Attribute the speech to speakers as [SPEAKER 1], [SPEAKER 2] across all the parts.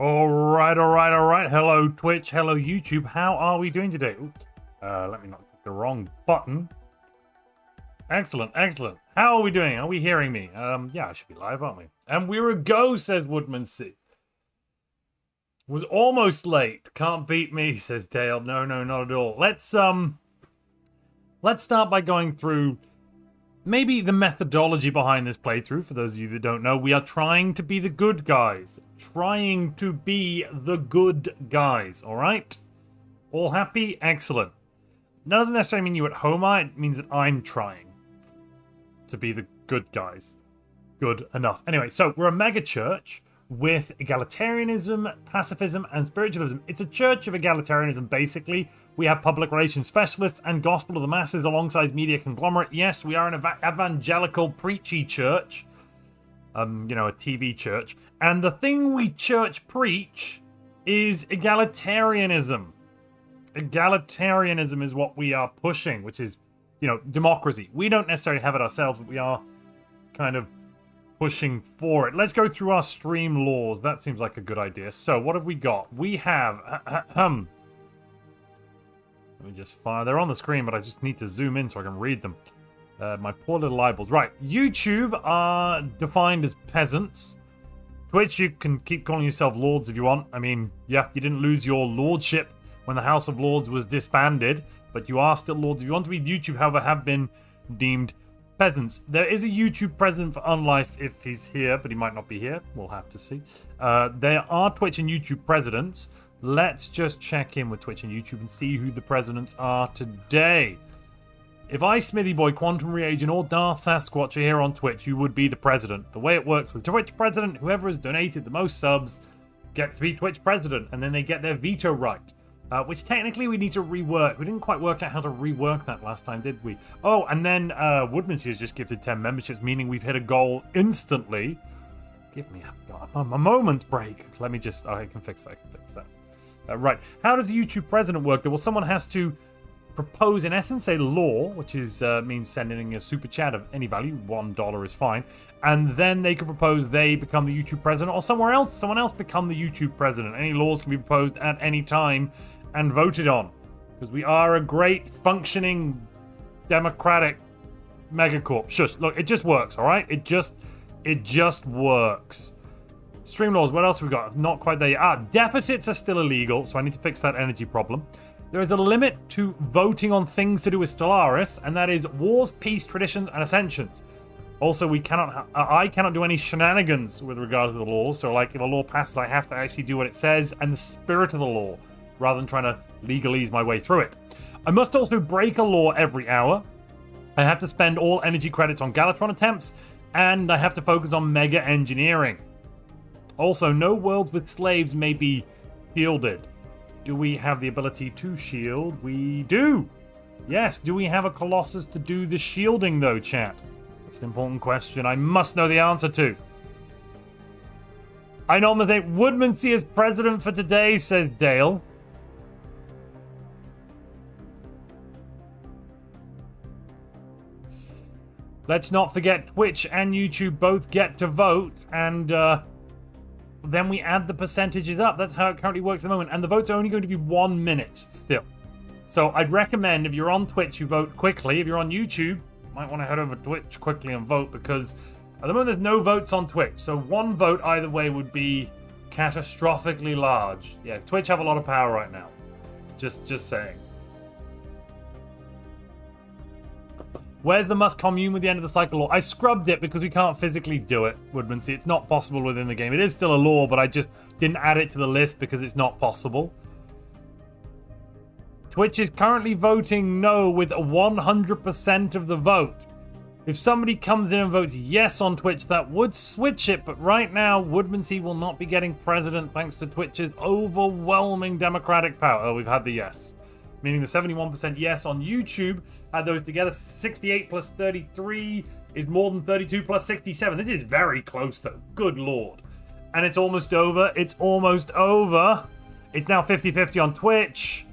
[SPEAKER 1] All right. Hello, Twitch. Hello, YouTube. How are we doing today? Oops. Let me not click the wrong button. Excellent. How are we doing? Are we hearing me? Yeah, I should be live, aren't we? And we're a go, says Woodman C. Was almost late. Can't beat me, says Dale. No, not at all. Let's start by going through maybe the methodology behind this playthrough. For those of you that don't know, we are trying to be the good guys. All right? All happy? Excellent. That doesn't necessarily mean you at home are. It means that I'm trying to be the good guys. Good enough. Anyway, so we're a mega church with egalitarianism, pacifism, and spiritualism. It's a church of egalitarianism, basically. We have public relations specialists and gospel of the masses alongside media conglomerate. Yes, we are an evangelical preachy church. A TV church. And the thing we church preach is egalitarianism. Egalitarianism is what we are pushing, which is, democracy. We don't necessarily have it ourselves, but we are kind of pushing for it. Let's go through our stream laws. That seems like a good idea. So, what have we got? We have... Let me just fire. They're on the screen, but I just need to zoom in so I can read them. My poor little eyeballs. Right. YouTube are defined as peasants. Twitch, you can keep calling yourself lords if you want. I mean, yeah, you didn't lose your lordship when the House of Lords was disbanded, but you are still lords if you want to be. YouTube, however, have been deemed peasants. There is a YouTube president for Unlife if he's here, but he might not be here. We'll have to see. There are Twitch and YouTube presidents. Let's just check in with Twitch and YouTube and see who the presidents are today. If I, Smithy Boy, Quantum Reagent, or Darth Sasquatch are here on Twitch, you would be the president. The way it works with Twitch president, whoever has donated the most subs gets to be Twitch president, and then they get their veto right. Which technically we need to rework. We didn't quite work out how to rework that last time, did we? Oh, and then Woodman's has just gifted 10 memberships, meaning we've hit a goal instantly. Give me a moment's break. Let me just... Oh, I can fix that. Right. How does the YouTube president work? Well, someone has to propose, in essence, a law, which is means sending a super chat of any value. $1 is fine. And then they can propose they become the YouTube president, or someone else become the YouTube president. Any laws can be proposed at any time and voted on, because we are a great functioning democratic megacorp. Shush, look, it just works, all right? It just works. Stream laws, what else have we got? Not quite there yet. Deficits are still illegal, so I need to fix that energy problem. There is a limit to voting on things to do with Stellaris, and that is wars, peace, traditions, and ascensions. Also, I cannot do any shenanigans with regards to the laws, so like if a law passes, I have to actually do what it says and the spirit of the law, rather than trying to legalese my way through it. I must also break a law every hour. I have to spend all energy credits on Galatron attempts, and I have to focus on mega engineering. Also, no worlds with slaves may be shielded. Do we have the ability to shield? We do! Yes, do we have a Colossus to do the shielding though, chat? That's an important question I must know the answer to. I nominate Woodman C as president for today, says Dale. Let's not forget Twitch and YouTube both get to vote, and then we add the percentages up. That's how it currently works at the moment, and the votes are only going to be 1 minute still. So I'd recommend if you're on Twitch, you vote quickly. If you're on YouTube, you might want to head over to Twitch quickly and vote, because at the moment there's no votes on Twitch. So one vote either way would be catastrophically large. Yeah, Twitch have a lot of power right now. Just saying. Where's the must commune with the end of the cycle law? I scrubbed it because we can't physically do it, Woodman. See, it's not possible within the game. It is still a law, but I just didn't add it to the list because it's not possible. Twitch is currently voting no with 100% of the vote. If somebody comes in and votes yes on Twitch, that would switch it, but right now, Woodman C will not be getting president thanks to Twitch's overwhelming democratic power. Oh, we've had the yes. Meaning the 71% yes on YouTube. Add those together, 68 plus 33 is more than 32 plus 67. This is very close though. Good lord. And it's almost over. It's almost over. It's now 50-50 on Twitch.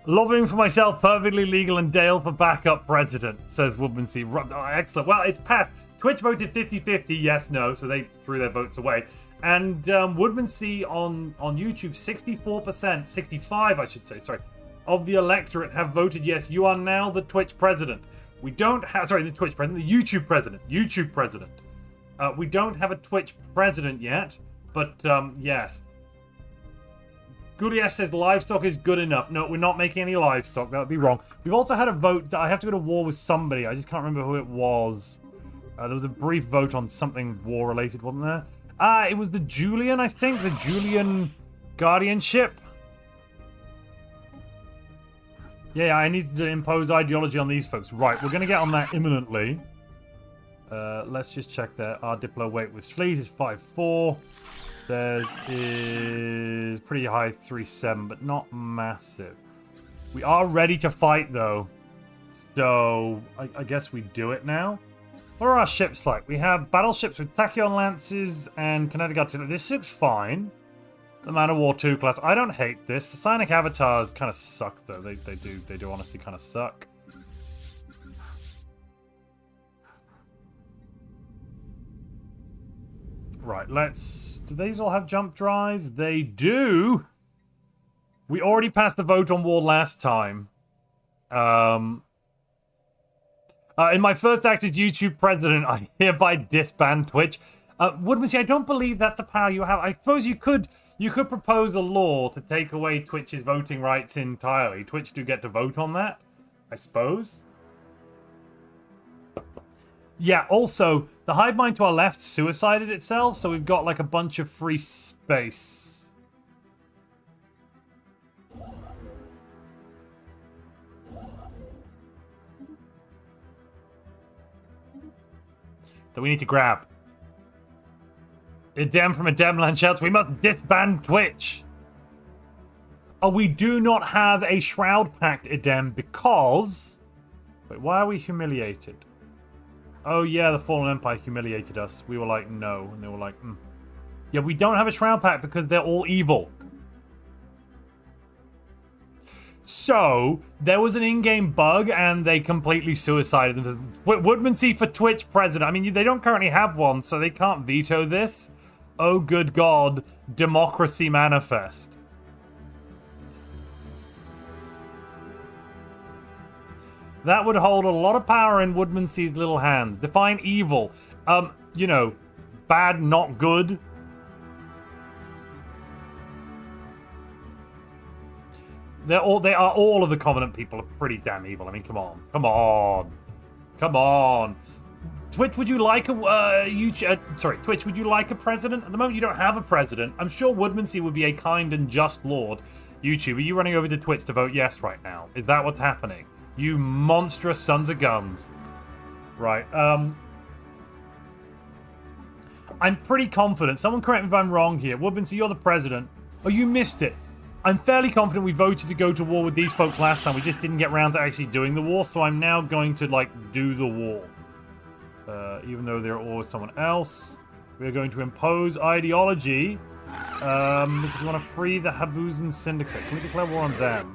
[SPEAKER 1] Lobbying for myself, perfectly legal, and Dale for backup president, says Woodman C. Oh, excellent. Well, it's passed. Twitch voted 50-50, yes, no, so they threw their votes away. And Woodmansea on YouTube, 64%, 65 I should say, sorry, of the electorate have voted yes. You are now the Twitch president. We don't have, sorry, the Twitch president, the YouTube president. YouTube president. We don't have a Twitch president yet, but yes. Gouliash says livestock is good enough. No, we're not making any livestock. That would be wrong. We've also had a vote that I have to go to war with somebody. I just can't remember who it was. There was a brief vote on something war-related, wasn't there? It was the Julian, I think. The Julian guardianship. Yeah, I need to impose ideology on these folks. Right, we're going to get on that imminently. Let's just check there. Our Diplo weight with fleet is 5-4. Theirs is pretty high, 3-7, but not massive. We are ready to fight, though. So, I guess we do it now. What are our ships like? We have battleships with Tachyon Lances and kinetic artillery. This looks fine. The Man of War 2 class. I don't hate this. The Psionic Avatars kind of suck, though. They do honestly kind of suck. Right, let's... Do these all have jump drives? They do! We already passed the vote on war last time. In my first act as YouTube president, I hereby disband Twitch. Woodmansea, I don't believe that's a power you have. I suppose you could propose a law to take away Twitch's voting rights entirely. Twitch do get to vote on that, I suppose. Yeah, also, the hive mind to our left suicided itself, so we've got like a bunch of free space. That we need to grab. Edem from Edemland shouts, we must disband Twitch. Oh, we do not have a Shroud Pact, Edem, because... Wait, why are we humiliated? Oh yeah, the Fallen Empire humiliated us. We were like, no. And they were like, Yeah, we don't have a Shroud Pact because they're all evil. So, there was an in-game bug and they completely suicided them. Woodmansea for Twitch president. I mean, they don't currently have one, so they can't veto this. Oh, good God. Democracy manifest. That would hold a lot of power in Woodmansea's little hands. Define evil. You know, bad, not good. They are all of the Covenant people are pretty damn evil. I mean, come on. Come on. Come on. Twitch, would you like a Twitch, would you like a president? At the moment, you don't have a president. I'm sure Woodmansea would be a kind and just lord. YouTube, are you running over to Twitch to vote yes right now? Is that what's happening? You monstrous sons of guns. Right, I'm pretty confident. Someone correct me if I'm wrong here. Woodmansea, you're the president. Oh, you missed it. I'm fairly confident we voted to go to war with these folks last time. We just didn't get around to actually doing the war, so I'm now going to, like, do the war. Even though they're all with someone else. We're going to impose ideology. Because we want to free the Habuzan Syndicate. Can we declare war on them?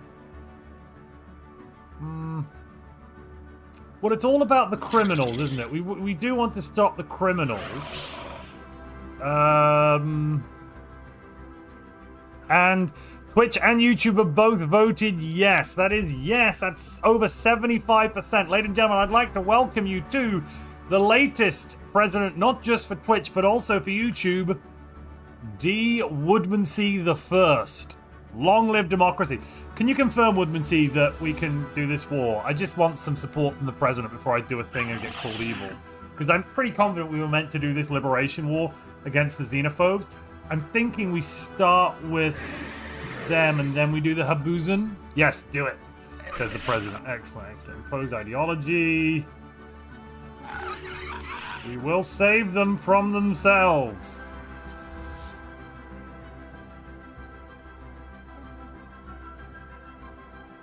[SPEAKER 1] Well, it's all about the criminals, isn't it? We do want to stop the criminals. And Twitch and YouTube have both voted yes. That is yes. That's over 75%. Ladies and gentlemen, I'd like to welcome you to the latest president, not just for Twitch, but also for YouTube, D. Woodmansea the First. Long live democracy. Can you confirm, Woodmansea, that we can do this war? I just want some support from the president before I do a thing and get called evil. Because I'm pretty confident we were meant to do this liberation war against the xenophobes. I'm thinking we start with them and then we do the Habuzan. Yes, do it, says the president. Excellent, excellent. Impose ideology. We will save them from themselves.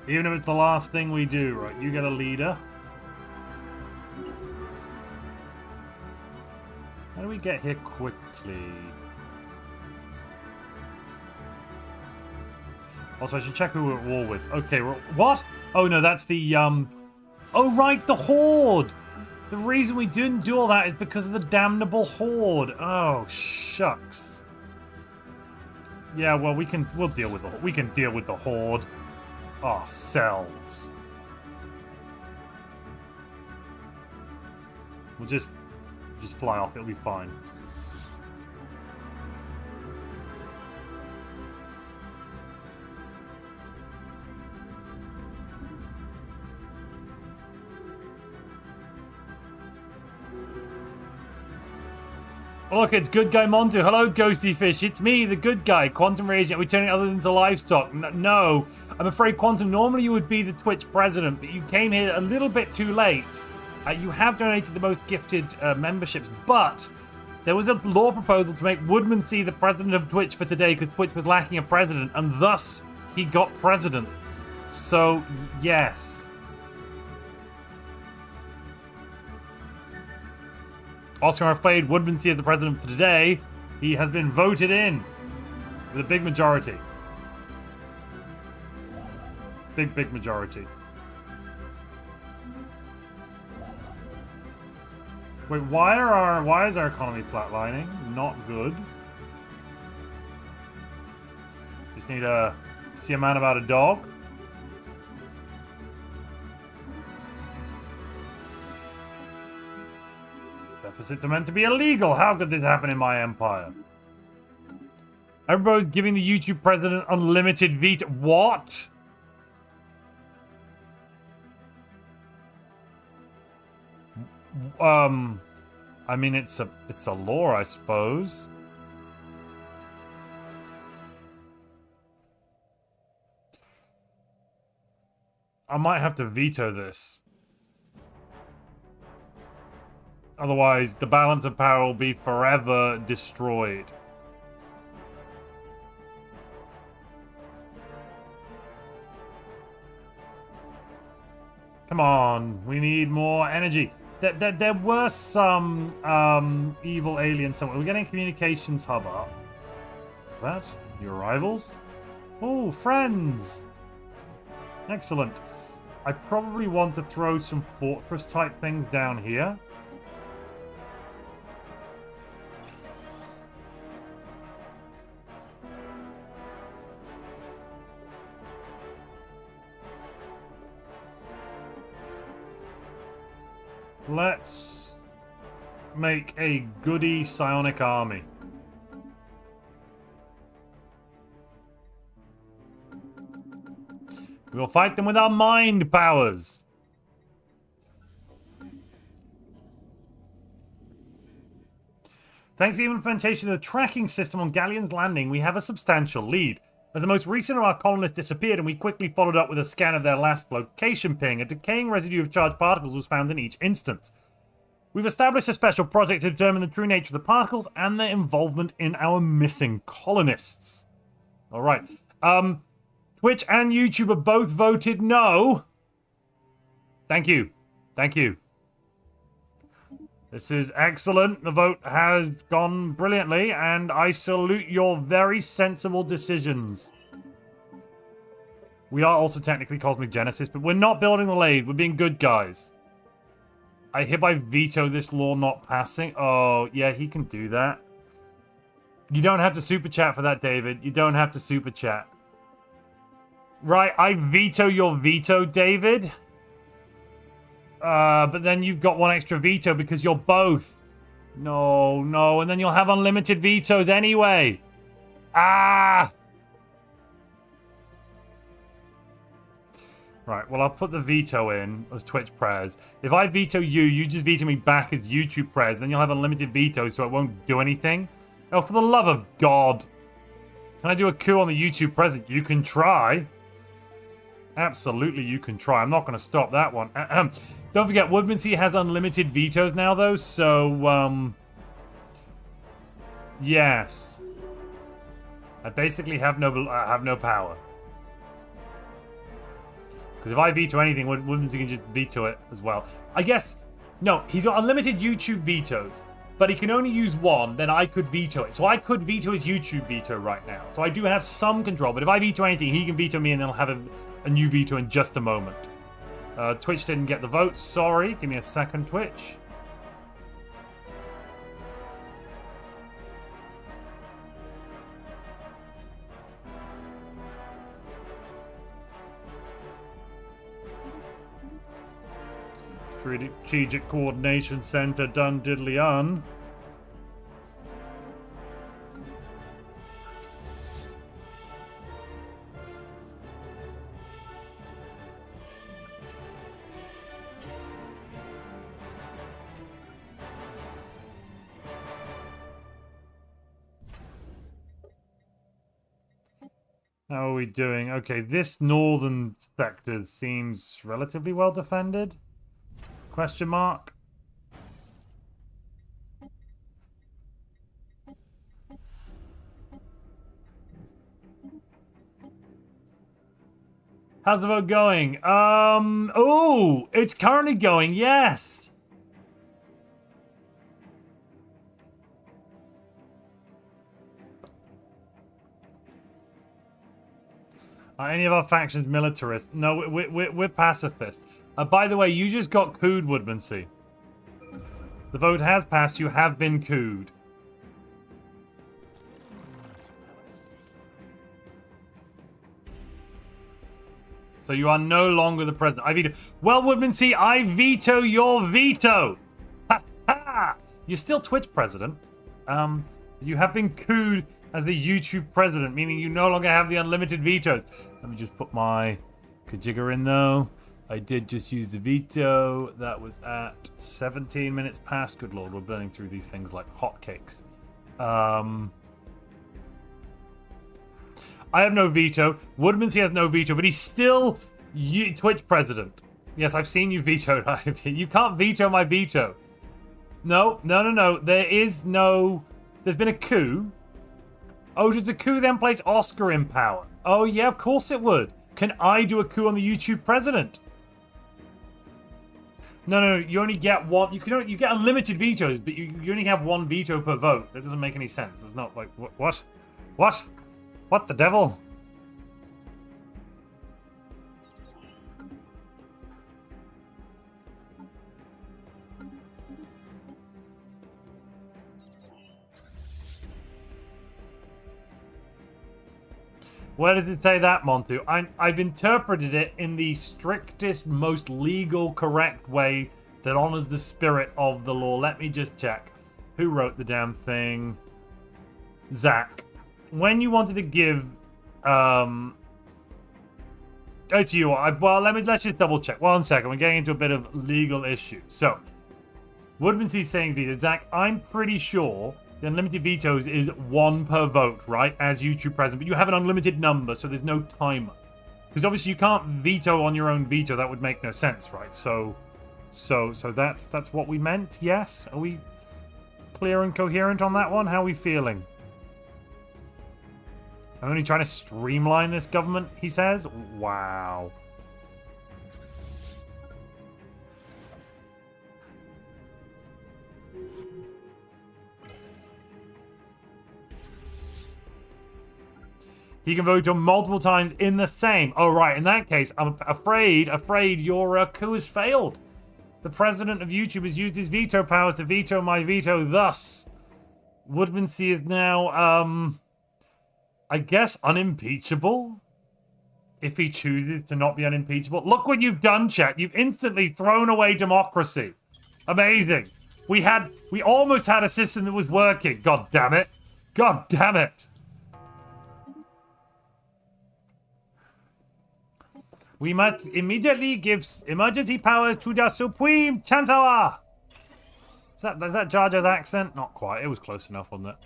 [SPEAKER 1] Even if it's the last thing we do, right? You get a leader. How do we get here quickly? Also, I should check who we're at war with. Okay, what? Oh, no, that's the, Oh, right, the Horde! The reason we didn't do all that is because of the damnable horde. Oh, shucks. Yeah, well, we can deal with the horde ourselves. We'll just fly off. It'll be fine. Oh, look, it's good guy Montu. Hello, Ghosty Fish. It's me, the good guy. Quantum reagent. Are we turning other into livestock? No. I'm afraid, Quantum, normally you would be the Twitch president, but you came here a little bit too late. You have donated the most gifted memberships, but there was a law proposal to make Woodman C the president of Twitch for today because Twitch was lacking a president, and thus he got president. So, yes. Oscar, I've played Woodman C as the president for today. He has been voted in with a big majority. Big majority. Wait, why is our economy flatlining? Not good. Just need to see a man about a dog. Deficits are meant to be illegal. How could this happen in my empire? Everybody's giving the YouTube president unlimited veto. What? I mean, it's a law, I suppose. I might have to veto this. Otherwise, the balance of power will be forever destroyed. Come on, we need more energy. There were some evil aliens somewhere. We're getting a communications hub up. Is that your rivals? Oh, friends! Excellent. I probably want to throw some fortress type things down here. Let's make a goody psionic army. We'll fight them with our mind powers. Thanks to the implementation of the tracking system on Galleon's landing, we have a substantial lead. As the most recent of our colonists disappeared and we quickly followed up with a scan of their last location ping, a decaying residue of charged particles was found in each instance. We've established a special project to determine the true nature of the particles and their involvement in our missing colonists. Alright. Twitch and YouTube have both voted no. Thank you. Thank you. This is excellent. The vote has gone brilliantly, and I salute your very sensible decisions. We are also technically Cosmic Genesis, but we're not building the lathe. We're being good guys. I hereby veto this law not passing. Oh, yeah, he can do that. You don't have to super chat for that, David. You don't have to super chat. Right, I veto your veto, David. But then you've got one extra veto because you're both. No, no, and then you'll have unlimited vetoes anyway. Ah! Right, well, I'll put the veto in as Twitch prayers. If I veto you, you just veto me back as YouTube prayers. Then you'll have unlimited vetoes, so it won't do anything. Oh, for the love of God. Can I do a coup on the YouTube present? You can try. Absolutely, you can try. I'm not going to stop that one. Don't forget, Woodman C has unlimited vetoes now, though, so, yes. I basically have no power. Because if I veto anything, Woodman C can just veto it as well. I guess, no, he's got unlimited YouTube vetoes, but he can only use one, then I could veto it. So I could veto his YouTube veto right now. So I do have some control, but if I veto anything, he can veto me and then I'll have a new veto in just a moment. Twitch didn't get the vote. Sorry. Give me a second, Twitch. Strategic Coordination Center done diddly on. How are we doing? Okay, this northern sector seems relatively well defended. Question mark. How's the vote going? Oh, it's currently going, yes. Are any of our factions militarist? No, we're pacifist. By the way, you just got cooed, Woodmansey. The vote has passed. You have been cooed. So you are no longer the president. I veto. Well, Woodmansey, I veto your veto. Ha ha! You're still Twitch president. You have been cooed as the YouTube president, meaning you no longer have the unlimited vetoes. Let me just put my kajigger in, though. I did just use the veto. That was at 17 minutes past. Good lord, we're burning through these things like hotcakes. I have no veto. Woodmansey has no veto, but he's still Twitch president. Yes, I've seen you vetoed. You can't veto my veto. No. There is no... There's been a coup. Oh, does the coup then place Oscar in power? Oh, yeah, of course it would. Can I do a coup on the YouTube president? No, you only get one. You get unlimited vetoes, but you only have one veto per vote. That doesn't make any sense. There's not like what? What the devil? Where does it say that, Montu? I've interpreted it in the strictest, most legal, correct way that honors the spirit of the law. Let me just check. Who wrote the damn thing? Zach. When you wanted to give, it's you. Well, let's just double check. 1 second. We're getting into a bit of legal issue. So, Woodmansey's saying veto. Zach, I'm pretty sure the unlimited vetoes is one per vote, right? As YouTube president, but you have an unlimited number, so there's no timer. Because obviously you can't veto on your own veto. That would make no sense, right? So that's what we meant. Yes. Are we clear and coherent on that one? How are we feeling? I'm only trying to streamline this government, he says. Wow. He can vote on multiple times in the same. Oh, right. In that case, I'm afraid your coup has failed. The president of YouTube has used his veto powers to veto my veto. Thus, Woodmansey is now, I guess, unimpeachable. If he chooses to not be unimpeachable. Look what you've done, chat. You've instantly thrown away democracy. Amazing. We almost had a system that was working. God damn it. God damn it. We must immediately give emergency powers to the Supreme Chancellor. Is that Jar Jar's accent? Not quite. It was close enough, wasn't it?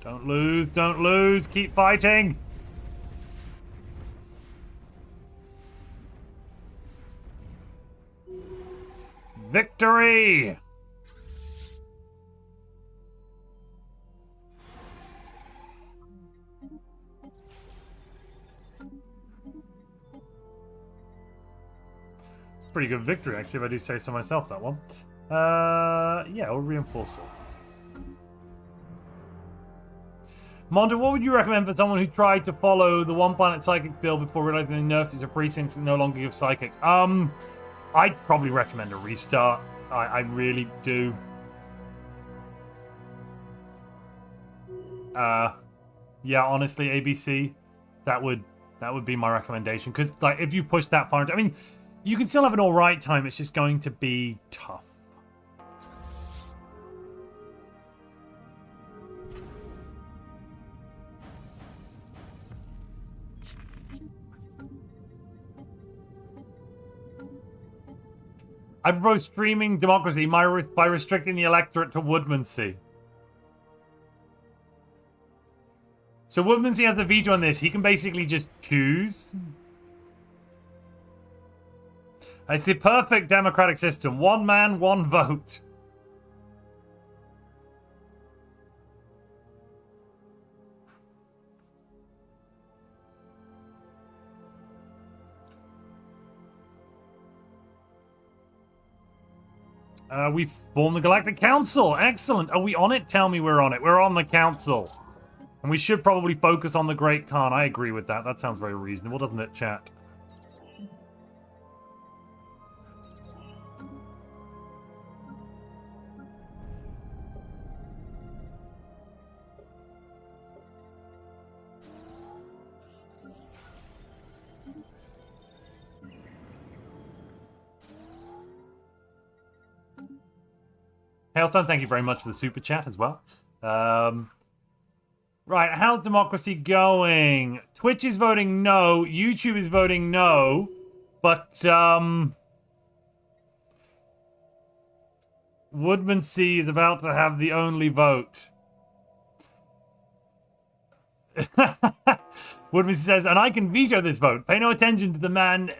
[SPEAKER 1] Don't lose, don't lose. Keep fighting. Victory! Pretty good victory, actually, if I do say so myself, that one. Yeah, we'll reinforce it. Montu, what would you recommend for someone who tried to follow the one planet psychic bill before realizing they nerfed it to precincts and no longer give psychics? I'd probably recommend a restart. I really do. Yeah, honestly, ABC, that would be my recommendation. Because like, if you've pushed that far, I mean, you can still have an all right time. It's just going to be tough. I propose streaming democracy by restricting the electorate to Woodmansey. So Woodmansey has a veto on this. He can basically just choose. It's the perfect democratic system. One man, one vote. We formed the Galactic Council. Excellent. Are we on it? Tell me we're on it. We're on the council. And we should probably focus on the Great Khan. I agree with that. That sounds very reasonable, doesn't it, chat? Hailstone, thank you very much for the super chat as well. Right, how's democracy going? Twitch is voting no. YouTube is voting no. But, Woodmansey is about to have the only vote. Woodmansey says, and I can veto this vote. Pay no attention to the men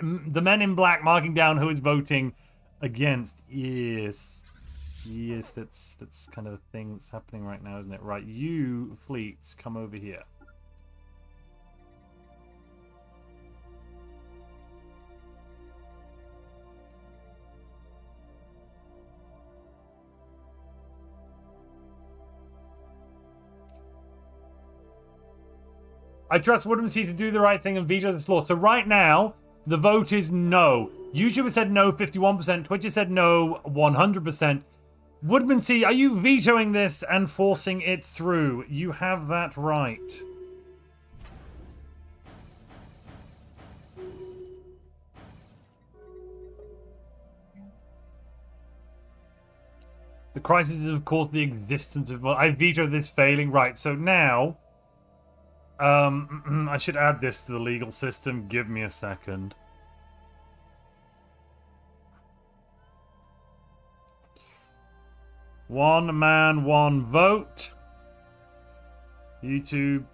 [SPEAKER 1] in black marking down who is voting against. Yes. Yes, that's kind of the thing that's happening right now, isn't it? Right, you fleets, come over here. I trust Woodmansey to do the right thing and veto this law. So right now, the vote is no. YouTube has said no 51%. Twitch has said no 100%. Woodmansey, are you vetoing this and forcing it through? You have that right. The crisis is, of course, the existence of... Well, I veto this failing. Right, so now... I should add this to the legal system. Give me a second. One man, one vote. YouTube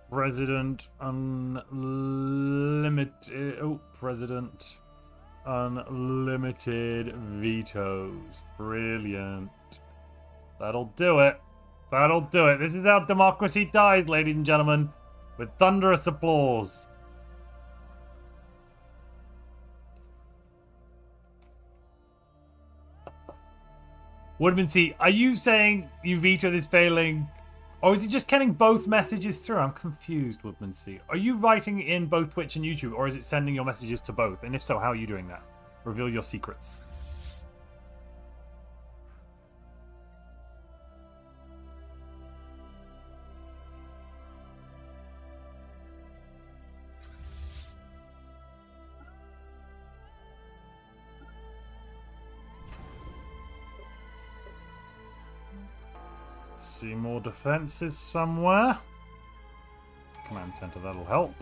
[SPEAKER 1] President Unlimited. Oh, President Unlimited vetoes. Brilliant. That'll do it. That'll do it. This is how democracy dies, ladies and gentlemen. With thunderous applause. Woodmansey, are you saying you veto this failing? Or is he just getting both messages through? I'm confused, Woodmansey. Are you writing in both Twitch and YouTube, or is it sending your messages to both? And if so, how are you doing that? Reveal your secrets. See more defenses somewhere. Command center, that'll help.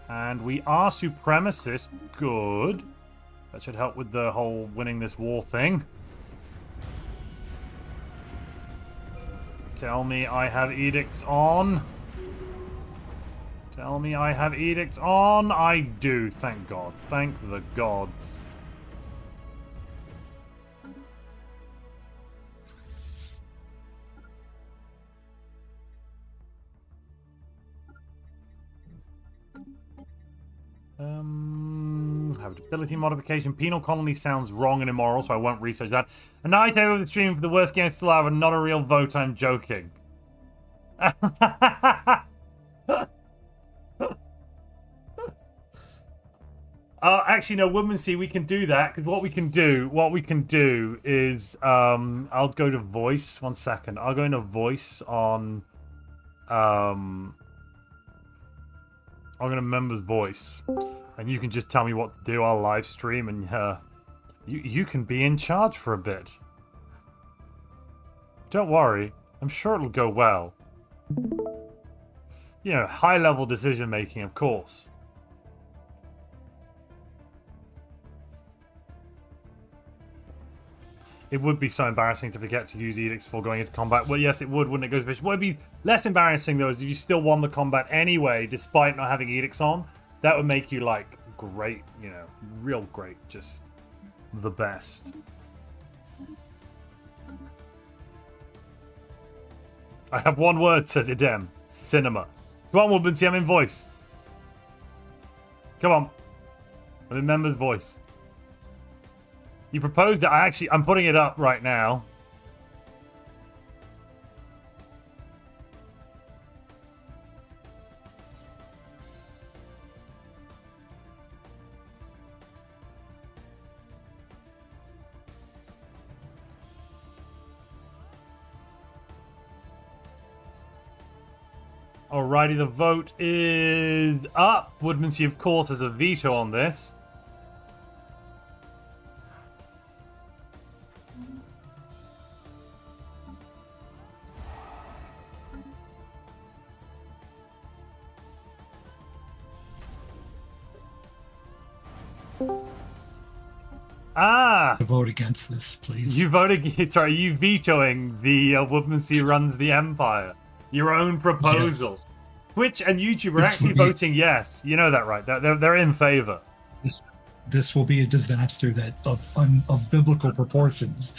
[SPEAKER 1] And we are supremacists. Good. That should help with the whole winning this war thing. Tell me I have edicts on. Tell me I have edicts on. I do, thank God. Thank the gods. Habitability modification. Penal colony sounds wrong and immoral, so I won't research that. And now I take over the stream for the worst game I still have and not a real vote. I'm joking. Actually, no, Woodmansey, we can do that because what we can do is, I'll go to voice. 1 second, I'll go into voice on, I'm gonna members voice, and you can just tell me what to do. I'll live stream, and you can be in charge for a bit. Don't worry, I'm sure it'll go well. You know, high level decision making, of course. It would be so embarrassing to forget to use edicts before going into combat. Well, yes, it would, wouldn't it? Go to fish. What would be less embarrassing, though, is if you still won the combat anyway, despite not having edicts on. That would make you, like, great, you know, real great. Just the best. I have one word, says Idem. Cinema. Come on, Woodmansey, I'm in voice. Come on. I'm in member's voice. You proposed it. I'm putting it up right now. Alrighty, the vote is up. Woodmansey, of course, has a veto on this.
[SPEAKER 2] Vote against this, please.
[SPEAKER 1] You voted. Sorry, you vetoing the Woodmansey runs the empire. Your own proposal. Yes. Twitch and YouTube are actually voting yes. You know that, right? They're in favor.
[SPEAKER 2] This will be a disaster of biblical proportions.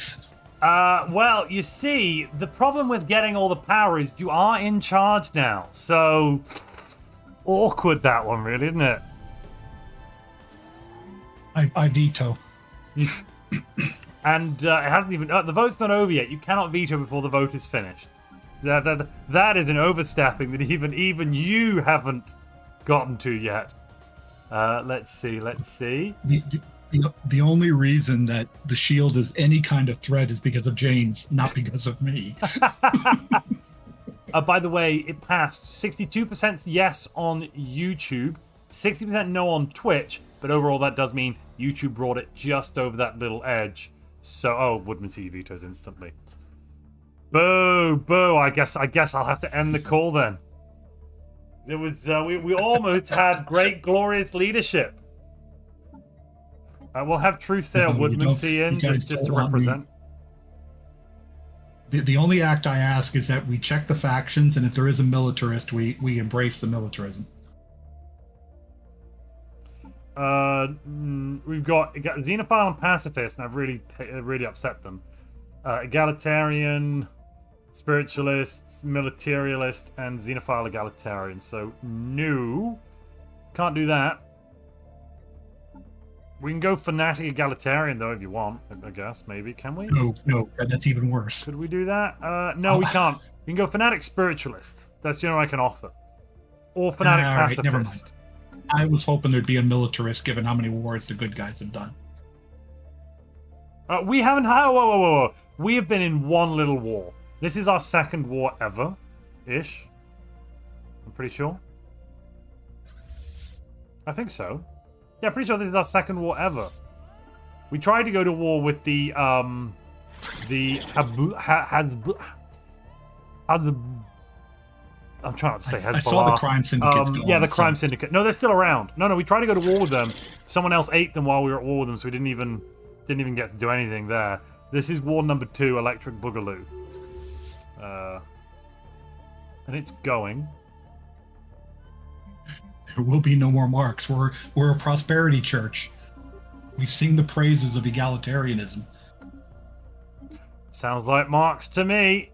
[SPEAKER 1] Well, you see, the problem with getting all the power is you are in charge now. So awkward, that one, really, isn't it?
[SPEAKER 2] I veto.
[SPEAKER 1] And it hasn't even... the vote's not over yet. You cannot veto before the vote is finished. That is an overstepping that even you haven't gotten to yet. Let's see.
[SPEAKER 2] The only reason that the shield is any kind of threat is because of James, not because of me.
[SPEAKER 1] By the way, it passed 62% yes on YouTube, 60% no on Twitch, but overall that does mean YouTube brought it just over that little edge. So, Woodmansey vetoes instantly. Boo, boo. I guess I'll have to end the call then. It was we almost had great, glorious leadership. We'll have Truth Sale Woodmansey in just to represent.
[SPEAKER 2] The only act I ask is that we check the factions, and if there is a militarist, we embrace the militarism.
[SPEAKER 1] We've got Xenophile and Pacifist, and I've really upset them. Egalitarian, Spiritualist, Militarist, and Xenophile Egalitarian. So, no. Can't do that. We can go Fanatic Egalitarian, though, if you want, I guess, maybe. Can we?
[SPEAKER 2] No, that's even worse.
[SPEAKER 1] Could we do that? No, we can't. We can go Fanatic Spiritualist. That's the only one I can offer. Or Fanatic Pacifist. Right, never mind.
[SPEAKER 2] I was hoping there'd be a militarist, given how many wars the good guys have done.
[SPEAKER 1] We haven't... Whoa. We have been in one little war. This is our second war ever. Ish. I'm pretty sure. I think so. Yeah, pretty sure this is our second war ever. We tried to go to war with the I'm trying not to say Hezbollah.
[SPEAKER 2] I saw the crime syndicates going.
[SPEAKER 1] Yeah, the crime syndicate. No, they're still around. No, we tried to go to war with them. Someone else ate them while we were at war with them, so we didn't even get to do anything there. This is war number 2, Electric Boogaloo. And it's going.
[SPEAKER 2] There will be no more Marx. We're a prosperity church. We sing the praises of egalitarianism.
[SPEAKER 1] Sounds like Marx to me.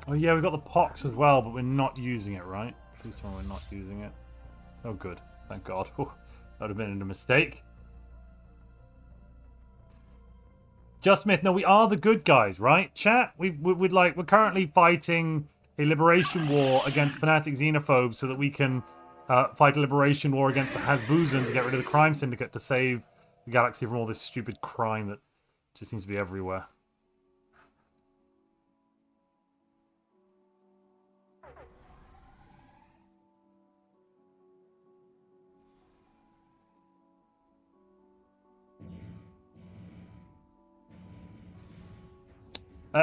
[SPEAKER 1] Oh yeah, we've got the pox as well, but we're not using it, right? Please tell me we're not using it. Oh good, thank God. That would have been a mistake. Just Smith, no, we are the good guys, right? Chat, we're currently fighting a liberation war against fanatic xenophobes so that we can fight a liberation war against the Hasbuzen to get rid of the crime syndicate to save the galaxy from all this stupid crime that just seems to be everywhere.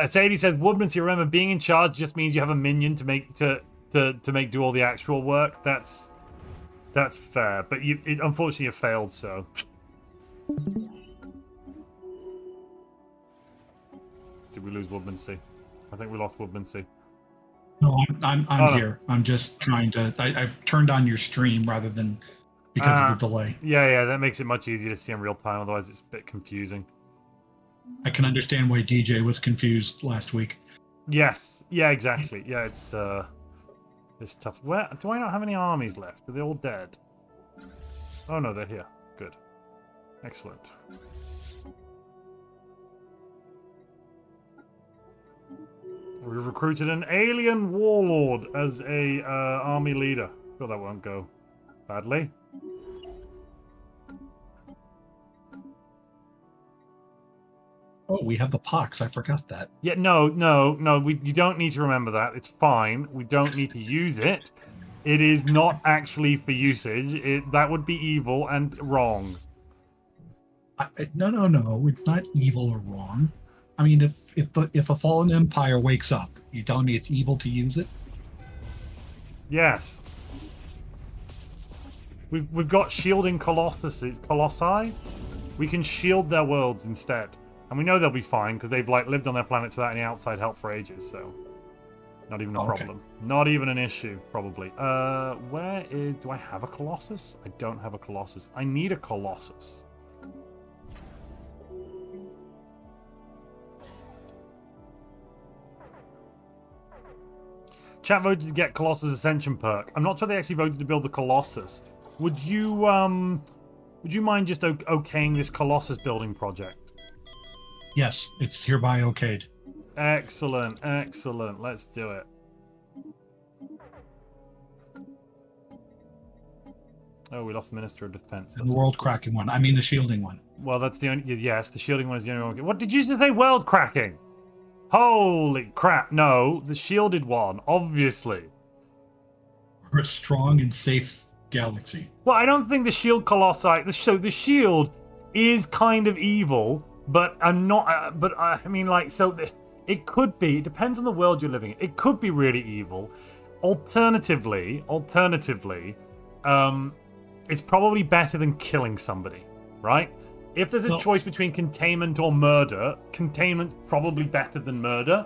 [SPEAKER 1] Sadie says, Woodman, so you remember being in charge just means you have a minion to make do all the actual work. That's fair, but unfortunately you failed. So did we lose Woodman C? I think we lost Woodman C.
[SPEAKER 2] No, I'm here. I'm just trying to. I've turned on your stream rather than because of the delay.
[SPEAKER 1] Yeah, that makes it much easier to see in real time. Otherwise, it's a bit confusing.
[SPEAKER 2] I can understand why DJ was confused last week.
[SPEAKER 1] Yes. Yeah, exactly. Yeah, it's tough. Where do I not have any armies left? Are they all dead? Oh no, they're here. Good. Excellent. We recruited an alien warlord as a army leader. Sure, that won't go badly.
[SPEAKER 2] Oh, we have the pox. I forgot that.
[SPEAKER 1] Yeah, no. You don't need to remember that. It's fine. We don't need to use it. It is not actually for usage. That would be evil and wrong.
[SPEAKER 2] No. It's not evil or wrong. I mean, if a fallen empire wakes up, you telling me it's evil to use it?
[SPEAKER 1] Yes. We've got shielding colossi. We can shield their worlds instead. And we know they'll be fine because they've lived on their planets without any outside help for ages, so not even a problem. Not even an issue, probably. Do I have a Colossus? I don't have a Colossus. I need a Colossus. Chat voted to get Colossus Ascension perk. I'm not sure they actually voted to build the Colossus. Would you mind just okaying this Colossus building project?
[SPEAKER 2] Yes, it's hereby okayed.
[SPEAKER 1] Excellent. Let's do it. Oh, we lost the Minister of Defense.
[SPEAKER 2] The world cracking one. I mean the shielding one.
[SPEAKER 1] Well, that's the only... Yes, the shielding one is the only one. What did you say? World cracking? Holy crap. No, the shielded one, obviously.
[SPEAKER 2] We're a strong and safe galaxy.
[SPEAKER 1] Well, I don't think the shield colossi... So the shield is kind of evil... But I'm not. I mean, it could be. It depends on the world you're living in. It could be really evil. Alternatively, it's probably better than killing somebody, right? If there's a choice between containment or murder, containment's probably better than murder.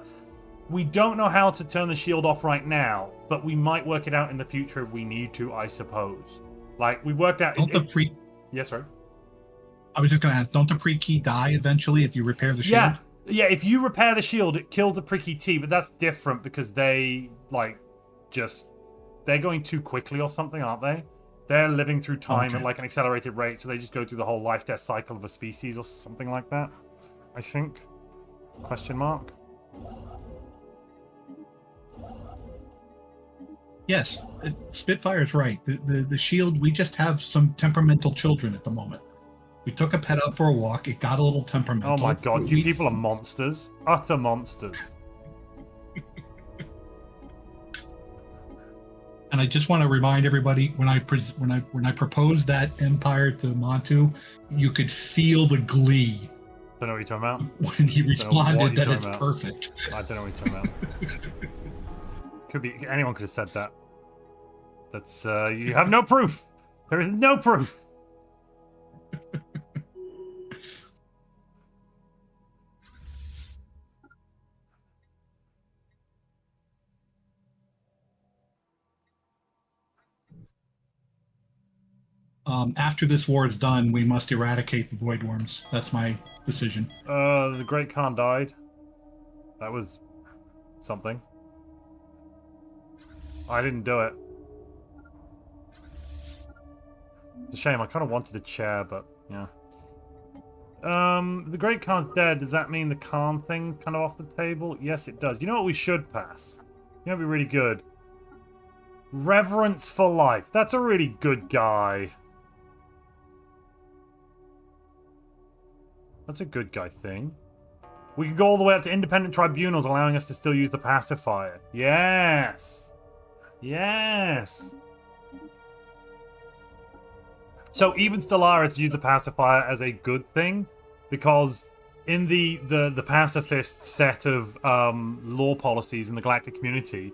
[SPEAKER 1] We don't know how to turn the shield off right now, but we might work it out in the future if we need to, I suppose. We worked out. Yes, sir.
[SPEAKER 2] I was just going to ask, don't the pre-key die eventually if you repair the shield?
[SPEAKER 1] Yeah, if you repair the shield, it kills the pre-key T, but that's different because they're going too quickly or something, aren't they? They're living through time at an accelerated rate, so they just go through the whole life-death cycle of a species or something like that, I think. Question mark?
[SPEAKER 2] Yes, Spitfire's right. The shield, we just have some temperamental children at the moment. We took a pet out for a walk. It got a little temperamental.
[SPEAKER 1] Oh my god, you people are monsters. Utter monsters.
[SPEAKER 2] And I just want to remind everybody, when I proposed that empire to Montu, you could feel the glee.
[SPEAKER 1] Don't know what you're talking
[SPEAKER 2] about. When he responded that it's perfect.
[SPEAKER 1] I don't know what you're talking about. Could be anyone could have said that. That's you have no proof. There is no proof.
[SPEAKER 2] After this war is done, we must eradicate the void worms. That's my decision.
[SPEAKER 1] The Great Khan died. That was something. I didn't do it. It's a shame. I kind of wanted a chair, but yeah. The Great Khan's dead. Does that mean the Khan thing kind of off the table? Yes, it does. You know what we should pass? You're gonna be really good. Reverence for life. That's a really good guy. That's a good guy thing. We can go all the way up to independent tribunals, allowing us to still use the pacifier. Yes. Yes. So even Stellaris use the pacifier as a good thing, because in the pacifist set of law policies in the Galactic community,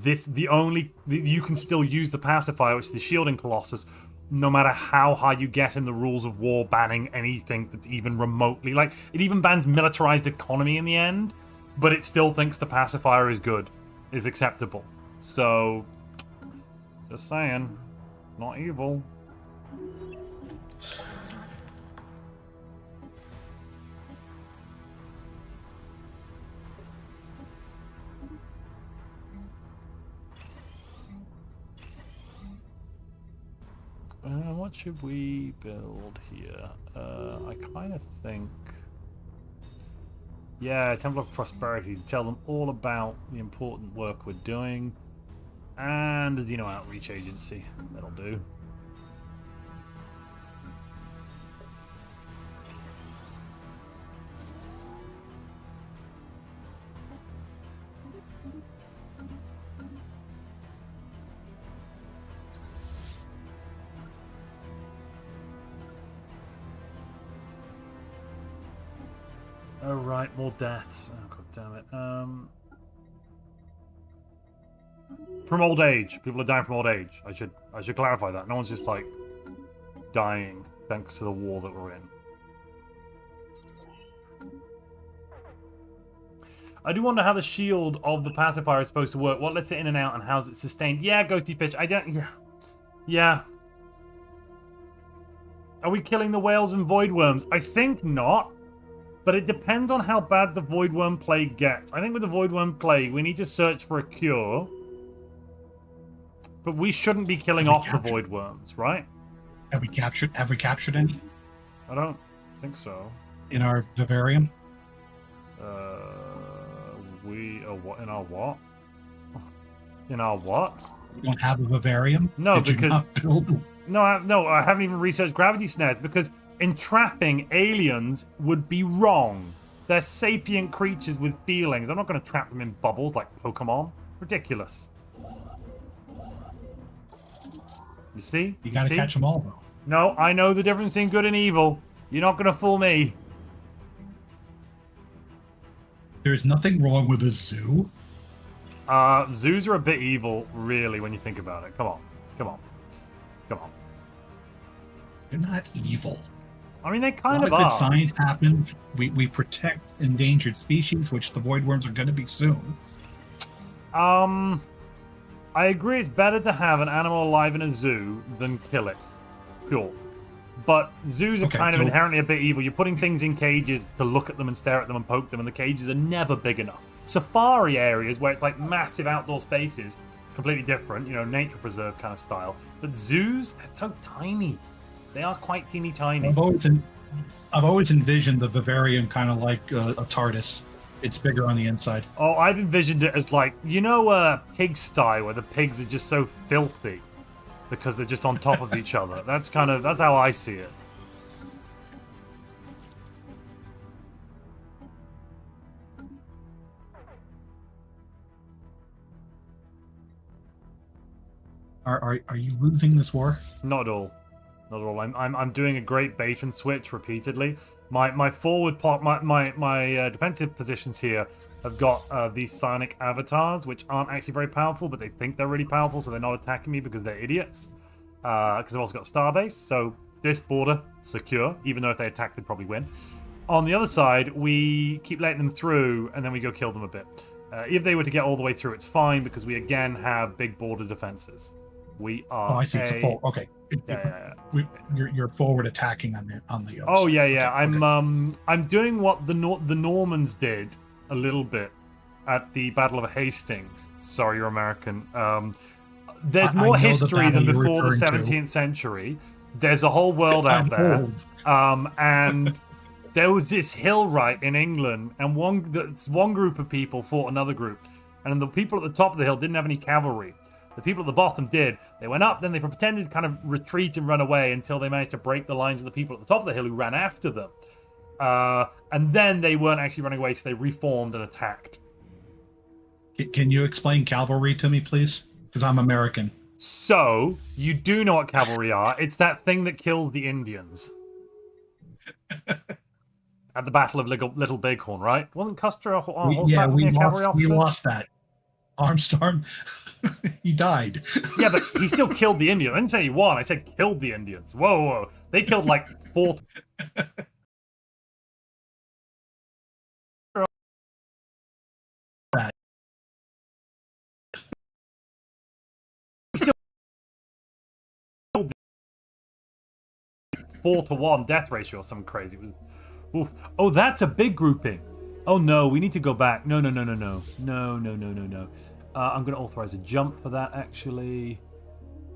[SPEAKER 1] you can still use the pacifier, which is the shielding colossus, no matter how high you get in the rules of war, banning anything that's even remotely, like, it even bans militarized economy in the end, but it still thinks the pacifier is good, is acceptable. So, just saying, not evil. What should we build here? I kind of think... Yeah, Temple of Prosperity. Tell them all about the important work we're doing. And the Xeno Outreach Agency. That'll do. Oh right, more deaths. Oh god damn it. From old age. People are dying from old age. I should clarify that. No one's just like dying thanks to the war that we're in. I do wonder how the shield of the pacifier is supposed to work. What lets it in and out, and how's it sustained? Yeah, Ghosty Fish. I don't... Yeah. Yeah. Are we killing the whales and void worms? I think not. But it depends on how bad the Voidworm Plague gets. I think with the Voidworm Plague, we need to search for a cure. But we shouldn't be killing off the Voidworms, right?
[SPEAKER 2] Have we captured any?
[SPEAKER 1] I don't think so.
[SPEAKER 2] In our vivarium?
[SPEAKER 1] What? In our what? In our what?
[SPEAKER 2] We don't have a vivarium?
[SPEAKER 1] No,
[SPEAKER 2] Did
[SPEAKER 1] because...
[SPEAKER 2] you not build...
[SPEAKER 1] No, I haven't even researched gravity snares, because entrapping aliens would be wrong. They're sapient creatures with feelings. I'm not going to trap them in bubbles like Pokemon. Ridiculous. You see?
[SPEAKER 2] You gotta catch them all, though.
[SPEAKER 1] No, I know the difference between good and evil. You're not going to fool me.
[SPEAKER 2] There's nothing wrong with a zoo.
[SPEAKER 1] Zoos are a bit evil, really, when you think about it. Come on. Come on. Come on.
[SPEAKER 2] They're not evil.
[SPEAKER 1] I mean, they kind
[SPEAKER 2] of are. A lot of good science happens. We protect endangered species, which the voidworms are going to be soon.
[SPEAKER 1] I agree it's better to have an animal alive in a zoo than kill it. Sure. But zoos are kind of inherently a bit evil. You're putting things in cages to look at them and stare at them and poke them, and the cages are never big enough. Safari areas, where it's like massive outdoor spaces, completely different, you know, nature preserve kind of style. But zoos, they're so tiny. They are quite teeny tiny.
[SPEAKER 2] I've always envisioned the vivarium kind of like a TARDIS. It's bigger on the inside.
[SPEAKER 1] Oh, I've envisioned it as like, you know, a pigsty where the pigs are just so filthy because they're just on top of each other. That's how I see it.
[SPEAKER 2] Are you losing this war?
[SPEAKER 1] Not at all. Not at all. I'm doing a great bait and switch repeatedly. My forward part, my defensive positions here have got these psionic avatars, which aren't actually very powerful, but they think they're really powerful, so they're not attacking me because they're idiots. Because they've also got Starbase, so this border secure. Even though if they attack, they'd probably win. On the other side, we keep letting them through, and then we go kill them a bit. If they were to get all the way through, it's fine because we again have big border defenses. We are.
[SPEAKER 2] Oh, I see. It's a full. Okay.
[SPEAKER 1] Yeah.
[SPEAKER 2] You're forward attacking on the.
[SPEAKER 1] Oh yeah, yeah. Okay. I'm doing what the Normans did a little bit at the Battle of Hastings. Sorry, you're American. There's more history than before the 17th century. There's a whole world out there, and there was this hill right in England, and one group of people fought another group. And then the people at the top of the hill didn't have any cavalry. The people at the bottom did. They went up, then they pretended to kind of retreat and run away until they managed to break the lines of the people at the top of the hill who ran after them. And then they weren't actually running away, so they reformed and attacked.
[SPEAKER 2] Can you explain cavalry to me, please? Because I'm American.
[SPEAKER 1] So, you do know what cavalry are. It's that thing that kills the Indians. At the Battle of Little Bighorn, right? Wasn't Custer a horseback cavalry officer?
[SPEAKER 2] We lost that. Armstrong, he died.
[SPEAKER 1] Yeah, but he still killed the Indians. I didn't say he won. I said killed the Indians. Whoa, whoa. They killed like 4... Still 4-to-1 death ratio or something crazy. It was, oof. Oh, that's a big grouping. Oh no, we need to go back. No. I'm going to authorize a jump for that, actually.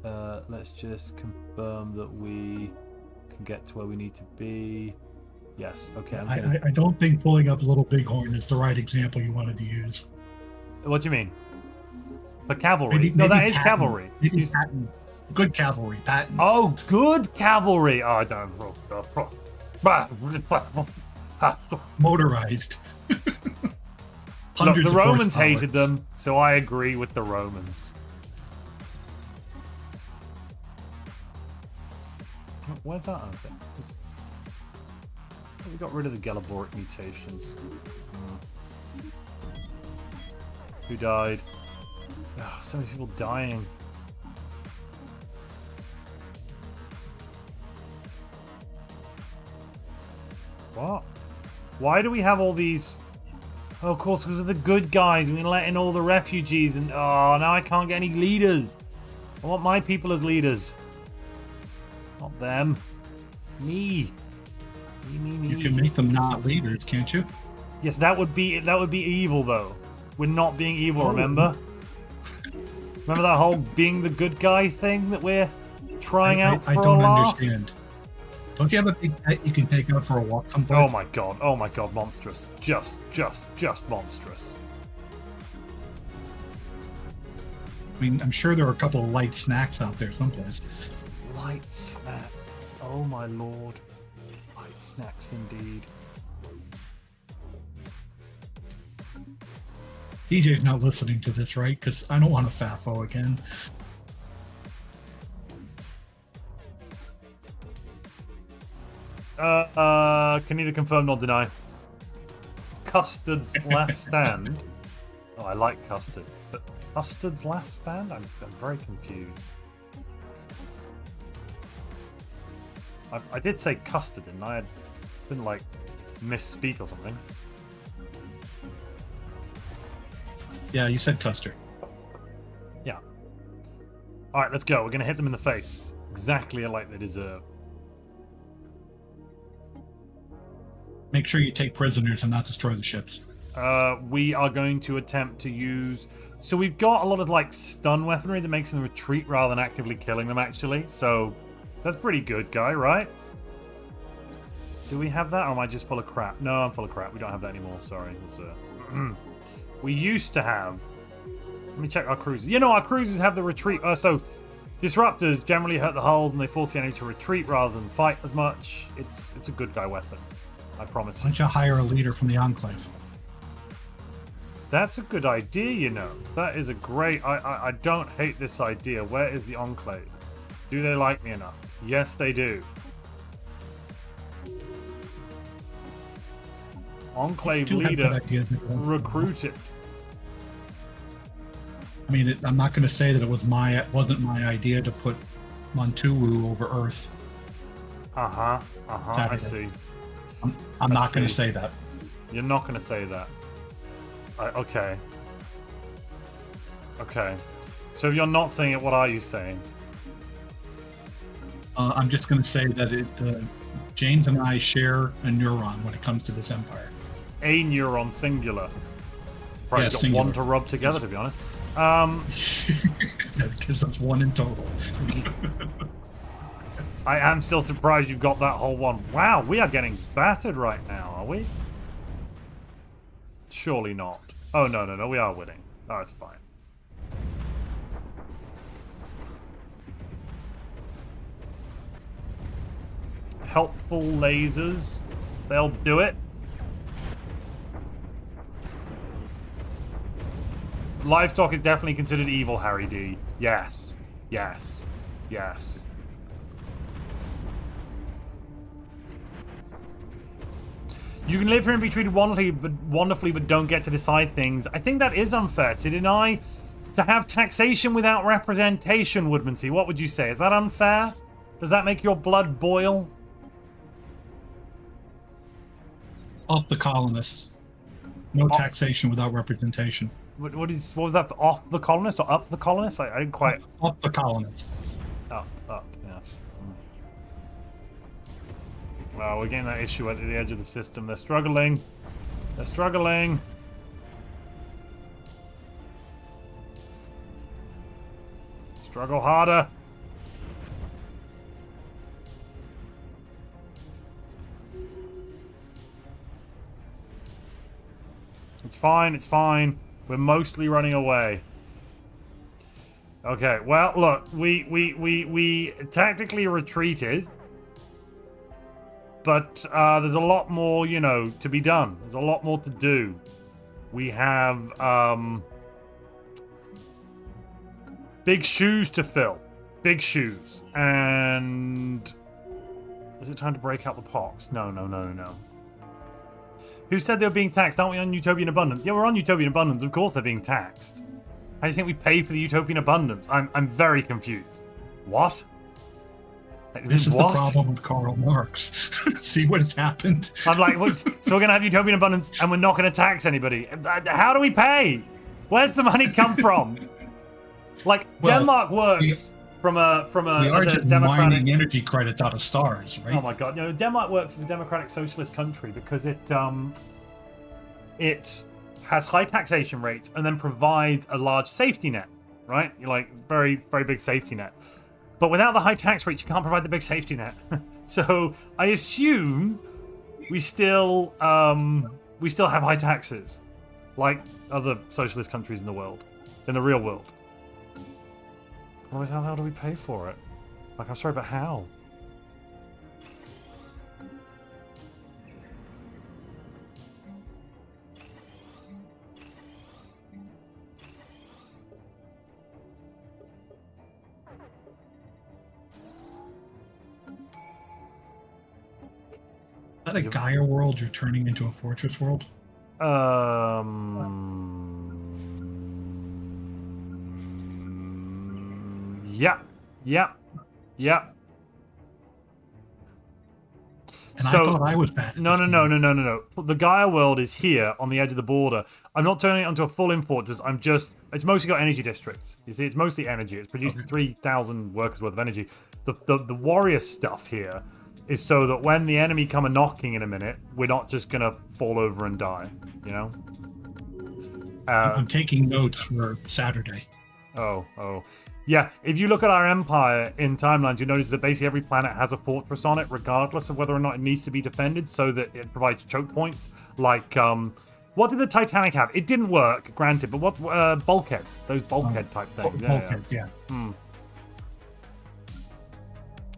[SPEAKER 1] Let's just confirm that we can get to where we need to be. Yes, okay.
[SPEAKER 2] I don't think pulling up Little Bighorn is the right example you wanted to use.
[SPEAKER 1] What do you mean? For cavalry? No, that is
[SPEAKER 2] Patton.
[SPEAKER 1] cavalry.
[SPEAKER 2] Maybe Patton. Good cavalry, Patton.
[SPEAKER 1] Oh, good cavalry. Oh, I don't.
[SPEAKER 2] Motorized.
[SPEAKER 1] Look, the Romans hated them, so I agree with the Romans. Where's that over there? We got rid of the Galaboric mutations. Who died? Oh, so many people dying. What? Why do we have all these... Oh, of course, because we're the good guys. We let in all the refugees and... Oh, now I can't get any leaders. I want my people as leaders. Not them. Me. Me.
[SPEAKER 2] You can make them not leaders, can't you?
[SPEAKER 1] Yes, that would be evil, though. We're not being evil, remember? Remember that whole being the good guy thing that we're trying out for a laugh?
[SPEAKER 2] I don't understand. Don't you have a big pet you can take out for a walk someplace?
[SPEAKER 1] Oh my god, monstrous. Just monstrous.
[SPEAKER 2] I mean, I'm sure there are a couple of light snacks out there someplace.
[SPEAKER 1] Light snack. Oh my lord. Light snacks indeed.
[SPEAKER 2] DJ's not listening to this, right? Because I don't want a FAFO again.
[SPEAKER 1] Can neither confirm nor deny. Custard's Last Stand. Oh, I like custard. But Custard's Last Stand? I'm very confused. I did say custard, didn't I? I didn't, like, misspeak or something.
[SPEAKER 2] Yeah, you said custard.
[SPEAKER 1] Yeah. Alright, let's go. We're going to hit them in the face. Exactly like they deserve.
[SPEAKER 2] Make sure you take prisoners and not destroy the ships.
[SPEAKER 1] We are going to attempt to use... So we've got a lot of, like, stun weaponry that makes them retreat rather than actively killing them, actually. So that's pretty good, guy, right? Do we have that, or am I just full of crap? No, I'm full of crap. We don't have that anymore, sorry. We used to have... Let me check our cruisers. You know, our cruisers have the retreat... so disruptors generally hurt the hulls and they force the enemy to retreat rather than fight as much. It's a good guy weapon. I promise.
[SPEAKER 2] Why don't you hire a leader from the Enclave?
[SPEAKER 1] That's a good idea, you know. That is a great... I don't hate this idea. Where is the Enclave? Do they like me enough? Yes, they do. Enclave leader recruited.
[SPEAKER 2] I mean, I'm not going to say that it wasn't my idea to put Montu over Earth.
[SPEAKER 1] I see.
[SPEAKER 2] I'm not going to say that.
[SPEAKER 1] You're not going to say that. Okay. Okay. So if you're not saying it, what are you saying?
[SPEAKER 2] I'm just going to say that James and I share a neuron when it comes to this empire.
[SPEAKER 1] A neuron, singular. Probably got
[SPEAKER 2] singular.
[SPEAKER 1] one to rub together, to be honest.
[SPEAKER 2] That gives us one in total.
[SPEAKER 1] I am still surprised you've got that whole one. Wow, we are getting battered right now, are we? Surely not. Oh, no, we are winning. Oh, it's fine. Helpful lasers. They'll do it. Livestock is definitely considered evil, Harry D. Yes. Yes. Yes. You can live here and be treated wonderfully, but don't get to decide things. I think that is unfair. To deny... To have taxation without representation, Woodmansey, what would you say? Is that unfair? Does that make your blood boil?
[SPEAKER 2] Up the colonists. No taxation without representation.
[SPEAKER 1] What was that? Off the colonists or up the colonists? I didn't quite...
[SPEAKER 2] Up the colonists.
[SPEAKER 1] Up, yeah. Well, we're getting that issue at the edge of the system. They're struggling. They're struggling. Struggle harder. It's fine, it's fine. We're mostly running away. Okay, well, look, we tactically retreated. But there's a lot more, you know, to be done. There's a lot more to do. We have big shoes to fill. Big shoes. And is it time to break out the pox? No. Who said they were being taxed? Aren't we on Utopian Abundance? Yeah, we're on Utopian Abundance. Of course they're being taxed. How do you think we pay for the Utopian Abundance? I'm very confused. What?
[SPEAKER 2] This is the problem with Karl Marx. See what has happened?
[SPEAKER 1] I'm like, so we're going to have Utopian Abundance and we're not going to tax anybody. How do we pay? Where's the money come from? Like, well, Denmark works from a
[SPEAKER 2] we are just
[SPEAKER 1] democratic...
[SPEAKER 2] mining energy credits out of stars, right?
[SPEAKER 1] Oh my god. No, Denmark works as a democratic socialist country because it has high taxation rates and then provides a large safety net, right? You're like, very, very big safety net. But without the high tax rates, you can't provide the big safety net. So I assume we still have high taxes, like other socialist countries in the world, in the real world. Otherwise, how the hell do we pay for it? Like, I'm sorry, but how?
[SPEAKER 2] Is that a Gaia world you're turning into a fortress world?
[SPEAKER 1] Yeah.
[SPEAKER 2] And so, I thought I was bad.
[SPEAKER 1] No. The Gaia world is here on the edge of the border. I'm not turning it into a full import. It's mostly got energy districts. You see, it's mostly energy. It's producing 3,000 workers worth of energy. The warrior stuff here is so that when the enemy come a knocking in a minute, we're not just gonna fall over and die. You know.
[SPEAKER 2] I'm taking notes for Saturday.
[SPEAKER 1] Oh. Yeah, if you look at our empire in timelines, you notice that basically every planet has a fortress on it, regardless of whether or not it needs to be defended, so that it provides choke points. Like, what did the Titanic have? It didn't work, granted, but what, bulkheads? Those bulkhead type things.
[SPEAKER 2] Bulkheads, yeah.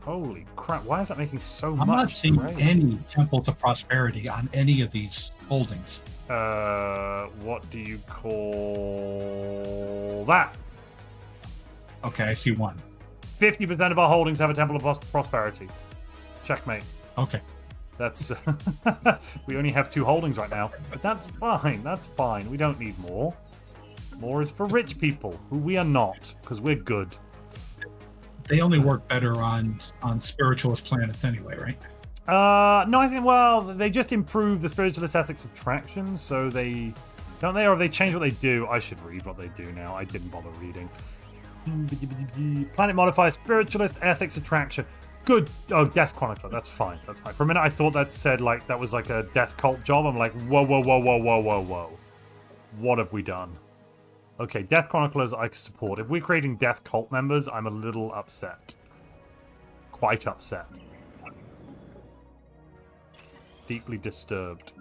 [SPEAKER 1] Holy crap, why is that making so much?
[SPEAKER 2] I'm not seeing any temples of prosperity on any of these holdings.
[SPEAKER 1] What do you call that?
[SPEAKER 2] Okay, I see one.
[SPEAKER 1] 50% of our holdings have a Temple of Prosperity. Checkmate.
[SPEAKER 2] Okay.
[SPEAKER 1] That's... we only have 2 holdings right now. But that's fine. That's fine. We don't need more. More is for rich people, who we are not, because we're good.
[SPEAKER 2] They only work better on spiritualist planets anyway, right?
[SPEAKER 1] No, I think, well, they just improve the spiritualist ethics attraction, so they... Don't they? Or have they changed what they do? I should read what they do now. I didn't bother reading. Planet modifier, spiritualist ethics attraction. Good. Oh, Death Chronicler. That's fine. That's fine. For a minute, I thought that said like that was like a death cult job. I'm like, whoa. What have we done? Okay, Death Chroniclers I can support. If we're creating death cult members, I'm a little upset. Quite upset. Deeply disturbed.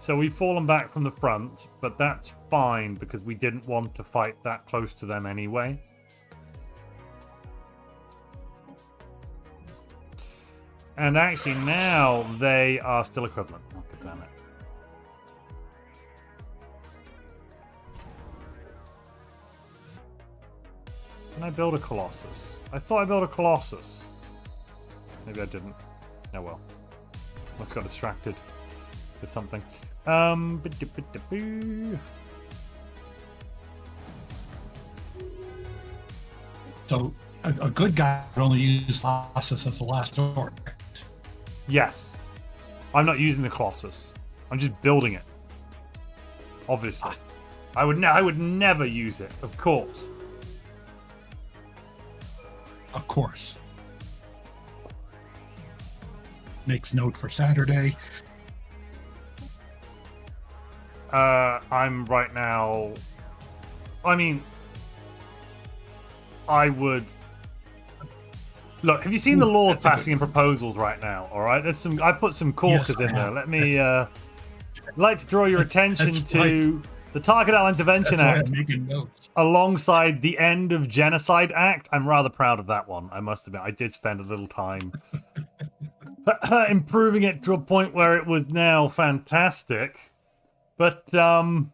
[SPEAKER 1] So we've fallen back from the front, but that's fine because we didn't want to fight that close to them anyway. And actually now they are still equivalent. Oh, God damn it. Can I build a Colossus? I thought I built a Colossus. Maybe I didn't. Oh well. Must have got distracted with something.
[SPEAKER 2] So a good guy would only use Colossus as the last resort.
[SPEAKER 1] Yes. I'm not using the Colossus. I'm just building it. Obviously. I would never use it, of course.
[SPEAKER 2] Of course. Makes note for Saturday.
[SPEAKER 1] I'm right now. I mean, I would. Look, have you seen the Lord passing in proposals right now? All right, there's some. I put some corkers in there. Let me. Like to draw your attention to the Target Island Intervention Act, alongside the End of Genocide Act. I'm rather proud of that one. I must admit, I did spend a little time improving it to a point where it was now fantastic. But
[SPEAKER 2] well,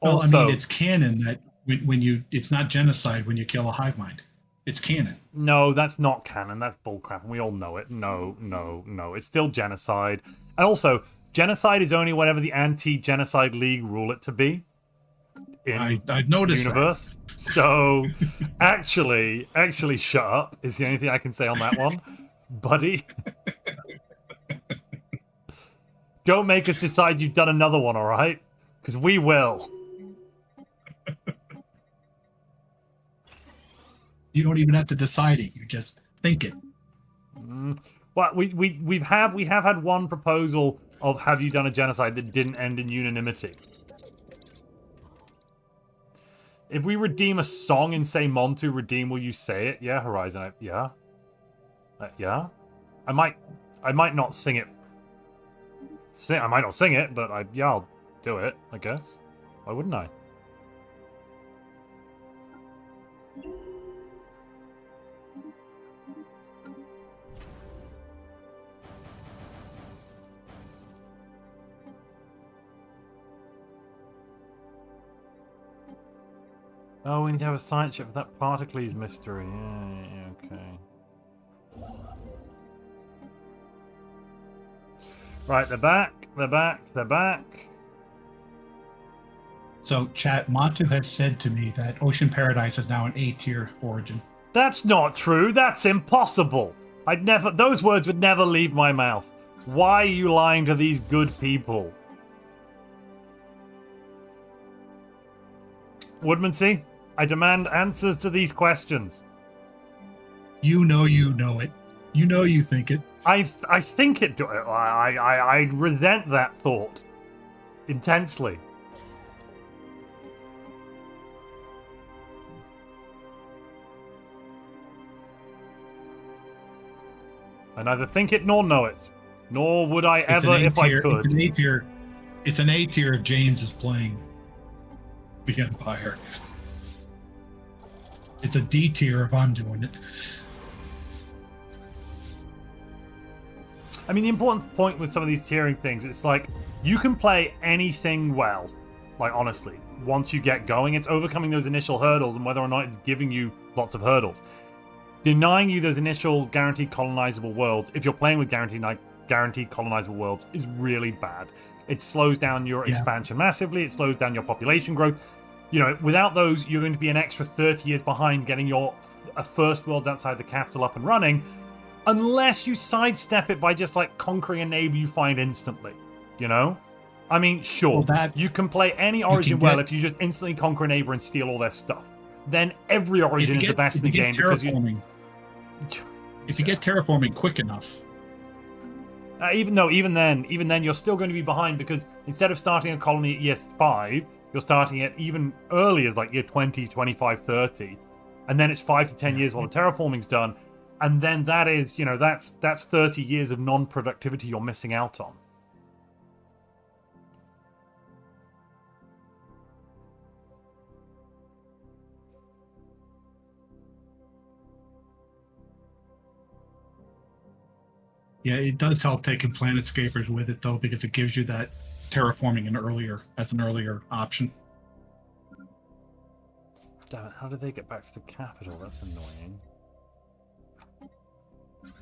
[SPEAKER 1] also,
[SPEAKER 2] I mean, it's canon that when you, it's not genocide when you kill a hive mind. It's canon.
[SPEAKER 1] No, that's not canon. That's bullcrap, and we all know it. No. It's still genocide. And also, genocide is only whatever the Anti-Genocide League rule it to be.
[SPEAKER 2] I've noticed
[SPEAKER 1] the universe.
[SPEAKER 2] That.
[SPEAKER 1] So, actually, shut up is the only thing I can say on that one, buddy. Don't make us decide you've done another one, all right? Because we will.
[SPEAKER 2] You don't even have to decide it. You just think it.
[SPEAKER 1] Well, we have had one proposal of have you done a genocide that didn't end in unanimity. If we redeem a song and say Montu, redeem, will you say it? Yeah, Horizon. Yeah. Yeah. I might not sing it. I might not sing it, but yeah, I'll do it, I guess. Why wouldn't I? Oh, we need to have a science ship for that Particles mystery. Yeah, okay. Right, they're back.
[SPEAKER 2] So, chat, Montu has said to me that Ocean Paradise is now an A-tier origin.
[SPEAKER 1] That's not true. That's impossible. Those words would never leave my mouth. Why are you lying to these good people? Woodmansey, I demand answers to these questions.
[SPEAKER 2] You know it. You know you think it.
[SPEAKER 1] I think it. I resent that thought intensely. I neither think it nor know it, nor would I ever if I could.
[SPEAKER 2] It's an A tier if James is playing the Empire. It's a D tier if I'm doing it.
[SPEAKER 1] I mean, the important point with some of these tiering things, it's like, you can play anything well, like, honestly. Once you get going, it's overcoming those initial hurdles and whether or not it's giving you lots of hurdles. Denying you those initial guaranteed colonizable worlds, if you're playing with guaranteed colonizable worlds, is really bad. It slows down your expansion massively, it slows down your population growth. You know, without those, you're going to be an extra 30 years behind getting your first worlds outside the capital up and running, unless you sidestep it by just, like, conquering a neighbor you find instantly, you know? I mean, sure, you can play any origin well if you just instantly conquer a neighbor and steal all their stuff. Then every origin is the best in the game because you...
[SPEAKER 2] If you get terraforming quick enough.
[SPEAKER 1] Even then, you're still going to be behind because instead of starting a colony at year 5, you're starting at even earlier, like year 20, 25, 30. And then it's 5 to 10 years while the terraforming's done. And then that is, you know, that's 30 years of non-productivity you're missing out on.
[SPEAKER 2] Yeah, it does help taking planetscapers with it though, because it gives you that terraforming as an earlier option.
[SPEAKER 1] Damn it, how did they get back to the capital? That's annoying.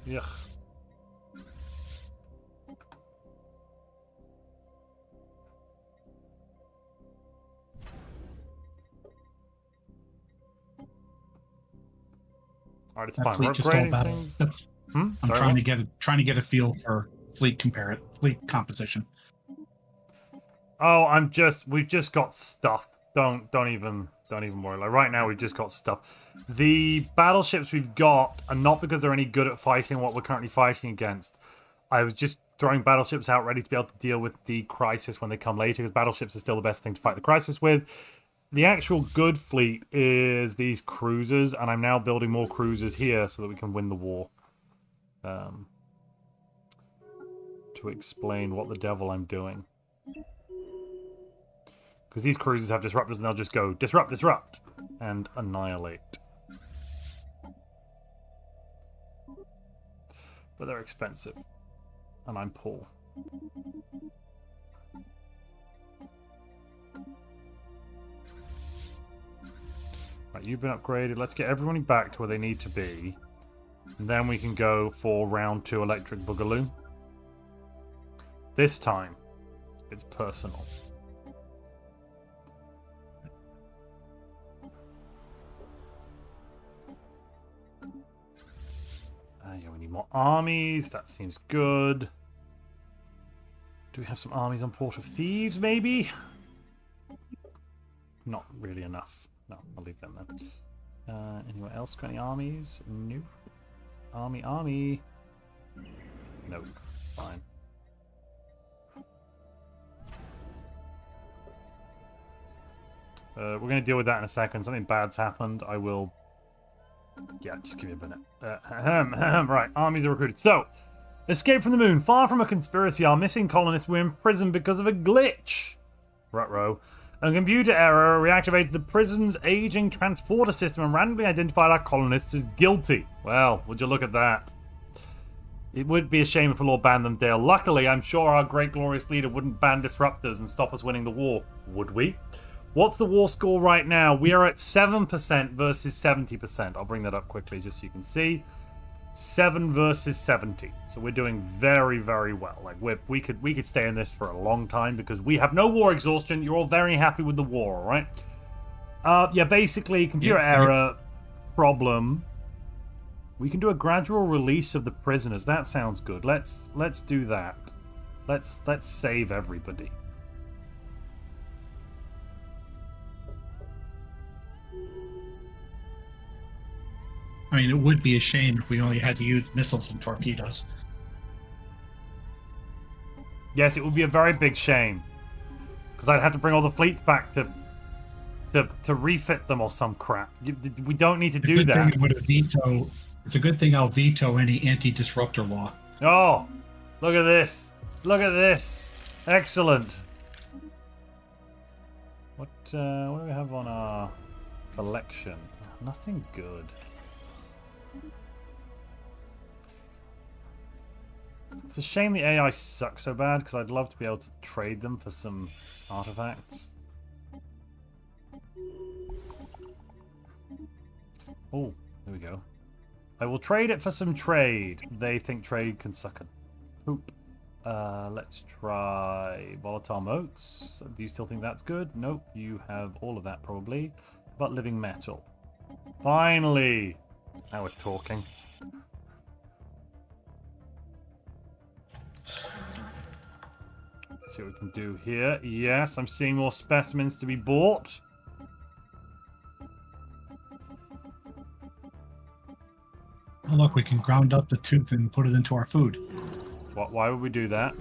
[SPEAKER 1] Yuck. Alright, it's
[SPEAKER 2] That
[SPEAKER 1] fine.
[SPEAKER 2] fleet
[SPEAKER 1] We're
[SPEAKER 2] just all
[SPEAKER 1] upgrading
[SPEAKER 2] about
[SPEAKER 1] things.
[SPEAKER 2] it. I'm
[SPEAKER 1] Sorry,
[SPEAKER 2] trying
[SPEAKER 1] what?
[SPEAKER 2] to get a feel for fleet composition.
[SPEAKER 1] Oh, we've just got stuff. Don't even worry. Like right now we've just got stuff. The battleships we've got are not because they're any good at fighting what we're currently fighting against. I was just throwing battleships out ready to be able to deal with the crisis when they come later, because battleships are still the best thing to fight the crisis with. The actual good fleet is these cruisers, and I'm now building more cruisers here so that we can win the war. To explain what the devil I'm doing. Because these cruisers have disruptors and they'll just go disrupt, disrupt, and annihilate. But they're expensive. And I'm poor. Right, you've been upgraded. Let's get everybody back to where they need to be. And then we can go for round 2 Electric Boogaloo. This time, it's personal. Yeah, we need more armies. That seems good. Do we have some armies on Port of Thieves, maybe? Not really enough. No, I'll leave them then. Anyone else got any armies? No. Army. Nope. Fine. We're going to deal with that in a second. Something bad's happened. I will... Yeah, just give me a minute. Right, armies are recruited. So, escape from the moon. Far from a conspiracy, our missing colonists were imprisoned because of a glitch. Ruh-roh. A computer error reactivated the prison's aging transporter system and randomly identified our colonists as guilty. Well, would you look at that? It would be a shame if a law banned them, Dale. Luckily, I'm sure our great glorious leader wouldn't ban disruptors and stop us winning the war. Would we? What's the war score right now? We are at 7% versus 70%. I'll bring that up quickly just so you can see. 7 versus 70. So we're doing very, very well. Like we could stay in this for a long time because we have no war exhaustion. You're all very happy with the war, all right? Yeah, basically computer error problem. We can do a gradual release of the prisoners. That sounds good. Let's do that. Let's save everybody.
[SPEAKER 2] I mean, it would be a shame if we only had to use missiles and torpedoes.
[SPEAKER 1] Yes, it would be a very big shame. Because I'd have to bring all the fleets back to refit them or some crap. We don't need to do that.
[SPEAKER 2] It's a good thing I'll veto any anti-disruptor law.
[SPEAKER 1] Oh, look at this. Look at this. Excellent. What do we have on our collection? Nothing good. It's a shame the AI sucks so bad, because I'd love to be able to trade them for some artifacts. Oh, there we go. I will trade it for some trade. They think trade can suck a poop. Let's try volatile motes. Do you still think that's good? Nope, you have all of that probably. But living metal. Finally! Now we're talking. Let's see what we can do here. Yes, I'm seeing more specimens to be bought.
[SPEAKER 2] Oh, look, we can ground up the tooth and put it into our food.
[SPEAKER 1] Why would we do that?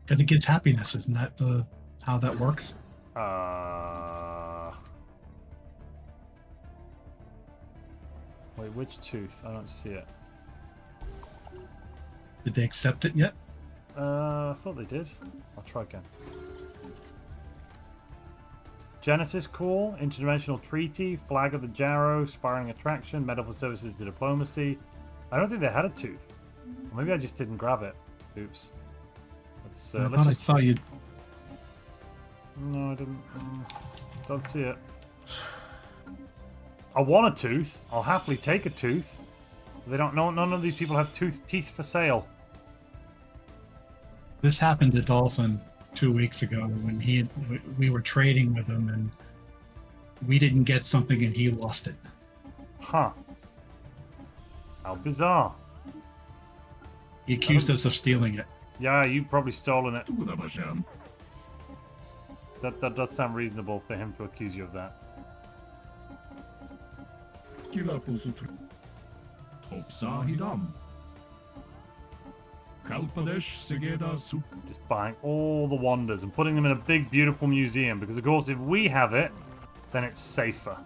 [SPEAKER 2] Because it gives happiness, isn't that how that works?
[SPEAKER 1] Wait, which tooth? I don't see it.
[SPEAKER 2] Did they accept it yet?
[SPEAKER 1] I thought they did. I'll try again. Genesis Core, Interdimensional Treaty, Flag of the Jarrow, Spiraling Attraction, Medical Services to Diplomacy. I don't think they had a tooth. Or maybe I just didn't grab it. Oops. Let's,
[SPEAKER 2] I thought I saw you.
[SPEAKER 1] No, I didn't. Don't see it. I want a tooth. I'll happily take a tooth. They don't know. None of these people have teeth for sale.
[SPEAKER 2] This happened to Dolphin 2 weeks ago when we were trading with him and we didn't get something and he lost it.
[SPEAKER 1] Huh. How bizarre.
[SPEAKER 2] He accused us of stealing it.
[SPEAKER 1] Yeah, you've probably stolen it. That does sound reasonable for him to accuse you of that. Just buying all the wonders and putting them in a big, beautiful museum. Because, of course, if we have it, then it's safer.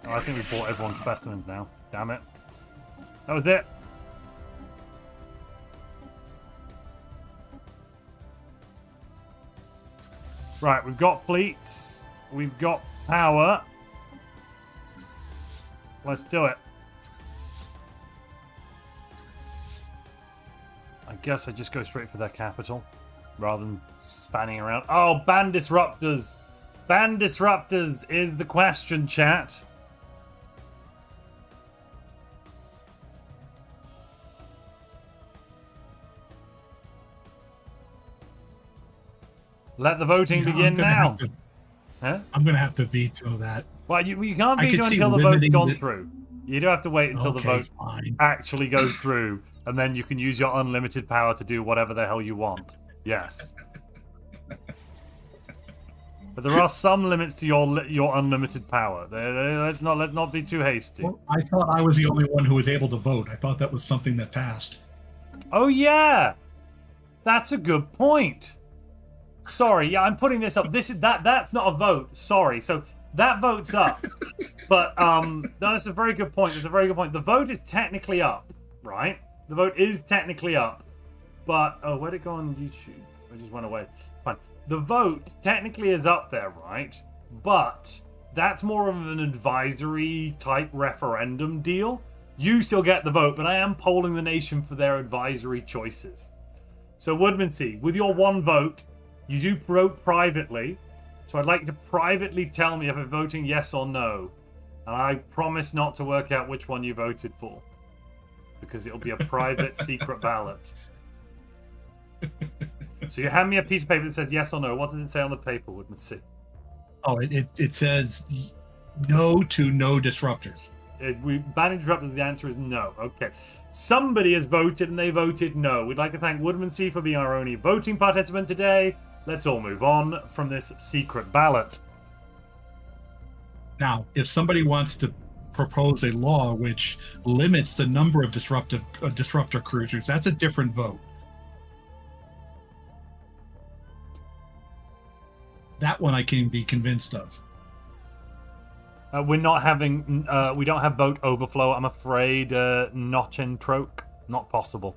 [SPEAKER 1] Oh, I think we bought everyone's specimens now. Damn it. That was it. Right, we've got fleets. We've got power. Let's do it. I guess I just go straight for their capital rather than spanning around. Oh, ban disruptors. Ban disruptors is the question, chat. Let the voting begin now.
[SPEAKER 2] I'm going to have to veto that.
[SPEAKER 1] Well, you can't veto until the vote's gone through. You do have to wait until the vote actually goes through, and then you can use your unlimited power to do whatever the hell you want. Yes. But there are some limits to your unlimited power. Let's not be too hasty.
[SPEAKER 2] Well, I thought I was the only one who was able to vote. I thought that was something that passed.
[SPEAKER 1] Oh yeah, that's a good point. Sorry, yeah, I'm putting this up. That's not a vote. Sorry, so that vote's up, but that's a very good point. That's a very good point. The vote is technically up, right? The vote is technically up, but oh, where'd it go on YouTube? I just went away. Fine. The vote technically is up there, right? But that's more of an advisory type referendum deal. You still get the vote, but I am polling the nation for their advisory choices. So Woodmansea, with your one vote, you do vote privately, so I'd like you to privately tell me if I'm voting yes or no. And I promise not to work out which one you voted for, because it'll be a private secret ballot. So you hand me a piece of paper that says yes or no. What does it say on the paper, Woodmansea?
[SPEAKER 2] Oh, it says no to no disruptors.
[SPEAKER 1] Banning disruptors, the answer is no. Okay. Somebody has voted and they voted no. We'd like to thank Woodmansea for being our only voting participant today. Let's all move on from this secret ballot.
[SPEAKER 2] Now, if somebody wants to propose a law which limits the number of disruptor cruisers, that's a different vote. That one I can be convinced of.
[SPEAKER 1] We're not having. We don't have vote overflow. I'm afraid. Notch and troke. Not possible.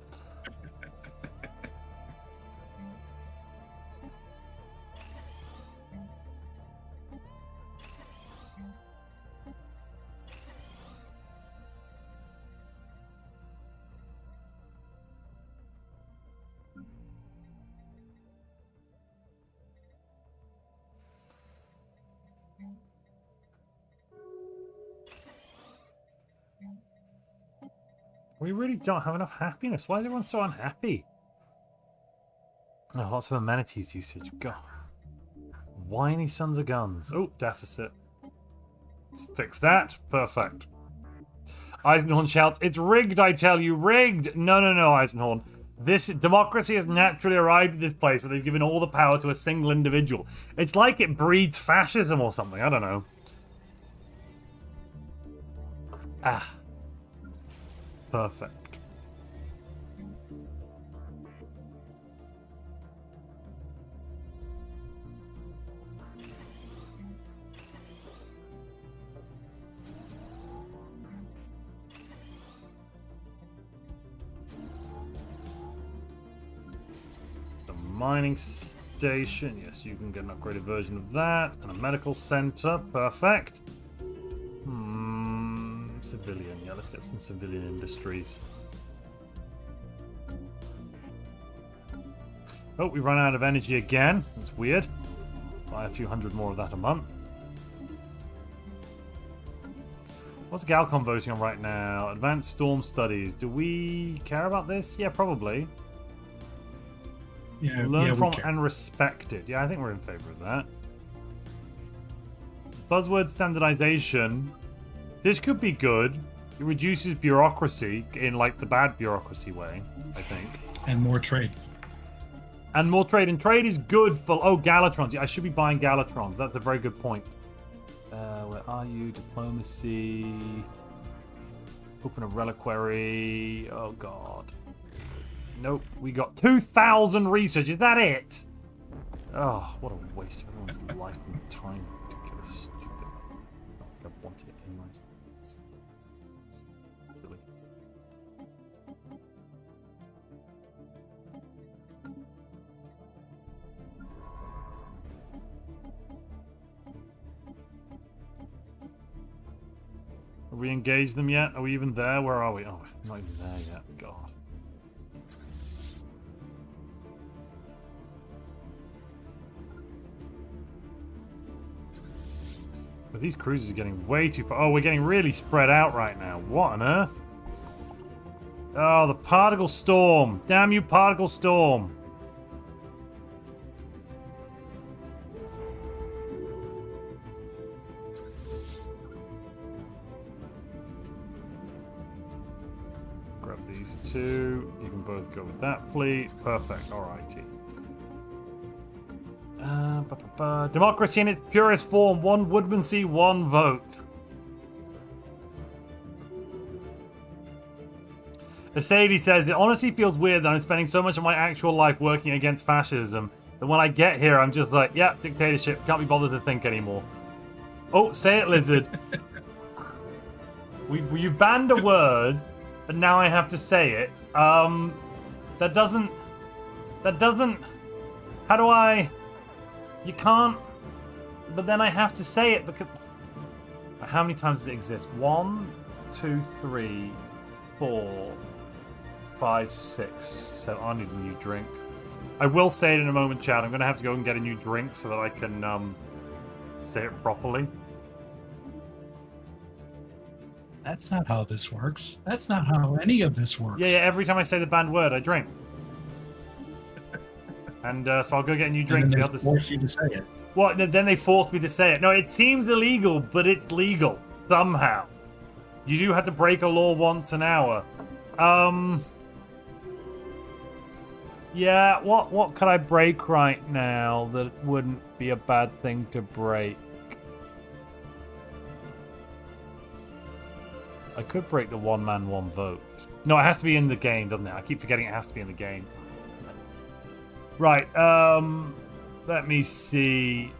[SPEAKER 1] We really don't have enough happiness. Why is everyone so unhappy? Oh, lots of amenities usage. God. Whiny sons of guns. Oh, deficit. Let's fix that. Perfect. Eisenhorn shouts, "It's rigged, I tell you, rigged!" No, Eisenhorn. This democracy has naturally arrived at this place where they've given all the power to a single individual. It's like it breeds fascism or something. I don't know. Ah. Perfect. The mining station. Yes, you can get an upgraded version of that. And a medical center. Perfect. Civilian. Yeah, let's get some civilian industries. Oh, we run out of energy again. That's weird. Buy a few hundred more of that a month. What's Galcom voting on right now? Advanced storm studies. Do we care about this? Yeah, probably.
[SPEAKER 2] Yeah,
[SPEAKER 1] Learn from
[SPEAKER 2] care.
[SPEAKER 1] and respected. Yeah, I think we're in favor of that. Buzzword standardization. This could be good. It reduces bureaucracy in like the bad bureaucracy way, I think.
[SPEAKER 2] And more trade.
[SPEAKER 1] And more trade. And trade is good for... Oh, Galatrons. Yeah, I should be buying Galatrons. That's a very good point. Where are you? Diplomacy. Open a reliquary. Oh, God. Nope. We got 2,000 research. Is that it? Oh, what a waste of everyone's life and time. Ridiculous. Stupid. I want it anyway. Silly. Have we engaged them yet? Are we even there? Where are we? Oh, we're not even there yet. God. But these cruisers are getting way too far. Oh, we're getting really spread out right now. What on earth? Oh, the particle storm. Damn you, particle storm. Grab these two. You can both go with that fleet. Perfect. Alrighty. Democracy in its purest form. One Woodmansey, one vote. Sadie says, it honestly feels weird that I'm spending so much of my actual life working against fascism that when I get here, I'm just like, yeah, dictatorship. Can't be bothered to think anymore. Oh, say it, Lizard. You banned a word, but now I have to say it. That doesn't... How do I... You can't... But then I have to say it because... How many times does it exist? 1, 2, 3, 4, 5, 6. So I need a new drink. I will say it in a moment, Chad. I'm going to have to go and get a new drink so that I can say it properly.
[SPEAKER 2] That's not how this works. That's not how any of this works.
[SPEAKER 1] Yeah, every time I say the banned word, I drink. And so I'll go get a new drink
[SPEAKER 2] and
[SPEAKER 1] to be
[SPEAKER 2] then
[SPEAKER 1] able to
[SPEAKER 2] force you to say it.
[SPEAKER 1] Well, then they forced me to say it. No, it seems illegal, but it's legal somehow. You do have to break a law once an hour. Yeah, what could I break right now that wouldn't be a bad thing to break? I could break the one man, one vote. No, it has to be in the game, doesn't it? I keep forgetting it has to be in the game. Right, let me see.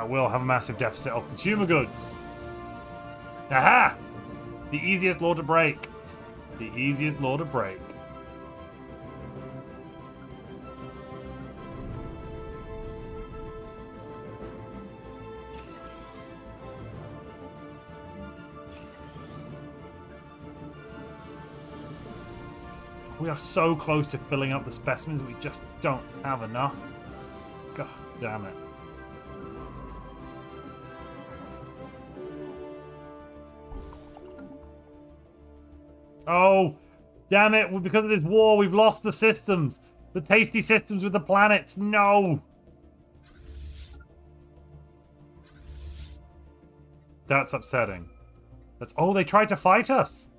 [SPEAKER 1] We'll have a massive deficit of consumer goods. Aha! The easiest law to break. The easiest law to break. We are so close to filling up the specimens, we just don't have enough. God damn it. Oh, damn it. Because of this war, we've lost the systems. The tasty systems with the planets. No. That's upsetting. That's... Oh, they tried to fight us.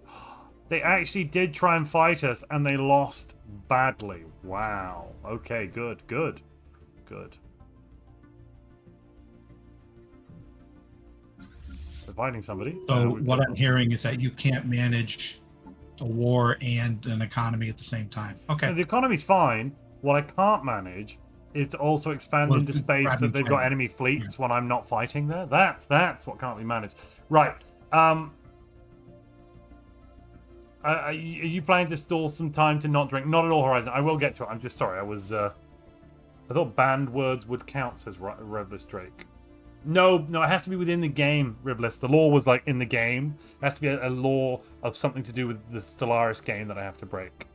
[SPEAKER 1] They actually did try and fight us, and they lost badly. Wow. Okay, good, good, good. to fighting somebody.
[SPEAKER 2] So what I'm hearing is that you can't manage a war and an economy at the same time. Okay.
[SPEAKER 1] No, the economy's fine. What I can't manage is to also expand into space that they've got enemy fleets when I'm not fighting there. That's what can't be managed. Right. Are you planning to stall some time to not drink? Not at all, Horizon. I will get to it. I'm just sorry. I thought banned words would count, says Revless Drake. No, it has to be within the game, Rivless. The law was like in the game. It has to be a law of something to do with the Stellaris game that I have to break.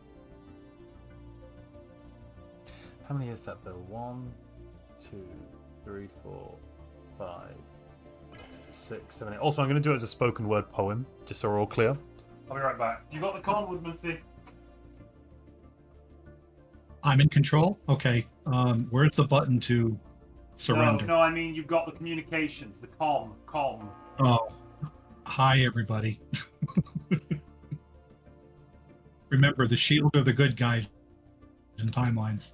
[SPEAKER 1] How many is that though? 1, 2, 3, 4, 5, 6, 7, 8. Also, I'm going to do it as a spoken word poem, just so we're all clear. I'll be right back. You got the con, Woodmansey?
[SPEAKER 2] I'm in control? Okay. Where's the button to surrender?
[SPEAKER 1] No, I mean you've got the communications, the com.
[SPEAKER 2] Oh, hi everybody. Remember, the shield are the good guys in timelines.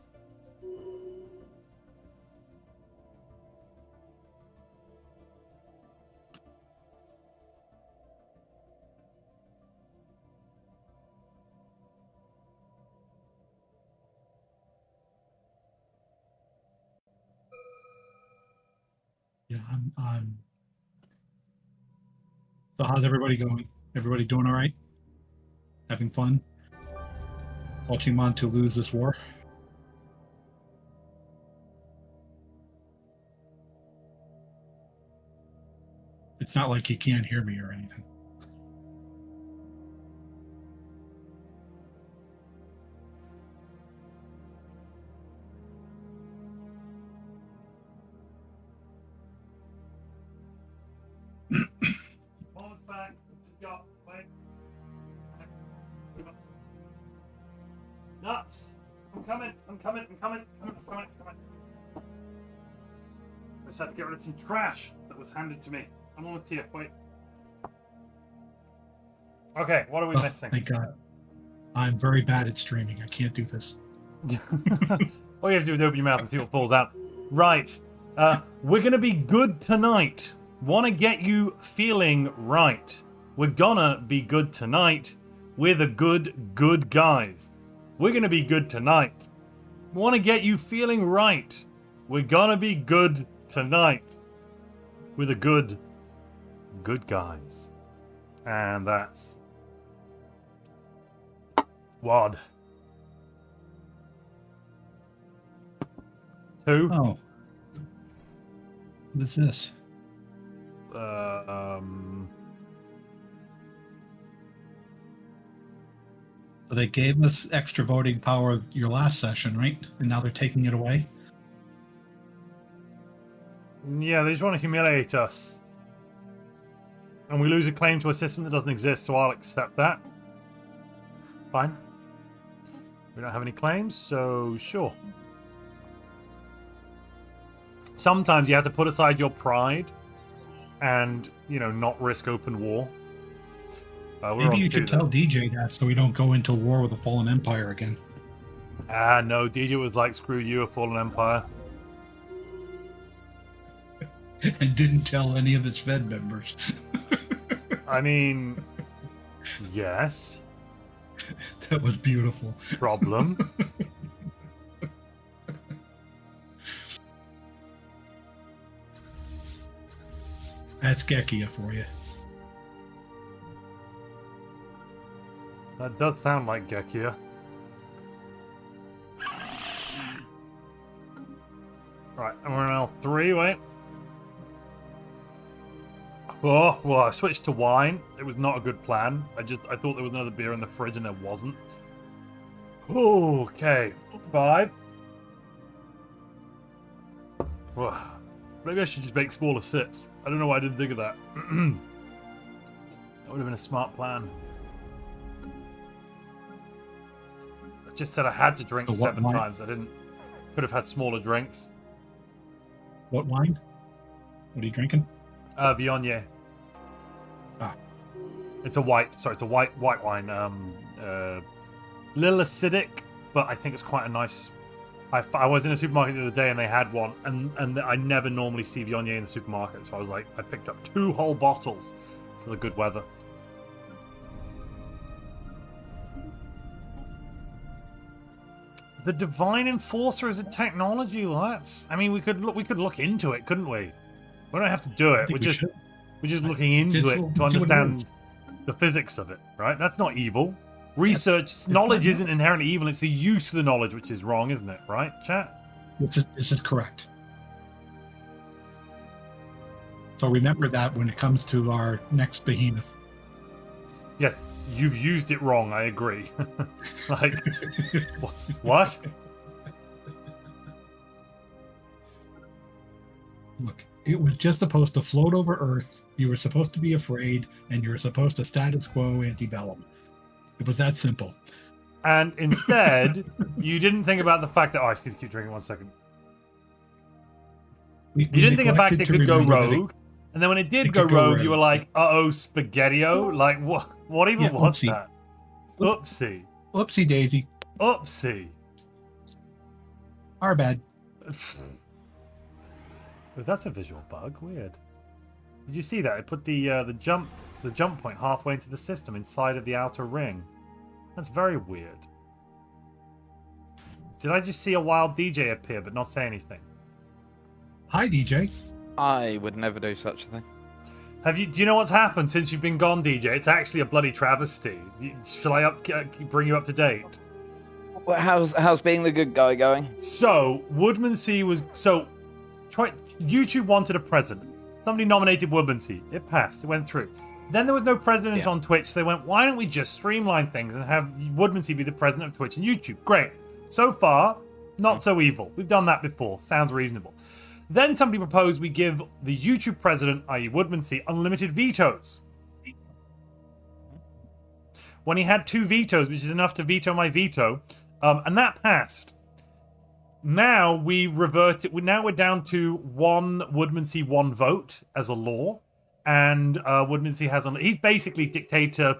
[SPEAKER 2] Yeah, I'm. So how's everybody going? Everybody doing all right? Having fun? Watching Montu lose this war? It's not like he can't hear me or anything.
[SPEAKER 1] Nuts! I'm coming. I just had to get rid of some trash that was handed to me. I'm almost here. Wait. Okay, what are we missing?
[SPEAKER 2] Thank God. I'm very bad at streaming. I can't do this.
[SPEAKER 1] All you have to do is open your mouth and see what falls out. Right. We're going to be good tonight. Want to get you feeling right. We're gonna be good tonight. We're the good guys. We're going to be good tonight. Want to get you feeling right. We're going to be good tonight. We're the good guys. And that's WAD. 2.
[SPEAKER 2] Oh. What is this? So they gave us extra voting power your last session, right? And now they're taking it away?
[SPEAKER 1] Yeah, they just want to humiliate us. And we lose a claim to a system that doesn't exist, so I'll accept that. Fine. We don't have any claims, so sure. Sometimes you have to put aside your pride and, you know, not risk open war.
[SPEAKER 2] Maybe you should tell DJ that so we don't go into war with a fallen empire again.
[SPEAKER 1] No, DJ was like, screw you, a fallen empire.
[SPEAKER 2] And didn't tell any of his Fed members.
[SPEAKER 1] I mean, yes.
[SPEAKER 2] That was beautiful.
[SPEAKER 1] Problem.
[SPEAKER 2] That's Gekia for you.
[SPEAKER 1] That does sound like Gekia. Right, and we're on L3, wait. Oh, well, I switched to wine. It was not a good plan. I thought there was another beer in the fridge and there wasn't. Okay, 5. Maybe I should just make smaller sips. I don't know why I didn't think of that. That would have been a smart plan. I just said I had to drink 7 times. I didn't. Could have had smaller drinks.
[SPEAKER 2] What wine? What are you drinking?
[SPEAKER 1] Viognier.
[SPEAKER 2] Ah.
[SPEAKER 1] It's a white. Sorry, it's a white wine. Little acidic, but I think it's quite a nice I was in a supermarket the other day and they had one, and I never normally see Viognier in the supermarket, so I was like, I picked up 2 whole bottles for the good weather. The Divine Enforcer is a technology. Well, I mean, we could look into it, couldn't we? We don't have to do it. We're just looking into it to understand the physics of it, right? That's not evil. Research, knowledge isn't inherently evil. It's the use of the knowledge which is wrong, isn't it? Right, chat?
[SPEAKER 2] This is correct. So remember that when it comes to our next behemoth.
[SPEAKER 1] Yes, you've used it wrong. I agree. Like, what?
[SPEAKER 2] Look, it was just supposed to float over Earth. You were supposed to be afraid, and you were supposed to status quo antebellum. It was that simple.
[SPEAKER 1] And instead, you didn't think about the fact that... Oh, I just need to keep drinking 1 second. You didn't think the fact it could go rogue. And then when it did go rogue, you were like, uh-oh, Spaghetti-O? Like, what even was that? Oopsie.
[SPEAKER 2] Oopsie daisy.
[SPEAKER 1] Oopsie.
[SPEAKER 2] Our bad.
[SPEAKER 1] But that's a visual bug. Weird. Did you see that? It put the jump point halfway into the system inside of the outer ring. That's very weird. Did I just see a wild DJ appear but not say anything?
[SPEAKER 2] Hi, DJ.
[SPEAKER 3] I would never do such a thing.
[SPEAKER 1] Do you know what's happened since you've been gone, DJ? It's actually a bloody travesty. Shall I bring you up to date?
[SPEAKER 3] Well, how's being the good guy going?
[SPEAKER 1] So Woodmansey was YouTube wanted a president. Somebody nominated Woodmansey. It passed. It went through. Then there was no president on Twitch. So they went, why don't we just streamline things and have Woodmansey be the president of Twitch and YouTube? Great. So far, not so evil. We've done that before. Sounds reasonable. Then somebody proposed we give the YouTube president, i.e. Woodmansey, unlimited vetoes. When he had 2 vetoes, which is enough to veto my veto, and that passed. Now we revert it. Now we're down to 1 Woodmansey, 1 vote as a law, and Woodmansey has he's basically dictator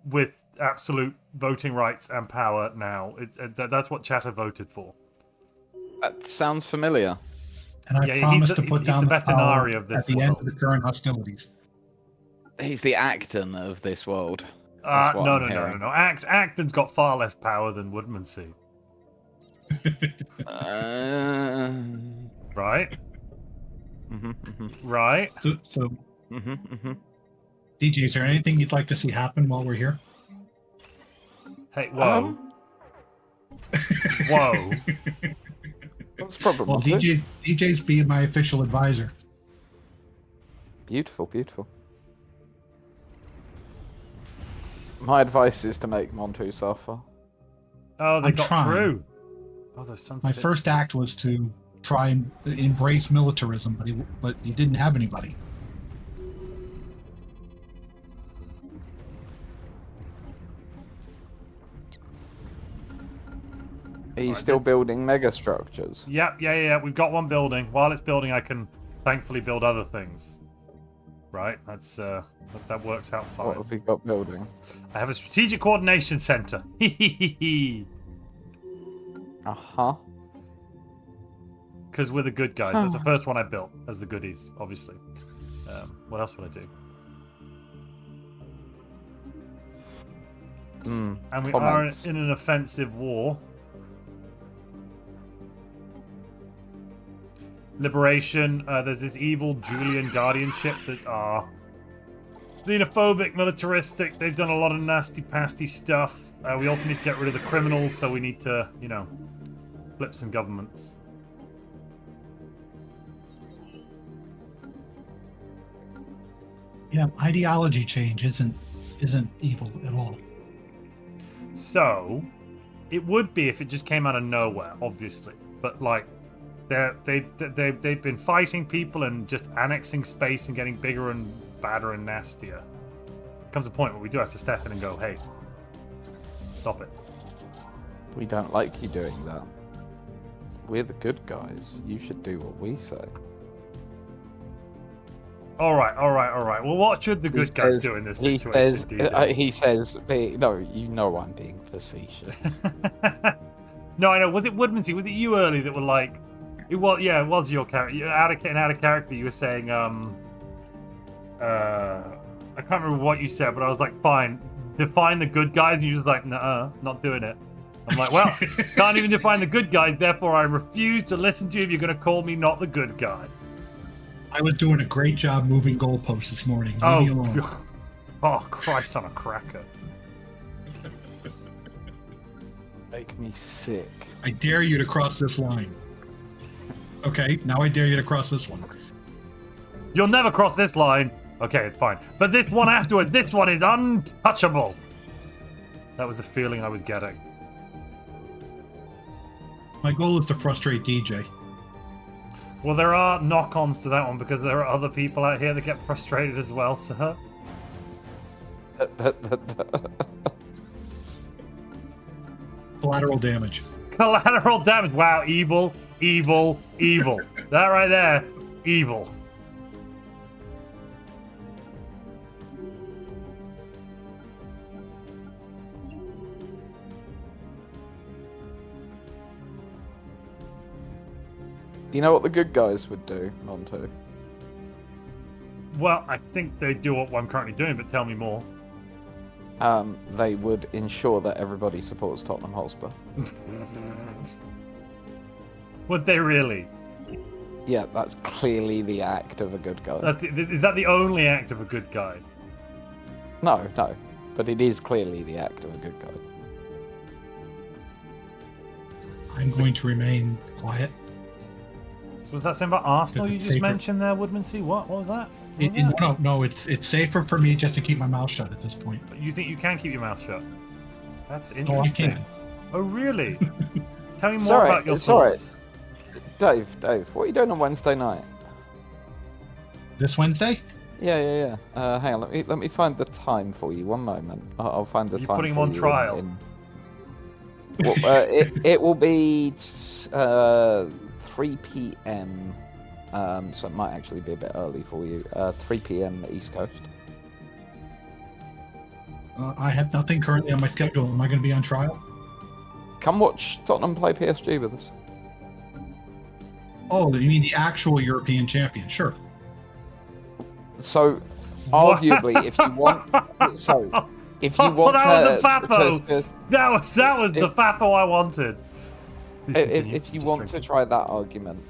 [SPEAKER 1] with absolute voting rights and power now. That's what Chatter voted for.
[SPEAKER 3] That sounds familiar.
[SPEAKER 2] And I promise to put down the
[SPEAKER 1] veterinary
[SPEAKER 2] power
[SPEAKER 1] of this
[SPEAKER 2] at the end of the current hostilities.
[SPEAKER 3] He's the Acton of this world.
[SPEAKER 1] No. Acton's got far less power than Woodmansey. Right? Right?
[SPEAKER 2] So DJ, is there anything you'd like to see happen while we're here?
[SPEAKER 1] Hey, whoa. Whoa.
[SPEAKER 3] What's the problem?
[SPEAKER 2] Well, DJ's being my official advisor.
[SPEAKER 3] Beautiful, beautiful. My advice is to make Montu suffer.
[SPEAKER 1] Oh, they got through. Oh, those sons
[SPEAKER 2] My
[SPEAKER 1] of
[SPEAKER 2] first
[SPEAKER 1] bitches.
[SPEAKER 2] act was to try and embrace militarism, but he didn't have anybody.
[SPEAKER 3] Are you still building mega structures?
[SPEAKER 1] Yep, yeah. We've got 1 building. While it's building, I can thankfully build other things. Right? That's that works out fine.
[SPEAKER 3] What have we got building?
[SPEAKER 1] I have a strategic coordination center.
[SPEAKER 3] Uh-huh.
[SPEAKER 1] Because we're the good guys. That's the first one I built as the goodies, obviously. What else would I do? And we are in an offensive war. Liberation. There's this evil Julian Guardian ship that are xenophobic, militaristic. They've done a lot of nasty, pasty stuff. We also need to get rid of the criminals, so we need to, flip some governments.
[SPEAKER 2] Yeah, ideology change isn't evil at all.
[SPEAKER 1] So, it would be if it just came out of nowhere, obviously. But like, they've been fighting people and just annexing space and getting bigger and badder and nastier. Comes a point where we do have to step in and go, hey, stop it.
[SPEAKER 3] We don't like you doing that. We're the good guys. You should do what we say.
[SPEAKER 1] All right. Well, what should the good guys do in this situation?
[SPEAKER 3] He says, no, you know I'm being facetious.
[SPEAKER 1] No, I know. Was it Woodmansey? Was it you early that were like, it was? Yeah, it was your character. Out of character. You were saying, I can't remember what you said, but I was like, fine, define the good guys, and you're just like, nah, not doing it. I'm like, well, can't even define the good guys, therefore I refuse to listen to you if you're going to call me not the good guy.
[SPEAKER 2] I was doing a great job moving goalposts this morning. Leave
[SPEAKER 1] Oh,
[SPEAKER 2] me alone.
[SPEAKER 1] God. Oh, Christ on a cracker.
[SPEAKER 3] Make me sick.
[SPEAKER 2] I dare you to cross this line. Okay, now I dare you to cross this one.
[SPEAKER 1] You'll never cross this line. Okay, it's fine. But this one afterwards, this one is untouchable. That was the feeling I was getting.
[SPEAKER 2] My goal is to frustrate DJ.
[SPEAKER 1] Well, there are knock-ons to that one because there are other people out here that get frustrated as well, sir.
[SPEAKER 2] Collateral damage.
[SPEAKER 1] Collateral damage. Wow, evil, evil, evil. That right there, evil.
[SPEAKER 3] Do you know what the good guys would do, Montu?
[SPEAKER 1] Well, I think they do what I'm currently doing, but tell me more.
[SPEAKER 3] They would ensure that everybody supports Tottenham Hotspur.
[SPEAKER 1] Would they really?
[SPEAKER 3] Yeah, that's clearly the act of a good guy.
[SPEAKER 1] Is that the only act of a good guy?
[SPEAKER 3] No, but it is clearly the act of a good guy.
[SPEAKER 2] I'm going to remain quiet.
[SPEAKER 1] Was that something about Arsenal you
[SPEAKER 2] It's
[SPEAKER 1] just
[SPEAKER 2] safer.
[SPEAKER 1] mentioned there, Woodmansey? What was that? What was that?
[SPEAKER 2] No, it's safer for me just to keep my mouth shut at this point.
[SPEAKER 1] You think you can keep your mouth shut? That's interesting.
[SPEAKER 2] Oh, I can.
[SPEAKER 1] Oh, really? Tell me more
[SPEAKER 3] Sorry,
[SPEAKER 1] about your
[SPEAKER 3] sorry.
[SPEAKER 1] thoughts.
[SPEAKER 3] Dave, what are you doing on Wednesday night?
[SPEAKER 2] This Wednesday?
[SPEAKER 3] Yeah. Hang on, let me find the time for you. One moment. I'll find the
[SPEAKER 1] You're
[SPEAKER 3] time.
[SPEAKER 1] putting him
[SPEAKER 3] for
[SPEAKER 1] on
[SPEAKER 3] you
[SPEAKER 1] trial.
[SPEAKER 3] Well, it will be 3 p.m. So it might actually be a bit early for you. 3 p.m. East Coast.
[SPEAKER 2] I have nothing currently on my schedule. Am I going to be on trial?
[SPEAKER 3] Come watch Tottenham play PSG with us.
[SPEAKER 2] Oh, you mean the actual European champion? Sure.
[SPEAKER 3] So, arguably, if you want, if you want
[SPEAKER 1] that was the
[SPEAKER 3] to,
[SPEAKER 1] Fappo. That was the Fappo I wanted.
[SPEAKER 3] if you want to try that argument,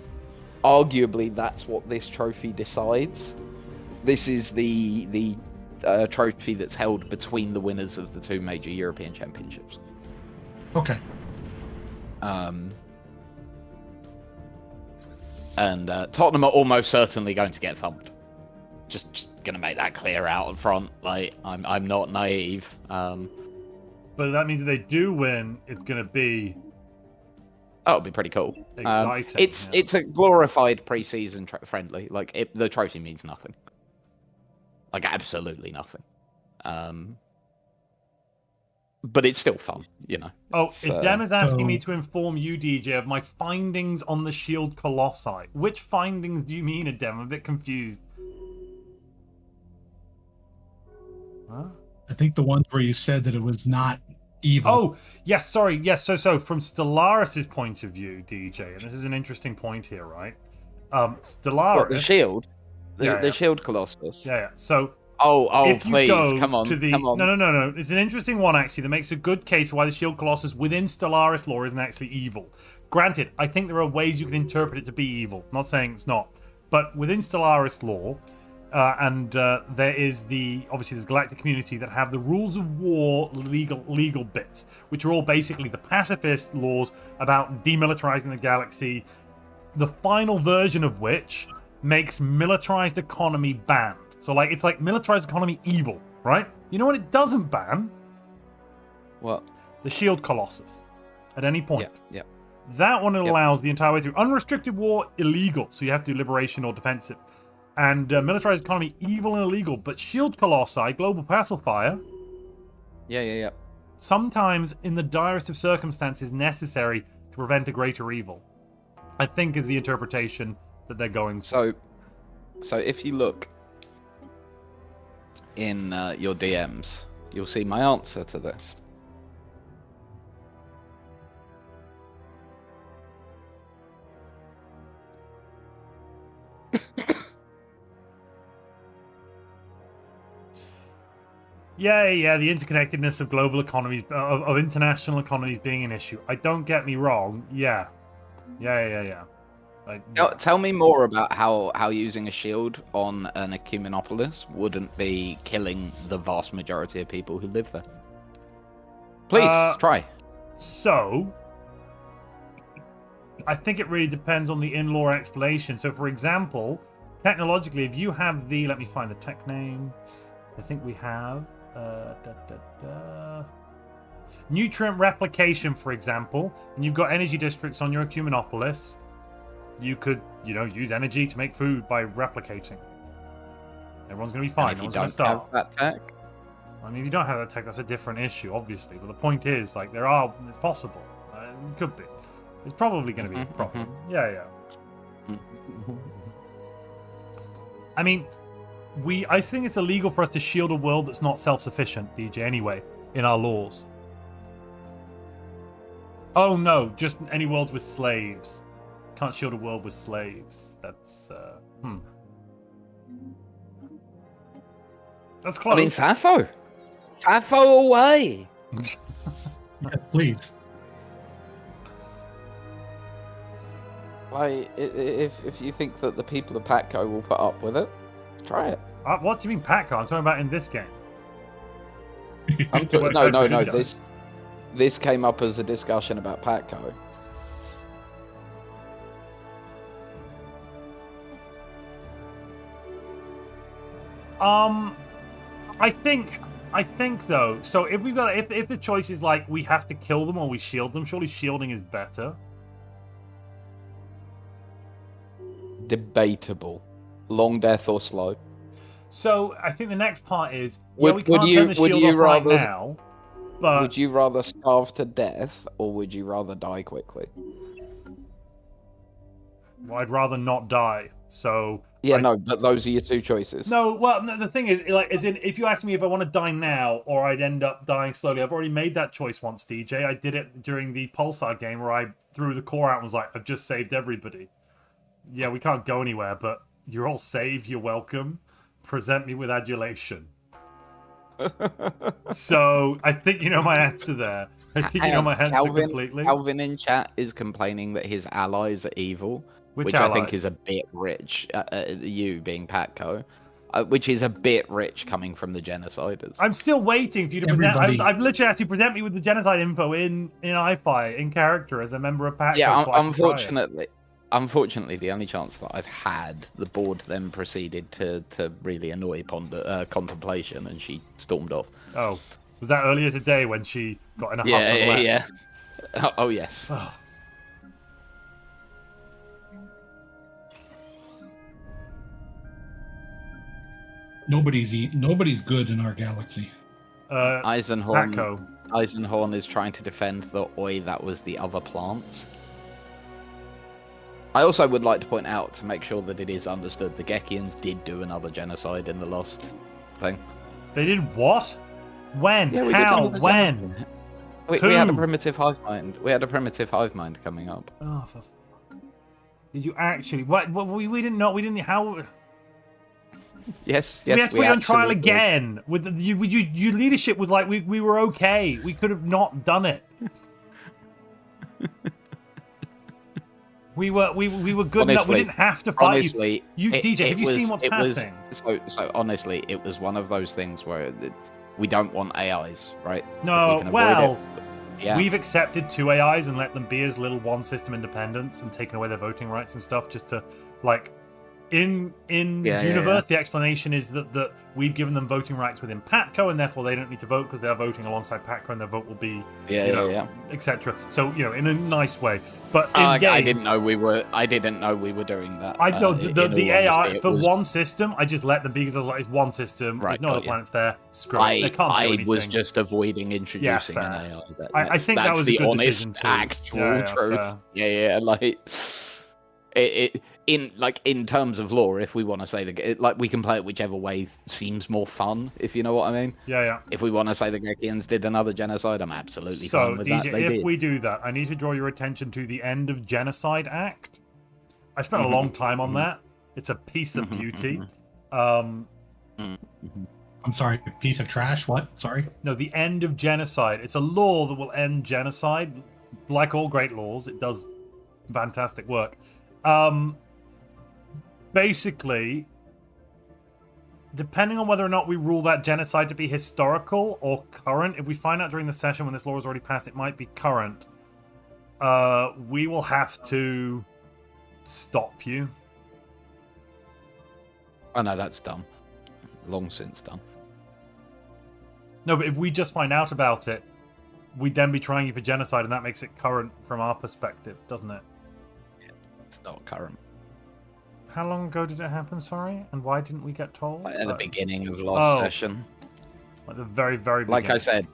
[SPEAKER 3] arguably that's what this trophy decides. This is the trophy that's held between the winners of the two major European championships.
[SPEAKER 2] Okay.
[SPEAKER 3] And Tottenham are almost certainly going to get thumped. Just gonna make that clear out front. Like I'm not naive.
[SPEAKER 1] But that means if they do win, it's gonna be.
[SPEAKER 3] That would be pretty cool.
[SPEAKER 1] Exciting.
[SPEAKER 3] It's a glorified pre-season friendly. Like the trophy means nothing. Like absolutely nothing. But it's still fun, you know.
[SPEAKER 1] Oh,
[SPEAKER 3] It's,
[SPEAKER 1] Dem is asking me to inform you, DJ, of my findings on the Shield Colossi. Which findings do you mean, Adem? I'm a bit confused. Huh?
[SPEAKER 2] I think the ones where you said that it was not evil.
[SPEAKER 1] Oh, yes, sorry. Yes, so from Stellaris' point of view, DJ, and this is an interesting point here, right? Stellaris...
[SPEAKER 3] What, the Shield?
[SPEAKER 1] Yeah.
[SPEAKER 3] The Shield Colossus?
[SPEAKER 1] Yeah. So...
[SPEAKER 3] Oh,
[SPEAKER 1] if you
[SPEAKER 3] please,
[SPEAKER 1] go
[SPEAKER 3] come on,
[SPEAKER 1] to the...
[SPEAKER 3] come on.
[SPEAKER 1] No. It's an interesting one, actually, that makes a good case why the Shield Colossus within Stellaris lore isn't actually evil. Granted, I think there are ways you can interpret it to be evil. I'm not saying it's not. But within Stellaris lore, there is obviously there's Galactic community that have the rules of war legal bits, which are all basically the pacifist laws about demilitarizing the galaxy, the final version of which makes militarized economy banned. So, it's like militarized economy evil, right? You know what it doesn't ban?
[SPEAKER 3] What?
[SPEAKER 1] The Shield Colossus. At any point.
[SPEAKER 3] Yep.
[SPEAKER 1] That one allows the entire way through. Unrestricted war, illegal. So you have to do liberation or defensive. And militarized economy, evil and illegal. But Shield Colossi, global pacifier.
[SPEAKER 3] Yeah.
[SPEAKER 1] Sometimes, in the direst of circumstances, necessary to prevent a greater evil. I think is the interpretation that they're going to.
[SPEAKER 3] So if you look in your DMs, you'll see my answer to this.
[SPEAKER 1] Yeah, the interconnectedness of global economies, of international economies being an issue. I don't get me wrong. Yeah. Like,
[SPEAKER 3] Tell me more about how using a shield on an ecumenopolis wouldn't be killing the vast majority of people who live there. Please, try.
[SPEAKER 1] So, I think it really depends on the in-law explanation. So, for example, technologically, if you have the... Let me find the tech name. I think we have... nutrient replication, for example, and you've got energy districts on your ecumenopolis, you could, use energy to make food by replicating. Everyone's going to be fine. No one's going to starve.
[SPEAKER 3] Have that tech?
[SPEAKER 1] I mean, if you don't have that tech, that's a different issue, obviously. But the point is, like, it's possible. It could be. It's probably going to be a problem. Yeah. I mean, I think it's illegal for us to shield a world that's not self-sufficient, DJ, anyway, in our laws. Oh, no, just any worlds with slaves. Can't shield a world with slaves. That's, That's close.
[SPEAKER 3] I mean, FAFO. FAFO away.
[SPEAKER 2] Yeah, please.
[SPEAKER 3] Like, if you think that the people of Patco will put up with it, try it.
[SPEAKER 1] What do you mean Patco? I'm talking about in this game.
[SPEAKER 3] No. This came up as a discussion about Patco.
[SPEAKER 1] I think though. So if if the choice is like we have to kill them or we shield them, surely shielding is better.
[SPEAKER 3] Debatable. Long death or slow.
[SPEAKER 1] So I think the next part is we can't turn the shield off right now. But
[SPEAKER 3] would you rather starve to death or would you rather die quickly?
[SPEAKER 1] Well, I'd rather not die. So
[SPEAKER 3] but those are your two choices.
[SPEAKER 1] No, well, the thing is, like, as in, if you ask me if I want to die now or I'd end up dying slowly, I've already made that choice once, DJ. I did it during the Pulsar game where I threw the core out and was like, I've just saved everybody. Yeah, we can't go anywhere, but you're all saved. You're welcome. Present me with adulation. So I think you know my answer there. I think you know my answer completely.
[SPEAKER 3] Calvin in chat is complaining that his allies are evil, which
[SPEAKER 1] allies?
[SPEAKER 3] I think is a bit rich. You being Patco, which is a bit rich coming from the genociders.
[SPEAKER 1] I'm still waiting for you to present. I've literally asked you to present me with the genocide info in iFi in character as a member of Patco.
[SPEAKER 3] Yeah,
[SPEAKER 1] so
[SPEAKER 3] unfortunately, the only chance that I've had, the board then proceeded to really annoy Contemplation, and she stormed off.
[SPEAKER 1] Oh, was that earlier today when she got in a huff and left?
[SPEAKER 3] Yeah. Oh yes.
[SPEAKER 2] Nobody's good in our galaxy.
[SPEAKER 3] Eisenhorn is trying to defend the that was the other plants. I also would like to point out, to make sure that it is understood, the Gekians did do another genocide in the Lost thing.
[SPEAKER 1] They did what? When?
[SPEAKER 3] Yeah,
[SPEAKER 1] how? When?
[SPEAKER 3] We had a primitive hive mind. We had a primitive hive mind coming up.
[SPEAKER 1] Oh, did you actually? What? We didn't know. We didn't. How?
[SPEAKER 3] Yes.
[SPEAKER 1] We had to put you on trial again. With your leadership was like we were okay. We could have not done it. We were good enough. We didn't have to fight
[SPEAKER 3] honestly,
[SPEAKER 1] you. DJ, have you seen what's passing?
[SPEAKER 3] So honestly, it was one of those things where we don't want AIs, right?
[SPEAKER 1] No, we've accepted 2 AIs and let them be as little one system independents and taken away their voting rights and stuff, just to like. In universe, the explanation is that we've given them voting rights within Patco, and therefore they don't need to vote because they are voting alongside Patco, and their vote will be, etc. So in a nice way. But
[SPEAKER 3] I didn't know we were. I didn't know we were doing that.
[SPEAKER 1] I know the AI for one system. I just let them be because it's one system. Right, there's no other planets there. Screw it. They can't do anything.
[SPEAKER 3] I was just avoiding introducing an AI.
[SPEAKER 1] I think that was a good decision too.
[SPEAKER 3] Actual truth. Yeah, like it. In terms of lore, if we want to say we can play it whichever way seems more fun, if you know what I mean.
[SPEAKER 1] Yeah.
[SPEAKER 3] If we want to say the Gekians did another genocide, I'm absolutely
[SPEAKER 1] fine
[SPEAKER 3] with
[SPEAKER 1] DJ,
[SPEAKER 3] that.
[SPEAKER 1] If we do that, I need to draw your attention to the end of Genocide Act. I spent a long time on that. It's a piece of beauty.
[SPEAKER 2] I'm sorry, piece of trash. What? Sorry.
[SPEAKER 1] No, the end of genocide. It's a law that will end genocide. Like all great laws, it does fantastic work. Basically, depending on whether or not we rule that genocide to be historical or current, if we find out during the session when this law is already passed, it might be current. We will have to stop you.
[SPEAKER 3] Oh no, that's done. Long since done.
[SPEAKER 1] No, but if we just find out about it, we'd then be trying you for genocide, and that makes it current from our perspective, doesn't it?
[SPEAKER 3] It's not current.
[SPEAKER 1] How long ago did it happen, sorry? And why didn't we get told?
[SPEAKER 3] At the beginning of last session.
[SPEAKER 1] At the very, very beginning.
[SPEAKER 3] Like I said,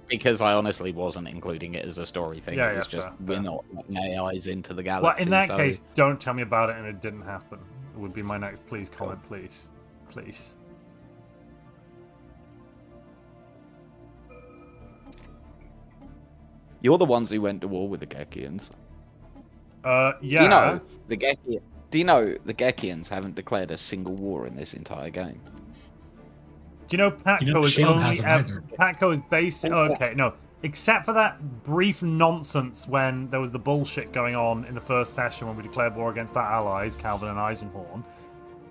[SPEAKER 3] because I honestly wasn't including it as a story thing.
[SPEAKER 1] Yeah,
[SPEAKER 3] it was just, we're not letting AIs into the galaxy.
[SPEAKER 1] Well, in that case, don't tell me about it and it didn't happen. It would be my next please comment, please. Please.
[SPEAKER 3] You're the ones who went to war with the Gekians.
[SPEAKER 1] Yeah.
[SPEAKER 3] Do you know the Gekians haven't declared a single war in this entire game?
[SPEAKER 1] Do you know Patco is
[SPEAKER 2] Shield
[SPEAKER 1] only
[SPEAKER 2] hasn't either.
[SPEAKER 1] Patco is basic. Okay, no. Except for that brief nonsense when there was the bullshit going on in the first session when we declared war against our allies, Calvin and Eisenhorn.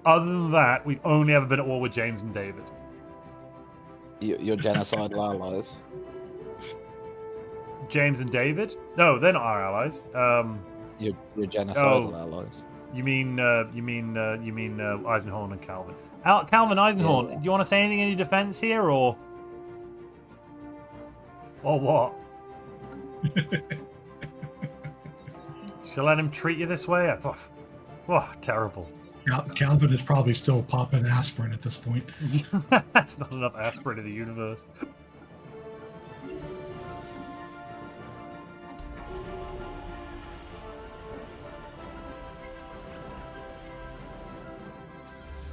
[SPEAKER 1] Other than that, we've only ever been at war with James and David.
[SPEAKER 3] Your genocidal allies.
[SPEAKER 1] James and David? No, they're not our allies.
[SPEAKER 3] Your genocidal allies.
[SPEAKER 1] You mean Eisenhorn and Calvin? Calvin Eisenhorn,
[SPEAKER 3] Yeah.
[SPEAKER 1] do you want to say anything in your defense here, or what? Should I let him treat you this way? Oh, terrible.
[SPEAKER 2] Calvin is probably still popping aspirin at this point.
[SPEAKER 1] That's not enough aspirin in the universe.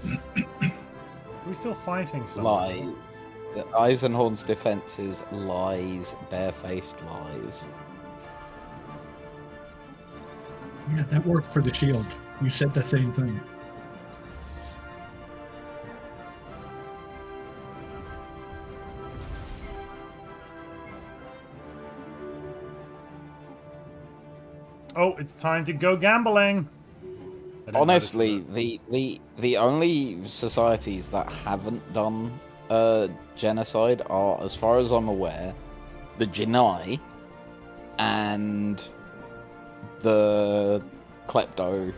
[SPEAKER 1] Are we still fighting someone?
[SPEAKER 3] Lie. Eisenhorn's defense is lies, barefaced lies.
[SPEAKER 2] Yeah, that worked for the shield. You said the same thing.
[SPEAKER 1] Oh, it's time to go gambling.
[SPEAKER 3] Honestly, the only societies that haven't done genocide are, as far as I'm aware, the Genii and the Klepto.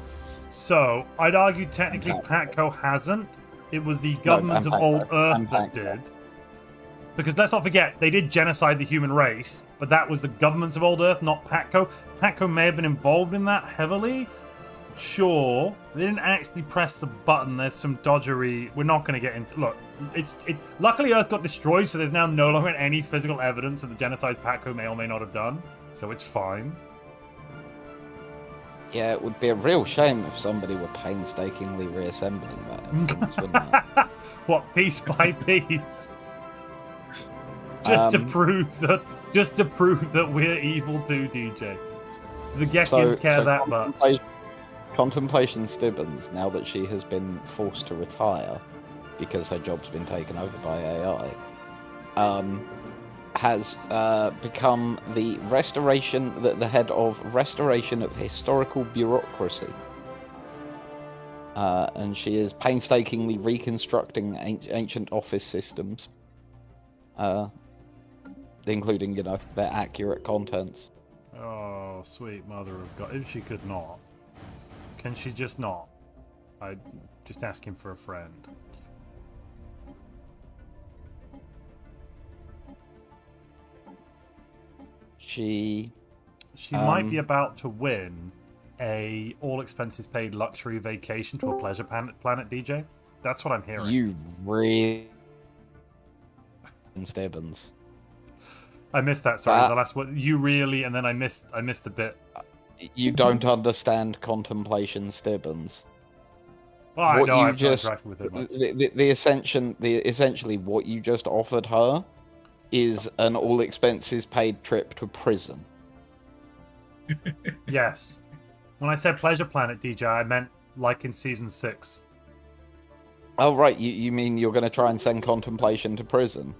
[SPEAKER 1] So, I'd argue technically Patco hasn't. It was the governments of old Earth that did. Because let's not forget, they did genocide the human race, but that was the governments of old Earth, not Patco. Patco may have been involved in that heavily. Sure, they didn't actually press the button. There's some dodgery. We're not going to get into. Look, luckily Earth got destroyed, so there's now no longer any physical evidence of the genocide Patco may or may not have done. So it's fine.
[SPEAKER 3] Yeah, it would be a real shame if somebody were painstakingly reassembling that evidence, wouldn't it?
[SPEAKER 1] What, piece by piece? Just to prove that we're evil too, DJ. The Gekians care that much.
[SPEAKER 3] Contemplation Stibbons, now that she has been forced to retire because her job's been taken over by AI, has become the head of restoration of historical bureaucracy, and she is painstakingly reconstructing ancient office systems, including their accurate contents.
[SPEAKER 1] Oh, sweet mother of God! If she could not. Can she just not? I just asking for a friend.
[SPEAKER 3] She
[SPEAKER 1] might be about to win a all expenses paid luxury vacation to a pleasure planet, DJ. That's what I'm hearing.
[SPEAKER 3] You really Stebbins.
[SPEAKER 1] I missed that. Sorry, the last one. You really, and then I missed the bit.
[SPEAKER 3] You don't understand Contemplation Stebbins.
[SPEAKER 1] Well, I know I've interacted with it much.
[SPEAKER 3] Essentially what you just offered her is an all expenses paid trip to prison.
[SPEAKER 1] Yes. When I said pleasure planet, DJ, I meant like in season 6.
[SPEAKER 3] Oh right, you mean you're going to try and send Contemplation to prison?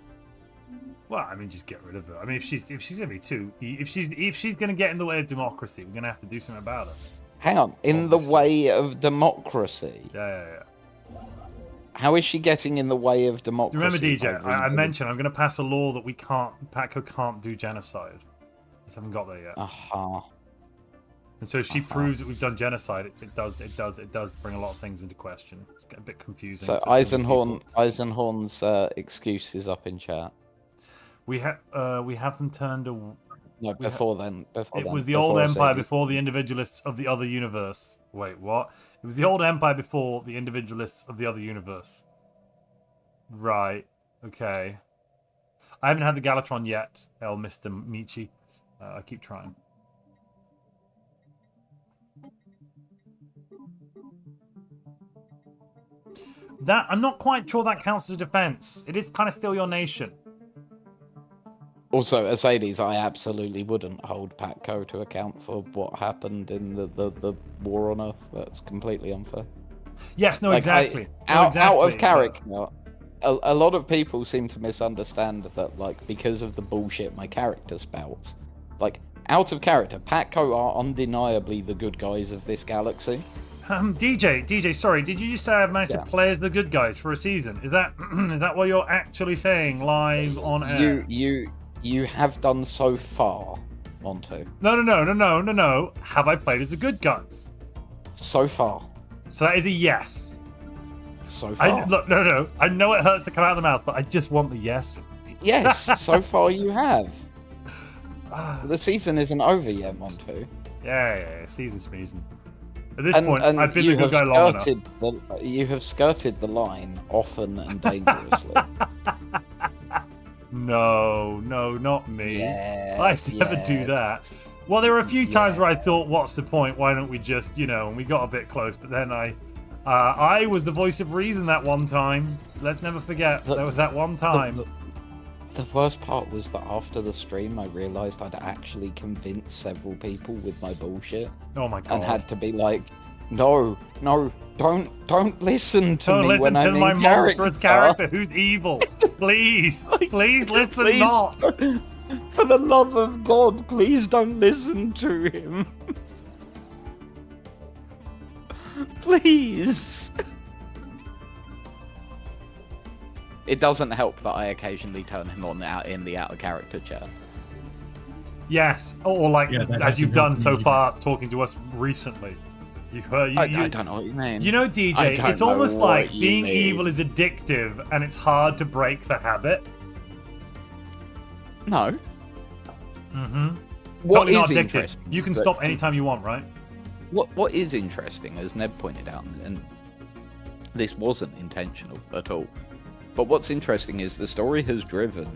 [SPEAKER 1] Well, I mean, just get rid of her. I mean, if she's gonna be if she's gonna get in the way of democracy, we're gonna have to do something about her.
[SPEAKER 3] Hang on, in
[SPEAKER 1] Obviously.
[SPEAKER 3] the way of democracy?
[SPEAKER 1] Yeah.
[SPEAKER 3] How is she getting in the way of democracy?
[SPEAKER 1] Remember, DJ, I mentioned I'm gonna pass a law that Patco can't do genocide. Just haven't got there yet. And so if she proves that we've done genocide, it does bring a lot of things into question. It's a bit confusing.
[SPEAKER 3] So Eisenhorn's excuse is up in chat.
[SPEAKER 1] We have them turned.
[SPEAKER 3] No, before then.
[SPEAKER 1] It was the old empire before the individualists of the other universe. Wait, what? It was the old empire before the individualists of the other universe. Right. Okay. I haven't had the Galatron yet, Mr. Michi. I keep trying. I'm not quite sure that counts as defense. It is kind of still your nation.
[SPEAKER 3] Also, Mercedes, I absolutely wouldn't hold Patco to account for what happened in the war on Earth. That's completely unfair.
[SPEAKER 1] Yes, no,
[SPEAKER 3] like,
[SPEAKER 1] exactly.
[SPEAKER 3] Out of character. But... A lot of people seem to misunderstand that, like, because of the bullshit my character spouts. Like, out of character, Patco are undeniably the good guys of this galaxy.
[SPEAKER 1] DJ, sorry, did you just say I've managed to play as the good guys for a season? Is that is that what you're actually saying live on air?
[SPEAKER 3] You have done so far, Montu.
[SPEAKER 1] No. Have I played as the good guys?
[SPEAKER 3] So far.
[SPEAKER 1] So that is a yes.
[SPEAKER 3] So far.
[SPEAKER 1] Look, no. I know it hurts to come out of the mouth, but I just want the yes.
[SPEAKER 3] Yes, so far you have. The season isn't over yet, Montu.
[SPEAKER 1] Yeah, season's sneezing. At this point, I've been the good guy long enough.
[SPEAKER 3] You have skirted the line often and dangerously.
[SPEAKER 1] No, not me.
[SPEAKER 3] Yeah,
[SPEAKER 1] I'd never do that. Well, there were a few times where I thought, what's the point? Why don't we just, and we got a bit close, but then I was the voice of reason that one time. Let's never forget, there was that one time.
[SPEAKER 3] The worst part was that after the stream, I realised I'd actually convinced several people with my bullshit.
[SPEAKER 1] Oh my god.
[SPEAKER 3] And had to be like, no, don't listen to me when I'm in
[SPEAKER 1] my monstrous character who's evil. Please listen not.
[SPEAKER 3] For the love of God, please don't listen to him. Please. It doesn't help that I occasionally turn him on out in the out of character chat.
[SPEAKER 1] Yes, or like as you've done so far, talking to us recently. I
[SPEAKER 3] don't know what you mean.
[SPEAKER 1] You know, DJ, it's almost like being evil is addictive, and it's hard to break the habit.
[SPEAKER 3] No.
[SPEAKER 1] Totally not addictive. You can stop anytime you want, right?
[SPEAKER 3] What is interesting, as Neb pointed out, and this wasn't intentional at all, but what's interesting is the story has driven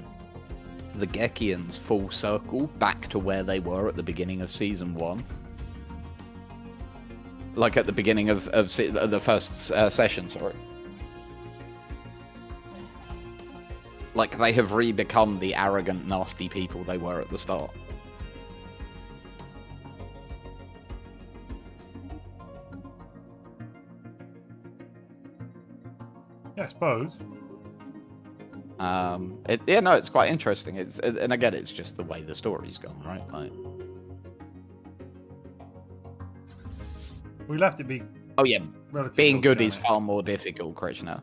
[SPEAKER 3] the Gekians full circle back to where they were at the beginning of Season 1. Like at the beginning of the first session, sorry. Like they have re-become the arrogant, nasty people they were at the start.
[SPEAKER 1] Yeah, I suppose.
[SPEAKER 3] It's quite interesting. And again, it's just the way the story's gone, right? Like...
[SPEAKER 1] We left it be.
[SPEAKER 3] Oh yeah, being good is far more difficult, Krishna.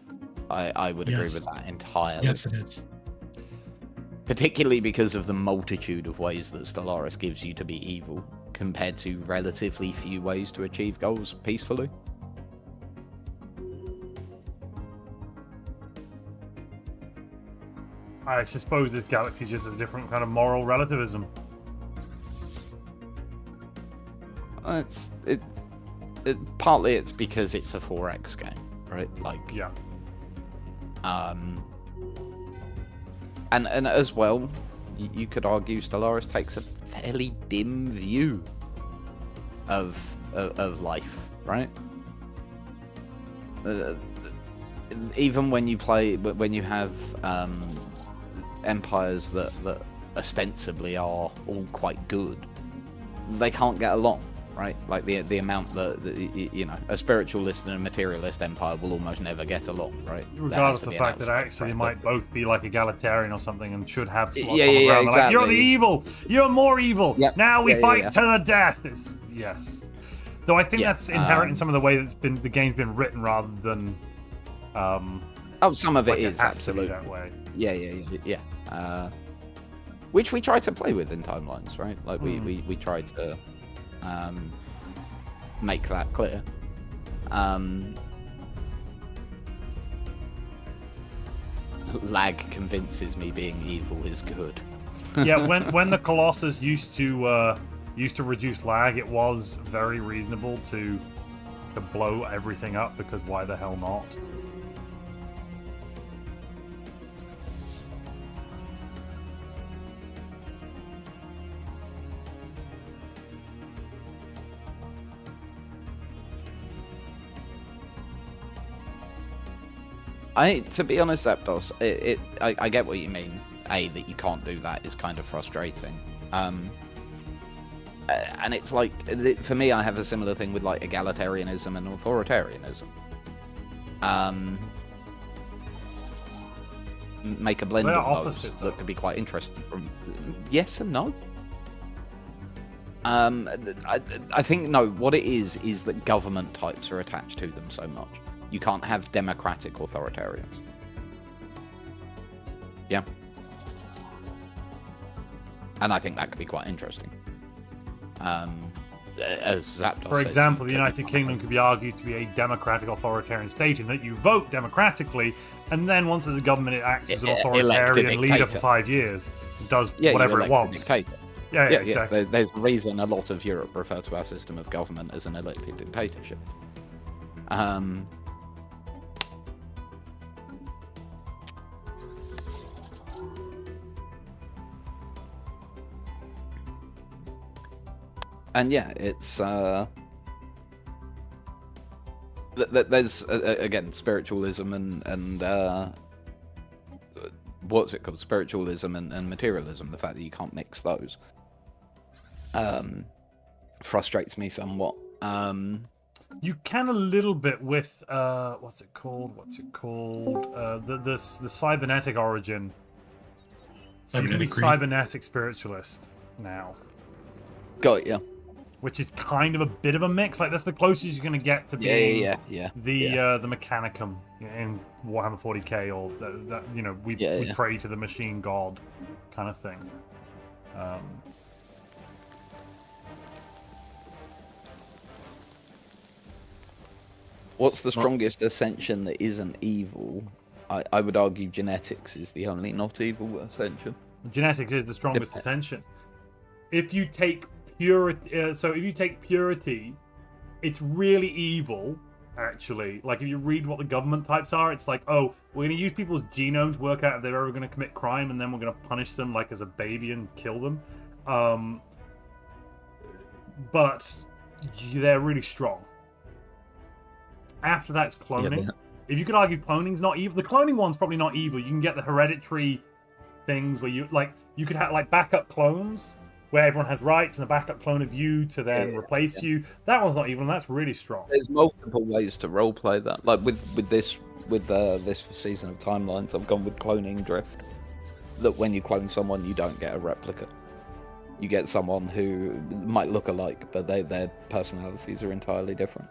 [SPEAKER 3] I would agree with that entirely.
[SPEAKER 2] Yes, it is.
[SPEAKER 3] Particularly because of the multitude of ways that Stellaris gives you to be evil, compared to relatively few ways to achieve goals peacefully.
[SPEAKER 1] I suppose this galaxy is just a different kind of moral relativism.
[SPEAKER 3] Partly it's because it's a 4X game, right? Like,
[SPEAKER 1] yeah.
[SPEAKER 3] And as well, you could argue Stellaris takes a fairly dim view of life, right? Even when you have empires that ostensibly are all quite good, they can't get along, right? Like the amount that you know, a spiritualist and a materialist empire will almost never get along, right?
[SPEAKER 1] Regardless of the fact that actually they might both be like egalitarian or something and should have some
[SPEAKER 3] yeah,
[SPEAKER 1] common ground.
[SPEAKER 3] exactly.
[SPEAKER 1] Like, you're the evil. You're more evil.
[SPEAKER 3] Yep.
[SPEAKER 1] Now we fight to the death. It's, yes. Though I think that's inherent in some of the way that's been the game's been written rather than.
[SPEAKER 3] Oh, some of it is absolutely
[SPEAKER 1] that way.
[SPEAKER 3] Yeah. Which we try to play with in timelines, right? Like we try to make that clear. Lag convinces me being evil is good.
[SPEAKER 1] Yeah, when the Colossus used to reduce lag, it was very reasonable to blow everything up because why the hell not?
[SPEAKER 3] To be honest, Zapdos, I get what you mean. That you can't do that is kind of frustrating. And it's like, for me, I have a similar thing with like egalitarianism and authoritarianism. Make a blend of those that could be quite interesting. From yes and no. I think no. What it is that government types are attached to them so much. You can't have democratic authoritarians. Yeah. And I think that could be quite interesting. As Zapdos
[SPEAKER 1] For example, the United Kingdom could be argued to be a democratic authoritarian state in that you vote democratically, and then once the government it acts as an authoritarian leader for 5 years, and does whatever it wants. Yeah, exactly.
[SPEAKER 3] There's a reason a lot of Europe refer to our system of government as an elected dictatorship. And yeah, it's there's again spiritualism and what's it called? Spiritualism and materialism. The fact that you can't mix those frustrates me somewhat.
[SPEAKER 1] You can a little bit with what's it called? The cybernetic origin. So you can be cybernetic spiritualist now.
[SPEAKER 3] Got ya.
[SPEAKER 1] Which is kind of a bit of a mix. Like that's the closest you're going to get to being the Mechanicum in Warhammer 40k, or that you know we pray to the machine god kind of thing.
[SPEAKER 3] What's the strongest ascension that isn't evil? I would argue genetics is the only not evil ascension.
[SPEAKER 1] Genetics is the strongest ascension. If you take purity, if you take purity, it's really evil. Actually, like if you read what the government types are, it's like, oh, we're going to use people's genomes to work out if they're ever going to commit crime, and then we're going to punish them like as a baby and kill them. But they're really strong. After that's cloning. If you could argue cloning's not evil, the cloning one's probably not evil. You can get the hereditary things where you could have like backup clones where everyone has rights and a backup clone of you to then replace you. That one's not evil, and that's really strong.
[SPEAKER 3] There's multiple ways to roleplay that. Like with this season of Timelines, I've gone with cloning drift. That when you clone someone, you don't get a replica. You get someone who might look alike, but their personalities are entirely different.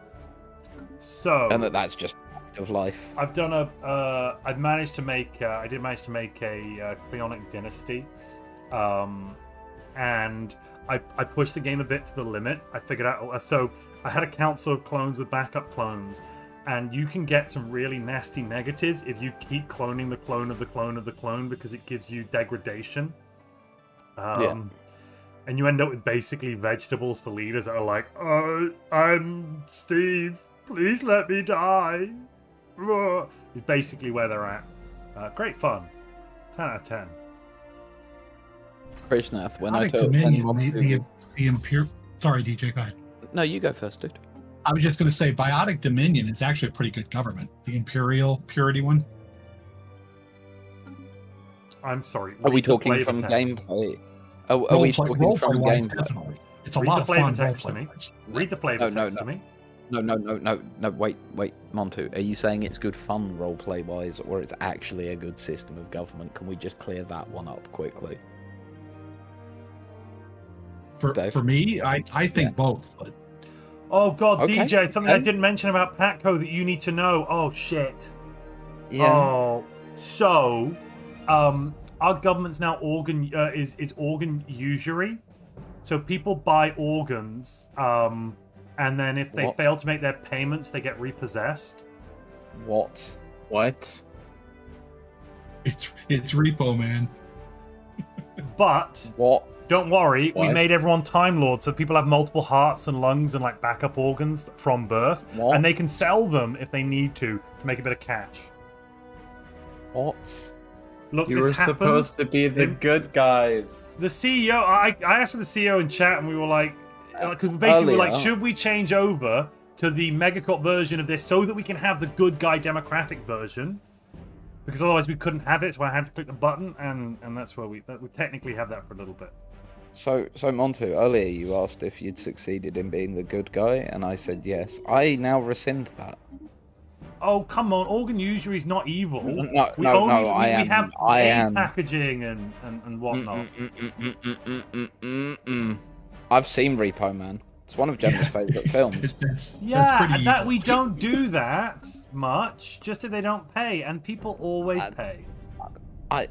[SPEAKER 1] So,
[SPEAKER 3] and that's just of life.
[SPEAKER 1] I've done I did manage to make a Cleonic Dynasty, and I pushed the game a bit to the limit. I figured out, so I had a council of clones with backup clones, and you can get some really nasty negatives if you keep cloning the clone of the clone of the clone, because it gives you degradation. And you end up with basically vegetables for leaders that are like, oh, I'm Steve, please let me die. Is basically where they're at. Great fun. 10 out of 10.
[SPEAKER 3] Krishnath, when I
[SPEAKER 2] took the Imperial... Sorry, DJ, go ahead.
[SPEAKER 3] No, you go first, dude.
[SPEAKER 2] I was just going to say, Biotic Dominion is actually a pretty good government. The Imperial Purity one.
[SPEAKER 1] I'm sorry.
[SPEAKER 3] Are we talking from gameplay? Are we talking from gameplay?
[SPEAKER 2] Definitely. It's a
[SPEAKER 1] Read
[SPEAKER 2] lot
[SPEAKER 1] the
[SPEAKER 2] of
[SPEAKER 1] flavor
[SPEAKER 2] fun
[SPEAKER 1] text to
[SPEAKER 2] role
[SPEAKER 1] me.
[SPEAKER 2] playing.
[SPEAKER 1] Read the flavor
[SPEAKER 3] No,
[SPEAKER 1] text to me.
[SPEAKER 3] No, wait, Montu, are you saying it's good fun roleplay wise, or it's actually a good system of government? Can we just clear that one up quickly? Dave?
[SPEAKER 2] For me, I think both. But
[SPEAKER 1] Oh god,
[SPEAKER 3] Okay,
[SPEAKER 1] DJ, something I
[SPEAKER 3] okay.
[SPEAKER 1] didn't mention about Patco that you need to know. Oh shit.
[SPEAKER 3] Yeah.
[SPEAKER 1] Oh, so, our government's now is organ usury. So people buy organs, and then if they
[SPEAKER 3] What?
[SPEAKER 1] fail to make their payments, they get repossessed.
[SPEAKER 3] What?
[SPEAKER 4] What?
[SPEAKER 2] it's repo, man.
[SPEAKER 1] But
[SPEAKER 3] What?
[SPEAKER 1] don't worry, we
[SPEAKER 4] What?
[SPEAKER 1] made everyone Time Lords, so people have multiple hearts and lungs and like backup organs from birth,
[SPEAKER 3] What?
[SPEAKER 1] and they can sell them if they need to make a bit of cash.
[SPEAKER 3] What?
[SPEAKER 1] Look,
[SPEAKER 4] You
[SPEAKER 1] this
[SPEAKER 4] were
[SPEAKER 1] happened.
[SPEAKER 4] supposed to be the
[SPEAKER 1] in-
[SPEAKER 4] good guys.
[SPEAKER 1] The CEO, I asked the CEO in chat, and we were like, because basically we're like,
[SPEAKER 3] Earlier.
[SPEAKER 1] should we change over to the Megacorp version of this so that we can have the good guy democratic version? Because otherwise we couldn't have it, so I had to click the button, and that's where we technically have that for a little bit.
[SPEAKER 3] So Montu, earlier you asked if you'd succeeded in being the good guy, and I said yes. I now rescind that.
[SPEAKER 1] Oh come on, organ usury is not evil.
[SPEAKER 3] No,
[SPEAKER 1] we
[SPEAKER 3] no,
[SPEAKER 1] only,
[SPEAKER 3] no,
[SPEAKER 1] we,
[SPEAKER 3] I am.
[SPEAKER 1] we have
[SPEAKER 3] I
[SPEAKER 1] aid
[SPEAKER 3] am.
[SPEAKER 1] packaging and whatnot.
[SPEAKER 3] I've seen Repo Man. It's one of Gemma's favourite films.
[SPEAKER 2] That's
[SPEAKER 1] Yeah,
[SPEAKER 2] pretty
[SPEAKER 1] and that
[SPEAKER 2] evil.
[SPEAKER 1] we don't do that much, just if they don't pay, and people always
[SPEAKER 3] Uh,
[SPEAKER 1] pay.
[SPEAKER 3] I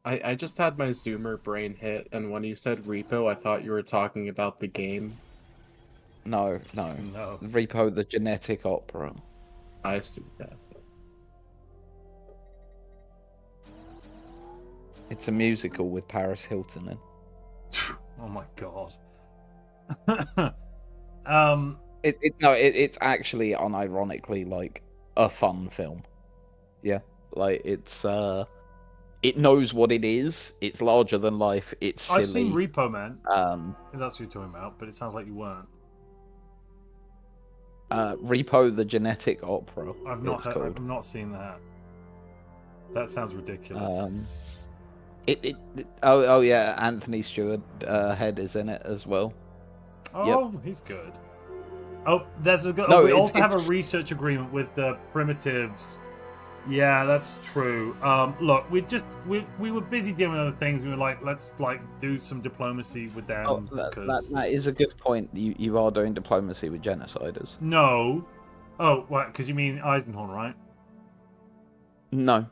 [SPEAKER 4] I just had my Zoomer brain hit, and when you said repo, I thought you were talking about the game.
[SPEAKER 3] no.
[SPEAKER 1] No.
[SPEAKER 3] Repo the Genetic Opera.
[SPEAKER 4] I see that.
[SPEAKER 3] It's a musical with Paris Hilton in.
[SPEAKER 1] Oh my god.
[SPEAKER 3] It's actually unironically like a fun film. Yeah, like it knows what it is. It's larger than life. It's silly.
[SPEAKER 1] I've seen Repo Man, if that's what you're talking about, but it sounds like you weren't.
[SPEAKER 3] Repo the Genetic Opera.
[SPEAKER 1] I've not
[SPEAKER 3] it's
[SPEAKER 1] heard,
[SPEAKER 3] called.
[SPEAKER 1] I've not seen that. That sounds ridiculous.
[SPEAKER 3] Oh yeah, Anthony Stewart Head is in it as well.
[SPEAKER 1] Oh, he's good. Oh, there's a good.
[SPEAKER 3] No,
[SPEAKER 1] we also have a
[SPEAKER 3] it's-
[SPEAKER 1] research agreement with the Primitives. Yeah, that's true. Look, we were busy dealing with other things. We were like, let's do some diplomacy with them.
[SPEAKER 3] Oh,
[SPEAKER 1] because...
[SPEAKER 3] that is a good point. You are doing diplomacy with genociders.
[SPEAKER 1] No. Oh, what? Because you mean Eisenhorn, right?
[SPEAKER 3] No.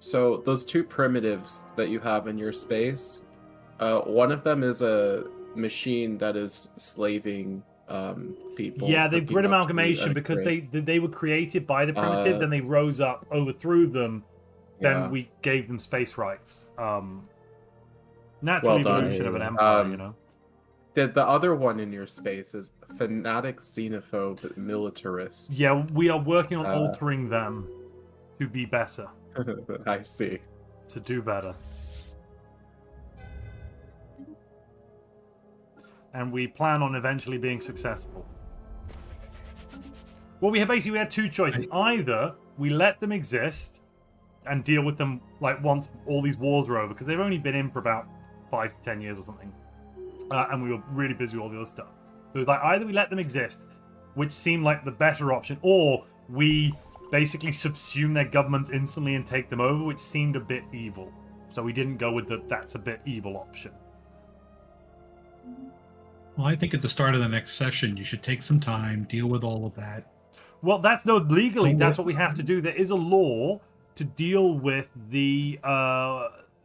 [SPEAKER 4] So those two primitives that you have in your space, one of them is a machine that is slaving people.
[SPEAKER 1] Yeah, they've
[SPEAKER 4] hooking
[SPEAKER 1] grid
[SPEAKER 4] up to
[SPEAKER 1] amalgamation
[SPEAKER 4] a
[SPEAKER 1] because
[SPEAKER 4] grid.
[SPEAKER 1] they were created by the Primitives, then they rose up, overthrew them, then
[SPEAKER 4] Yeah.
[SPEAKER 1] we gave them space rights. Natural
[SPEAKER 4] Well done.
[SPEAKER 1] evolution of an empire, you know.
[SPEAKER 4] The other one in your space is fanatic xenophobe militarist.
[SPEAKER 1] Yeah, we are working on
[SPEAKER 4] Uh,
[SPEAKER 1] altering them to be better,
[SPEAKER 4] I see.
[SPEAKER 1] to do better. And we plan on eventually being successful. Well, we had two choices. Either we let them exist and deal with them like once all these wars are over, because they've only been in for about 5 to 10 years or something, and we were really busy with all the other stuff. So it was like either we let them exist, which seemed like the better option, or we basically subsume their governments instantly and take them over, which seemed a bit evil. So we didn't go with the that's a bit evil option.
[SPEAKER 2] Well, I think at the start of the next session, you should take some time, deal with all of that.
[SPEAKER 1] Well, legally, that's what we have to do. There is a law to deal with the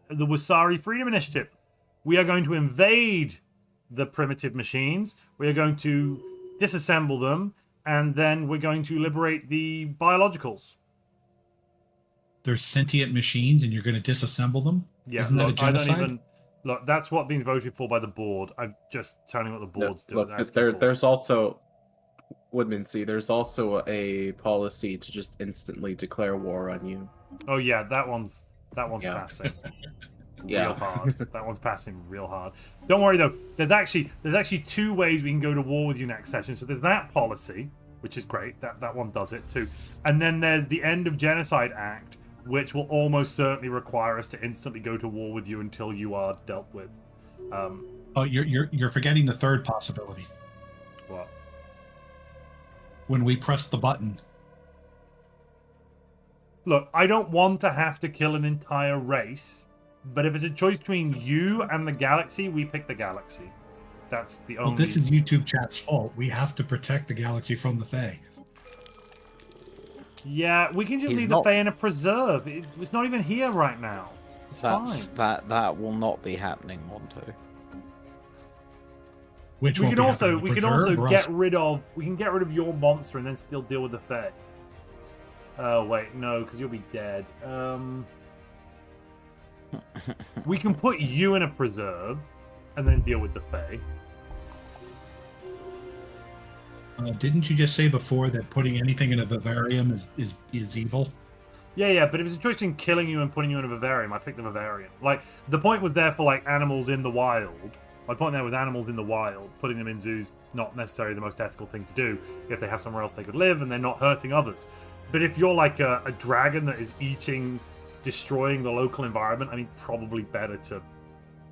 [SPEAKER 1] Wasari Freedom Initiative. We are going to invade the primitive machines. We are going to disassemble them, and then we're going to liberate the biologicals.
[SPEAKER 2] There's sentient machines, and you're going to disassemble them?
[SPEAKER 1] Yeah,
[SPEAKER 2] Isn't that a
[SPEAKER 1] look, I don't
[SPEAKER 2] genocide?
[SPEAKER 1] even look. That's what being voted for by the board. I'm just telling you what the board's doing.
[SPEAKER 4] Look, there's also Woodmansey. There's also a policy to just instantly declare war on you.
[SPEAKER 1] Oh yeah, that one's
[SPEAKER 4] Yeah.
[SPEAKER 1] passing.
[SPEAKER 4] Yeah.
[SPEAKER 1] Real hard. That one's passing real hard. Don't worry though. There's actually two ways we can go to war with you next session. So there's that policy, which is great. That one does it too. And then there's the End of Genocide Act, which will almost certainly require us to instantly go to war with you until you are dealt with.
[SPEAKER 2] Oh, you're forgetting the third possibility.
[SPEAKER 1] What?
[SPEAKER 2] When we press the button.
[SPEAKER 1] Look, I don't want to have to kill an entire race, but if it's a choice between you and the galaxy, we pick the galaxy. That's the only...
[SPEAKER 2] Well, this is YouTube chat's fault. We have to protect the galaxy from the Fae.
[SPEAKER 1] Yeah, we can just leave the Fae in a preserve. It's not even here right now. It's fine.
[SPEAKER 3] That will not be happening, Montu.
[SPEAKER 2] Which
[SPEAKER 1] we can also
[SPEAKER 2] get
[SPEAKER 1] rid of your monster and then still deal with the Fae. Oh wait, no, because you'll be dead. We can put you in a preserve and then deal with the Fae.
[SPEAKER 2] Didn't you just say before that putting anything in a vivarium is evil?
[SPEAKER 1] Yeah, but if it's a choice between killing you and putting you in a vivarium, I pick the vivarium. Like, the point was there for, like, animals in the wild. My point there was animals in the wild. Putting them in zoos, not necessarily the most ethical thing to do if they have somewhere else they could live and they're not hurting others. But if you're like a dragon that is destroying the local environment, I mean, probably better to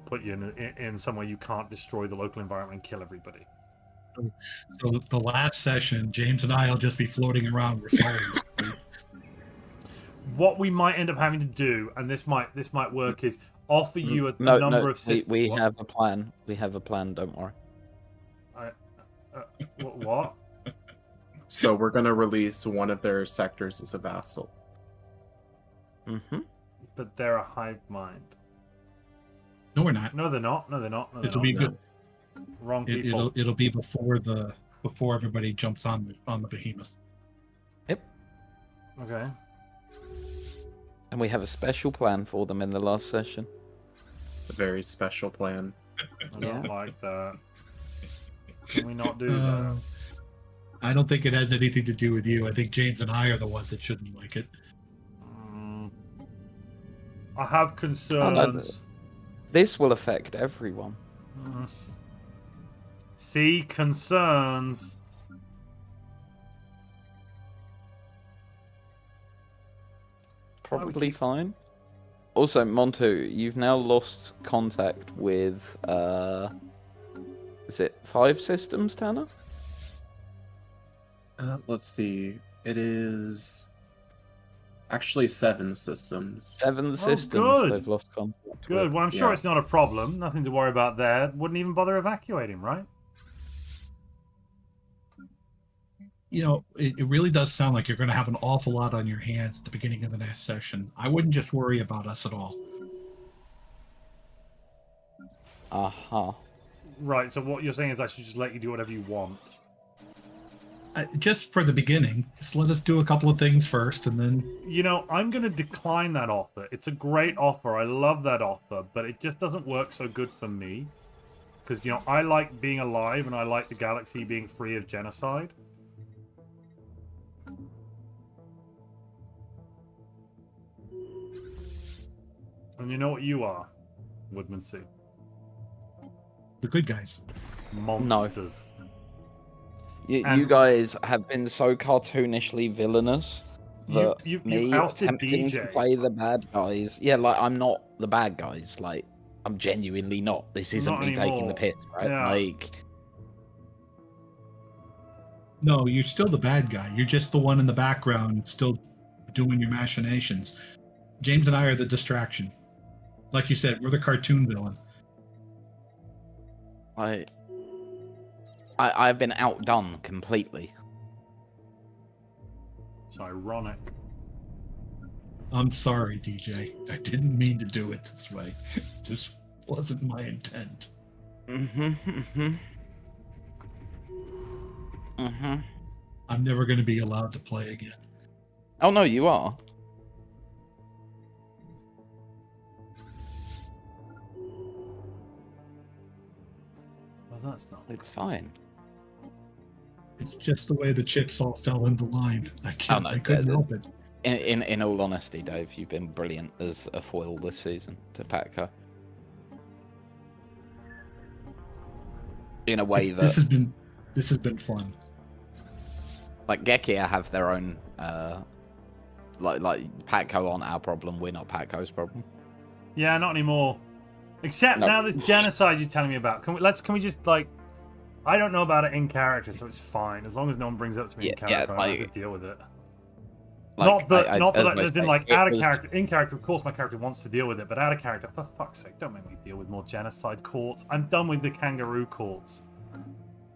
[SPEAKER 1] put you in somewhere you can't destroy the local environment and kill everybody.
[SPEAKER 2] So the last session, James and I will just be floating around with souls.
[SPEAKER 1] What we might end up having to do, and this might work, is offer you a number of systems.
[SPEAKER 3] We have a plan. We have a plan. Don't worry.
[SPEAKER 1] What?
[SPEAKER 4] So we're gonna release one of their sectors as a vassal.
[SPEAKER 3] Mm-hmm.
[SPEAKER 1] But they're a hive mind.
[SPEAKER 2] No, we're not.
[SPEAKER 1] No, they're not. No, they're not. No,
[SPEAKER 2] It'll be good.
[SPEAKER 1] Wrong people.
[SPEAKER 2] It'll be before everybody jumps on the behemoth.
[SPEAKER 3] Yep.
[SPEAKER 1] Okay.
[SPEAKER 3] And we have a special plan for them in the last session.
[SPEAKER 4] A very special plan.
[SPEAKER 1] I don't like that. Can we not do that?
[SPEAKER 2] I don't think it has anything to do with you. I think James and I are the ones that shouldn't like it.
[SPEAKER 1] I have concerns.
[SPEAKER 3] This will affect everyone.
[SPEAKER 1] See, concerns.
[SPEAKER 3] Probably fine. Also, Montu, you've now lost contact with, is it 5 systems, Tanner?
[SPEAKER 4] Let's see. It is actually 7 systems.
[SPEAKER 3] 7 systems
[SPEAKER 1] good.
[SPEAKER 3] they've lost contact
[SPEAKER 1] Good.
[SPEAKER 3] with.
[SPEAKER 1] Well, I'm sure it's not a problem. Nothing to worry about there. Wouldn't even bother evacuating, right?
[SPEAKER 2] You know, it really does sound like you're going to have an awful lot on your hands at the beginning of the next session. I wouldn't just worry about us at all.
[SPEAKER 3] Uh-huh.
[SPEAKER 1] Right, so what you're saying is I should just let you do whatever you want.
[SPEAKER 2] Just for the beginning, just let us do a couple of things first, and then...
[SPEAKER 1] You know, I'm going to decline that offer. It's a great offer. I love that offer, but it just doesn't work so good for me. Because, you know, I like being alive, and I like the galaxy being free of genocide. And you know what you are, Woodman C?
[SPEAKER 2] The good guys.
[SPEAKER 1] Monsters.
[SPEAKER 3] You guys have been so cartoonishly villainous that
[SPEAKER 1] you
[SPEAKER 3] me
[SPEAKER 1] ousted
[SPEAKER 3] attempting
[SPEAKER 1] DJ.
[SPEAKER 3] to play the bad guys... Yeah, like, I'm not the bad guys. Like, I'm genuinely not. This isn't
[SPEAKER 1] Not
[SPEAKER 3] me taking
[SPEAKER 1] anymore.
[SPEAKER 3] the piss, right?
[SPEAKER 1] Yeah.
[SPEAKER 3] Like...
[SPEAKER 2] No, you're still the bad guy. You're just the one in the background still doing your machinations. James and I are the distraction. Like you said, we're the cartoon villain.
[SPEAKER 3] I've been outdone completely.
[SPEAKER 1] It's ironic.
[SPEAKER 2] I'm sorry, DJ. I didn't mean to do it this way. This wasn't my intent. I'm never going to be allowed to play again.
[SPEAKER 3] Oh, no, you are.
[SPEAKER 1] Well, that's not...
[SPEAKER 3] It's fine.
[SPEAKER 2] It's just the way the chips all fell into line. I couldn't help it.
[SPEAKER 3] In all honesty, Dave, you've been brilliant as a foil this season to Patco. In a way
[SPEAKER 2] This has been fun.
[SPEAKER 3] like Gekia have their own like Patco aren't our problem. We're not Patco's problem.
[SPEAKER 1] Yeah, not anymore. Except
[SPEAKER 3] No.
[SPEAKER 1] now this genocide you're telling me about. Can we just like? I don't know about it in character, so it's fine as long as no one brings it up to me in character. I don't have to deal with it.
[SPEAKER 3] Like,
[SPEAKER 1] not that I
[SPEAKER 3] as
[SPEAKER 1] didn't
[SPEAKER 3] I
[SPEAKER 1] like
[SPEAKER 3] say,
[SPEAKER 1] out of
[SPEAKER 3] was-
[SPEAKER 1] character. In character, of course, my character wants to deal with it, but out of character, for fuck's sake, don't make me deal with more genocide courts. I'm done with the kangaroo courts.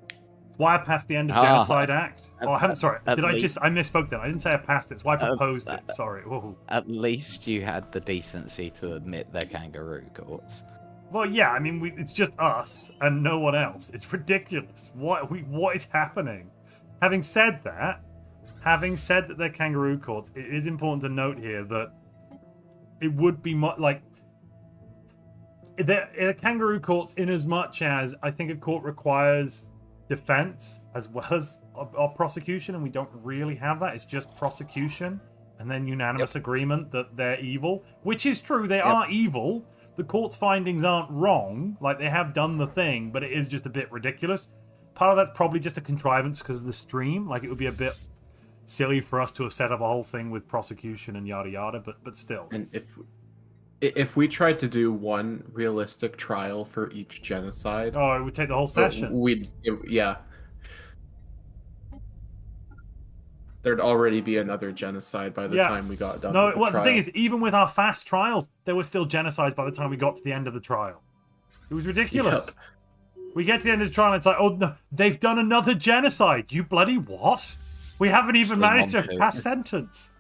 [SPEAKER 1] It's why I passed the End of Genocide Act. Oh, I misspoke then. I didn't say I passed it. It's why I proposed it. Sorry. Whoa.
[SPEAKER 3] At least you had the decency to admit they're kangaroo courts.
[SPEAKER 1] Well, yeah, I mean, it's just us and no one else. It's ridiculous. What is happening? Having said that they're kangaroo courts, it is important to note here that it would be like they're kangaroo courts in as much as I think a court requires defense as well as our prosecution, and we don't really have that. It's just prosecution and then unanimous agreement that they're evil, which is true. They are evil. The court's findings aren't wrong. Like, they have done the thing, but it is just a bit ridiculous. Part of that's probably just a contrivance because of the stream. Like, it would be a bit silly for us to have set up a whole thing with prosecution and yada yada, but still.
[SPEAKER 4] And if we tried to do one realistic trial for each genocide,
[SPEAKER 1] Oh, it would take the whole session.
[SPEAKER 4] There'd already be another genocide by the time we got done.
[SPEAKER 1] No,
[SPEAKER 4] with the
[SPEAKER 1] well,
[SPEAKER 4] trial.
[SPEAKER 1] the thing is, even with our fast trials, there were still genocides by the time we got to the end of the trial. It was ridiculous.
[SPEAKER 4] Yep.
[SPEAKER 1] We get to the end of the trial and it's like, oh, no, they've done another genocide. You bloody what? We haven't even managed to pass sentence.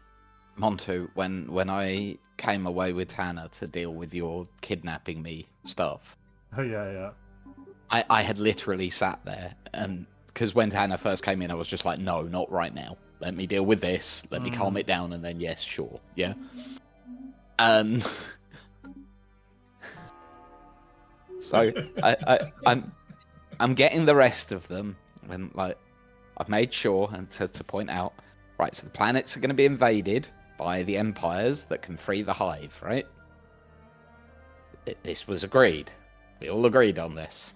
[SPEAKER 3] Montu, when I came away with Hannah to deal with your kidnapping me stuff,
[SPEAKER 1] Oh, yeah.
[SPEAKER 3] I had literally sat there, and because when Hannah first came in, I was just like, no, not right now. Let me deal with this. Let me calm it down, and then yes, sure, yeah. So I'm getting the rest of them, and like I've made sure and to point out, right? So the planets are going to be invaded by the empires that can free the hive, right? This was agreed. We all agreed on this.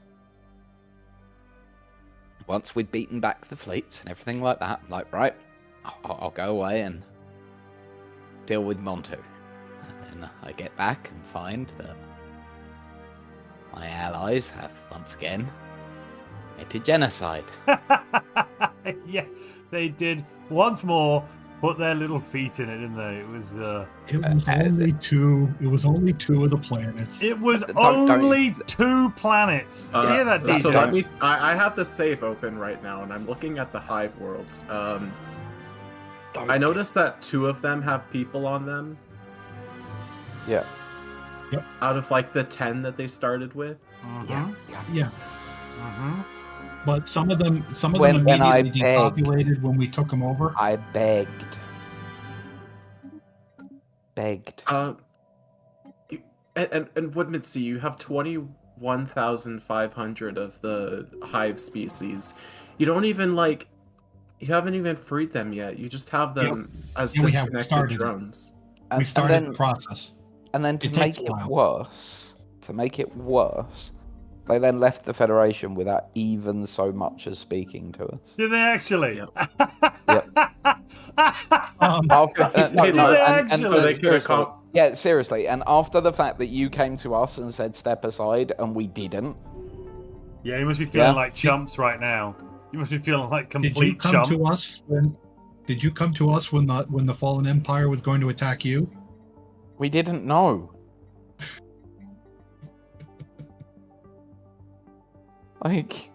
[SPEAKER 3] Once we'd beaten back the fleets and everything like that, I'm like, right, I'll go away and deal with Montu. And then I get back and find that my allies have once again committed genocide.
[SPEAKER 1] Yeah, they did once more put their little feet in it, didn't they? It was
[SPEAKER 2] only two. It was only two of the planets.
[SPEAKER 1] It was
[SPEAKER 3] Don't-
[SPEAKER 1] only 2 planets. Hear that,
[SPEAKER 4] So
[SPEAKER 1] DJ?
[SPEAKER 4] let me. I have the save open right now, and I'm looking at the hive worlds. I noticed that 2 of them have people on them.
[SPEAKER 3] Yeah.
[SPEAKER 4] Out of like the 10 that they started with.
[SPEAKER 2] Yeah.
[SPEAKER 1] Mm-hmm.
[SPEAKER 2] But some of them
[SPEAKER 3] When I
[SPEAKER 2] immediately depopulated when we took them over.
[SPEAKER 3] I begged.
[SPEAKER 4] And Woodmansey, you have 21,500 of the hive species. You don't even like. You haven't even freed them yet. You just have them as
[SPEAKER 2] Yeah, we haven't
[SPEAKER 4] disconnected
[SPEAKER 2] started it.
[SPEAKER 4] drones.
[SPEAKER 2] We started the process.
[SPEAKER 3] And then to
[SPEAKER 2] It
[SPEAKER 3] make
[SPEAKER 2] takes a
[SPEAKER 3] it
[SPEAKER 2] while.
[SPEAKER 3] worse, they then left the Federation without even so much as speaking to us.
[SPEAKER 1] Did they actually?
[SPEAKER 3] Yep.
[SPEAKER 2] After,
[SPEAKER 4] So they could have come.
[SPEAKER 3] Yeah, seriously. And after the fact that you came to us and said step aside, and we didn't.
[SPEAKER 1] Yeah, you must be feeling like chumps right now. You must be feeling like
[SPEAKER 2] did you
[SPEAKER 1] complete
[SPEAKER 2] come
[SPEAKER 1] chumps.
[SPEAKER 2] to us when? Did you come to us when the Fallen Empire was going to attack you?
[SPEAKER 3] We didn't know. Like,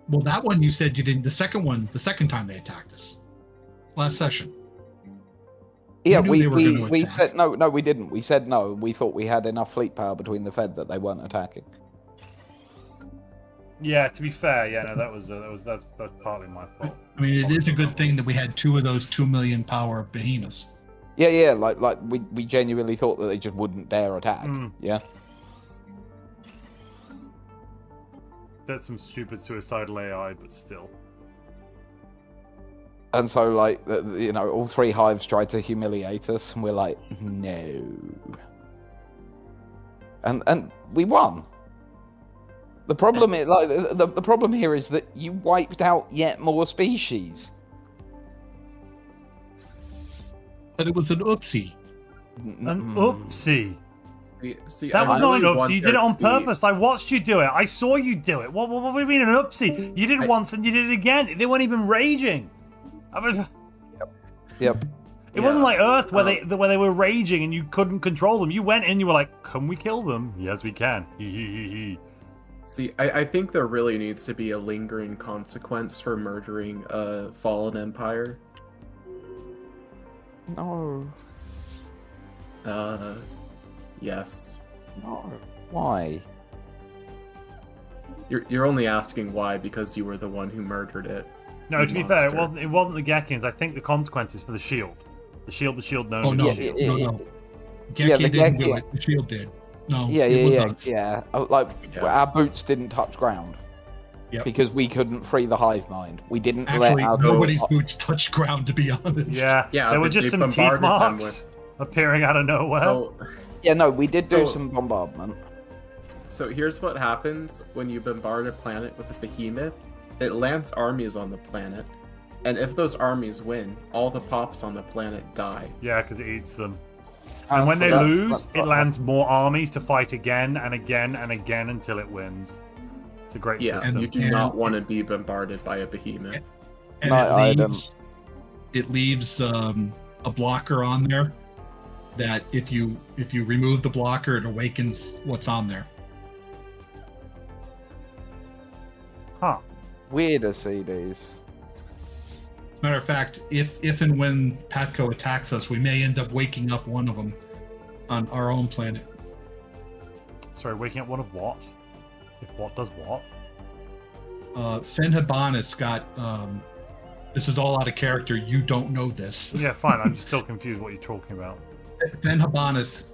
[SPEAKER 2] Well, that one you said you didn't. The second one, the second time they attacked us, last session.
[SPEAKER 3] yeah,
[SPEAKER 2] knew they were
[SPEAKER 3] we
[SPEAKER 2] gonna attack.
[SPEAKER 3] said no, we didn't. We said no. We thought we had enough fleet power between the Fed that they weren't attacking.
[SPEAKER 1] Yeah, to be fair, that's partly my fault.
[SPEAKER 2] I mean, it is a good thing that we had 2 of those 2 million power behemoths.
[SPEAKER 3] Yeah, like we genuinely thought that they just wouldn't dare attack. Yeah.
[SPEAKER 1] That's some stupid suicidal AI, but still.
[SPEAKER 3] And so, like, all 3 hives tried to humiliate us, and we're like, no. And we won. The problem is, like, the problem here is that you wiped out yet more species.
[SPEAKER 2] But it was an oopsie.
[SPEAKER 1] An oopsie.
[SPEAKER 4] See,
[SPEAKER 1] That
[SPEAKER 4] I
[SPEAKER 1] was not
[SPEAKER 4] really
[SPEAKER 1] an
[SPEAKER 4] want
[SPEAKER 1] oopsie. You
[SPEAKER 4] there
[SPEAKER 1] did it
[SPEAKER 4] to
[SPEAKER 1] on
[SPEAKER 4] be-
[SPEAKER 1] purpose. I watched you do it. I saw you do it. What do you mean an oopsie? You did it once and you did it again. They weren't even raging.
[SPEAKER 3] Yep.
[SPEAKER 1] It wasn't like Earth where
[SPEAKER 4] Um,
[SPEAKER 1] they were raging and you couldn't control them. You went in, you were like, "Can we kill them?" Yes, we can.
[SPEAKER 4] See, I think there really needs to be a lingering consequence for murdering a fallen empire.
[SPEAKER 3] No.
[SPEAKER 4] Yes.
[SPEAKER 3] No. Why?
[SPEAKER 4] You're only asking why because you were the one who murdered it.
[SPEAKER 1] No,
[SPEAKER 4] you
[SPEAKER 1] to be fair,
[SPEAKER 4] monster.
[SPEAKER 1] it wasn't the Gekians. I think the consequences for the shield. The shield known
[SPEAKER 2] Oh
[SPEAKER 1] as
[SPEAKER 2] no,
[SPEAKER 1] the shield.
[SPEAKER 2] no.
[SPEAKER 3] Yeah,
[SPEAKER 2] Geki
[SPEAKER 3] the
[SPEAKER 2] didn't do
[SPEAKER 3] Geki-
[SPEAKER 2] it. The shield did. No,
[SPEAKER 3] Yeah,
[SPEAKER 2] it was
[SPEAKER 3] yeah,
[SPEAKER 2] us.
[SPEAKER 3] yeah. Like
[SPEAKER 4] Yeah.
[SPEAKER 3] our boots didn't touch ground.
[SPEAKER 2] Yep.
[SPEAKER 3] Because we couldn't free the hive mind. We didn't
[SPEAKER 2] Actually,
[SPEAKER 3] let our
[SPEAKER 2] nobody's boots touched ground, to be honest.
[SPEAKER 1] Yeah,
[SPEAKER 4] Yeah,
[SPEAKER 1] there were
[SPEAKER 4] they
[SPEAKER 1] just some teeth
[SPEAKER 4] bombarded them
[SPEAKER 1] marks appearing out of nowhere.
[SPEAKER 4] Oh,
[SPEAKER 3] Yeah, no, we did do
[SPEAKER 4] So-
[SPEAKER 3] some bombardment.
[SPEAKER 4] so here's what happens when you bombard a planet with a behemoth. It lands armies on the planet, and if those armies win, all the pops on the planet die.
[SPEAKER 1] Yeah, because it eats them. And when they lose, it lands more armies to fight again and again and again until it wins. It's a great
[SPEAKER 4] Yeah,
[SPEAKER 1] system.
[SPEAKER 4] and you do
[SPEAKER 2] And-
[SPEAKER 4] not want to be bombarded by a behemoth.
[SPEAKER 2] And
[SPEAKER 3] No,
[SPEAKER 2] it leaves a blocker on there that if you remove the blocker, it awakens what's on there.
[SPEAKER 1] Huh.
[SPEAKER 3] Weirder CDs.
[SPEAKER 2] Matter of fact, if and when Patco attacks us, we may end up waking up one of them on our own planet.
[SPEAKER 1] Sorry, waking up one of what? If what does what?
[SPEAKER 2] Fenhabanis got. This is all out of character. You don't know this.
[SPEAKER 1] Yeah, fine. I'm just still confused what you're talking about.
[SPEAKER 2] Fenhabanis,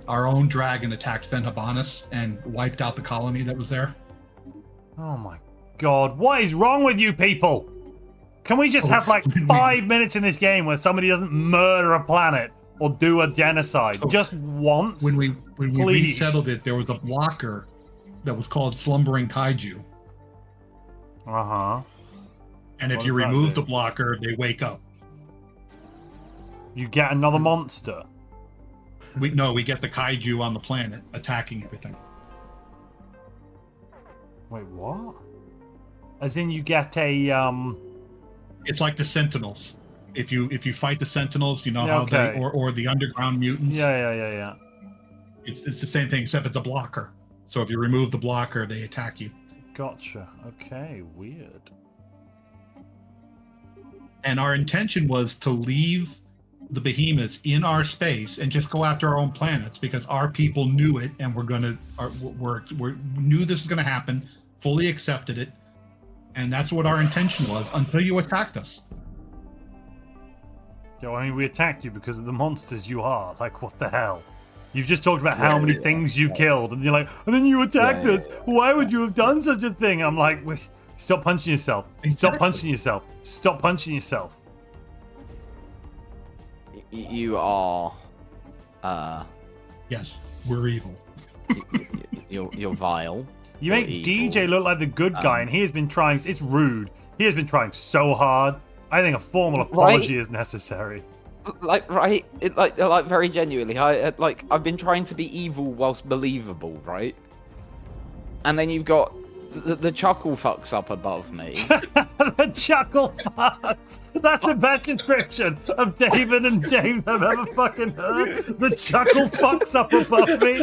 [SPEAKER 2] our own dragon attacked Fenhabanis and wiped out the colony that was there.
[SPEAKER 1] Oh my god, what is wrong with you people? Can we just have like 5 minutes in this game where somebody doesn't murder a planet or do a genocide? Just once?
[SPEAKER 2] When we
[SPEAKER 1] Please.
[SPEAKER 2] resettled it, there was a blocker that was called Slumbering Kaiju.
[SPEAKER 1] Uh-huh.
[SPEAKER 2] And if
[SPEAKER 1] What
[SPEAKER 2] you
[SPEAKER 1] does that
[SPEAKER 2] remove
[SPEAKER 1] do?
[SPEAKER 2] the blocker, they wake up.
[SPEAKER 1] You get another monster.
[SPEAKER 2] We get the kaiju on the planet attacking everything.
[SPEAKER 1] Wait, what? As in you get a
[SPEAKER 2] It's like the Sentinels. If you fight the Sentinels, you know
[SPEAKER 1] Yeah,
[SPEAKER 2] how
[SPEAKER 1] okay.
[SPEAKER 2] they or the underground mutants.
[SPEAKER 1] Yeah.
[SPEAKER 2] It's the same thing except it's a blocker. So if you remove the blocker, they attack you.
[SPEAKER 1] Gotcha. Okay, weird.
[SPEAKER 2] And our intention was to leave the behemoths in our space and just go after our own planets because our people knew it and we knew this was going to happen, fully accepted it, and that's what our intention was until you attacked us.
[SPEAKER 1] Yo, I mean, we attacked you because of the monsters you are. Like, what the hell? You've just talked about how many things you killed, and you're like, and then you attacked us. Why would you have done such a thing? I'm like, wait, stop punching yourself. Stop
[SPEAKER 2] Exactly.
[SPEAKER 1] punching yourself. Stop punching yourself.
[SPEAKER 3] You are,
[SPEAKER 2] Yes, we're evil.
[SPEAKER 3] you're vile.
[SPEAKER 1] You make DJ look like the good guy, and he has been trying. It's rude. He has been trying so hard. I think a formal apology is necessary.
[SPEAKER 3] Like, right? Like very genuinely. I've been trying to be evil whilst believable, right? And then you've got the chuckle fucks up above me.
[SPEAKER 1] The chuckle fucks. That's the best description of David and James I've ever fucking heard. The chuckle fucks up above me.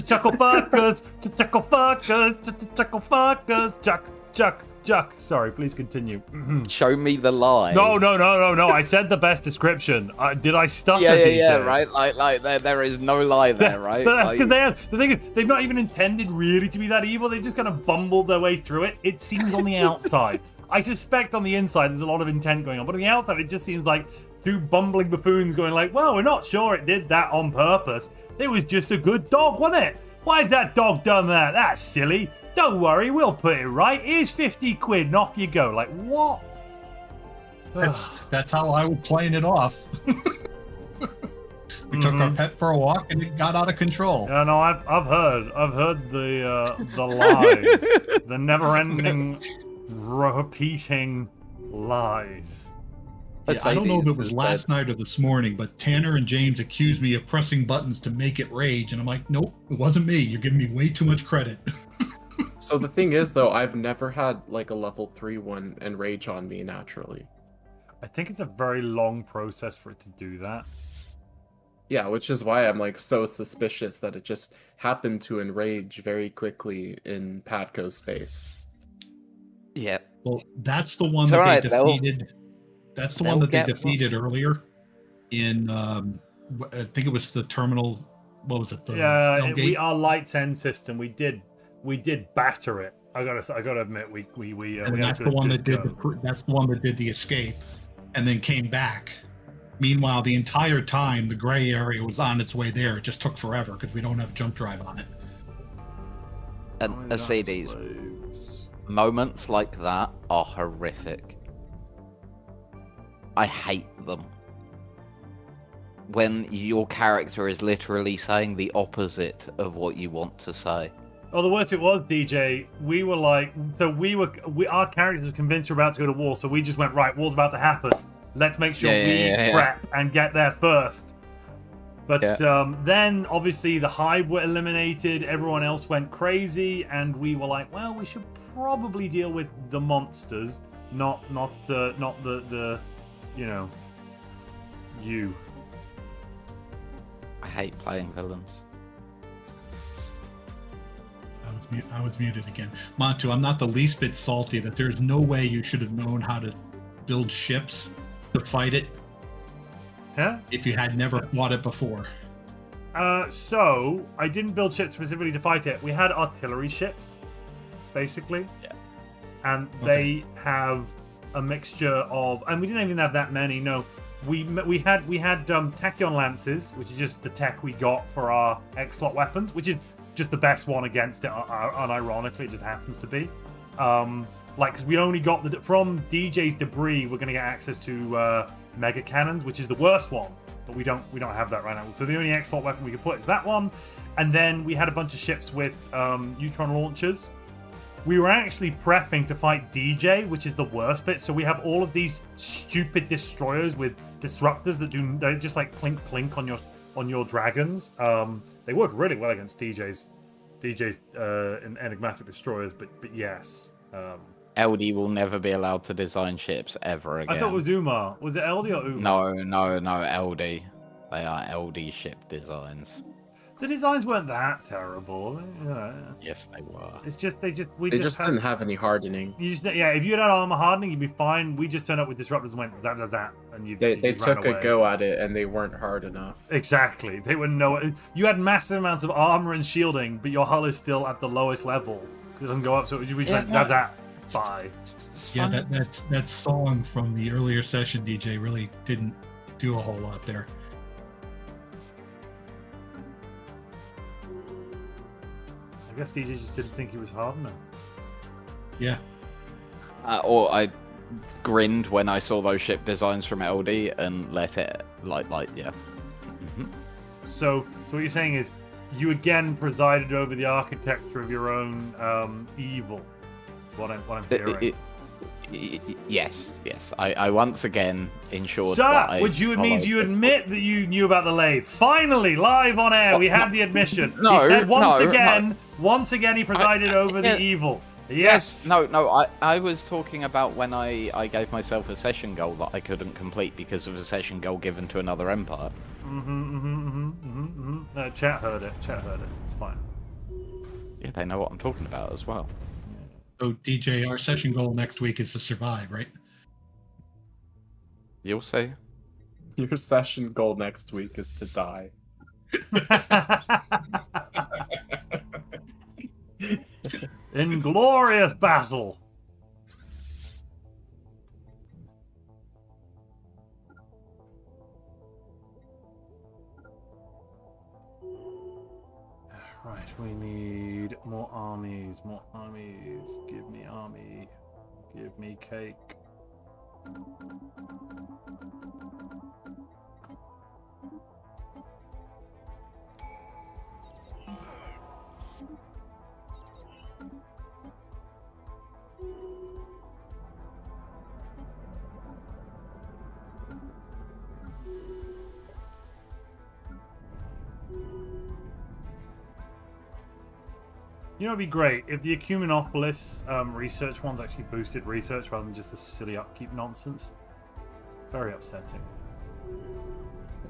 [SPEAKER 1] Chuckle fuckers. Chuckle fuckers. Chuckle fuckers. Chuck. Sorry, please continue.
[SPEAKER 3] Show me the lie.
[SPEAKER 1] No. I said the best description. Did I stutter,
[SPEAKER 3] Yeah,
[SPEAKER 1] DJ?
[SPEAKER 3] right. Like there is no lie there, right?
[SPEAKER 1] But that's
[SPEAKER 3] Like,
[SPEAKER 1] because they have. The thing is, they've not even intended really to be that evil. They just kind of bumbled their way through it. It seems on the outside. I suspect on the inside there's a lot of intent going on, but on the outside it just seems like two bumbling buffoons going like, "Well, we're not sure it did that on purpose. It was just a good dog, wasn't it? Why's that dog done that? That's silly. Don't worry, we'll put it right. Here's 50 quid and off you go." Like, what?
[SPEAKER 2] That's how I was playing it off. We took our pet for a walk and it got out of control.
[SPEAKER 1] Yeah, no, I've heard the lies, the never-ending, repeating lies.
[SPEAKER 2] I don't know if it was
[SPEAKER 3] has
[SPEAKER 2] last
[SPEAKER 3] said-
[SPEAKER 2] night or this morning, but Tanner and James accused me of pressing buttons to make it rage, and I'm like, nope, it wasn't me. You're giving me way too much credit.
[SPEAKER 4] So the thing is, though, I've never had like a level 3 one enrage on me naturally.
[SPEAKER 1] I think it's a very long process for it to do that.
[SPEAKER 4] Yeah, which is why I'm like so suspicious that it just happened to enrage very quickly in Padco's space.
[SPEAKER 3] Yeah.
[SPEAKER 2] Well, that's the one
[SPEAKER 3] It's
[SPEAKER 2] that
[SPEAKER 3] alright,
[SPEAKER 2] they
[SPEAKER 3] they'll-
[SPEAKER 2] defeated. That's the one
[SPEAKER 3] they'll
[SPEAKER 2] that they
[SPEAKER 3] get one.
[SPEAKER 2] defeated earlier in, I think it was the terminal. What was it? The
[SPEAKER 1] Yeah,
[SPEAKER 2] L-gate?
[SPEAKER 1] our lights end system. We did batter it. I gotta admit, we
[SPEAKER 2] And
[SPEAKER 1] had
[SPEAKER 2] that's
[SPEAKER 1] a
[SPEAKER 2] the
[SPEAKER 1] good-
[SPEAKER 2] one
[SPEAKER 1] good
[SPEAKER 2] that did
[SPEAKER 1] go.
[SPEAKER 2] that's the one that did the escape, and then came back. Meanwhile, the entire time the gray area was on its way there. It just took forever because we don't have jump drive on it.
[SPEAKER 3] And CDs. Moments like that are horrific. I hate them. When your character is literally saying the opposite of what you want to say.
[SPEAKER 1] Oh, the worst it was, DJ. We were like, our characters were convinced we were about to go to war, so we just went, right, war's about to happen. Let's make sure we prep and get there first. But then, obviously, the Hive were eliminated. Everyone else went crazy, and we were like, well, we should probably deal with the monsters, not the you know, you.
[SPEAKER 3] I hate playing villains.
[SPEAKER 2] I was muted again. Montu, I'm not the least bit salty that there's no way you should have known how to build ships to fight it
[SPEAKER 1] Huh?
[SPEAKER 2] if you had never fought it before.
[SPEAKER 1] So I didn't build ships specifically to fight it. We had artillery ships, basically.
[SPEAKER 3] Yeah.
[SPEAKER 1] And they have a mixture of, and we didn't even have that many. No, we had tachyon lances, which is just the tech we got for our X-slot weapons, which is just the best one against it. Unironically, it just happens to be. Because we only got from DJ's debris, we're going to get access to mega cannons, which is the worst one, but we don't have that right now. So the only X-slot weapon we could put is that one, and then we had a bunch of ships with neutron launchers. We were actually prepping to fight DJ, which is the worst bit. So we have all of these stupid destroyers with disruptors that they just like plink plink on your dragons. They work really well against DJ's enigmatic destroyers, but yes.
[SPEAKER 3] LD will never be allowed to design ships ever again.
[SPEAKER 1] I thought it was Umar. Was it LD or Umar?
[SPEAKER 3] No, LD. They are LD ship designs.
[SPEAKER 1] The designs weren't that terrible.
[SPEAKER 3] Yes, they were.
[SPEAKER 1] It's just
[SPEAKER 4] They just didn't have any hardening.
[SPEAKER 1] If you had armor hardening, you'd be fine. We just turned up with disruptors and went that, and you.
[SPEAKER 4] They
[SPEAKER 1] just ran
[SPEAKER 4] took a
[SPEAKER 1] away.
[SPEAKER 4] go at it and they weren't hard enough.
[SPEAKER 1] Exactly. They wouldn't know it. You had massive amounts of armor and shielding, but your hull is still at the lowest level. It doesn't go up, so we just went that. Bye.
[SPEAKER 2] Yeah, that song from the earlier session, DJ, really didn't do a whole lot there.
[SPEAKER 1] I guess DJ just didn't think he was hard enough.
[SPEAKER 2] Yeah.
[SPEAKER 3] Or I grinned when I saw those ship designs from LD and let it yeah. Mm-hmm.
[SPEAKER 1] So what you're saying is, you again presided over the architecture of your own evil. That's what I'm hearing.
[SPEAKER 3] Yes. I once again ensured
[SPEAKER 1] Sir,
[SPEAKER 3] that I
[SPEAKER 1] which means
[SPEAKER 3] followed
[SPEAKER 1] you
[SPEAKER 3] it.
[SPEAKER 1] admit that you knew about the lathe. Finally, live on air, we have the admission.
[SPEAKER 3] No,
[SPEAKER 1] he said once
[SPEAKER 3] no,
[SPEAKER 1] again he presided over the evil. Yes.
[SPEAKER 3] No, I was talking about when I gave myself a session goal that I couldn't complete because of a session goal given to another empire.
[SPEAKER 1] Chat heard it. It's fine.
[SPEAKER 3] Yeah, they know what I'm talking about as well.
[SPEAKER 2] So, DJ, our session goal next week is to survive, right?
[SPEAKER 3] You'll see.
[SPEAKER 4] Your session goal next week is to die.
[SPEAKER 1] Inglorious battle. Right, we need more armies. Give me army. Give me cake. You know, it'd be great if the Ecumenopolis research ones actually boosted research rather than just the silly upkeep nonsense. It's very upsetting.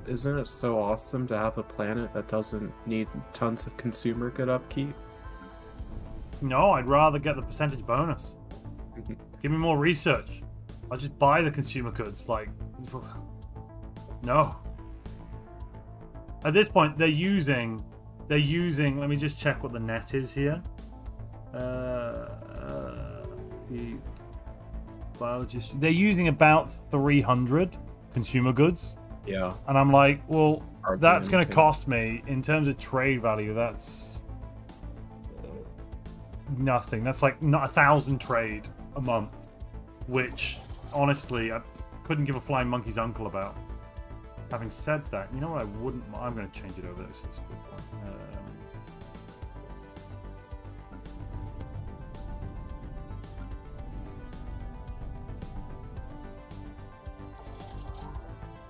[SPEAKER 4] Isn't it so awesome to have a planet that doesn't need tons of consumer good upkeep?
[SPEAKER 1] No, I'd rather get the percentage bonus. Give me more research. I'll just buy the consumer goods. Like, no. At this point, they're using. Let me just check what the net is here. The biologist. They're using about 300 consumer goods.
[SPEAKER 4] Yeah.
[SPEAKER 1] And I'm like, well,
[SPEAKER 4] Hardly
[SPEAKER 1] that's going to
[SPEAKER 4] anything.
[SPEAKER 1] cost me in terms of trade value. That's nothing. That's like not 1,000 trade a month, which honestly I couldn't give a flying monkey's uncle about. Having said that, you know what I wouldn't. I'm going to change it over. This is a good point.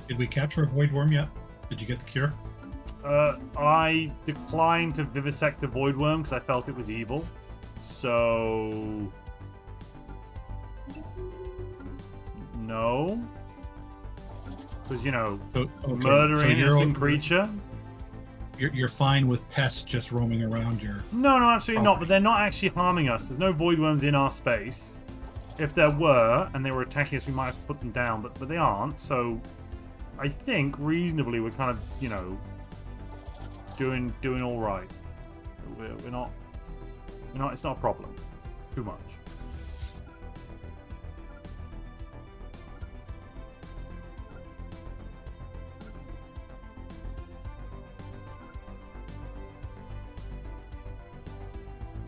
[SPEAKER 2] Did we capture a void worm yet? Did you get the cure?
[SPEAKER 1] I declined to vivisect the void worm because I felt it was evil. So no, because you know, murdering an innocent creature.
[SPEAKER 2] You're fine with pests just roaming around your.
[SPEAKER 1] No, absolutely not. But they're not actually harming us. There's no void worms in our space. If there were and they were attacking us, we might have to put them down. But they aren't. So I think reasonably we're kind of, you know, doing all right. We're not. It's not a problem. Too much.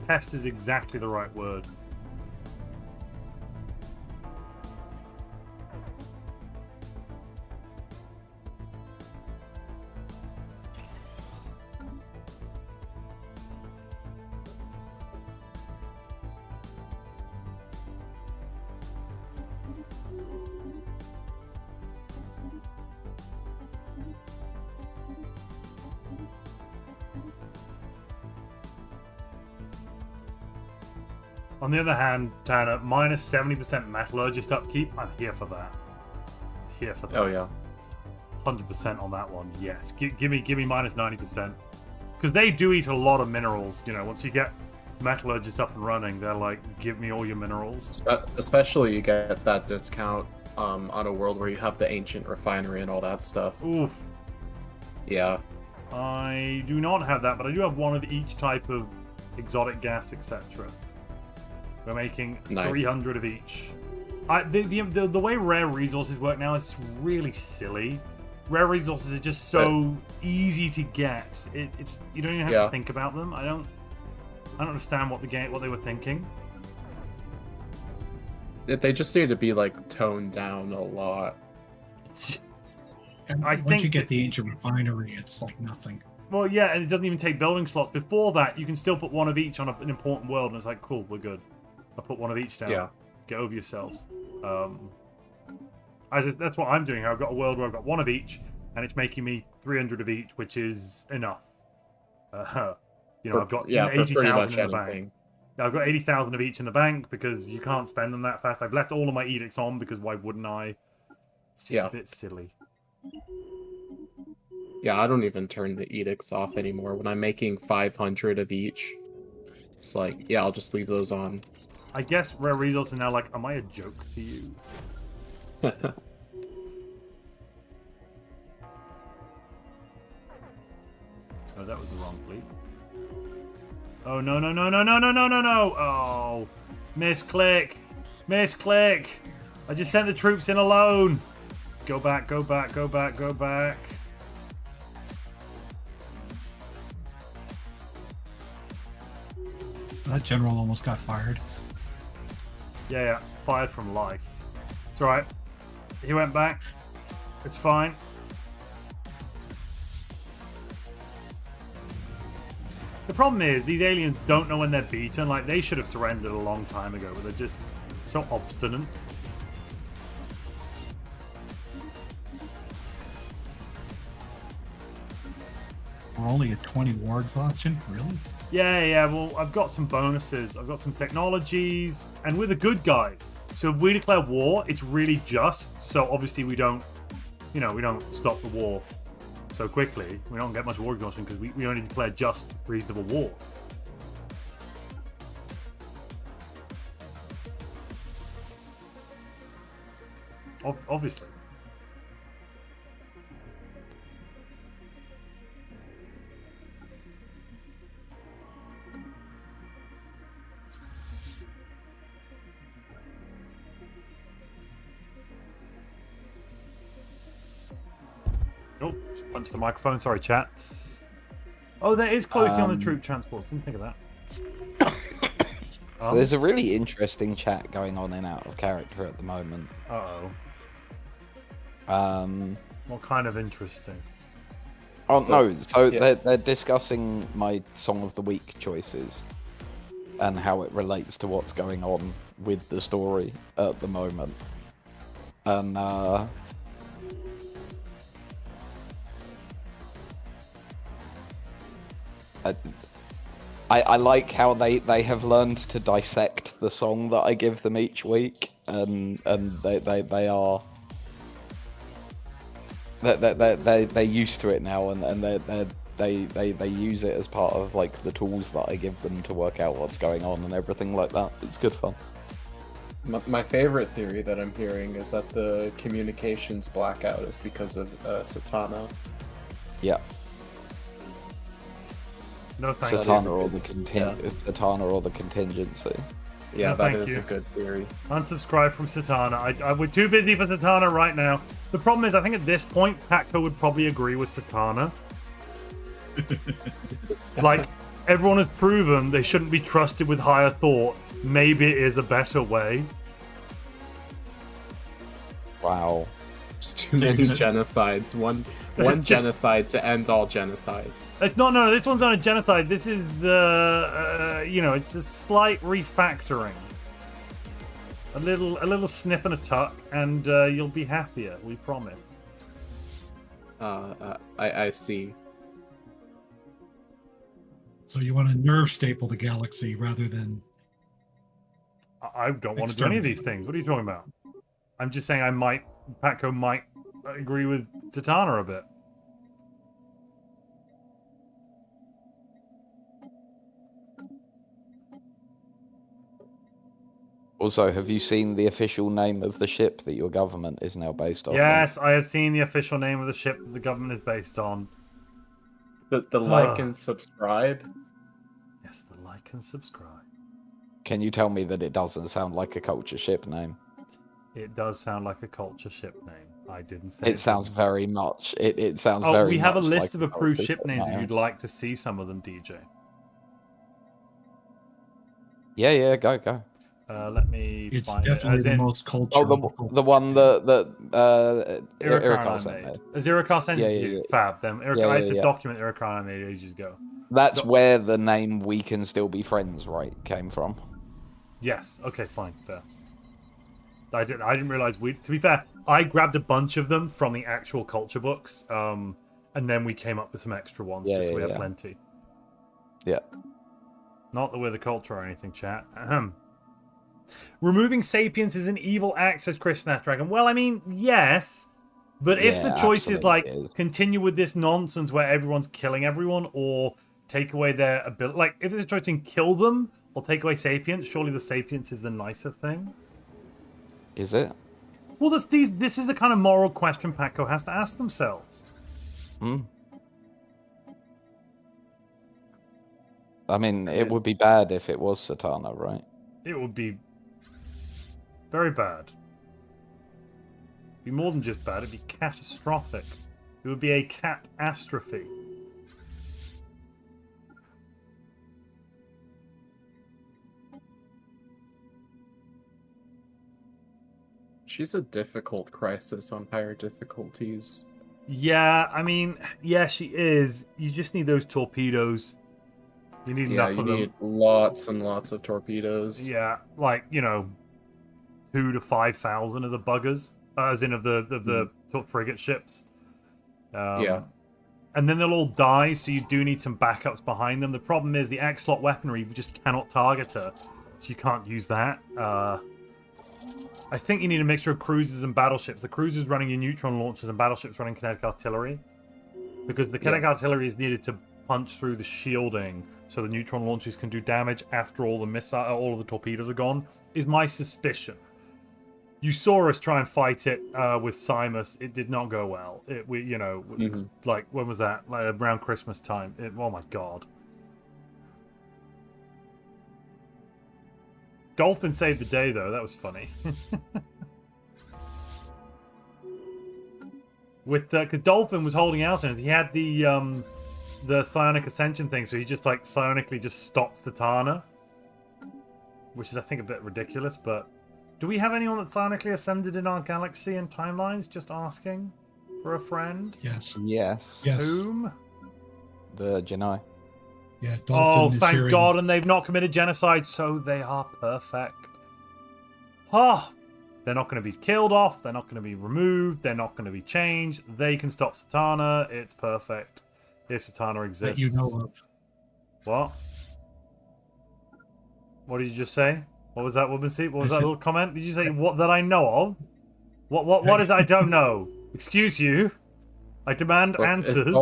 [SPEAKER 1] Pest is exactly the right word. On the other hand, Tanner, minus 70% metallurgist upkeep, I'm here for that. Here for that.
[SPEAKER 4] Oh yeah.
[SPEAKER 1] 100% on that one, yes. Give me minus 90%. Because they do eat a lot of minerals, you know, once you get metallurgists up and running, they're like, give me all your minerals.
[SPEAKER 4] Especially you get that discount on a world where you have the ancient refinery and all that stuff.
[SPEAKER 1] Oof.
[SPEAKER 4] Yeah.
[SPEAKER 1] I do not have that, but I do have one of each type of exotic gas, etc. We're making 300 of each. The way rare resources work now is really silly. Rare resources are just so easy to get. It's you don't even have to think about them. I don't understand what they were thinking.
[SPEAKER 4] They just need to be like toned down a lot.
[SPEAKER 2] And once you get the ancient refinery, it's like nothing.
[SPEAKER 1] Well, yeah, and it doesn't even take building slots. Before that, you can still put one of each on an important world, and it's like, cool, we're good. I'll put one of each down.
[SPEAKER 4] Yeah.
[SPEAKER 1] Get over yourselves. That's what I'm doing. I've got a world where I've got one of each, and it's making me 300 of each, which is enough. You know, I've got 80,000 in the bank. I've got 80,000 of each in the bank because you can't spend them that fast. I've left all of my edicts on because why wouldn't I? It's just a bit silly.
[SPEAKER 4] Yeah, I don't even turn the edicts off anymore. When I'm making 500 of each, it's like, yeah, I'll just leave those on.
[SPEAKER 1] I guess rare resources are now like, am I a joke to you? Oh, that was the wrong fleet. Oh, no. Oh, misclick. I just sent the troops in alone. Go back.
[SPEAKER 2] That general almost got fired.
[SPEAKER 1] Yeah, fired from life. It's alright. He went back. It's fine. The problem is, these aliens don't know when they're beaten. Like, they should have surrendered a long time ago, but they're just so obstinate.
[SPEAKER 2] We're only at 20 war exhaustion? Really?
[SPEAKER 1] Yeah, well, I've got some bonuses. I've got some technologies, and we're the good guys. So if we declare war, it's really just. So obviously we don't, we don't stop the war so quickly. We don't get much war exhaustion because we only declare just, reasonable wars. Obviously. Oh, just punched the microphone. Sorry, chat. Oh, there is cloaking on the troop transports. Didn't think of that.
[SPEAKER 3] So there's a really interesting chat going on in Out of Character at the moment.
[SPEAKER 1] Uh-oh.
[SPEAKER 3] Um,
[SPEAKER 1] What kind of interesting?
[SPEAKER 3] They're discussing my Song of the Week choices and how it relates to what's going on with the story at the moment. And I like how they have learned to dissect the song that I give them each week, and they're used to it now, and they use it as part of like the tools that I give them to work out what's going on and everything like that. It's good fun.
[SPEAKER 4] My favorite theory that I'm hearing is that the communications blackout is because of Satana.
[SPEAKER 3] Yeah.
[SPEAKER 1] No, thank you.
[SPEAKER 3] Satana or the contingency.
[SPEAKER 4] Yeah,
[SPEAKER 1] No,
[SPEAKER 4] that
[SPEAKER 1] thank
[SPEAKER 4] is
[SPEAKER 1] you.
[SPEAKER 4] a good theory.
[SPEAKER 1] Unsubscribe from Satana. We're too busy for Satana right now. The problem is, I think at this point, Patco would probably agree with Satana. Like, everyone has proven they shouldn't be trusted with higher thought. Maybe it is a better way.
[SPEAKER 3] Wow.
[SPEAKER 4] Just too many genocides. One genocide to end all genocides.
[SPEAKER 1] It's not. No, this one's not a genocide. This is the. It's a slight refactoring. A little snip and a tuck, and you'll be happier. We promise.
[SPEAKER 4] I see.
[SPEAKER 2] So you want to nerve staple the galaxy rather than...
[SPEAKER 1] I don't want to do any of these things. What are you talking about? I'm just saying Patco might agree with Satana a bit.
[SPEAKER 3] Also, have you seen the official name of the ship that your government is now based on?
[SPEAKER 1] Yes, I have seen the official name of the ship that the government is based on.
[SPEAKER 4] The like and subscribe.
[SPEAKER 1] Yes, the like and subscribe.
[SPEAKER 3] Can you tell me that it doesn't sound like a culture ship name?
[SPEAKER 1] It does sound like a culture ship name. I didn't say
[SPEAKER 3] it sounds very much. It sounds very.
[SPEAKER 1] Oh, we have a
[SPEAKER 3] much
[SPEAKER 1] list
[SPEAKER 3] like
[SPEAKER 1] of approved
[SPEAKER 3] culture
[SPEAKER 1] ship names if
[SPEAKER 3] name.
[SPEAKER 1] you'd like to see some of them, DJ.
[SPEAKER 3] Yeah, go.
[SPEAKER 1] Let me
[SPEAKER 2] It's
[SPEAKER 1] find
[SPEAKER 2] definitely
[SPEAKER 1] it.
[SPEAKER 2] the most cultural.
[SPEAKER 3] Oh, the one that
[SPEAKER 1] Irrikan
[SPEAKER 3] sent
[SPEAKER 1] made.
[SPEAKER 3] me.
[SPEAKER 1] Has Irrikan sent it to you?
[SPEAKER 3] Yeah.
[SPEAKER 1] Fab. Then it's a document Irrikan made ages ago.
[SPEAKER 3] That's where the name "We Can Still Be Friends" came from.
[SPEAKER 1] Yes. Okay. Fine. Fair. I didn't realize we. To be fair, I grabbed a bunch of them from the actual culture books, and then we came up with some extra ones just so we had plenty.
[SPEAKER 3] Yeah.
[SPEAKER 1] Not that we're the culture or anything, chat. Ahem. Removing sapience is an evil act, says Chris Snapdragon. Well, I mean, yes, but if the choice is like continue with this nonsense where everyone's killing everyone, or take away their ability, like if there's a choice between kill them or take away sapience, surely the sapience is the nicer thing.
[SPEAKER 3] Is it?
[SPEAKER 1] Well, this is the kind of moral question Patco has to ask themselves.
[SPEAKER 3] I mean, it would be bad if it was Satana, right?
[SPEAKER 1] It would be very bad. It'd be more than just bad, it'd be catastrophic. It would be a catastrophe.
[SPEAKER 4] She's a difficult crisis on higher difficulties.
[SPEAKER 1] Yeah, I mean, yeah, she is. You just need those torpedoes. You need enough of them.
[SPEAKER 4] You need lots and lots of torpedoes.
[SPEAKER 1] Yeah, like, 2,000 to 5,000 of the buggers, as in of the frigate ships.
[SPEAKER 4] Yeah.
[SPEAKER 1] And then they'll all die, so you do need some backups behind them. The problem is the X-Slot weaponry, you just cannot target her. So you can't use that. I think you need a mixture of cruisers and battleships. The cruisers running your neutron launchers and battleships running kinetic artillery. Because the kinetic artillery is needed to punch through the shielding so the neutron launchers can do damage after all of the torpedoes are gone, is my suspicion. You saw us try and fight it with Simus. It did not go well. Like, when was that? Like, around Christmas time. Oh my god. Dolphin saved the day, though. That was funny. Because Dolphin was holding out, and he had the psionic ascension thing, so he just like psionically just stops the Tana, which is I think a bit ridiculous. But do we have anyone that psionically ascended in our galaxy and timelines? Just asking for a friend.
[SPEAKER 2] Yes.
[SPEAKER 3] Yes.
[SPEAKER 2] Yes.
[SPEAKER 1] Whom?
[SPEAKER 3] The Genii.
[SPEAKER 2] Yeah. Dolphin is
[SPEAKER 1] thank
[SPEAKER 2] hearing...
[SPEAKER 1] God, and they've not committed genocide, so they are perfect. They're not going to be killed off. They're not going to be removed. They're not going to be changed. They can stop Satana. It's perfect. If Satana exists.
[SPEAKER 2] That you know of.
[SPEAKER 1] What? What did you just say? What was that, Wubbenseat? What was that little comment? Did you say what that I know of? What is I don't know? Excuse you. I demand
[SPEAKER 4] Look,
[SPEAKER 1] answers.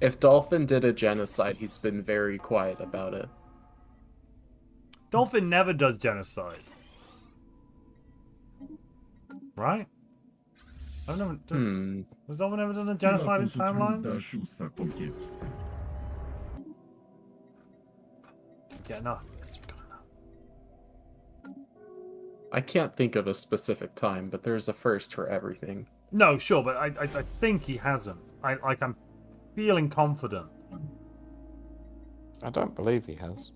[SPEAKER 4] If Dolphin did a genocide, he's been very quiet about it.
[SPEAKER 1] Dolphin never does genocide. Right? I've never done... Has Dolphin ever done a genocide in timelines? Yeah, no.
[SPEAKER 4] I can't think of a specific time, but there's a first for everything.
[SPEAKER 1] No, sure, but I think he hasn't. I'm feeling confident.
[SPEAKER 3] I don't believe he has.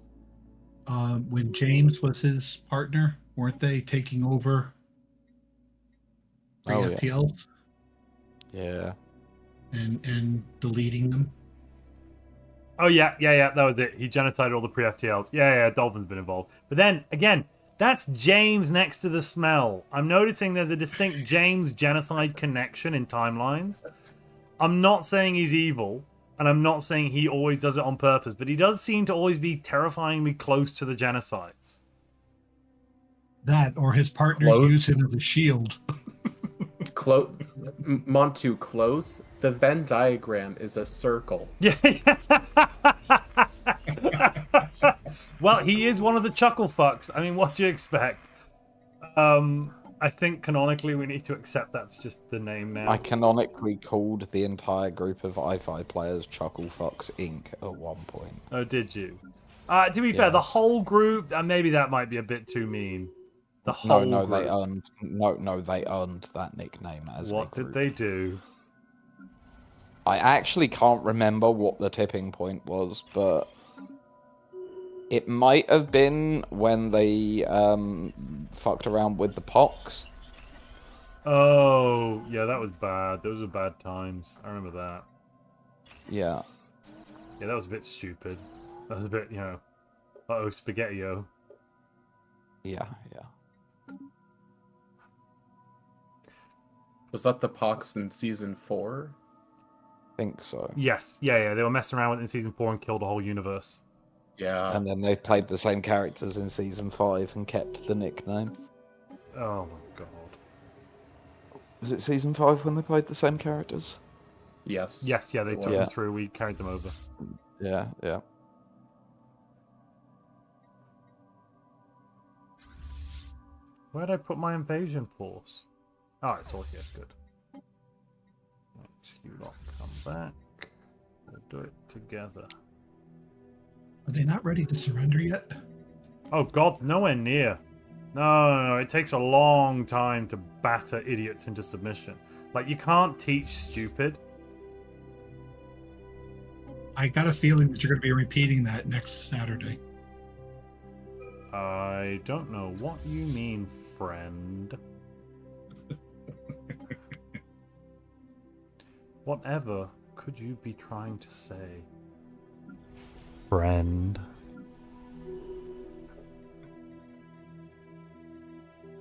[SPEAKER 2] When James was his partner, weren't they taking over FTLs
[SPEAKER 3] Yeah.
[SPEAKER 2] and deleting them?
[SPEAKER 1] Oh, yeah, that was it. He genocided all the pre-FTLs. Yeah, Dolphin's been involved. But then, again, that's James next to the smell. I'm noticing there's a distinct James genocide connection in timelines. I'm not saying he's evil, and I'm not saying he always does it on purpose, but he does seem to always be terrifyingly close to the genocides.
[SPEAKER 2] That, or his partners use him as a shield.
[SPEAKER 4] Montu, close. The Venn diagram is a circle.
[SPEAKER 1] Yeah. Well, he is one of the chuckle fucks. I mean, what do you expect? I think canonically we need to accept that's just the name now.
[SPEAKER 3] I canonically called the entire group of i5 players Chuckle Fucks Inc. at one point.
[SPEAKER 1] Oh, did you? To be fair, the whole group, maybe that might be a bit too mean. The whole group.
[SPEAKER 3] They earned that nickname as
[SPEAKER 1] What did they do?
[SPEAKER 3] I actually can't remember what the tipping point was, but it might have been when they fucked around with the pox.
[SPEAKER 1] Oh, yeah, that was bad. Those were bad times. I remember that.
[SPEAKER 3] Yeah.
[SPEAKER 1] Yeah, that was a bit stupid. That was a bit, uh-oh, spaghetti-o.
[SPEAKER 3] Yeah.
[SPEAKER 4] Was that the pox in season 4?
[SPEAKER 3] I think so.
[SPEAKER 1] Yes, yeah. They were messing around with it in season 4 and killed the whole universe.
[SPEAKER 4] Yeah.
[SPEAKER 3] And then they played the same characters in season 5 and kept the nickname.
[SPEAKER 1] Oh my god.
[SPEAKER 3] Was it season 5 when they played the same characters?
[SPEAKER 4] Yes.
[SPEAKER 1] Yes, yeah, they took us through. We carried them over.
[SPEAKER 3] Yeah.
[SPEAKER 1] Where'd I put my invasion force? Oh, it's all here. Good. Right, you lot come back. We'll do it together.
[SPEAKER 2] Are they not ready to surrender yet?
[SPEAKER 1] Oh god, nowhere near. No, it takes a long time to batter idiots into submission. Like, you can't teach stupid.
[SPEAKER 2] I got a feeling that you're going to be repeating that next Saturday.
[SPEAKER 1] I don't know what you mean, friend. Whatever could you be trying to say? Friend.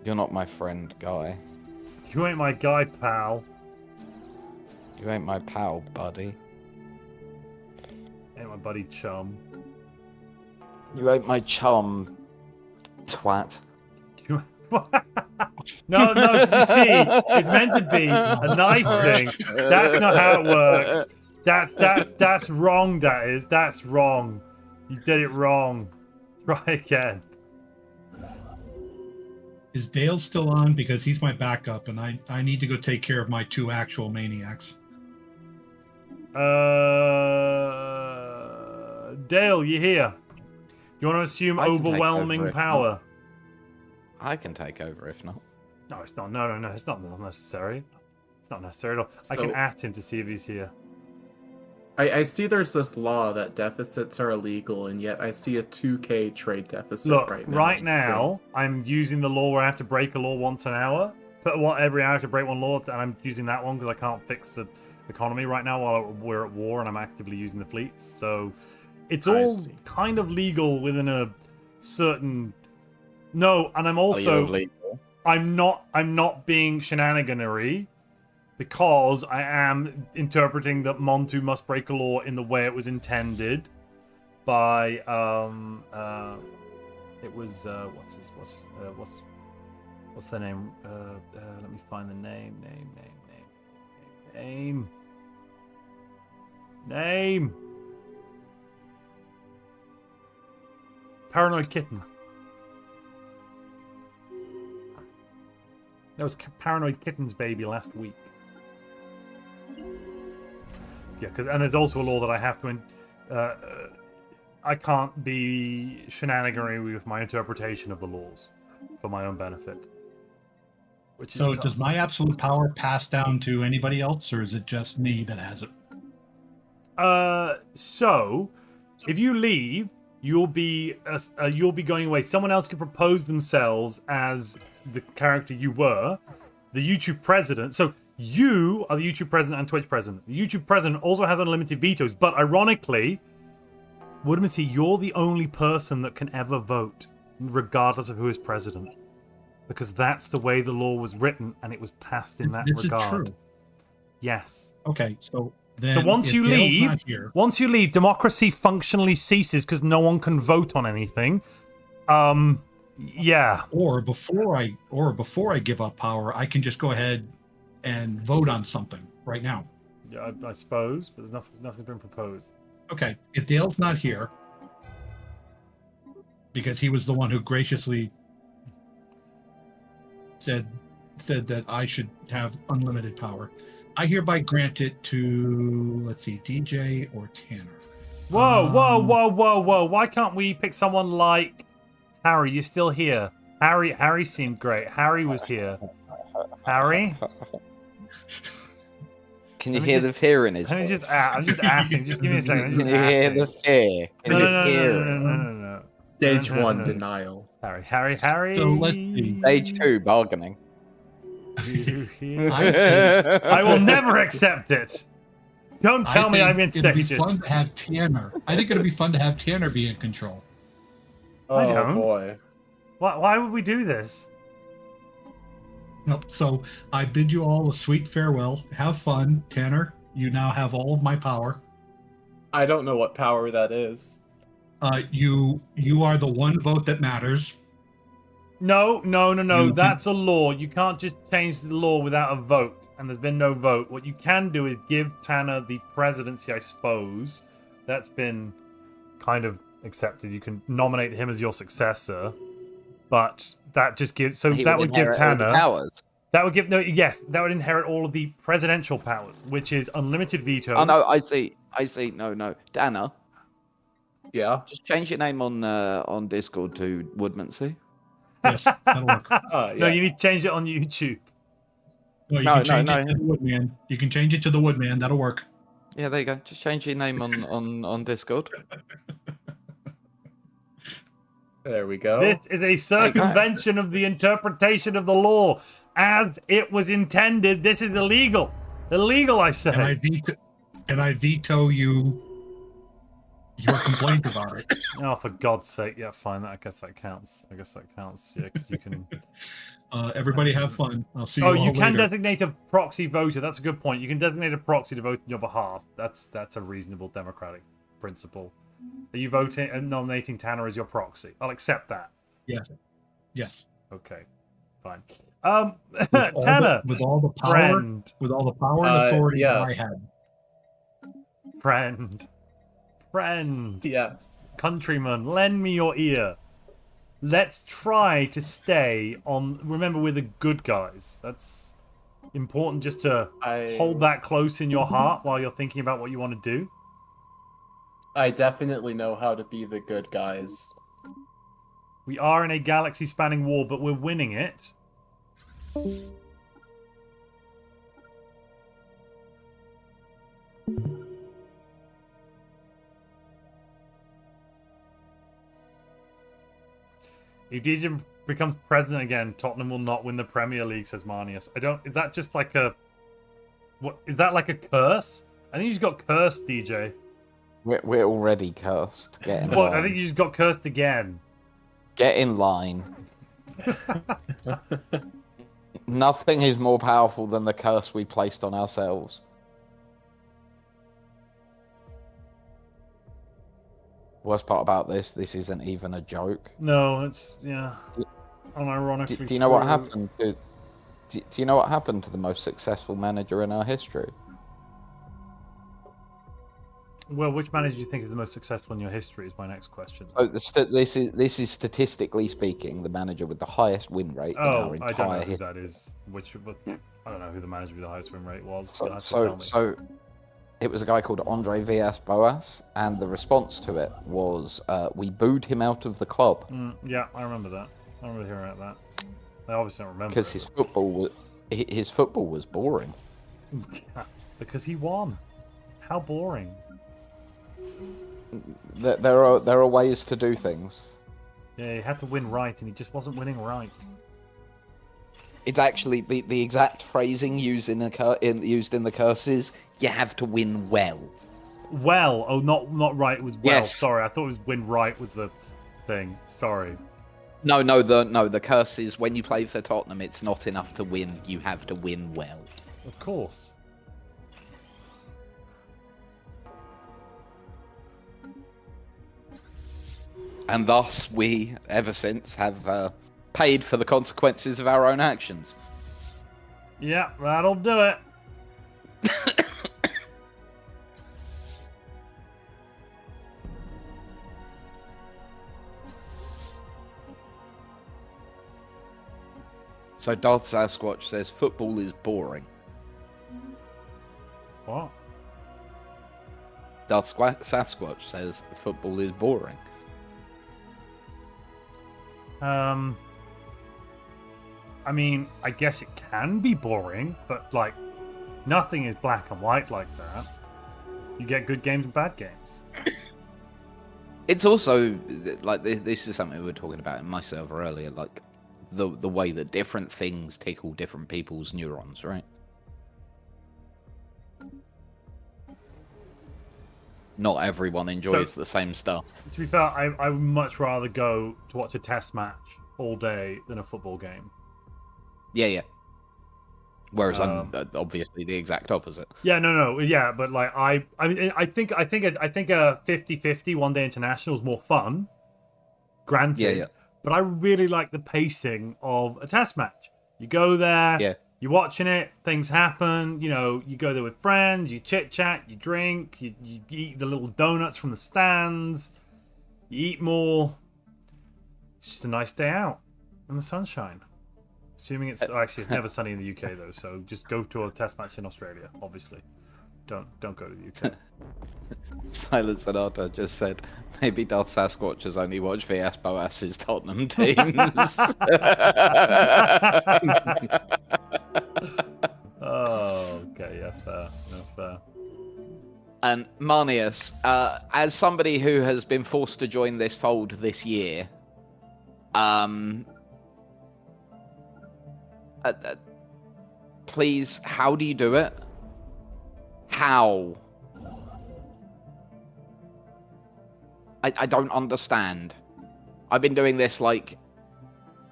[SPEAKER 3] You're not my friend, guy.
[SPEAKER 1] You ain't my guy, pal.
[SPEAKER 3] You ain't my pal, buddy.
[SPEAKER 1] Ain't my buddy Chum.
[SPEAKER 3] You ain't my chum, twat.
[SPEAKER 1] No, 'cause you see, it's meant to be a nice thing. That's not how it works. That's wrong. That's wrong. You did it wrong. Try again.
[SPEAKER 2] Is Dale still on? Because he's my backup, and I need to go take care of my 2 actual maniacs.
[SPEAKER 1] Dale, you here? You want to assume
[SPEAKER 3] I can take
[SPEAKER 1] overwhelming
[SPEAKER 3] over if
[SPEAKER 1] power?
[SPEAKER 3] I can take over if not.
[SPEAKER 1] No, it's not. No, it's not necessary. It's not necessary at all. I can
[SPEAKER 4] So-
[SPEAKER 1] at him to see if he's here.
[SPEAKER 4] I see there's this law that deficits are illegal, and yet I see a 2K trade deficit
[SPEAKER 1] Look,
[SPEAKER 4] right now.
[SPEAKER 1] I'm using the law where I have to break a law once an hour. But every hour to break one law, and I'm using that one because I can't fix the economy right now while we're at war, and I'm actively using the fleets. So it's
[SPEAKER 4] I
[SPEAKER 1] all
[SPEAKER 4] see.
[SPEAKER 1] kind of legal within a certain. No, and I'm
[SPEAKER 3] Are you
[SPEAKER 1] also
[SPEAKER 3] illegal?
[SPEAKER 1] I'm not being shenaniganery. Because I am interpreting that Montu must break a law in the way it was intended by it was what's the name? Let me find the name. Paranoid Kitten. That was Paranoid Kitten's baby last week. Yeah, and there's also a law that I have to. I can't be shenaniganery with my interpretation of the laws for my own benefit. Which is
[SPEAKER 2] So
[SPEAKER 1] tough.
[SPEAKER 2] does my absolute power pass down to anybody else, or is it just me that has it?
[SPEAKER 1] So if you leave, you'll be going away. Someone else could propose themselves as the character you were, the YouTube president. So you are the YouTube president and Twitch president. The YouTube president also has unlimited vetoes, but ironically, Woodmansey, you're the only person that can ever vote, regardless of who is president, because that's the way the law was written, and it was passed in that
[SPEAKER 2] This
[SPEAKER 1] regard.
[SPEAKER 2] is true.
[SPEAKER 1] Yes.
[SPEAKER 2] Okay, so then
[SPEAKER 1] So once
[SPEAKER 2] if
[SPEAKER 1] you
[SPEAKER 2] Dale's
[SPEAKER 1] leave,
[SPEAKER 2] not here,
[SPEAKER 1] democracy functionally ceases because no one can vote on anything. Yeah.
[SPEAKER 2] or before I give up power, I can just go ahead and vote on something right now.
[SPEAKER 1] Yeah, I suppose, but nothing's been proposed.
[SPEAKER 2] Okay, if Dale's not here, because he was the one who graciously said that I should have unlimited power, I hereby grant it to, let's see, DJ or Tanner.
[SPEAKER 1] Whoa! Why can't we pick someone like Harry? You're still here. Harry seemed great. Harry was here. Harry?
[SPEAKER 3] Can you
[SPEAKER 1] Let me
[SPEAKER 3] hear
[SPEAKER 1] just-
[SPEAKER 3] the fear in his
[SPEAKER 1] I'm
[SPEAKER 3] voice?
[SPEAKER 1] just acting. Just give me a second. I'm
[SPEAKER 3] Can
[SPEAKER 1] just
[SPEAKER 3] you hear
[SPEAKER 1] acting.
[SPEAKER 3] the fear? Can
[SPEAKER 1] No,
[SPEAKER 3] you
[SPEAKER 1] no,
[SPEAKER 3] hear it?
[SPEAKER 1] no.
[SPEAKER 4] Stage
[SPEAKER 1] No.
[SPEAKER 4] 1 denial.
[SPEAKER 1] Harry.
[SPEAKER 2] So let's see.
[SPEAKER 3] Stage 2, bargaining.
[SPEAKER 1] I will never accept it. Don't tell me I'm in
[SPEAKER 2] It'd be
[SPEAKER 1] stages.
[SPEAKER 2] fun to have Tanner. I think it'd be fun to have Tanner be in control.
[SPEAKER 4] Oh
[SPEAKER 1] I don't.
[SPEAKER 4] boy.
[SPEAKER 1] Why would we do this?
[SPEAKER 2] Nope. So I bid you all a sweet farewell. Have fun, Tanner. You now have all of my power.
[SPEAKER 4] I don't know what power that is.
[SPEAKER 2] You are the one vote that matters.
[SPEAKER 1] No.
[SPEAKER 2] You-
[SPEAKER 1] That's a law. You can't just change the law without a vote. And there's been no vote. What you can do is give Tanner the presidency, I suppose. That's been kind of accepted. You can nominate him as your successor. But that just gives... So
[SPEAKER 3] He
[SPEAKER 1] that would give
[SPEAKER 3] inherit all the
[SPEAKER 1] Tanner...
[SPEAKER 3] powers.
[SPEAKER 1] That would give... No, yes, that would inherit all of the presidential powers, which is unlimited vetoes.
[SPEAKER 3] Oh no, I see. No, Dana,
[SPEAKER 4] Yeah.
[SPEAKER 3] just change your name on Discord to Woodmansey.
[SPEAKER 2] Yes, that'll work.
[SPEAKER 4] Yeah.
[SPEAKER 1] No, you need to change it on YouTube.
[SPEAKER 2] No, you
[SPEAKER 3] No,
[SPEAKER 2] can change
[SPEAKER 3] no.
[SPEAKER 2] it to the Woodman. You can change it to the Woodman. That'll work.
[SPEAKER 3] Yeah, there you go. Just change your name on Discord.
[SPEAKER 4] There we go.
[SPEAKER 1] This is a circumvention of the interpretation of the law as it was intended. This is illegal. Illegal, I say.
[SPEAKER 2] And I veto you your complaint about it.
[SPEAKER 1] Oh, for God's sake. Yeah, fine. I guess that counts. Yeah, because you can...
[SPEAKER 2] Everybody have fun. I'll see you
[SPEAKER 1] Oh,
[SPEAKER 2] all
[SPEAKER 1] you can
[SPEAKER 2] later.
[SPEAKER 1] designate a proxy voter. That's a good point. You can designate a proxy to vote on your behalf. That's a reasonable democratic principle. Are you voting and nominating Tanner as your proxy? I'll accept that.
[SPEAKER 2] Yes. Yes.
[SPEAKER 1] Okay, fine.
[SPEAKER 2] With
[SPEAKER 1] Tanner,
[SPEAKER 2] with all the power,
[SPEAKER 1] friend,
[SPEAKER 2] with all the power and authority that I
[SPEAKER 4] yes.
[SPEAKER 2] had.
[SPEAKER 1] friend,
[SPEAKER 4] Yes.
[SPEAKER 1] countryman, lend me your ear. Let's try to stay on. Remember, we're the good guys. That's important, just to hold that close in your heart while you're thinking about what you want to do.
[SPEAKER 4] I definitely know how to be the good guys.
[SPEAKER 1] We are in a galaxy-spanning war, but we're winning it. If DJ becomes president again, Tottenham will not win the Premier League, says Marnius. I don't. Is that just like a? What is that like a curse? I think you just got cursed, DJ.
[SPEAKER 3] We're already cursed. Get in
[SPEAKER 1] Well,
[SPEAKER 3] line.
[SPEAKER 1] I think you just got cursed again.
[SPEAKER 3] Get in line. Nothing is more powerful than the curse we placed on ourselves. Worst part about this isn't even a joke.
[SPEAKER 1] No, it's unironically.
[SPEAKER 3] Do you know what
[SPEAKER 1] true.
[SPEAKER 3] happened to? Do you know what happened to the most successful manager in our history?
[SPEAKER 1] Well, which manager do you think is the most successful in your history? Is my next question.
[SPEAKER 3] So this is statistically speaking the manager with the highest win rate in our entire
[SPEAKER 1] I don't know who
[SPEAKER 3] history.
[SPEAKER 1] that is. I don't know who the manager with the highest win rate was.
[SPEAKER 3] So it was a guy called Andre Villas-Boas, and the response to it was we booed him out of the club.
[SPEAKER 1] Yeah, I remember that. I remember hearing about that. I obviously don't remember
[SPEAKER 3] Because his football was boring.
[SPEAKER 1] because he won. How boring.
[SPEAKER 3] There are ways to do things.
[SPEAKER 1] Yeah, he had to win right, and he just wasn't winning right.
[SPEAKER 3] It's actually the exact phrasing used in the curses. You have to win well.
[SPEAKER 1] Well, oh, not right. It was well.
[SPEAKER 3] Yes.
[SPEAKER 1] Sorry, I thought it was win right was the thing. Sorry.
[SPEAKER 3] No, the curse is when you play for Tottenham, it's not enough to win. You have to win well.
[SPEAKER 1] Of course.
[SPEAKER 3] And thus, we, ever since, have paid for the consequences of our own actions.
[SPEAKER 1] Yeah, that'll do it.
[SPEAKER 3] So Darth Sasquatch says football is boring.
[SPEAKER 1] What?
[SPEAKER 3] Darth Sasquatch says football is boring.
[SPEAKER 1] I mean, I guess it can be boring, but like, nothing is black and white like that. You get good games and bad games.
[SPEAKER 3] It's also like this is something we were talking about in my server earlier, like the way that different things tickle different people's neurons, right? Not everyone enjoys the same stuff.
[SPEAKER 1] To be fair, I would much rather go to watch a test match all day than a football game.
[SPEAKER 3] Yeah. Whereas I'm obviously the exact opposite.
[SPEAKER 1] Yeah, no, yeah, but like I think a 50-50 one-day international is more fun. Granted,
[SPEAKER 3] Yeah.
[SPEAKER 1] but I really like the pacing of a test match. You go there, you're watching it, things happen. You know, you go there with friends, you chit chat, you drink, you eat the little donuts from the stands, you eat more. It's just a nice day out in the sunshine. Assuming it's it's never sunny in the UK though, so just go to a test match in Australia. Obviously, don't go to the UK.
[SPEAKER 3] Silent Sonata just said maybe Darth Sasquatch has only watched VS Boas's Tottenham teams.
[SPEAKER 1] Oh, okay, yeah, fair, no fair.
[SPEAKER 3] And Marnius, as somebody who has been forced to join this fold this year, please, how do you do it? How? I don't understand. I've been doing this like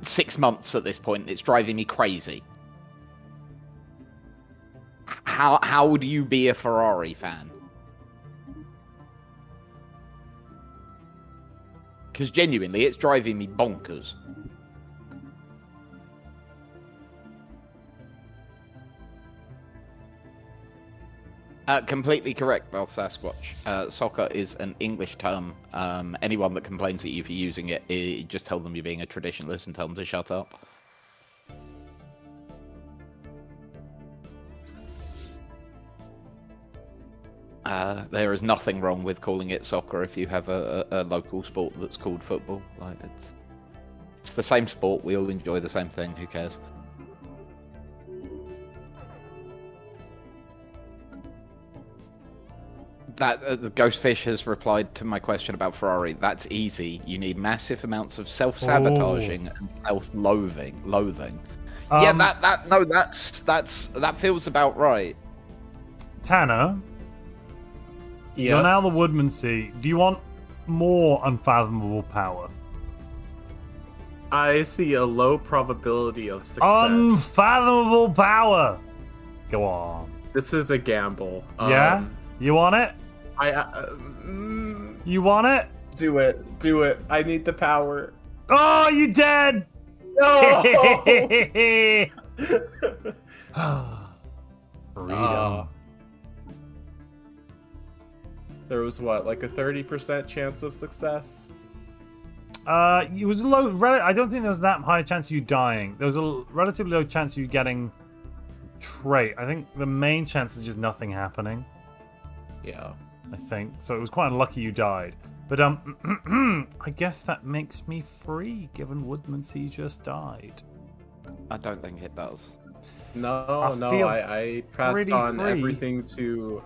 [SPEAKER 3] 6 months at this point. It's driving me crazy. How do you be a Ferrari fan? Because genuinely, it's driving me bonkers. Completely correct, Bell Sasquatch. Soccer is an English term. Anyone that complains at you for using it, just tell them you're being a traditionalist and tell them to shut up. There is nothing wrong with calling it soccer if you have a local sport that's called football. Like it's the same sport. We all enjoy the same thing. Who cares? That the Ghostfish has replied to my question about Ferrari. That's easy. You need massive amounts of self-sabotaging and self-loathing. Yeah, that feels about right.
[SPEAKER 1] Tanner,
[SPEAKER 4] Yes.
[SPEAKER 1] you're now the Woodman Sea. Do you want more unfathomable power?
[SPEAKER 4] I see a low probability of success.
[SPEAKER 1] Unfathomable power. Go on.
[SPEAKER 4] This is a gamble.
[SPEAKER 1] Yeah? You want it? You want it?
[SPEAKER 4] Do it. I need the power.
[SPEAKER 1] Oh, you dead!
[SPEAKER 4] No!
[SPEAKER 1] Freedom.
[SPEAKER 4] There was what, like a 30% chance of success?
[SPEAKER 1] It was low. I don't think there was that high a chance of you dying. There was a relatively low chance of you getting a trait. I think the main chance is just nothing happening.
[SPEAKER 4] Yeah.
[SPEAKER 1] I think so. It was quite unlucky you died. But I guess that makes me free, given Woodman Sea just died.
[SPEAKER 3] I don't think it does.
[SPEAKER 4] I passed on
[SPEAKER 1] free.
[SPEAKER 4] everything to.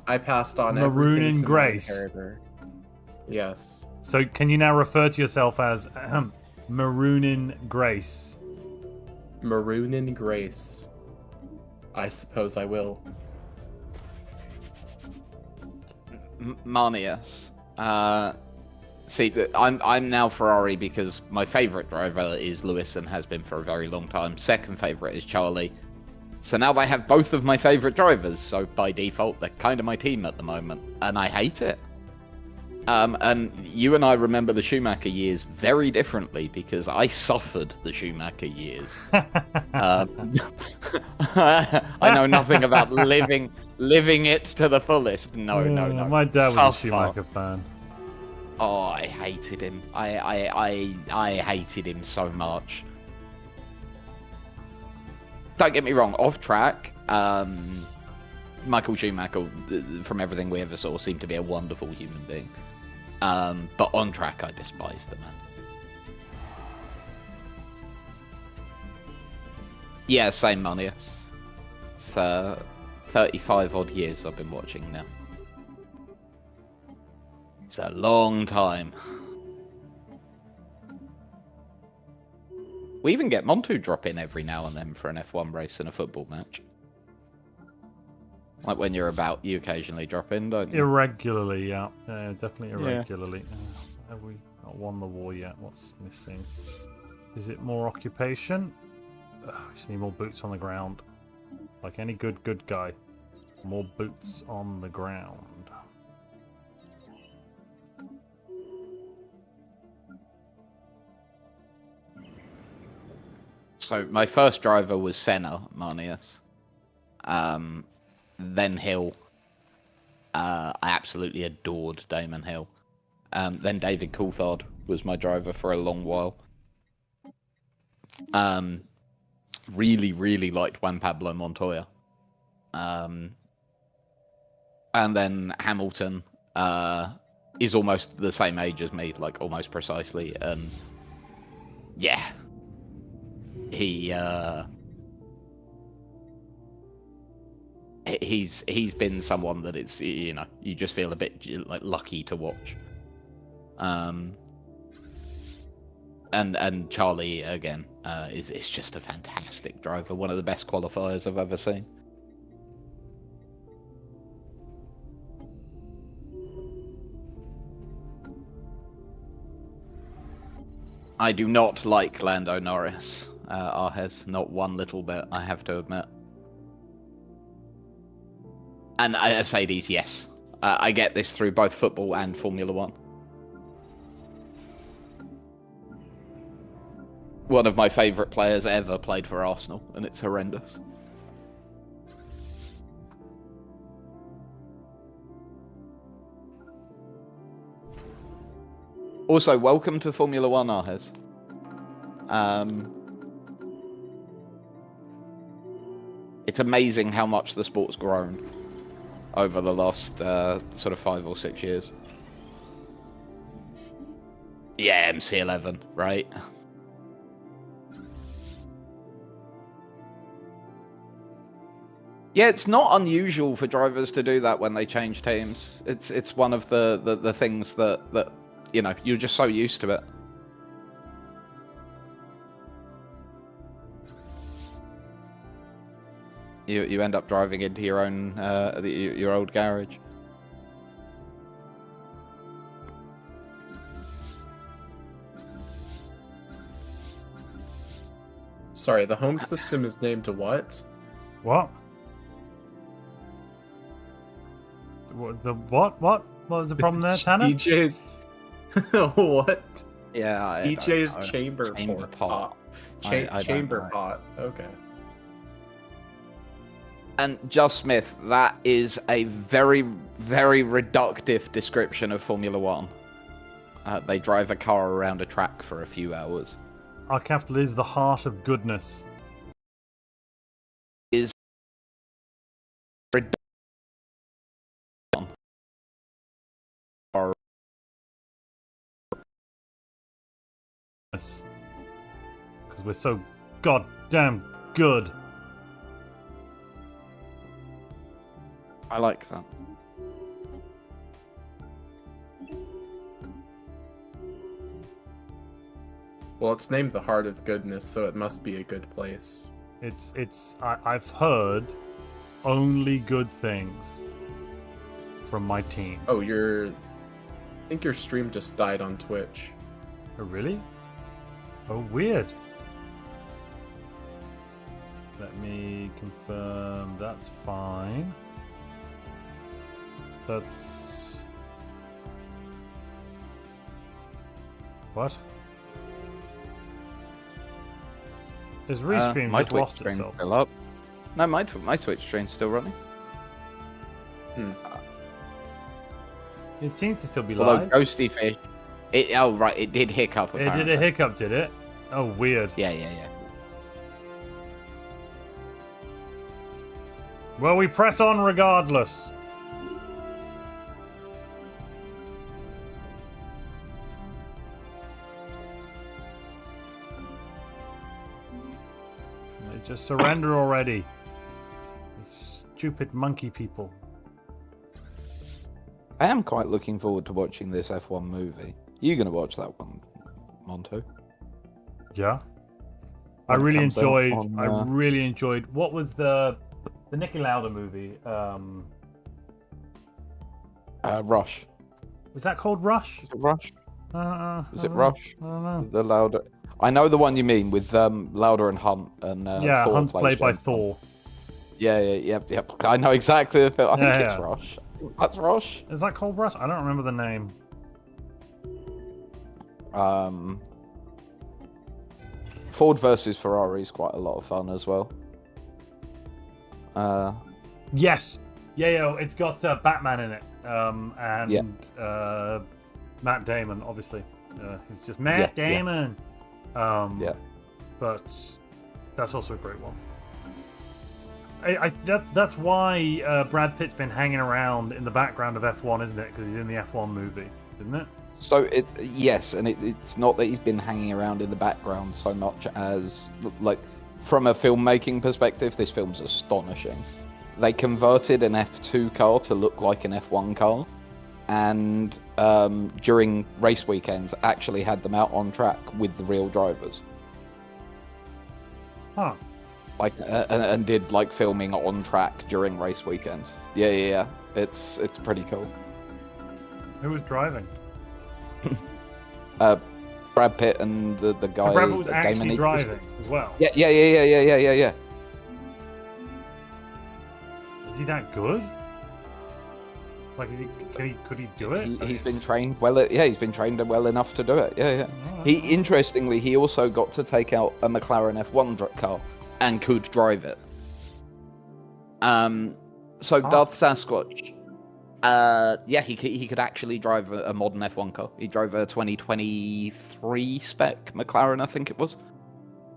[SPEAKER 4] I passed on
[SPEAKER 1] Maroon
[SPEAKER 4] everything
[SPEAKER 1] and
[SPEAKER 4] to
[SPEAKER 1] Grace.
[SPEAKER 4] my inheritor. Yes.
[SPEAKER 1] So can you now refer to yourself as Maroonin Grace?
[SPEAKER 4] Maroon and Grace. I suppose I will.
[SPEAKER 3] Marnius. See, I'm now Ferrari because my favourite driver is Lewis and has been for a very long time. Second favourite is Charlie. So now I have both of my favourite drivers, so by default they're kind of my team at the moment, and I hate it. And you and I remember the Schumacher years very differently because I suffered the Schumacher years. I know nothing about living it to the fullest. No.
[SPEAKER 1] My dad was a Schumacher fan.
[SPEAKER 3] Oh, I hated him. I hated him so much. Don't get me wrong, off track, Michael Schumacher, from everything we ever saw, seemed to be a wonderful human being. But on track, I despised the man. Yeah, same money. It's 35 odd years I've been watching now. It's a long time. We even get Montu drop in every now and then for an F1 race and a football match. Like when you're about, you occasionally drop in, don't you?
[SPEAKER 1] Irregularly, yeah. Definitely irregularly. Have we not won the war yet? What's missing? Is it more occupation? We just need more boots on the ground. Like any good guy. More boots on the ground.
[SPEAKER 3] So my first driver was Senna, Marnius. Then Hill. I absolutely adored Damon Hill. Then David Coulthard was my driver for a long while. Really liked Juan Pablo Montoya. And then Hamilton is almost the same age as me, like almost precisely. And yeah, he's been someone that it's, you know, you just feel a bit like lucky to watch. And Charlie again is just a fantastic driver, one of the best qualifiers I've ever seen. I do not like Lando Norris, Arhez, not one little bit, I have to admit. And Mercedes, yes. I get this through both football and Formula 1. one of my favourite players ever played for Arsenal, and it's horrendous. Also, welcome to Formula One, Arhes. It's amazing how much the sport's grown over the last sort of 5 or 6 years. Yeah, MC11, right? Yeah, it's not unusual for drivers to do that when they change teams. It's one of the things that you know, you're just so used to it. You end up driving into your own your old garage.
[SPEAKER 4] Sorry, the home system is named what?
[SPEAKER 1] What? What? What was the problem there, Tanner?
[SPEAKER 4] DJ's what?
[SPEAKER 3] Yeah,
[SPEAKER 4] DJ's chamber
[SPEAKER 3] pot.
[SPEAKER 4] Chamber pot. Okay.
[SPEAKER 3] And Just Smith, that is a very, very reductive description of Formula One. They drive a car around a track for a few hours.
[SPEAKER 1] Our capital is the heart of goodness.
[SPEAKER 3] Is
[SPEAKER 1] because we're so goddamn good.
[SPEAKER 3] I like that.
[SPEAKER 4] Well, it's named the Heart of Goodness, so it must be a good place.
[SPEAKER 1] I've heard only good things from my team.
[SPEAKER 4] Oh, I think your stream just died on Twitch.
[SPEAKER 1] Oh, really? Oh, weird. Let me confirm. That's fine. That's... What? His restream
[SPEAKER 3] my
[SPEAKER 1] just
[SPEAKER 3] Twitch
[SPEAKER 1] lost
[SPEAKER 3] stream
[SPEAKER 1] itself.
[SPEAKER 3] fell up. No, my Twitch stream's still running.
[SPEAKER 1] It seems to still be
[SPEAKER 3] Although
[SPEAKER 1] live.
[SPEAKER 3] Ghosty Fish, oh right, it did hiccup.
[SPEAKER 1] It
[SPEAKER 3] Apparently.
[SPEAKER 1] did a hiccup, did it? Oh, weird.
[SPEAKER 3] Yeah.
[SPEAKER 1] Well, we press on regardless. Can they just surrender already? These stupid monkey people.
[SPEAKER 3] I am quite looking forward to watching this F1 movie. You gonna watch that one, Montu?
[SPEAKER 1] Yeah. I
[SPEAKER 3] When it
[SPEAKER 1] really
[SPEAKER 3] comes out
[SPEAKER 1] enjoyed.
[SPEAKER 3] on,
[SPEAKER 1] I really enjoyed. What was the Niki Lauda movie?
[SPEAKER 3] Rush.
[SPEAKER 1] Was that called Rush?
[SPEAKER 3] Is it Rush? Is it Rush?
[SPEAKER 1] I don't know.
[SPEAKER 3] The Lauda. I know the one you mean with Lauda and Hunt and
[SPEAKER 1] Yeah,
[SPEAKER 3] Thor
[SPEAKER 1] Hunt's played by
[SPEAKER 3] James
[SPEAKER 1] Thor.
[SPEAKER 3] Yep. I know exactly the film. I think
[SPEAKER 1] Yeah.
[SPEAKER 3] it's Rush. That's Rush.
[SPEAKER 1] Is that called Rush? I don't remember the name.
[SPEAKER 3] Ford versus Ferrari is quite a lot of fun as well.
[SPEAKER 1] Yes. Yeah. It's got Batman in it. And Matt Damon, obviously. He's just Matt Damon.
[SPEAKER 3] Yeah.
[SPEAKER 1] But that's also a great one. That's why Brad Pitt's been hanging around in the background of F1, isn't it? Because he's in the F1 movie, isn't it?
[SPEAKER 3] So yes, and it's not that he's been hanging around in the background so much as, like, from a filmmaking perspective, this film's astonishing. They converted an F2 car to look like an F1 car, and during race weekends actually had them out on track with the real drivers.
[SPEAKER 1] Huh.
[SPEAKER 3] Like and did like filming on track during race weekends. Yeah. It's pretty cool.
[SPEAKER 1] Who was driving?
[SPEAKER 3] Brad Pitt and the guy.
[SPEAKER 1] Brad Pitt was
[SPEAKER 3] Damon
[SPEAKER 1] actually
[SPEAKER 3] Idris.
[SPEAKER 1] driving as well.
[SPEAKER 3] Yeah.
[SPEAKER 1] Is he that good? Like, could he do it?
[SPEAKER 3] He's been trained well. He's been trained well enough to do it. Yeah. Interestingly, he also got to take out a McLaren F1 car and could drive it. So Darth Sasquatch, he could actually drive a modern F1 car. He drove a 2023 spec McLaren, I think it was,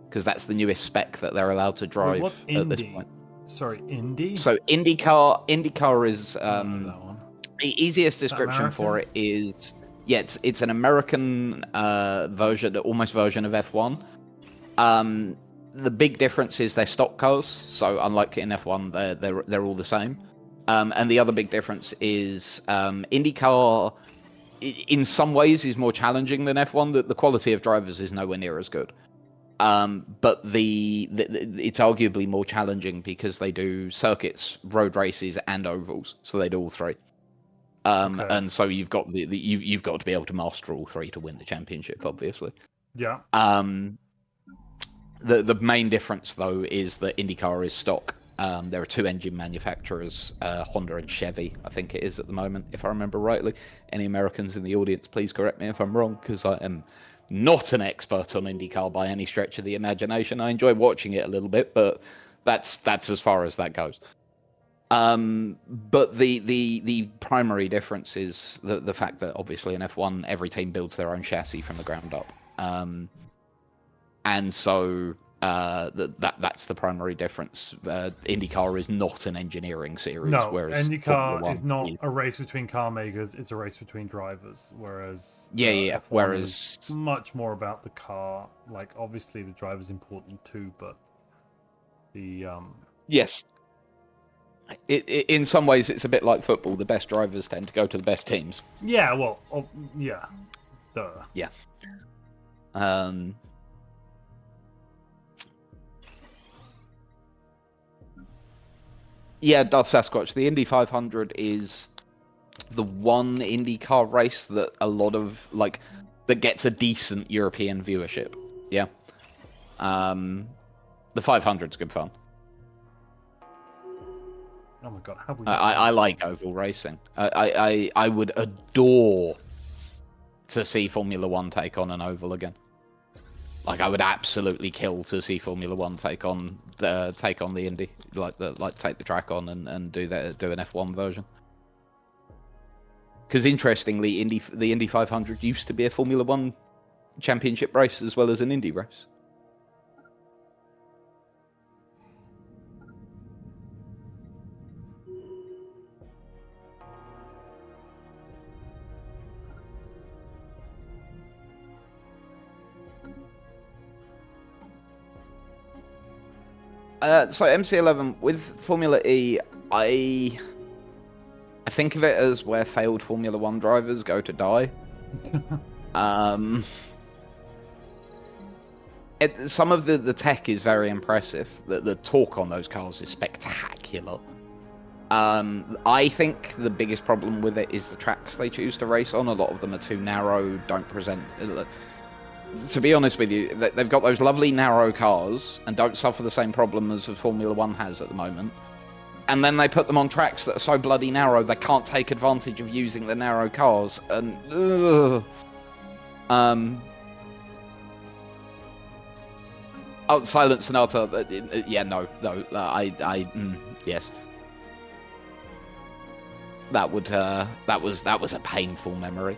[SPEAKER 3] because that's the newest spec that they're allowed to drive.
[SPEAKER 1] Wait, what's
[SPEAKER 3] at
[SPEAKER 1] Indy?
[SPEAKER 3] this point.
[SPEAKER 1] Sorry, Indy?
[SPEAKER 3] So IndyCar is
[SPEAKER 1] that one.
[SPEAKER 3] the easiest description for it is it's an American version of F1. The big difference is they're stock cars, so unlike in F1, they're all the same. And the other big difference is IndyCar, in some ways, is more challenging than F1. The quality of drivers is nowhere near as good. But it's arguably more challenging because they do circuits, road races, and ovals, so they do all three. Okay. And so you've got you've got to be able to master all three to win the championship, obviously.
[SPEAKER 1] Yeah.
[SPEAKER 3] The main difference though is that IndyCar is stock. There are two engine manufacturers, Honda and Chevy, I think it is at the moment, if I remember rightly. Any Americans in the audience, please correct me if I'm wrong, because I am not an expert on IndyCar by any stretch of the imagination. I enjoy watching it a little bit, but that's as far as that goes. But the primary difference is the fact that obviously in F1 every team builds their own chassis from the ground up, and so that's the primary difference. IndyCar is not an engineering series.
[SPEAKER 1] No,
[SPEAKER 3] whereas
[SPEAKER 1] IndyCar is not a race between car makers; it's a race between drivers. Whereas F1
[SPEAKER 3] whereas
[SPEAKER 1] is much more about the car. Like obviously the driver's important too, but the
[SPEAKER 3] yes. In some ways, it's a bit like football. The best drivers tend to go to the best teams.
[SPEAKER 1] Yeah, well, yeah. Duh.
[SPEAKER 3] Yeah. Yeah, Darth Sasquatch. The Indy 500 is the one IndyCar race that that gets a decent European viewership. Yeah. The 500's good fun.
[SPEAKER 1] Oh my god, how we
[SPEAKER 3] I like oval racing. I would adore to see Formula One take on an oval again. Like I would absolutely kill to see Formula One take on the Indy, take the track on and do an F1 version. Because interestingly, the Indy 500 used to be a Formula One championship race as well as an Indy race. So MC11 with Formula E, I think of it as where failed Formula One drivers go to die. Some of the tech is very impressive. The torque on those cars is spectacular. I think the biggest problem with it is the tracks they choose to race on. A lot of them are too narrow, don't present... To be honest with you, they've got those lovely narrow cars and don't suffer the same problem as Formula One has at the moment. And then they put them on tracks that are so bloody narrow they can't take advantage of using the narrow cars. And Silent Sonata. Yeah, no. Yes. That was a painful memory.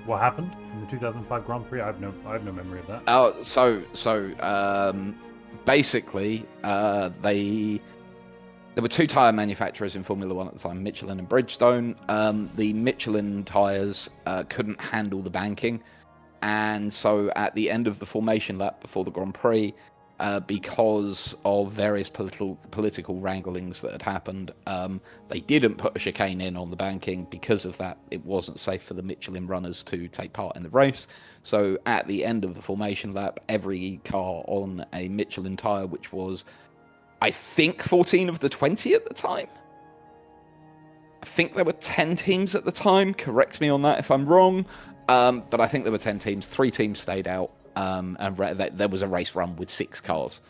[SPEAKER 1] What happened in the 2005 Grand Prix? I have no memory of that.
[SPEAKER 3] Basically, there were two tyre manufacturers in Formula One at the time, Michelin and Bridgestone. The Michelin tyres couldn't handle the banking, and so at the end of the formation lap before the Grand Prix, because of various political wranglings that had happened, they didn't put a chicane in on the banking. Because of that, it wasn't safe for the Michelin runners to take part in the race. So at the end of the formation lap, every car on a Michelin tyre, which was, I think, 14 of the 20 at the time. I think there were 10 teams at the time. Correct me on that if I'm wrong. But I think there were 10 teams. 3 teams stayed out. And there was a race run with 6 cars.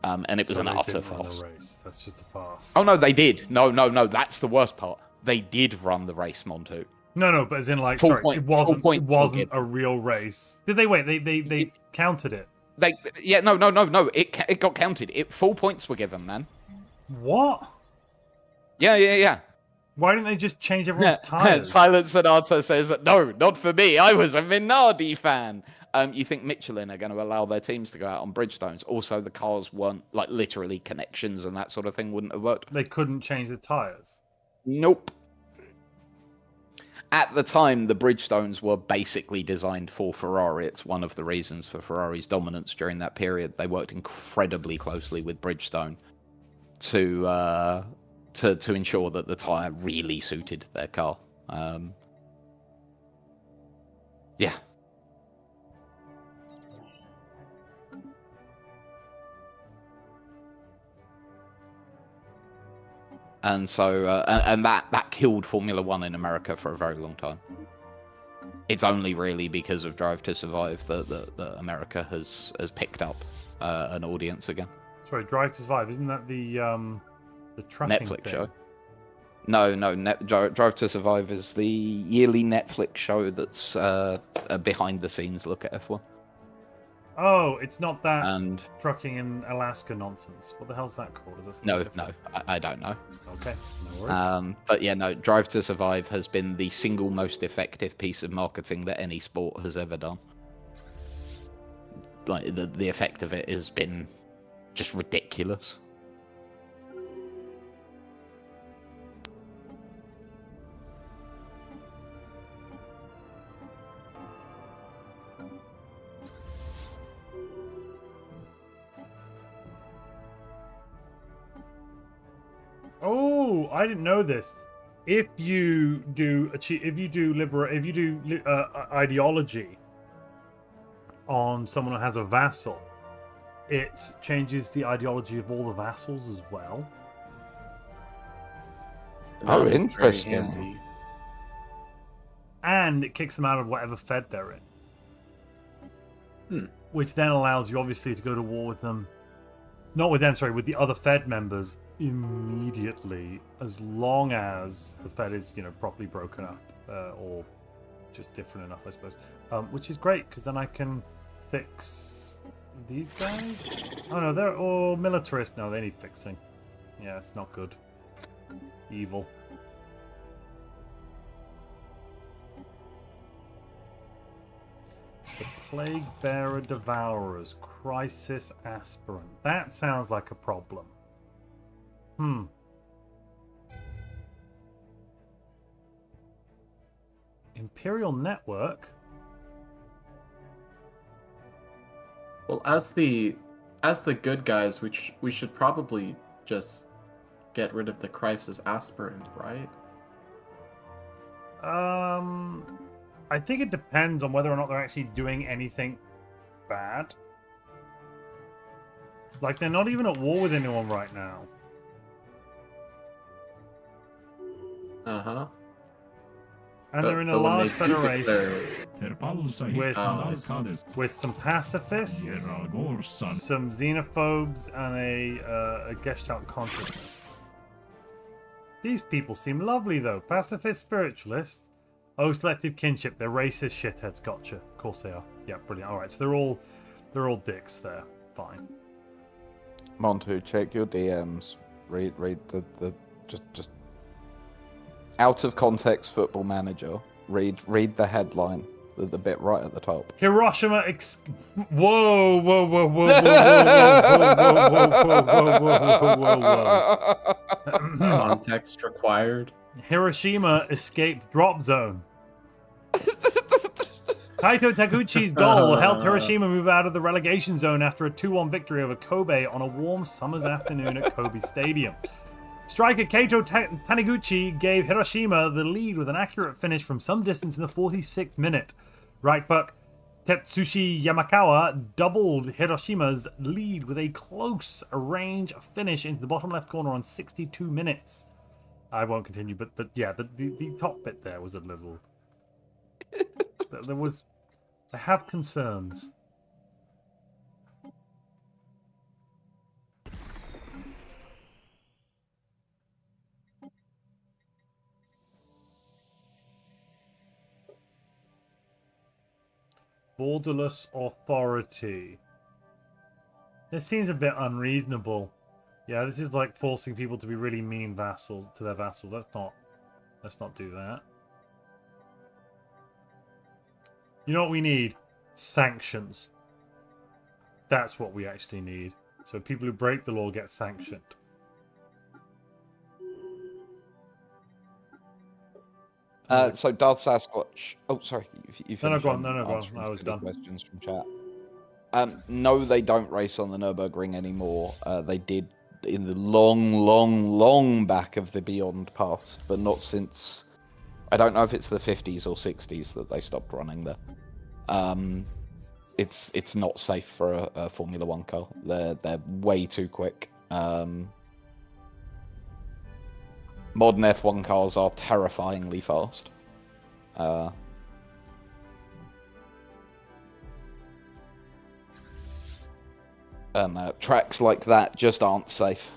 [SPEAKER 3] And it was
[SPEAKER 1] So
[SPEAKER 3] an
[SPEAKER 1] they
[SPEAKER 3] utter
[SPEAKER 1] didn't run
[SPEAKER 3] farce.
[SPEAKER 1] a race. That's just a farce.
[SPEAKER 3] Oh no, they did. No. That's the worst part. They did run the race, Montu.
[SPEAKER 1] No, but as in like,
[SPEAKER 3] Full
[SPEAKER 1] sorry,
[SPEAKER 3] point-
[SPEAKER 1] it
[SPEAKER 3] full
[SPEAKER 1] wasn't. It
[SPEAKER 3] points were
[SPEAKER 1] wasn't a
[SPEAKER 3] given.
[SPEAKER 1] real race. Did they wait? They counted it.
[SPEAKER 3] No. It got counted. Full points were given, man.
[SPEAKER 1] What?
[SPEAKER 3] Yeah.
[SPEAKER 1] Why didn't they just change everyone's
[SPEAKER 3] Yeah.
[SPEAKER 1] tires?
[SPEAKER 3] Silence Sonato says, no, not for me. I was a Minardi fan. You think Michelin are going to allow their teams to go out on Bridgestones? Also, the cars weren't, like, literally connections and that sort of thing wouldn't have worked.
[SPEAKER 1] They couldn't change the tires.
[SPEAKER 3] Nope. At the time, the Bridgestones were basically designed for Ferrari. It's one of the reasons for Ferrari's dominance during that period. They worked incredibly closely with Bridgestone to ensure that the tire really suited their car. Yeah. And so, and that killed Formula One in America for a very long time. It's only really because of Drive to Survive that America has picked up an audience again.
[SPEAKER 1] Sorry, Drive to Survive, isn't that the tracking
[SPEAKER 3] Netflix
[SPEAKER 1] thing?
[SPEAKER 3] show. No. Drive to Survive is the yearly Netflix show that's a behind the scenes look at F1.
[SPEAKER 1] Oh, it's not that
[SPEAKER 3] And
[SPEAKER 1] trucking in Alaska nonsense. What the hell's that called? Is that something
[SPEAKER 3] no,
[SPEAKER 1] different?
[SPEAKER 3] I don't know.
[SPEAKER 1] Okay, no worries.
[SPEAKER 3] But yeah, no, Drive to Survive has been the single most effective piece of marketing that any sport has ever done. Like, the effect of it has been just ridiculous.
[SPEAKER 1] Oh, I didn't know this. If you do ideology on someone who has a vassal, it changes the ideology of all the vassals as well.
[SPEAKER 3] Oh,
[SPEAKER 4] That is very
[SPEAKER 3] interesting.
[SPEAKER 4] handy.
[SPEAKER 1] And it kicks them out of whatever fed they're in. Which then allows you obviously to go to war with them. Not with them, sorry, with the other Fed members immediately, as long as the Fed is, properly broken up, or just different enough, I suppose. Which is great, because then I can fix these guys. Oh no, they're all militarist. No, they need fixing. Yeah, it's not good. Evil. The Plague Bearer Devourers, Crisis Aspirant. That sounds like a problem. Imperial Network?
[SPEAKER 4] Well, as the good guys, we should probably just get rid of the Crisis Aspirant, right?
[SPEAKER 1] I think it depends on whether or not they're actually doing anything bad. Like, they're not even at war with anyone right now.
[SPEAKER 4] Uh-huh.
[SPEAKER 1] And they're in a large federation with some pacifists, some xenophobes, and a Gestalt consciousness. These people seem lovely, though. Pacifist spiritualist. Oh, selective kinship. They're racist shitheads. Gotcha. Of course they are. Yeah, brilliant. All right, so they're all dicks there. Fine.
[SPEAKER 3] Montu, check your DMs. Read the just out of context Football Manager. Read the headline, the bit right at the top.
[SPEAKER 1] Hiroshima. Whoa! Whoa!
[SPEAKER 4] Context required.
[SPEAKER 1] Hiroshima escaped drop zone. Kaito Taguchi's goal helped Hiroshima move out of the relegation zone after a 2-1 victory over Kobe on a warm summer's afternoon at Kobe Stadium. Striker Kaito Taniguchi gave Hiroshima the lead with an accurate finish from some distance in the 46th minute. Right back Tetsushi Yamakawa doubled Hiroshima's lead with a close range finish into the bottom left corner on 62 minutes. I won't continue, but yeah, the top bit there was a little... I have concerns. Borderless authority. This seems a bit unreasonable. Yeah, this is like forcing people to be really mean vassals to their vassals. Let's not do that. You know what we need? Sanctions. That's what we actually need. So people who break the law get sanctioned.
[SPEAKER 3] So Darth Sasquatch. Oh, sorry. You
[SPEAKER 1] No,
[SPEAKER 3] finished.
[SPEAKER 1] go on. No, go on.
[SPEAKER 3] Answering
[SPEAKER 1] I was
[SPEAKER 3] silly
[SPEAKER 1] done.
[SPEAKER 3] Questions from chat. No, they don't race on the Nürburgring anymore. They did in the long back of the Beyond past, but not since. I don't know if it's the 50s or 60s that they stopped running there. It's not safe for a Formula One car. They're way too quick. Modern F1 cars are terrifyingly fast. Tracks like that just aren't safe.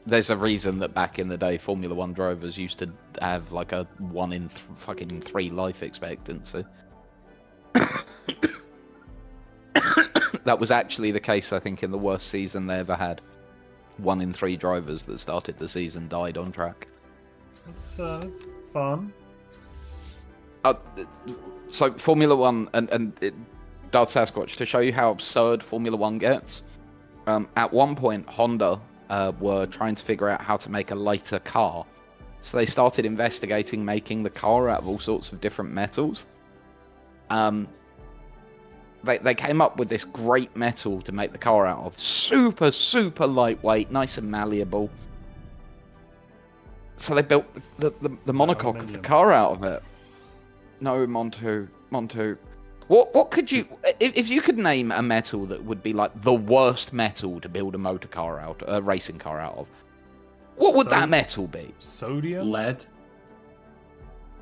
[SPEAKER 3] There's a reason that back in the day, Formula One drivers used to have like a 1 in fucking 3 life expectancy. That was actually the case, I think, in the worst season they ever had. 1 in 3 drivers that started the season died on track.
[SPEAKER 1] That's fun.
[SPEAKER 3] So Formula One and Darth Sasquatch, to show you how absurd Formula One gets. At one point, Honda were trying to figure out how to make a lighter car, so they started investigating making the car out of all sorts of different metals. They came up with this great metal to make the car out of. Super lightweight, nice and malleable. So they built the monocoque of the car out of it. No, Montu. What could you... If you could name a metal that would be like the worst metal to build a motor car out, a racing car out of, what would that metal be?
[SPEAKER 1] Sodium?
[SPEAKER 4] Lead?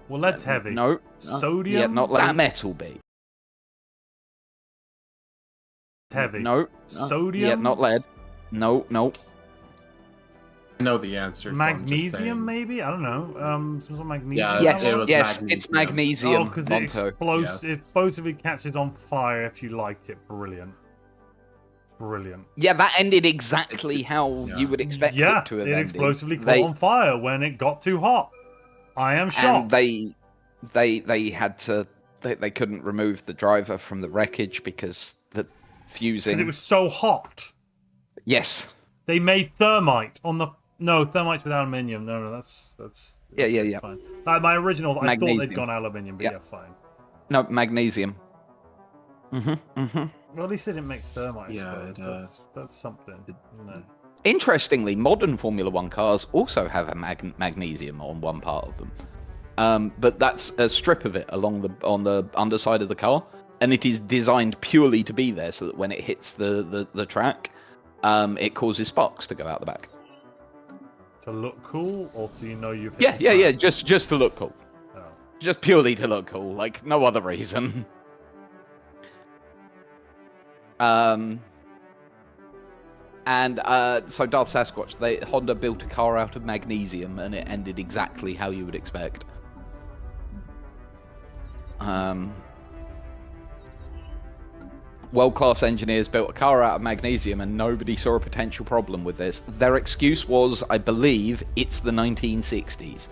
[SPEAKER 1] Well, lead's heavy.
[SPEAKER 3] No.
[SPEAKER 1] Sodium?
[SPEAKER 3] Yeah, not that metal be.
[SPEAKER 1] Heavy.
[SPEAKER 3] No.
[SPEAKER 1] Sodium?
[SPEAKER 3] Yeah, not lead. No.
[SPEAKER 4] I know the answer. So I'm just
[SPEAKER 1] Magnesium,
[SPEAKER 4] saying.
[SPEAKER 1] maybe? I don't know. Some sort of magnesium?
[SPEAKER 4] Yeah,
[SPEAKER 3] Yes,
[SPEAKER 4] it was
[SPEAKER 3] it's magnesium.
[SPEAKER 1] Oh, because it
[SPEAKER 3] Montu.
[SPEAKER 4] Yes.
[SPEAKER 1] explosively catches on fire if you light it. Brilliant.
[SPEAKER 3] Yeah, that ended exactly how you would expect
[SPEAKER 1] Yeah,
[SPEAKER 3] it to have
[SPEAKER 1] it
[SPEAKER 3] ended.
[SPEAKER 1] explosively caught on fire when it got too hot. I am shocked.
[SPEAKER 3] And they had to... They couldn't remove the driver from the wreckage because the fusing...
[SPEAKER 1] Because it was so hot.
[SPEAKER 3] Yes.
[SPEAKER 1] They made thermite on the... No, thermite's with aluminium. No, that's
[SPEAKER 3] Yeah.
[SPEAKER 1] fine. My original, I thought
[SPEAKER 3] Magnesium.
[SPEAKER 1] they'd gone aluminium, but yeah, fine.
[SPEAKER 3] No, magnesium.
[SPEAKER 1] Well, at least they didn't make thermite. I
[SPEAKER 4] Yeah,
[SPEAKER 1] suppose. That's something. Isn't it?
[SPEAKER 3] Interestingly, modern Formula One cars also have a magnesium on one part of them. But that's a strip of it on the underside of the car, and it is designed purely to be there so that when it hits the track, it causes sparks to go out the back.
[SPEAKER 1] To look cool, or so you know you've...
[SPEAKER 3] Yeah. Just to look cool.
[SPEAKER 1] Oh.
[SPEAKER 3] Just purely to look cool, like no other reason. So Darth Sasquatch, Honda built a car out of magnesium, and it ended exactly how you would expect. World-class engineers built a car out of magnesium, and nobody saw a potential problem with this. Their excuse was, I believe, it's the 1960s.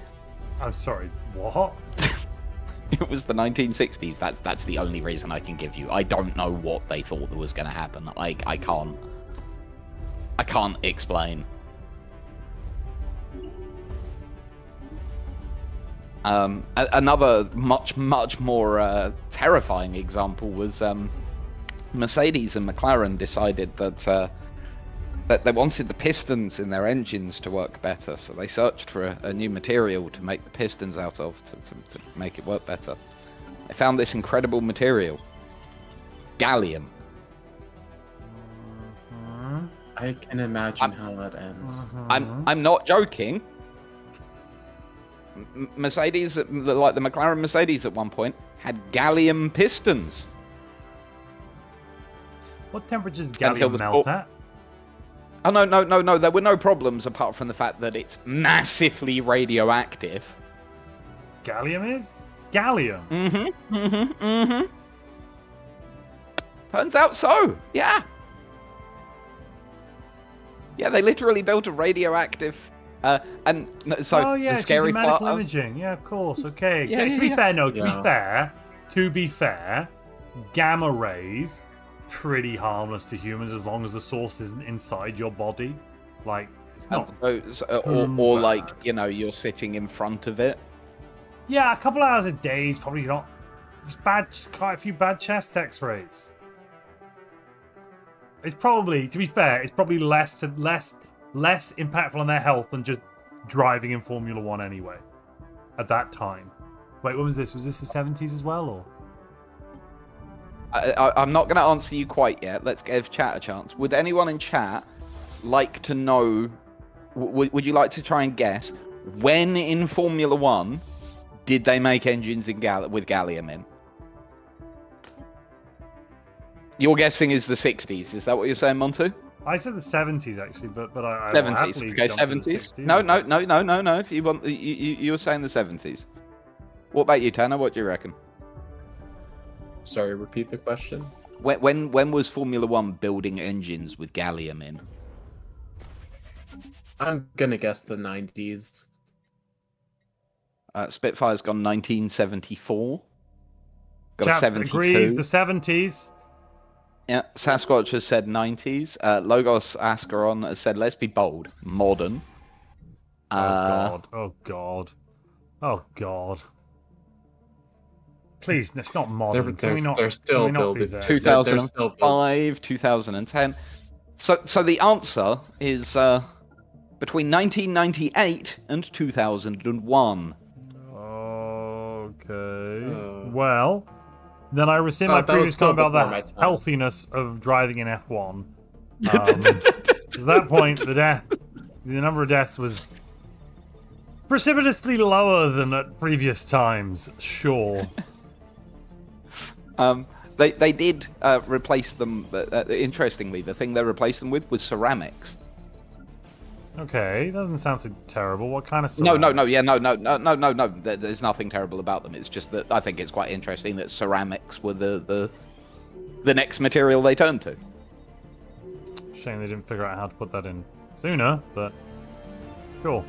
[SPEAKER 1] I'm sorry, what?
[SPEAKER 3] It was the 1960s. That's the only reason I can give you. I don't know what they thought was going to happen. I can't explain. Another much more terrifying example was Mercedes and McLaren decided that they wanted the pistons in their engines to work better, so they searched for a new material to make the pistons out of to make it work better. They found this incredible material, gallium.
[SPEAKER 4] I can imagine how that ends.
[SPEAKER 3] I'm not joking. Mercedes, like the McLaren Mercedes at one point, had gallium pistons.
[SPEAKER 1] What temperature does gallium melt at?
[SPEAKER 3] Oh, no. There were no problems apart from the fact that it's massively radioactive.
[SPEAKER 1] Gallium is? Gallium.
[SPEAKER 3] Turns out so. Yeah. Yeah, they literally built a radioactive. And so
[SPEAKER 1] Oh yeah,
[SPEAKER 3] the
[SPEAKER 1] it's
[SPEAKER 3] scary
[SPEAKER 1] using medical
[SPEAKER 3] part.
[SPEAKER 1] imaging. Yeah, of course. Okay.
[SPEAKER 3] Yeah,
[SPEAKER 1] To be
[SPEAKER 3] yeah.
[SPEAKER 1] fair, no.
[SPEAKER 4] Yeah.
[SPEAKER 1] To be fair, gamma rays pretty harmless to humans as long as the source isn't inside your body. Like it's not.
[SPEAKER 3] Or
[SPEAKER 1] bad.
[SPEAKER 3] like you're sitting in front of it.
[SPEAKER 1] Yeah, a couple hours a day is probably not. It's bad. Quite a few bad chest X-rays. It's probably, to be fair, it's probably less impactful on their health than just driving in Formula One anyway. At that time. Wait, what was this? Was this the 70s as well, or?
[SPEAKER 3] I'm not going to answer you quite yet. Let's give chat a chance. Would anyone in chat like to know? Would you like to try and guess when in Formula One did they make engines with gallium in? Your guessing is the 60s. Is that what you're saying, Montu?
[SPEAKER 1] I said the 70s actually, but I
[SPEAKER 3] 70s. Okay,
[SPEAKER 1] jump to the
[SPEAKER 3] 70s.
[SPEAKER 1] 60s.
[SPEAKER 3] No. If you want, you were saying the 70s. What about you, Tanner? What do you reckon?
[SPEAKER 4] Sorry, repeat the question.
[SPEAKER 3] When was Formula One building engines with gallium in?
[SPEAKER 4] I'm gonna guess the 90s.
[SPEAKER 3] Spitfire's gone 1974. Got
[SPEAKER 1] Chat
[SPEAKER 3] a 72.
[SPEAKER 1] agrees, the 70s.
[SPEAKER 3] Yeah, Sasquatch has said 90s. Logos Ascaron has said, let's be bold, modern.
[SPEAKER 1] Oh god. Please, it's not modern.
[SPEAKER 4] They're still building.
[SPEAKER 3] 2005, 2010. So the answer is between 1998 and 2001.
[SPEAKER 1] Okay. Well, then I rescind my
[SPEAKER 4] that was
[SPEAKER 1] previous
[SPEAKER 4] still
[SPEAKER 1] comment about
[SPEAKER 4] before my
[SPEAKER 1] the
[SPEAKER 4] time.
[SPEAKER 1] healthiness of driving in F1. Because at that point, the number of deaths was precipitously lower than at previous times. Sure.
[SPEAKER 3] They did replace them. Interestingly, the thing they replaced them with was ceramics.
[SPEAKER 1] Okay, doesn't sound so terrible. What kind of ceramic?
[SPEAKER 3] No. There's nothing terrible about them. It's just that I think it's quite interesting that ceramics were the next material they turned to.
[SPEAKER 1] Shame they didn't figure out how to put that in sooner, but sure.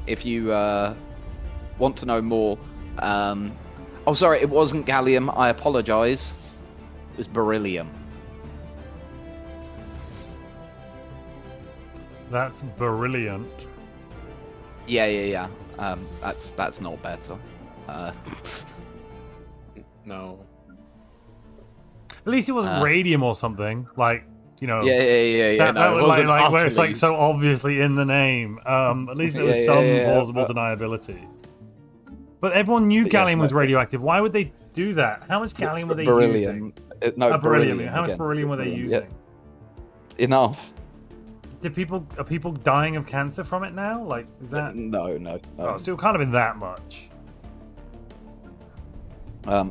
[SPEAKER 3] If you want to know more, oh sorry, it wasn't gallium. I apologise. It was beryllium.
[SPEAKER 1] That's brilliant.
[SPEAKER 3] Yeah. That's not better.
[SPEAKER 4] No.
[SPEAKER 1] At least it wasn't radium or something. Like, you know.
[SPEAKER 3] Yeah.
[SPEAKER 1] Like where it's like so obviously in the name. At least there was some plausible deniability. But everyone knew gallium was radioactive. Why would they do that? How much gallium were they using?
[SPEAKER 3] Beryllium.
[SPEAKER 1] How much beryllium were they using?
[SPEAKER 3] Enough.
[SPEAKER 1] Are people dying of cancer from it now? Like, is that?
[SPEAKER 3] No.
[SPEAKER 1] Oh, still kind of in that much.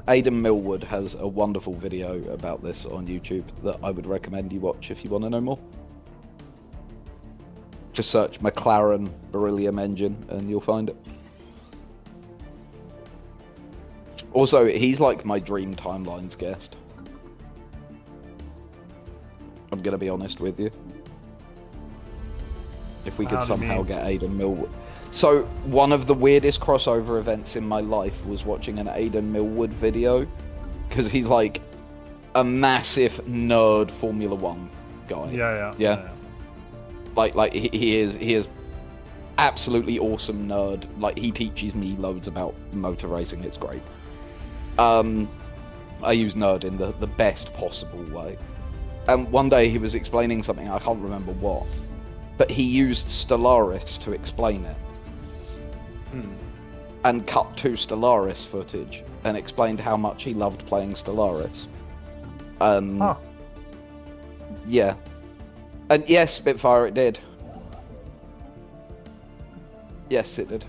[SPEAKER 3] Aidan Millwood has a wonderful video about this on YouTube that I would recommend you watch if you want to know more. Just search McLaren beryllium engine and you'll find it. Also, he's like my dream timelines guest. I'm gonna be honest with you. If we could somehow get Aidan Millwood. So, one of the weirdest crossover events in my life was watching an Aidan Millwood video. Because he's like a massive nerd Formula One guy.
[SPEAKER 1] Yeah.
[SPEAKER 3] Like he is absolutely awesome nerd. Like, he teaches me loads about motor racing. It's great. I use nerd in the best possible way. And one day he was explaining something, I can't remember what, but he used Stellaris to explain it. And cut to Stellaris footage and explained how much he loved playing Stellaris. Yeah. And yes, Spitfire, it did. Yes, it did.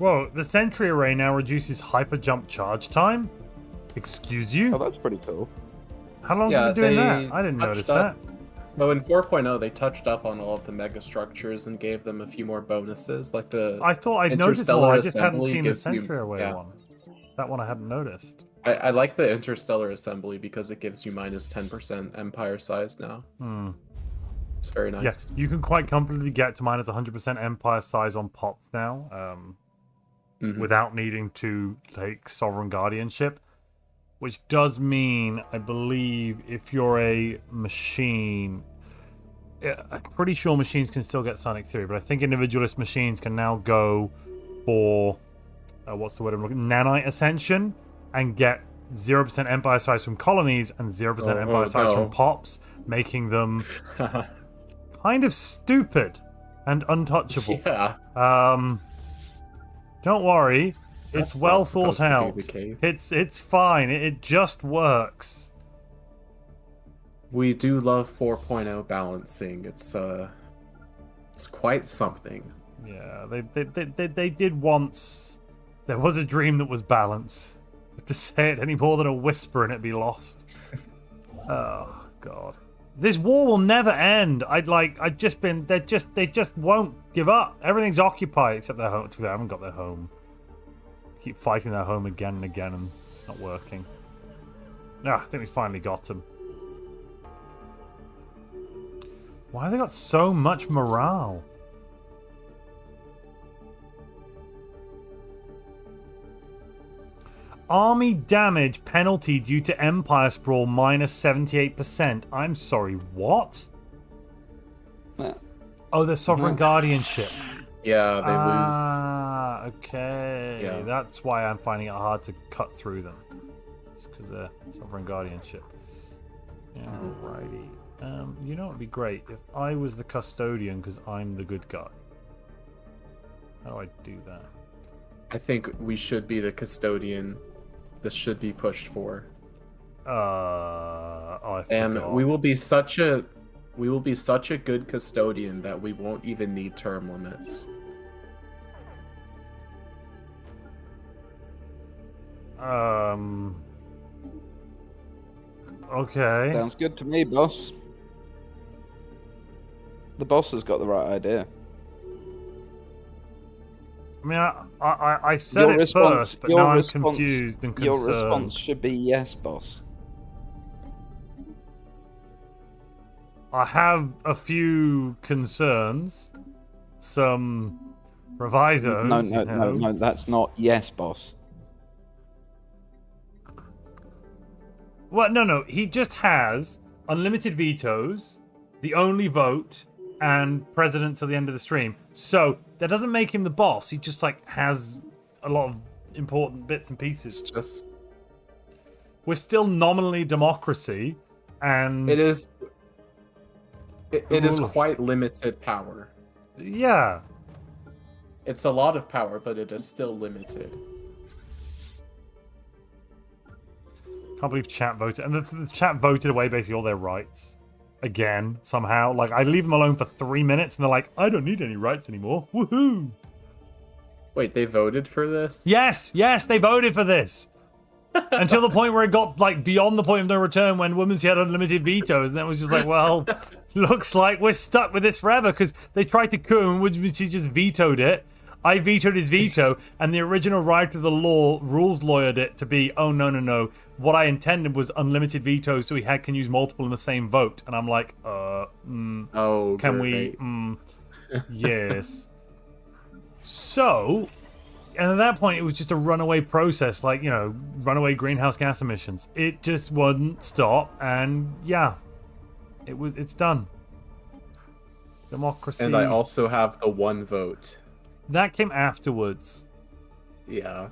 [SPEAKER 1] Whoa, the sentry array now reduces hyper jump charge time? Excuse you?
[SPEAKER 3] Oh, that's pretty cool.
[SPEAKER 1] How long have you been doing that? I didn't notice that.
[SPEAKER 4] So in 4.0, they touched up on all of the mega structures and gave them a few more bonuses, like the
[SPEAKER 1] I thought I'd noticed more,
[SPEAKER 4] interstellar
[SPEAKER 1] I just hadn't
[SPEAKER 4] assembly
[SPEAKER 1] seen the
[SPEAKER 4] gives you-
[SPEAKER 1] sentry array
[SPEAKER 4] yeah.
[SPEAKER 1] one. That one I hadn't noticed.
[SPEAKER 4] I like the interstellar assembly because it gives you minus 10% empire size now. It's very nice.
[SPEAKER 1] Yes, you can quite comfortably get to minus 100% empire size on pops now, without needing to take sovereign guardianship, which does mean, I believe, if you're a machine, I'm pretty sure machines can still get Sonic Theory, but I think individualist machines can now go for what's the word I'm looking? Nanite Ascension, and get 0% empire size from colonies and 0% empire size from pops, making them kind of stupid and untouchable.
[SPEAKER 4] Yeah.
[SPEAKER 1] Don't worry, it's
[SPEAKER 4] That's
[SPEAKER 1] well
[SPEAKER 4] not supposed
[SPEAKER 1] thought
[SPEAKER 4] to
[SPEAKER 1] out.
[SPEAKER 4] be the case.
[SPEAKER 1] It's fine. It just works.
[SPEAKER 4] We do love 4.0 balancing. It's quite something.
[SPEAKER 1] Yeah, they did once. There was a dream that was balance. But to say it any more than a whisper and it'd be lost. Oh God. This war will never end. They just won't give up. Everything's occupied except their home. They haven't got their home. Keep fighting their home again and again, and it's not working. I think we finally got them. Why have they got so much morale? Army damage penalty due to Empire Sprawl minus 78%. I'm sorry, what? Oh, their Sovereign Guardianship.
[SPEAKER 4] Yeah, they lose.
[SPEAKER 1] Ah, okay.
[SPEAKER 4] Yeah.
[SPEAKER 1] That's why I'm finding it hard to cut through them. It's because they're Sovereign Guardianship. Alrighty. You know what would be great? If I was the custodian, because I'm the good guy. How do I do that?
[SPEAKER 4] I think we should be the custodian. This should be pushed for.
[SPEAKER 1] I
[SPEAKER 4] And
[SPEAKER 1] forgot.
[SPEAKER 4] we will be such a good custodian that we won't even need term limits.
[SPEAKER 1] Okay.
[SPEAKER 3] Sounds good to me, boss. The boss has got the right idea.
[SPEAKER 1] I mean, I said it first, but now I'm confused and
[SPEAKER 3] Your
[SPEAKER 1] concerned.
[SPEAKER 3] response should be yes, boss.
[SPEAKER 1] I have a few concerns, some provisos.
[SPEAKER 3] No, that's not yes, boss.
[SPEAKER 1] Well, no, he just has unlimited vetoes, the only vote, and president till the end of the stream. So that doesn't make him the boss. He just has a lot of important bits and pieces. We're still nominally democracy, and
[SPEAKER 4] it is quite limited power.
[SPEAKER 1] Yeah.
[SPEAKER 4] It's a lot of power, but it is still limited.
[SPEAKER 1] Can't believe chat voted, and the chat voted away basically all their rights again somehow. I leave them alone for 3 minutes, and they're like, "I don't need any rights anymore." Woohoo!
[SPEAKER 4] Wait, they voted for this?
[SPEAKER 1] Yes, they voted for this until the point where it got beyond the point of no return when Women's had unlimited vetoes, and that was just well, looks like we're stuck with this forever because they tried to coup, which he just vetoed it. I vetoed his veto, and the original right of the law rules lawyered it to be, oh, no. What I intended was unlimited vetoes, so can use multiple in the same vote. And I'm like,
[SPEAKER 4] oh,
[SPEAKER 1] can
[SPEAKER 4] great.
[SPEAKER 1] we? Yes. So, and at that point, it was just a runaway process, runaway greenhouse gas emissions. It just wouldn't stop, and yeah, it's done. Democracy.
[SPEAKER 4] And I also have the one vote.
[SPEAKER 1] That came afterwards.
[SPEAKER 4] Yeah.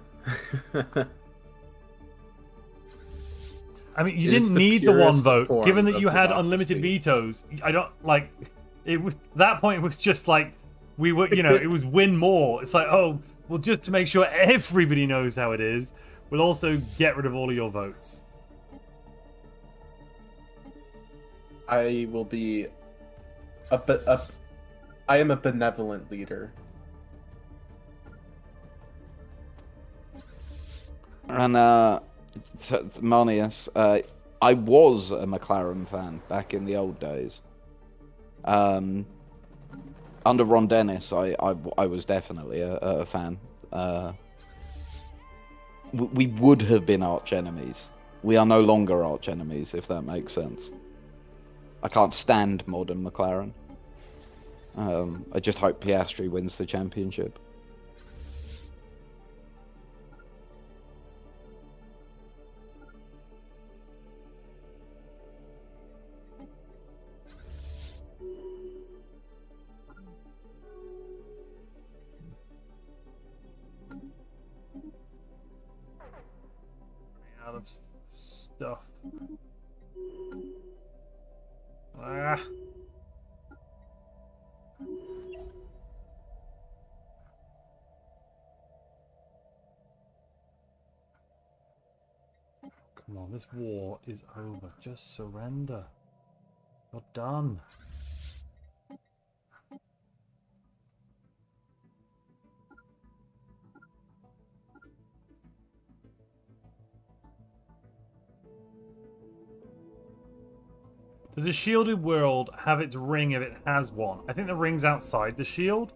[SPEAKER 1] I mean, you didn't need the one vote, given that you had
[SPEAKER 4] democracy.
[SPEAKER 1] unlimited vetoes. I don't it was that point. It was just we were, it was win more. It's well, just to make sure everybody knows how it is, we'll also get rid of all of your votes.
[SPEAKER 4] I will be I am a benevolent leader.
[SPEAKER 3] And Marnius, I was a McLaren fan back in the old days. Under Ron Dennis, I was definitely a fan. We would have been arch enemies. We are no longer arch enemies, if that makes sense. I can't stand modern McLaren. I just hope Piastri wins the championship.
[SPEAKER 1] Out of stuff. Ah. Come on, this war is over. Just surrender. You're done. Does a shielded world have its ring if it has one? I think the ring's outside the shield,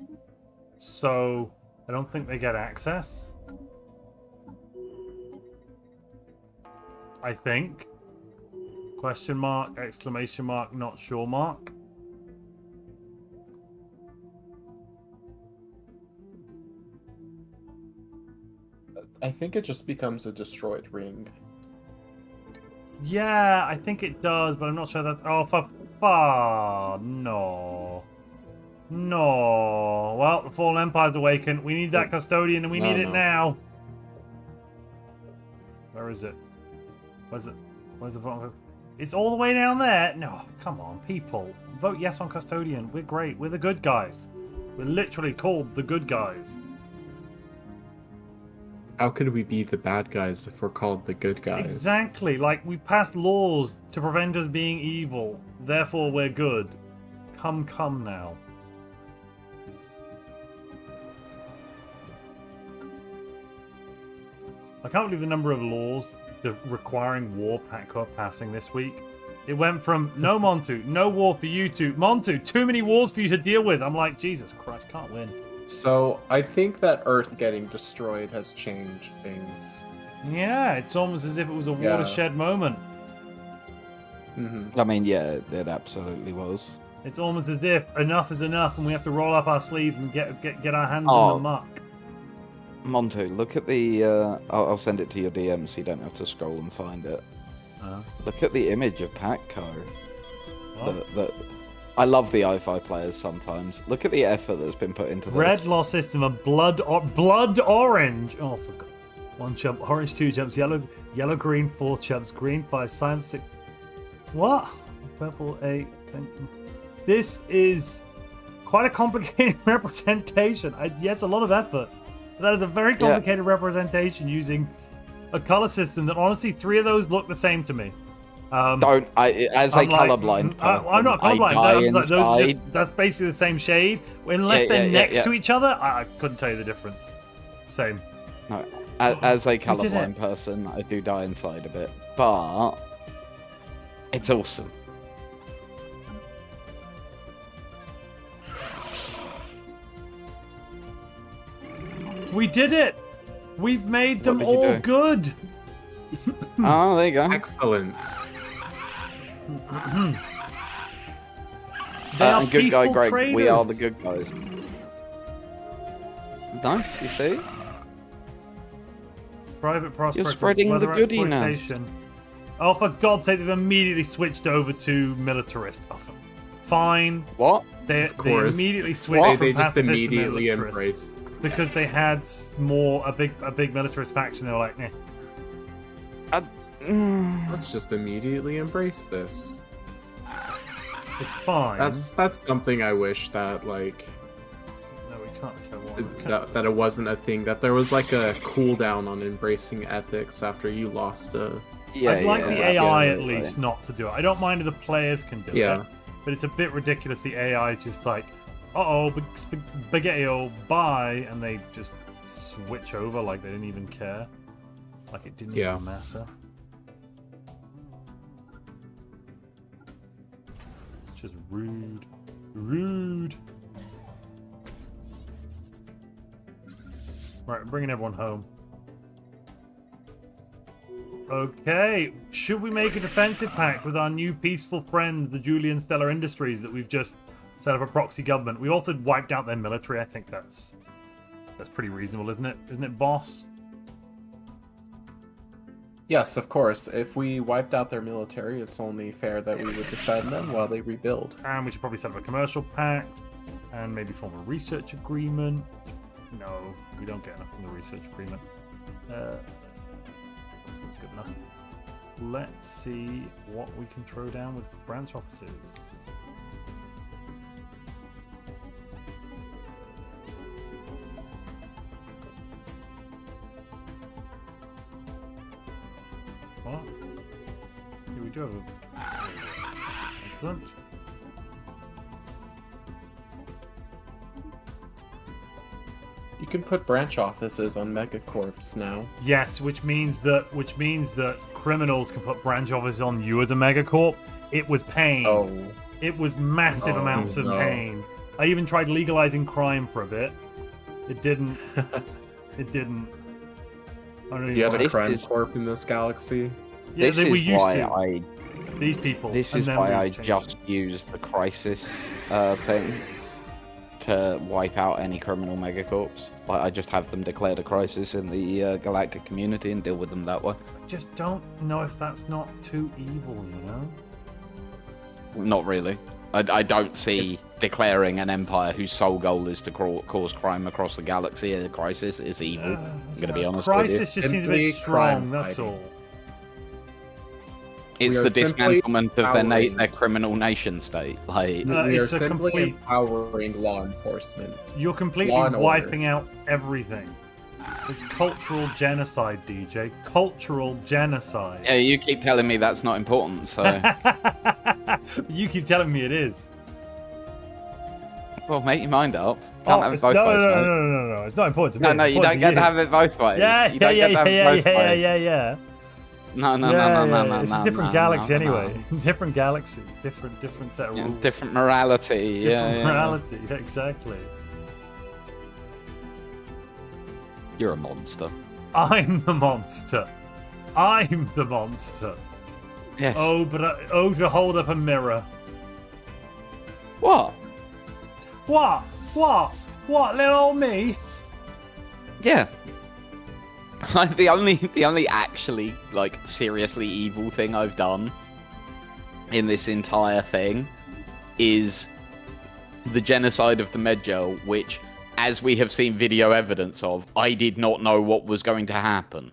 [SPEAKER 1] so I don't think they get access. I think. Question mark, exclamation mark, not sure mark.
[SPEAKER 4] I think it just becomes a destroyed ring.
[SPEAKER 1] Yeah, I think it does, but I'm not sure that's... Oh, no. No. Well, the Fallen Empire's awakened. We need that custodian, and we need it now. Where is it? Where's it? Where's the vote? It's all the way down there? No, come on, people. Vote yes on custodian. We're great. We're the good guys. We're literally called the good guys.
[SPEAKER 4] How could we be the bad guys if we're called the good guys?
[SPEAKER 1] Exactly. Like, we passed laws to prevent us being evil. Therefore, we're good. Come now. I can't believe the number of laws requiring war passing this week. It went from no Montu, no war for you two. Montu, too many wars for you to deal with. I'm like, Jesus Christ, can't win.
[SPEAKER 4] So I think that Earth getting destroyed has changed things.
[SPEAKER 1] Yeah, it's almost as if it was a watershed moment.
[SPEAKER 4] Mm-hmm.
[SPEAKER 3] I mean, yeah, it absolutely was.
[SPEAKER 1] It's almost as if enough is enough and we have to roll up our sleeves and get our hands in the muck.
[SPEAKER 3] Montu, look at the... I'll send it to your DM so you don't have to scroll and find it. Look at the image of Patco. I love the i5 players sometimes. Look at the effort that's been put into this.
[SPEAKER 1] Red lost system of blood orange. Oh, for God. 1 chump, orange 2 jumps, yellow green 4 chumps, green 5, cyan 6. What? Purple 8. This is quite a complicated representation. Yes, a lot of effort. But that is a very complicated representation using a color system that honestly 3 of those look the same to me.
[SPEAKER 3] As a colorblind person,
[SPEAKER 1] I'm not colorblind. That's basically the same shade. Unless they're next to each other, I couldn't tell you the difference. Same.
[SPEAKER 3] No, as a colorblind person, I do die inside a bit, but it's awesome.
[SPEAKER 1] We did it! We've made them all good!
[SPEAKER 3] Oh, there you go.
[SPEAKER 4] Excellent.
[SPEAKER 1] They are
[SPEAKER 3] good guy
[SPEAKER 1] peaceful
[SPEAKER 3] Greg,
[SPEAKER 1] traders.
[SPEAKER 3] we are the good guys. Nice, you see?
[SPEAKER 1] Private prospect.
[SPEAKER 3] You're spreading the goodiness.
[SPEAKER 1] Oh, for God's sake, they've immediately switched over to militarist. Oh, fine.
[SPEAKER 3] What?
[SPEAKER 1] They immediately switched from
[SPEAKER 4] They just
[SPEAKER 1] pacifist
[SPEAKER 4] immediately
[SPEAKER 1] to militarist.
[SPEAKER 4] embraced.
[SPEAKER 1] Because they had a big militarist faction. They were like, eh.
[SPEAKER 4] Let's just immediately embrace this.
[SPEAKER 1] It's fine.
[SPEAKER 4] That's something I wish that like.
[SPEAKER 1] No, we can't show one.
[SPEAKER 4] That it wasn't a thing. That there was like a cooldown on embracing ethics after you lost a.
[SPEAKER 1] I'd like the AI at least not to do it. I don't mind if the players can do it, but it's a bit ridiculous. The AI is just like, spaghetti, bye, and they just switch over like they didn't even care. Like it didn't
[SPEAKER 5] Yeah.
[SPEAKER 1] even matter. It's just rude. Rude. Right, bringing everyone home. Okay, should we make a defensive pact with our new peaceful friends, the Julian Stellar Industries, that we've just set up a proxy government? We also wiped out their military. I think that's pretty reasonable, isn't it? Isn't it, boss?
[SPEAKER 4] Yes, of course. If we wiped out their military, it's only fair that we would defend them while they rebuild.
[SPEAKER 1] And we should probably set up a commercial pact and maybe form a research agreement. No, we don't get enough from the research agreement. Seems good enough. Let's see what we can throw down with branch offices. What? Here we go. Excellent.
[SPEAKER 4] You can put branch offices on megacorps now.
[SPEAKER 1] Yes, which means that criminals can put branch offices on you as a megacorp. It was pain.
[SPEAKER 4] Oh.
[SPEAKER 1] It was massive amounts of pain. I even tried legalizing crime for a bit. It didn't. It didn't. I don't
[SPEAKER 4] You had
[SPEAKER 1] even
[SPEAKER 4] a crime corp in this galaxy?
[SPEAKER 1] Yeah,
[SPEAKER 3] This
[SPEAKER 1] they were
[SPEAKER 3] is
[SPEAKER 1] used
[SPEAKER 3] why
[SPEAKER 1] to. These people.
[SPEAKER 3] This
[SPEAKER 1] and
[SPEAKER 3] is
[SPEAKER 1] then
[SPEAKER 3] why
[SPEAKER 1] we
[SPEAKER 3] I
[SPEAKER 1] changed
[SPEAKER 3] just
[SPEAKER 1] it.
[SPEAKER 3] used the crisis thing to wipe out any criminal megacorps. Like, I just have them declared a crisis in the galactic community and deal with them that way.
[SPEAKER 1] Just don't know if that's not too evil, you know?
[SPEAKER 3] Not really. I don't see
[SPEAKER 4] It's-
[SPEAKER 3] declaring an empire whose sole goal is to cause crime across the galaxy a crisis is evil. I'm going to be honest with you.
[SPEAKER 1] Crisis just seems a
[SPEAKER 4] Simply
[SPEAKER 1] bit strong,
[SPEAKER 4] crime
[SPEAKER 1] that's
[SPEAKER 4] fighting.
[SPEAKER 1] all.
[SPEAKER 3] It's
[SPEAKER 4] We are
[SPEAKER 3] the
[SPEAKER 4] simply
[SPEAKER 3] dismantlement of
[SPEAKER 4] empowering-
[SPEAKER 3] their criminal nation state. Like,
[SPEAKER 1] No,
[SPEAKER 4] We are
[SPEAKER 1] it's a
[SPEAKER 4] simply
[SPEAKER 1] complete-
[SPEAKER 4] empowering law enforcement.
[SPEAKER 1] You're completely
[SPEAKER 4] Law and order.
[SPEAKER 1] wiping out everything. It's cultural genocide, DJ. Cultural genocide.
[SPEAKER 3] yeah, you keep telling me that's not important, so
[SPEAKER 1] You keep telling me it is.
[SPEAKER 3] well, make your mind up. Can't have it
[SPEAKER 1] it's,
[SPEAKER 3] both
[SPEAKER 1] no,
[SPEAKER 3] ways,
[SPEAKER 1] no, no,
[SPEAKER 3] mate.
[SPEAKER 1] no, no, no. It's not important to me.
[SPEAKER 3] No,
[SPEAKER 1] it's
[SPEAKER 3] no, you
[SPEAKER 1] important
[SPEAKER 3] don't get to have it both ways.
[SPEAKER 1] Yeah,
[SPEAKER 3] you
[SPEAKER 1] yeah,
[SPEAKER 3] don't
[SPEAKER 1] yeah,
[SPEAKER 3] get to have
[SPEAKER 1] yeah,
[SPEAKER 3] it
[SPEAKER 1] yeah,
[SPEAKER 3] both
[SPEAKER 1] yeah,
[SPEAKER 3] ways.
[SPEAKER 1] yeah, yeah.
[SPEAKER 3] No, no,
[SPEAKER 1] Yeah,
[SPEAKER 3] no, no,
[SPEAKER 1] yeah,
[SPEAKER 3] no,
[SPEAKER 1] yeah.
[SPEAKER 3] no,
[SPEAKER 1] It's
[SPEAKER 3] no,
[SPEAKER 1] a different
[SPEAKER 3] no,
[SPEAKER 1] galaxy
[SPEAKER 3] no, no.
[SPEAKER 1] anyway. Different galaxy. Different set of
[SPEAKER 3] Yeah,
[SPEAKER 1] rules.
[SPEAKER 3] different morality.
[SPEAKER 1] Different
[SPEAKER 3] Yeah, yeah.
[SPEAKER 1] morality. Yeah, exactly.
[SPEAKER 3] You're a monster.
[SPEAKER 1] I'm the monster. I'm the monster.
[SPEAKER 3] Yes.
[SPEAKER 1] Oh, but to hold up a mirror.
[SPEAKER 3] What?
[SPEAKER 1] What? What? Little old me?
[SPEAKER 3] Yeah. the only actually like seriously evil thing I've done in this entire thing is the genocide of the Medgel, which, as we have seen video evidence of, I did not know what was going to happen.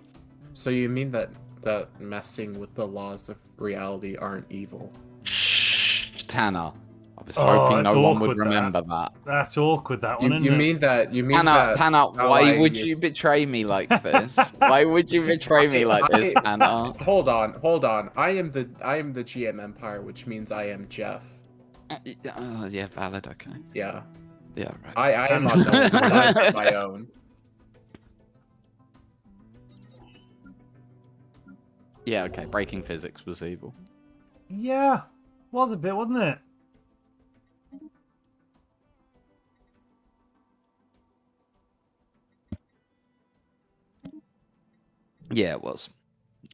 [SPEAKER 4] So you mean that messing with the laws of reality aren't evil?
[SPEAKER 3] Shh, Tanner. I was
[SPEAKER 1] Oh,
[SPEAKER 3] hoping
[SPEAKER 1] that's
[SPEAKER 3] no one would
[SPEAKER 1] awkward, that.
[SPEAKER 3] remember that.
[SPEAKER 1] That's awkward, that one,
[SPEAKER 4] You
[SPEAKER 1] isn't it?
[SPEAKER 4] mean that
[SPEAKER 3] Tanner,
[SPEAKER 4] how
[SPEAKER 3] why
[SPEAKER 4] I
[SPEAKER 3] would you
[SPEAKER 4] used-
[SPEAKER 3] betray me like this? Why would you betray me like this, Tanner?
[SPEAKER 4] Hold on. I am the GM Empire, which means I am Jeff.
[SPEAKER 3] Yeah, valid, okay.
[SPEAKER 4] Yeah.
[SPEAKER 3] Yeah, right.
[SPEAKER 4] I am on my own.
[SPEAKER 3] Yeah, okay, breaking physics was evil.
[SPEAKER 1] Yeah. Was a bit, wasn't it?
[SPEAKER 3] Yeah, it was.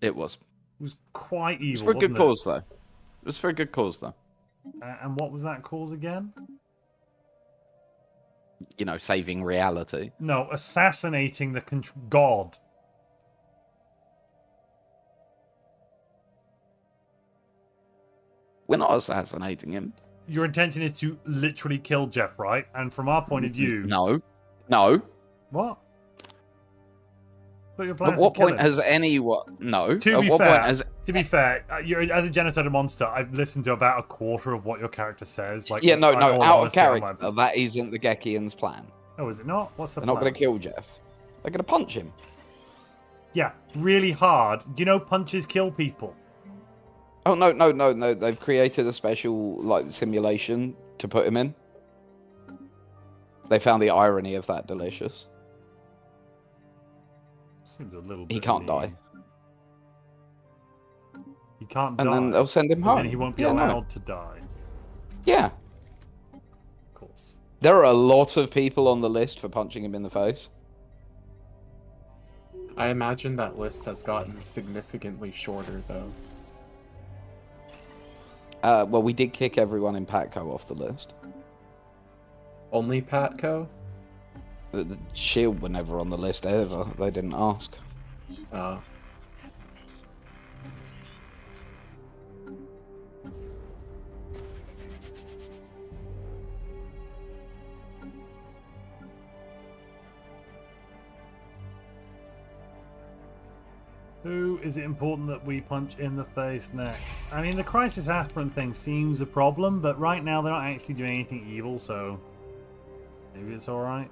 [SPEAKER 3] It was.
[SPEAKER 1] It was quite
[SPEAKER 3] It was
[SPEAKER 1] evil,
[SPEAKER 3] for a good
[SPEAKER 1] wasn't
[SPEAKER 3] cause, though. It was for a good cause, though.
[SPEAKER 1] And what was that cause again?
[SPEAKER 3] You know, saving reality.
[SPEAKER 1] No, assassinating the god.
[SPEAKER 3] We're not assassinating him.
[SPEAKER 1] Your intention is to literally kill Jeff, right? And from our point of view...
[SPEAKER 3] No. No.
[SPEAKER 1] What? But your plan
[SPEAKER 3] At
[SPEAKER 1] is
[SPEAKER 3] what
[SPEAKER 1] to kill
[SPEAKER 3] point
[SPEAKER 1] him.
[SPEAKER 3] has anyone... No.
[SPEAKER 1] To
[SPEAKER 3] At
[SPEAKER 1] be
[SPEAKER 3] what
[SPEAKER 1] fair,
[SPEAKER 3] point has...
[SPEAKER 1] to be fair, you're, as a genocidal monster, I've listened to about a quarter of what your character says. Like,
[SPEAKER 3] Yeah, no,
[SPEAKER 1] in
[SPEAKER 3] no,
[SPEAKER 1] all
[SPEAKER 3] out of
[SPEAKER 1] honesty, I'm
[SPEAKER 3] character.
[SPEAKER 1] like,
[SPEAKER 3] That isn't the Gekians' plan.
[SPEAKER 1] oh, is it not? What's the
[SPEAKER 3] They're
[SPEAKER 1] plan?
[SPEAKER 3] not going to kill Jeff. They're going to punch him.
[SPEAKER 1] Yeah, really hard. You know, punches kill people.
[SPEAKER 3] Oh, no. They've created a special, like, simulation to put him in. They found the irony of that delicious.
[SPEAKER 1] Seems a little bit.
[SPEAKER 3] He can't
[SPEAKER 1] mean.
[SPEAKER 3] die.
[SPEAKER 1] He can't
[SPEAKER 3] And
[SPEAKER 1] die.
[SPEAKER 3] then they'll send him
[SPEAKER 1] But
[SPEAKER 3] home.
[SPEAKER 1] then he won't be
[SPEAKER 3] Yeah, no.
[SPEAKER 1] allowed to die.
[SPEAKER 3] Yeah.
[SPEAKER 1] Of course.
[SPEAKER 3] There are a lot of people on the list for punching him in the face.
[SPEAKER 4] I imagine that list has gotten significantly shorter, though.
[SPEAKER 3] Well, we did kick everyone in Patco off the list.
[SPEAKER 4] Only Patco?
[SPEAKER 3] The Shield were never on the list ever. They didn't ask.
[SPEAKER 1] Who is it important that we punch in the face next? I mean, the Crisis Aspirant thing seems a problem, but right now they're not actually doing anything evil, so maybe it's alright.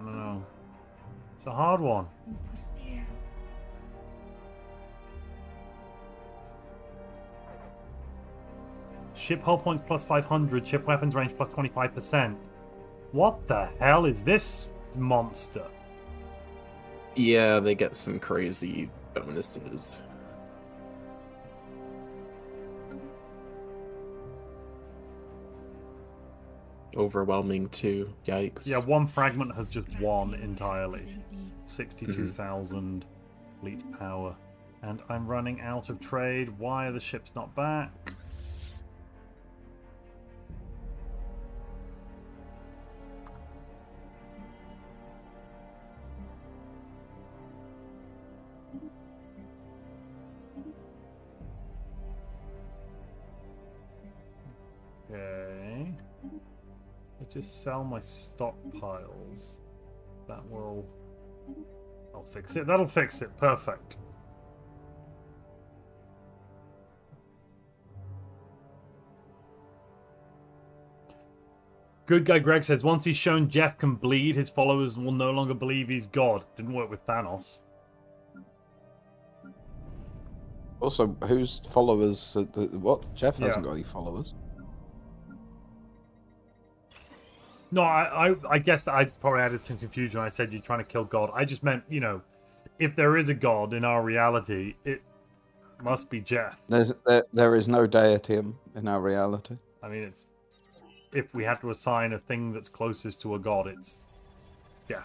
[SPEAKER 1] I don't know. It's a hard one. Ship hull points plus 500, ship weapons range plus 25%. What the hell is this monster?
[SPEAKER 4] Yeah, they get some crazy bonuses. Overwhelming too. Yikes.
[SPEAKER 1] Yeah, one fragment has just won entirely. 62,000 fleet power. And I'm running out of trade. Why are the ships not back? Okay. I just sell my stockpiles. That will... I'll fix it. That'll fix it. Perfect. Good guy Greg says, once he's shown Jeff can bleed, his followers will no longer believe he's God. Didn't work with Thanos.
[SPEAKER 3] Also, whose followers? What? Jeff hasn't
[SPEAKER 1] Yeah.
[SPEAKER 3] got any followers.
[SPEAKER 1] No, I guess that I probably added some confusion when I said you're trying to kill God. I just meant, you know, if there is a God in our reality, it must be Jeff.
[SPEAKER 3] There is no deity in our reality.
[SPEAKER 1] I mean, it's... If we had to assign a thing that's closest to a God, it's... Yeah.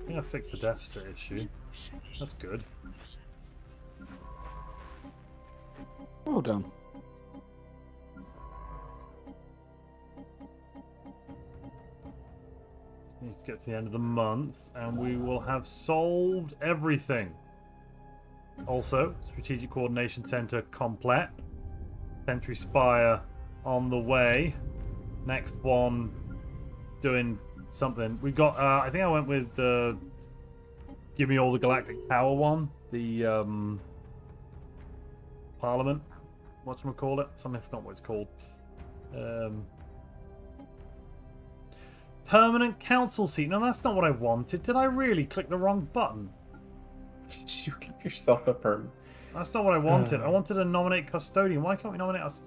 [SPEAKER 1] I think I fixed the deficit issue. That's good.
[SPEAKER 3] Well done.
[SPEAKER 1] Needs to get to the end of the month, and we will have solved everything. Also, Strategic Coordination Center complete. Sentry Spire on the way. Next one doing something. We got, I think I went with the Give Me All the Galactic Power one. The, Parliament. Whatchamacallit? Something I forgot what it's called. Permanent council seat. No, that's not what I wanted. Did I really click the wrong button?
[SPEAKER 4] Did you give yourself a perm?
[SPEAKER 1] That's not what I wanted. I wanted to nominate custodian. Why can't we nominate us?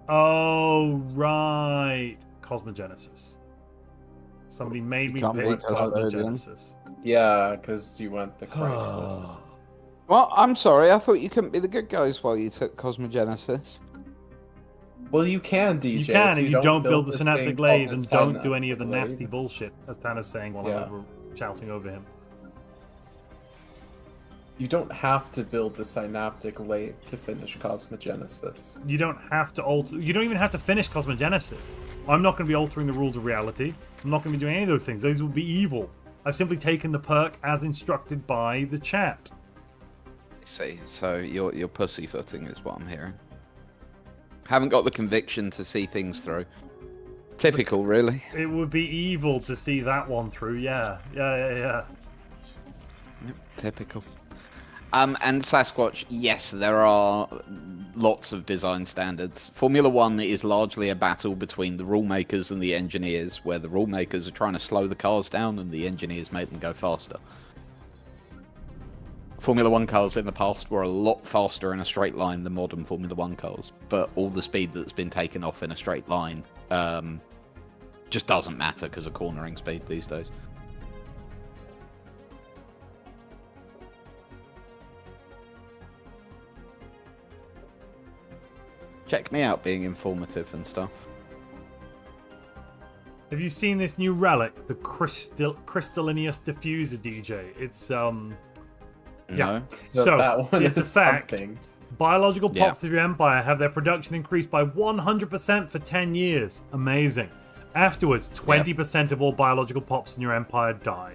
[SPEAKER 1] Oh, right. Cosmogenesis. Somebody made me
[SPEAKER 3] can't
[SPEAKER 1] pick
[SPEAKER 3] be custodian.
[SPEAKER 1] Cosmogenesis.
[SPEAKER 4] Yeah, because you went the crisis.
[SPEAKER 3] Well, I'm sorry. I thought you couldn't be the good guys while you took Cosmogenesis.
[SPEAKER 4] Well, you can, DJ.
[SPEAKER 1] You can if you don't build the
[SPEAKER 4] this
[SPEAKER 1] synaptic
[SPEAKER 4] thing
[SPEAKER 1] glaive
[SPEAKER 4] called
[SPEAKER 1] and
[SPEAKER 4] the
[SPEAKER 1] don't do
[SPEAKER 4] synaptic
[SPEAKER 1] any of the
[SPEAKER 4] glaive.
[SPEAKER 1] nasty bullshit, as Tanner's saying while
[SPEAKER 4] Yeah.
[SPEAKER 1] I'm shouting over him.
[SPEAKER 4] You don't have to build the synaptic lathe to finish Cosmogenesis.
[SPEAKER 1] You don't have to alter. You don't even have to finish Cosmogenesis. I'm not going to be altering the rules of reality. I'm not going to be doing any of those things. Those would be evil. I've simply taken the perk as instructed by the chat.
[SPEAKER 3] I see. So you're pussyfooting is what I'm hearing. Haven't got the conviction to see things through. Typical, really.
[SPEAKER 1] It would be evil to see that one through. Yeah.
[SPEAKER 3] Yep, typical. And Sasquatch, yes, there are lots of design standards. Formula One is largely a battle between the rule makers and the engineers, where the rule makers are trying to slow the cars down and the engineers make them go faster. Formula One cars in the past were a lot faster in a straight line than modern Formula One cars, but all the speed that's been taken off in a straight line just doesn't matter because of cornering speed these days. Check me out being informative and stuff.
[SPEAKER 1] Have you seen this new relic, the crystallineous diffuser, DJ? It's yeah. So
[SPEAKER 4] that one
[SPEAKER 1] it's
[SPEAKER 4] is
[SPEAKER 1] a fact.
[SPEAKER 4] something.
[SPEAKER 1] Biological pops of your empire have their production increased by 100% for 10 years. Amazing. Afterwards, 20% of all biological pops in your empire die.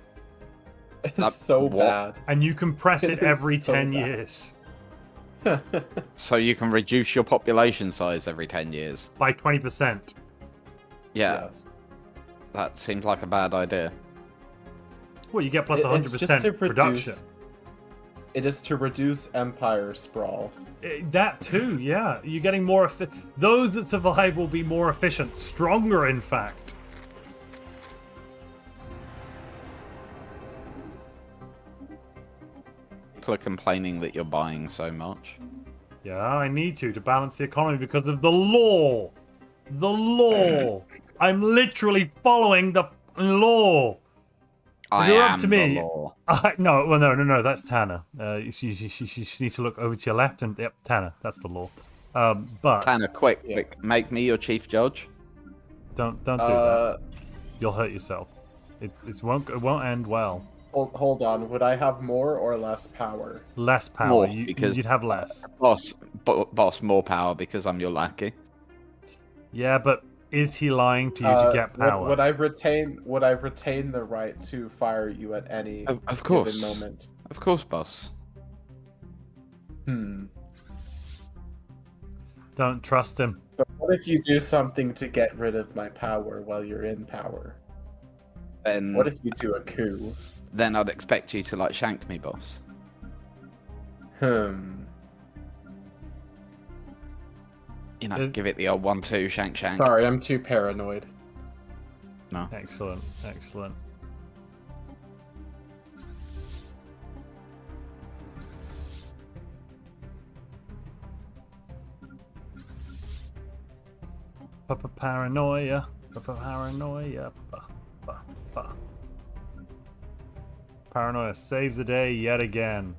[SPEAKER 4] It's so bad.
[SPEAKER 1] And you can press it every
[SPEAKER 4] so
[SPEAKER 1] 10
[SPEAKER 4] bad.
[SPEAKER 1] years.
[SPEAKER 3] So you can reduce your population size every 10 years.
[SPEAKER 1] By 20%.
[SPEAKER 3] Yeah,
[SPEAKER 4] Yes.
[SPEAKER 3] that seems like a bad idea.
[SPEAKER 1] Well, you get plus
[SPEAKER 4] It's just to
[SPEAKER 1] 100% production.
[SPEAKER 4] It is to reduce empire sprawl.
[SPEAKER 1] That too, yeah. You're getting more those that survive will be more efficient, stronger in fact.
[SPEAKER 3] People are complaining that you're buying so much.
[SPEAKER 1] Yeah, I need to balance the economy because of the law. The law. I'm literally following the law. If you're up to me, no, that's Tanner. You just need to look over to your left and yep, Tanner, that's the law. But
[SPEAKER 3] Tanner, quick, make me your chief judge.
[SPEAKER 1] don't do that. You'll hurt yourself. It won't end well.
[SPEAKER 4] Hold on. Would I have more or less power?
[SPEAKER 1] Less power.
[SPEAKER 3] More,
[SPEAKER 1] You'd have less.
[SPEAKER 3] Boss, more power because I'm your lackey.
[SPEAKER 1] Yeah, but is he lying to you to get power?
[SPEAKER 4] Would I retain the right to fire you at any
[SPEAKER 3] Of course.
[SPEAKER 4] given moment?
[SPEAKER 3] Of course, boss.
[SPEAKER 1] Don't trust him.
[SPEAKER 4] But what if you do something to get rid of my power while you're in power?
[SPEAKER 3] Then
[SPEAKER 4] What if you do a coup?
[SPEAKER 3] Then I'd expect you to like shank me, boss. You know, give it the old 1-2 shank.
[SPEAKER 4] Sorry, I'm too paranoid.
[SPEAKER 3] No.
[SPEAKER 1] Excellent. Paranoia. Paranoia saves the day yet again.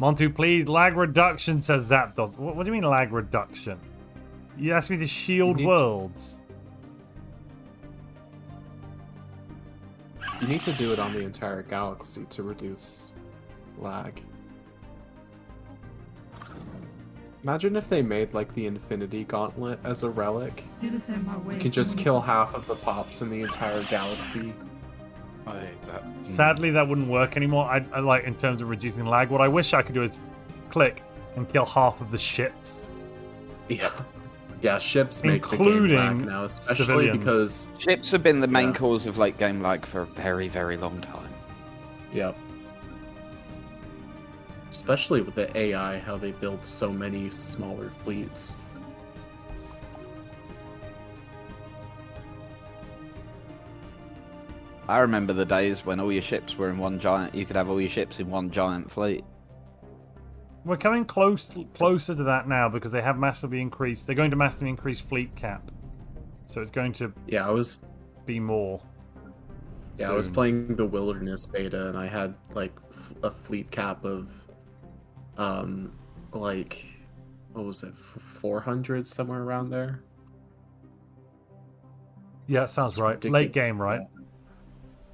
[SPEAKER 1] Montu, please, lag reduction, says Zapdos. What do you mean lag reduction? You asked me to shield worlds.
[SPEAKER 4] You need to do it on the entire galaxy to reduce lag. Imagine if they made like the Infinity Gauntlet as a relic. You can just kill half of the pops in the entire galaxy.
[SPEAKER 3] I hate that.
[SPEAKER 1] Sadly, that wouldn't work anymore. I like in terms of reducing lag. What I wish I could do is click and kill half of the ships.
[SPEAKER 4] Yeah, ships make the game lag now, especially
[SPEAKER 1] civilians.
[SPEAKER 4] because
[SPEAKER 3] Ships have been the main cause of late game lag for a very, very long time.
[SPEAKER 4] Yep. Especially with the AI, how they build so many smaller fleets.
[SPEAKER 3] I remember the days when all your ships were in one giant. You could have all your ships in one giant fleet.
[SPEAKER 1] We're coming closer to that now because they have massively increased. They're going to massively increase fleet cap, so it's going to be more.
[SPEAKER 4] Yeah, I was playing the Wilderness beta and I had like a fleet cap of, like, what was it, 400 somewhere around there.
[SPEAKER 1] Yeah, sounds right.
[SPEAKER 4] Ridiculous.
[SPEAKER 1] Late game, right?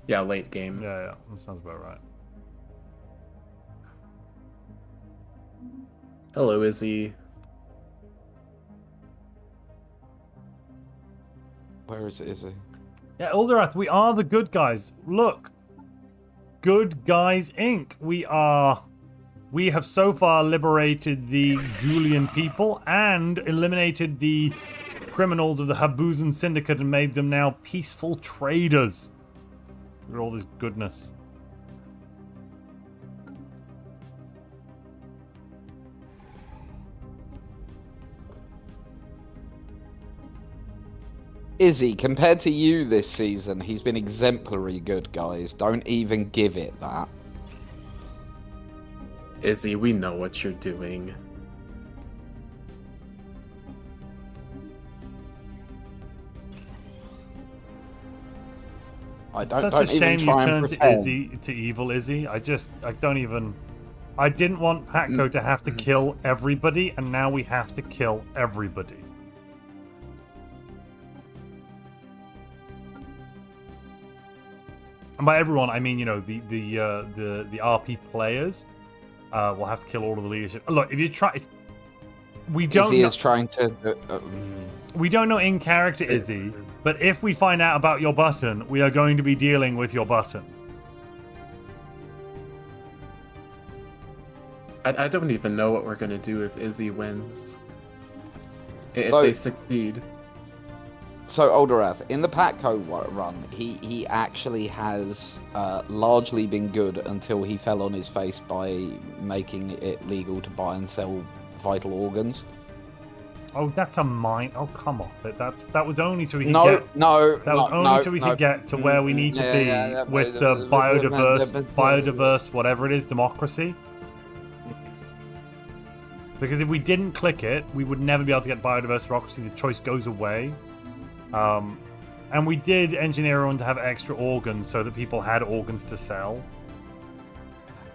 [SPEAKER 4] Yeah, late game.
[SPEAKER 1] Yeah, that sounds about right.
[SPEAKER 4] Hello, Izzy.
[SPEAKER 3] Where is it?
[SPEAKER 1] Yeah, Ulderath, we are the good guys. Look. Good Guys Inc. We have so far liberated the Julian people and eliminated the criminals of the Habuzan Syndicate and made them now peaceful traders. Look at all this goodness.
[SPEAKER 3] Izzy, compared to you this season, he's been exemplary good, guys. Don't even give it that.
[SPEAKER 4] Izzy, we know what you're doing.
[SPEAKER 1] Such a shame you turned to evil, Izzy. I don't even. I didn't want Patco to have to kill everybody, and now we have to kill everybody. And by everyone, I mean, you know, the RP players will have to kill all of the leadership. Look, if you try, we don't.
[SPEAKER 3] Izzy is trying to.
[SPEAKER 1] We don't know in character, Izzy, but if we find out about your button, we are going to be dealing with your button.
[SPEAKER 4] I don't even know what we're gonna do if Izzy wins. If they succeed.
[SPEAKER 3] So, Oldorath, in the Patco run, he actually has largely been good until he fell on his face by making it legal to buy and sell vital organs.
[SPEAKER 1] Oh, that's a mine. Oh, come off it. That was only so we could get to where we need to be with the biodiverse, whatever it is, democracy. Because if we didn't click it, we would never be able to get biodiverse democracy. The choice goes away. And we did engineer everyone to have extra organs so that people had organs to sell.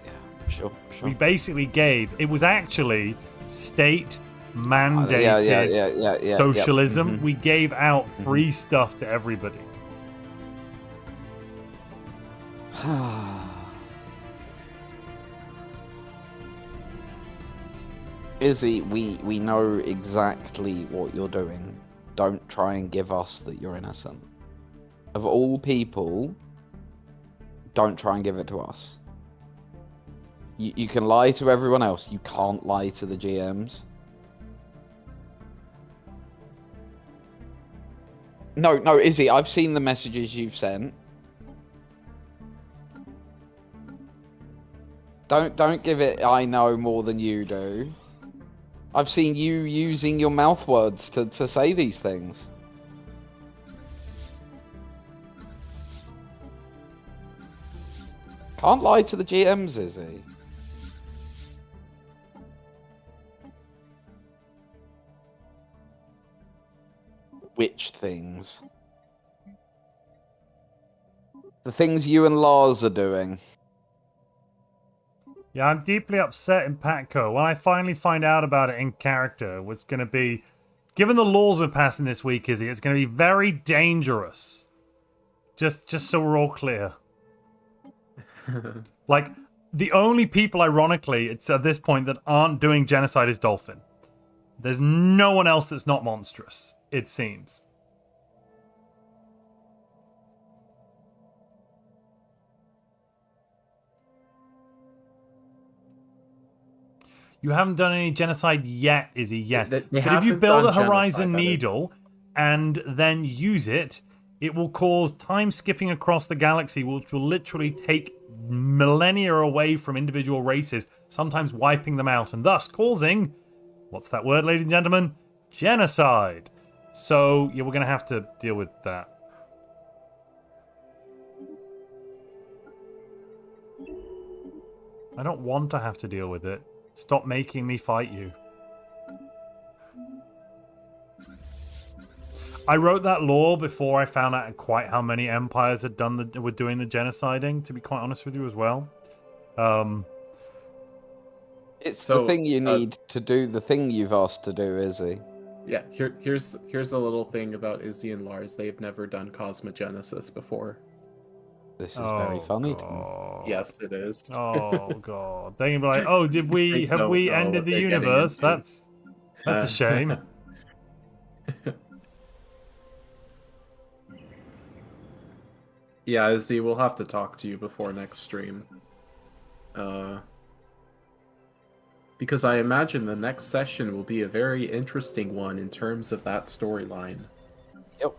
[SPEAKER 3] Yeah, sure.
[SPEAKER 1] We basically gave. It was actually state mandated socialism. We gave out free stuff to everybody.
[SPEAKER 3] Izzy, we know exactly what you're doing. Don't try and give us that you're innocent. Of all people, don't try and give it to us. You can lie to everyone else. You can't lie to the GMs. No, Izzy, I've seen the messages you've sent. Don't give it I know more than you do. I've seen you using your mouth words to say these things. Can't lie to the GMs, Izzy. Which things? The things you and Lars are doing.
[SPEAKER 1] Yeah, I'm deeply upset in Patco. When I finally find out about it in character, what's going to be... Given the laws we're passing this week, Izzy, it's going to be very dangerous. Just so we're all clear. Like, the only people, ironically, it's at this point, that aren't doing genocide is Dolphin. There's no one else that's not monstrous, it seems. You haven't done any genocide yet, Izzy, yes. But if you build a Horizon Needle and then use it, it will cause time skipping across the galaxy, which will literally take millennia away from individual races, sometimes wiping them out, and thus causing, what's that word, ladies and gentlemen? Genocide. So, yeah, we're going to have to deal with that. I don't want to have to deal with it. Stop making me fight you. I wrote that law before I found out quite how many empires were doing the genociding, to be quite honest with you as well.
[SPEAKER 3] It's the thing you need to do the thing you've asked to do, Izzy.
[SPEAKER 4] Yeah, here's a little thing about Izzy and Lars. They've never done cosmogenesis before.
[SPEAKER 3] This is very funny to me.
[SPEAKER 4] Yes, it is.
[SPEAKER 1] Oh god. They're gonna be like, oh, have we ended the universe? That's a shame.
[SPEAKER 4] Yeah, Izzy, we'll have to talk to you before next stream. Because I imagine the next session will be a very interesting one in terms of that storyline.
[SPEAKER 3] Yep.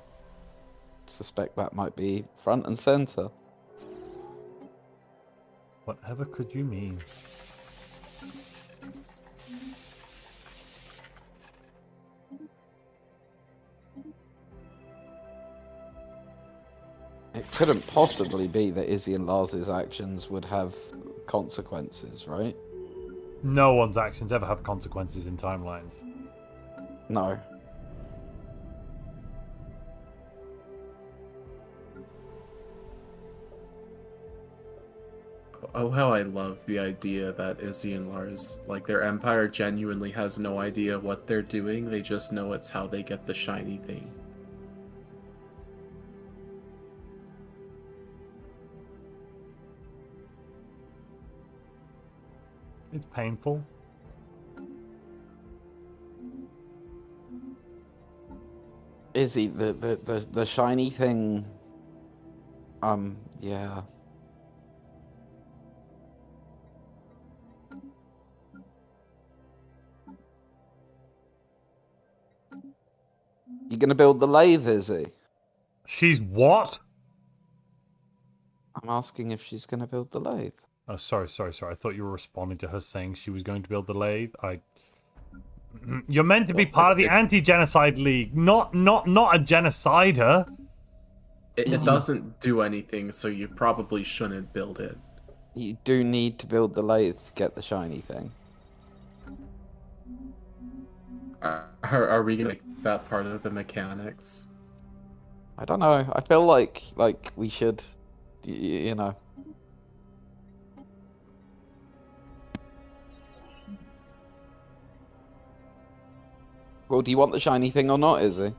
[SPEAKER 3] Suspect that might be front and center.
[SPEAKER 1] Whatever could you mean?
[SPEAKER 3] couldn't possibly be that Izzy and Lars's actions would have consequences, right?
[SPEAKER 1] No one's actions ever have consequences in timelines.
[SPEAKER 3] No.
[SPEAKER 4] Oh, how I love the idea that Izzy and Lars, like, their empire genuinely has no idea what they're doing, they just know it's how they get the shiny thing.
[SPEAKER 1] It's painful.
[SPEAKER 3] Izzy, the shiny thing. Yeah. You gonna build the lathe, Izzy?
[SPEAKER 1] She's what?
[SPEAKER 3] I'm asking if she's gonna build the lathe.
[SPEAKER 1] Oh, sorry. I thought you were responding to her saying she was going to build the lathe. You're meant to be part of the Anti-Genocide League, not a genocider.
[SPEAKER 4] It doesn't do anything, so you probably shouldn't build it.
[SPEAKER 3] You do need to build the lathe to get the shiny thing.
[SPEAKER 4] Are we gonna make that part of the mechanics?
[SPEAKER 3] I don't know. I feel like we should, you know. Well, do you want the shiny thing or not, Izzy?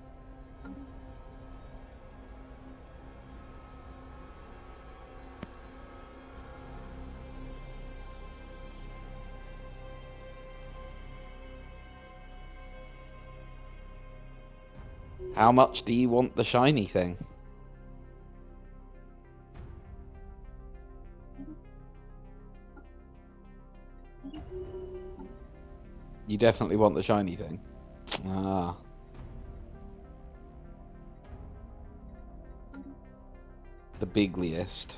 [SPEAKER 3] How much do you want the shiny thing? You definitely want the shiny thing. Ah. The bigliest.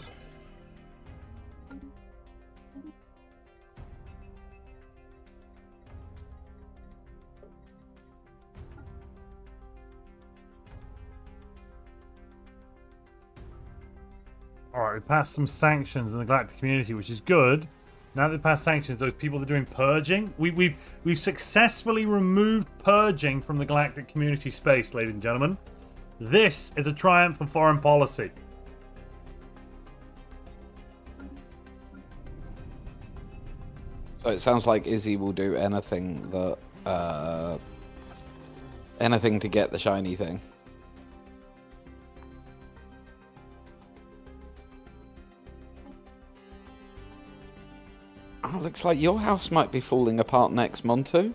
[SPEAKER 1] Alright, we passed some sanctions in the Galactic community, which is good. Now that we passed sanctions, those people that are doing purging, we've successfully removed purging from the Galactic community space, ladies and gentlemen. This is a triumph for foreign policy.
[SPEAKER 3] So it sounds like Izzy will do anything that, anything to get the shiny thing. Oh, looks like your house might be falling apart next, Montu.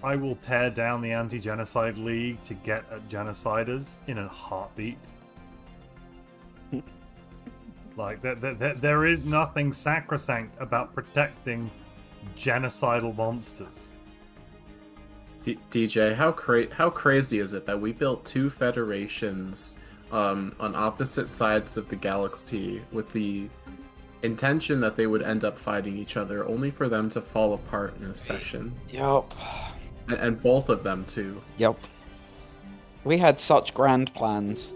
[SPEAKER 1] I will tear down the Anti-Genocide League to get at genociders in a heartbeat. Like, there is nothing sacrosanct about protecting genocidal monsters.
[SPEAKER 4] DJ, how crazy is it that we built two federations on opposite sides of the galaxy with the intention that they would end up fighting each other, only for them to fall apart in a session?
[SPEAKER 3] Yup.
[SPEAKER 4] And both of them too.
[SPEAKER 3] Yup. We had such grand plans.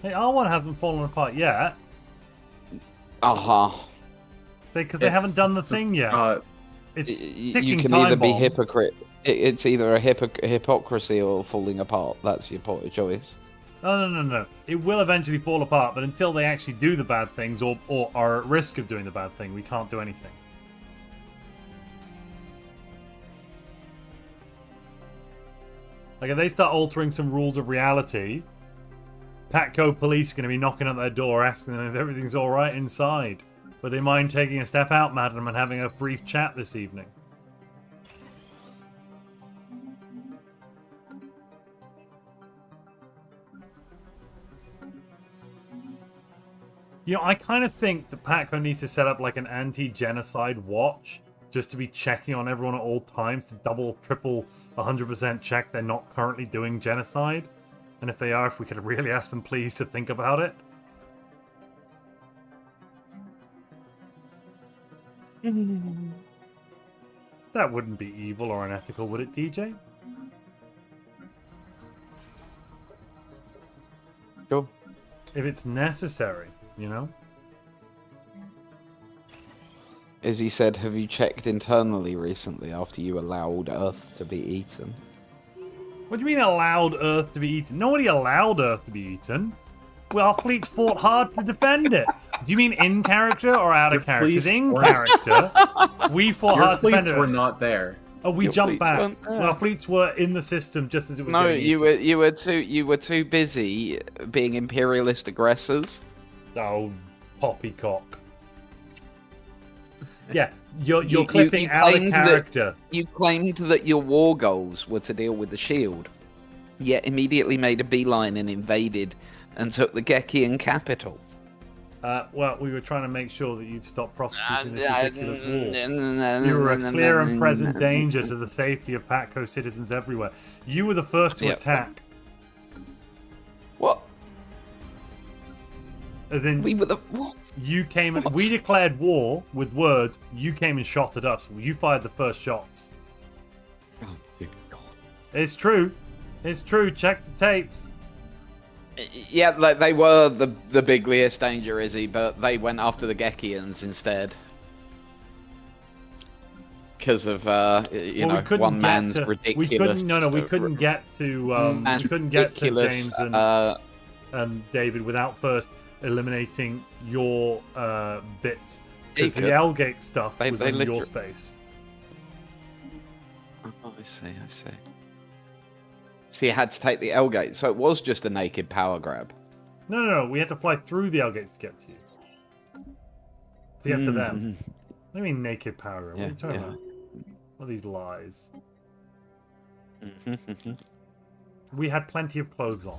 [SPEAKER 1] Hey, R1 hasn't fallen apart yet.
[SPEAKER 3] Uh-huh.
[SPEAKER 1] Because they haven't done the thing yet. It's ticking
[SPEAKER 3] you can
[SPEAKER 1] time
[SPEAKER 3] either be
[SPEAKER 1] bomb.
[SPEAKER 3] hypocrite. It's either a hypocrisy or falling apart. That's your choice.
[SPEAKER 1] No. It will eventually fall apart, but until they actually do the bad things or are at risk of doing the bad thing, we can't do anything. Like, if they start altering some rules of reality, Patco police are going to be knocking at their door asking them if everything's alright inside. Would they mind taking a step out, madam, and having a brief chat this evening? You know, I kind of think that Patco needs to set up like an anti-genocide watch just to be checking on everyone at all times to double, triple, 100% check they're not currently doing genocide. And if they are, if we could really ask them please to think about it. That wouldn't be evil or unethical, would it, DJ?
[SPEAKER 3] Sure.
[SPEAKER 1] If it's necessary, you know?
[SPEAKER 3] As he said, have you checked internally recently after you allowed Earth to be eaten?
[SPEAKER 1] What do you mean allowed Earth to be eaten? Nobody allowed Earth to be eaten. Well, our fleets fought hard to defend it. Do you mean in character or out of
[SPEAKER 4] Your
[SPEAKER 1] character? 'Cause
[SPEAKER 4] fleets
[SPEAKER 1] in
[SPEAKER 4] weren't-
[SPEAKER 1] character, we fought
[SPEAKER 4] Your
[SPEAKER 1] hard to defend
[SPEAKER 4] fleets
[SPEAKER 1] it.
[SPEAKER 4] were not there.
[SPEAKER 1] Oh, we
[SPEAKER 3] Your
[SPEAKER 1] jumped
[SPEAKER 3] fleets
[SPEAKER 1] back.
[SPEAKER 3] weren't there.
[SPEAKER 1] Well, our fleets were in the system just as it was
[SPEAKER 3] No,
[SPEAKER 1] getting
[SPEAKER 3] you
[SPEAKER 1] eaten.
[SPEAKER 3] were too busy being imperialist aggressors.
[SPEAKER 1] Oh, poppycock. Yeah, you're
[SPEAKER 3] You
[SPEAKER 1] clipping out of
[SPEAKER 3] claimed that-
[SPEAKER 1] character.
[SPEAKER 3] You claimed that your war goals were to deal with the shield, yet immediately made a beeline and invaded and took the Gekian capital.
[SPEAKER 1] Well, we were trying to make sure that you'd stop prosecuting this ridiculous war. You were a clear and present danger to the safety of Patco citizens everywhere. You were the first to
[SPEAKER 3] Yep.
[SPEAKER 1] attack.
[SPEAKER 3] What?
[SPEAKER 1] As in,
[SPEAKER 3] We were the what?
[SPEAKER 1] you came and
[SPEAKER 3] What?
[SPEAKER 1] we declared war with words. You came and shot at us. You fired the first shots.
[SPEAKER 3] Oh, good God.
[SPEAKER 1] It's true. It's true. Check the tapes.
[SPEAKER 3] Yeah, like they were the bigliest danger, Izzy, but they went after the Gekians instead. Because of you
[SPEAKER 1] Well,
[SPEAKER 3] know, one man's ridiculous.
[SPEAKER 1] We couldn't. No, we couldn't get to. We couldn't get to
[SPEAKER 3] ridiculous,
[SPEAKER 1] James and David without first eliminating your bits, because
[SPEAKER 3] He
[SPEAKER 1] the
[SPEAKER 3] could.
[SPEAKER 1] Elgate stuff
[SPEAKER 3] They
[SPEAKER 1] was in your
[SPEAKER 3] literally-
[SPEAKER 1] space.
[SPEAKER 3] Oh, I see. So you had to take the Elgate, so it was just a naked power grab.
[SPEAKER 1] No. We had to fly through the Elgates to get to you. To get to them. What do you mean naked power? What are you talking about? What are these lies? We had plenty of clothes on.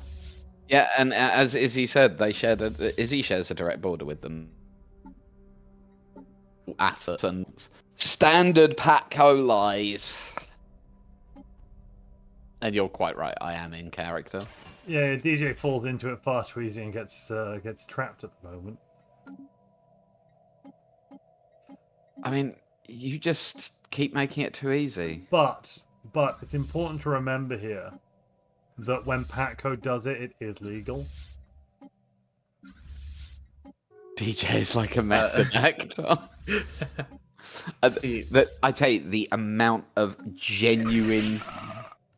[SPEAKER 3] Yeah, and as Izzy said, Izzy shares a direct border with them. At and standard Patco lies. And you're quite right, I am in character.
[SPEAKER 1] Yeah, DJ falls into it far too easy and gets trapped at the moment.
[SPEAKER 3] I mean, you just keep making it too easy.
[SPEAKER 1] But it's important to remember here that when Patco does it, it is legal.
[SPEAKER 3] DJ is like a method actor.
[SPEAKER 4] See,
[SPEAKER 3] I tell you, the amount of genuine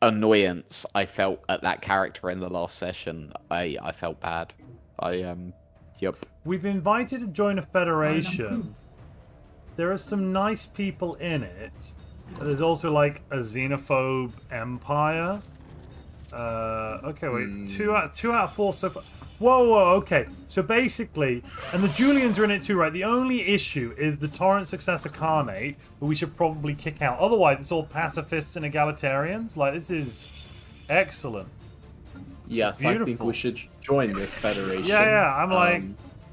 [SPEAKER 3] annoyance I felt at that character in the last session, I felt bad. Yep.
[SPEAKER 1] We've been invited to join a federation. There are some nice people in it. There's also like a xenophobe empire. Okay, wait. Two out of 4 so far. Whoa, okay. So basically, and the Julians are in it too, right? The only issue is the Torrent Successor Carnate, who we should probably kick out. Otherwise, it's all pacifists and egalitarians. Like, this is excellent.
[SPEAKER 4] yes, I think
[SPEAKER 1] Beautiful.
[SPEAKER 4] we should join this federation.
[SPEAKER 1] Yeah, I'm like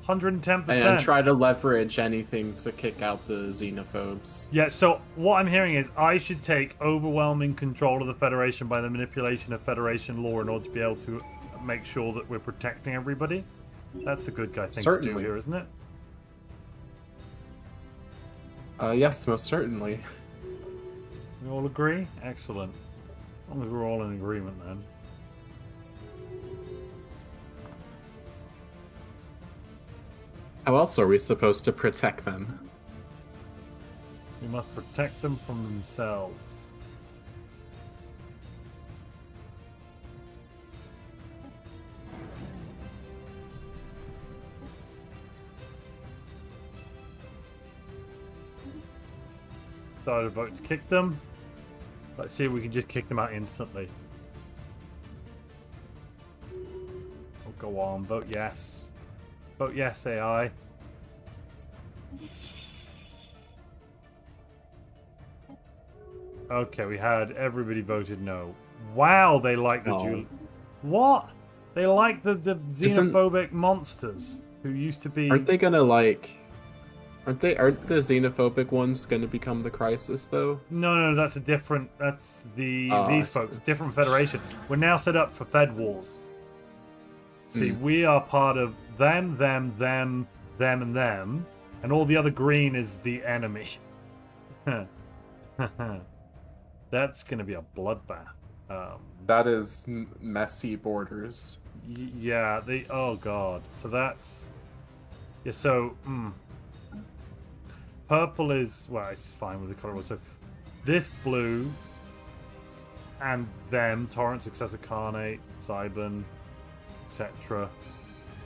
[SPEAKER 1] 110%.
[SPEAKER 4] and try to leverage anything to kick out the xenophobes.
[SPEAKER 1] Yeah, so what I'm hearing is I should take overwhelming control of the Federation by the manipulation of Federation law in order to be able to make sure that we're protecting everybody. That's the good guy thing to do
[SPEAKER 4] Certainly.
[SPEAKER 1] here, isn't it?
[SPEAKER 4] Yes, most certainly.
[SPEAKER 1] We all agree? Excellent. As long as we're all in agreement then.
[SPEAKER 4] How else are we supposed to protect them?
[SPEAKER 1] We must protect them from themselves. Started a vote to kick them. Let's see if we can just kick them out instantly. Oh, go on, vote yes. Vote yes, AI. Okay, we had everybody voted no. Wow, they like the
[SPEAKER 4] No.
[SPEAKER 1] What? They like the
[SPEAKER 4] Isn't-
[SPEAKER 1] xenophobic monsters who used to be.
[SPEAKER 4] Aren't they gonna Aren't the xenophobic ones gonna become the crisis though?
[SPEAKER 1] No, that's a different. That's the
[SPEAKER 4] Oh, I
[SPEAKER 1] these
[SPEAKER 4] see.
[SPEAKER 1] folks, different federation. We're now set up for Fed Wars. See,
[SPEAKER 4] Hmm.
[SPEAKER 1] we are part of them, and all the other green is the enemy. That's gonna be a bloodbath.
[SPEAKER 4] That is messy borders.
[SPEAKER 1] Yeah, oh god. So that's... Yeah, so... Purple is... Well, it's fine with the color. So this blue and them, Torrent, Successor Carnate, Cybern, etc.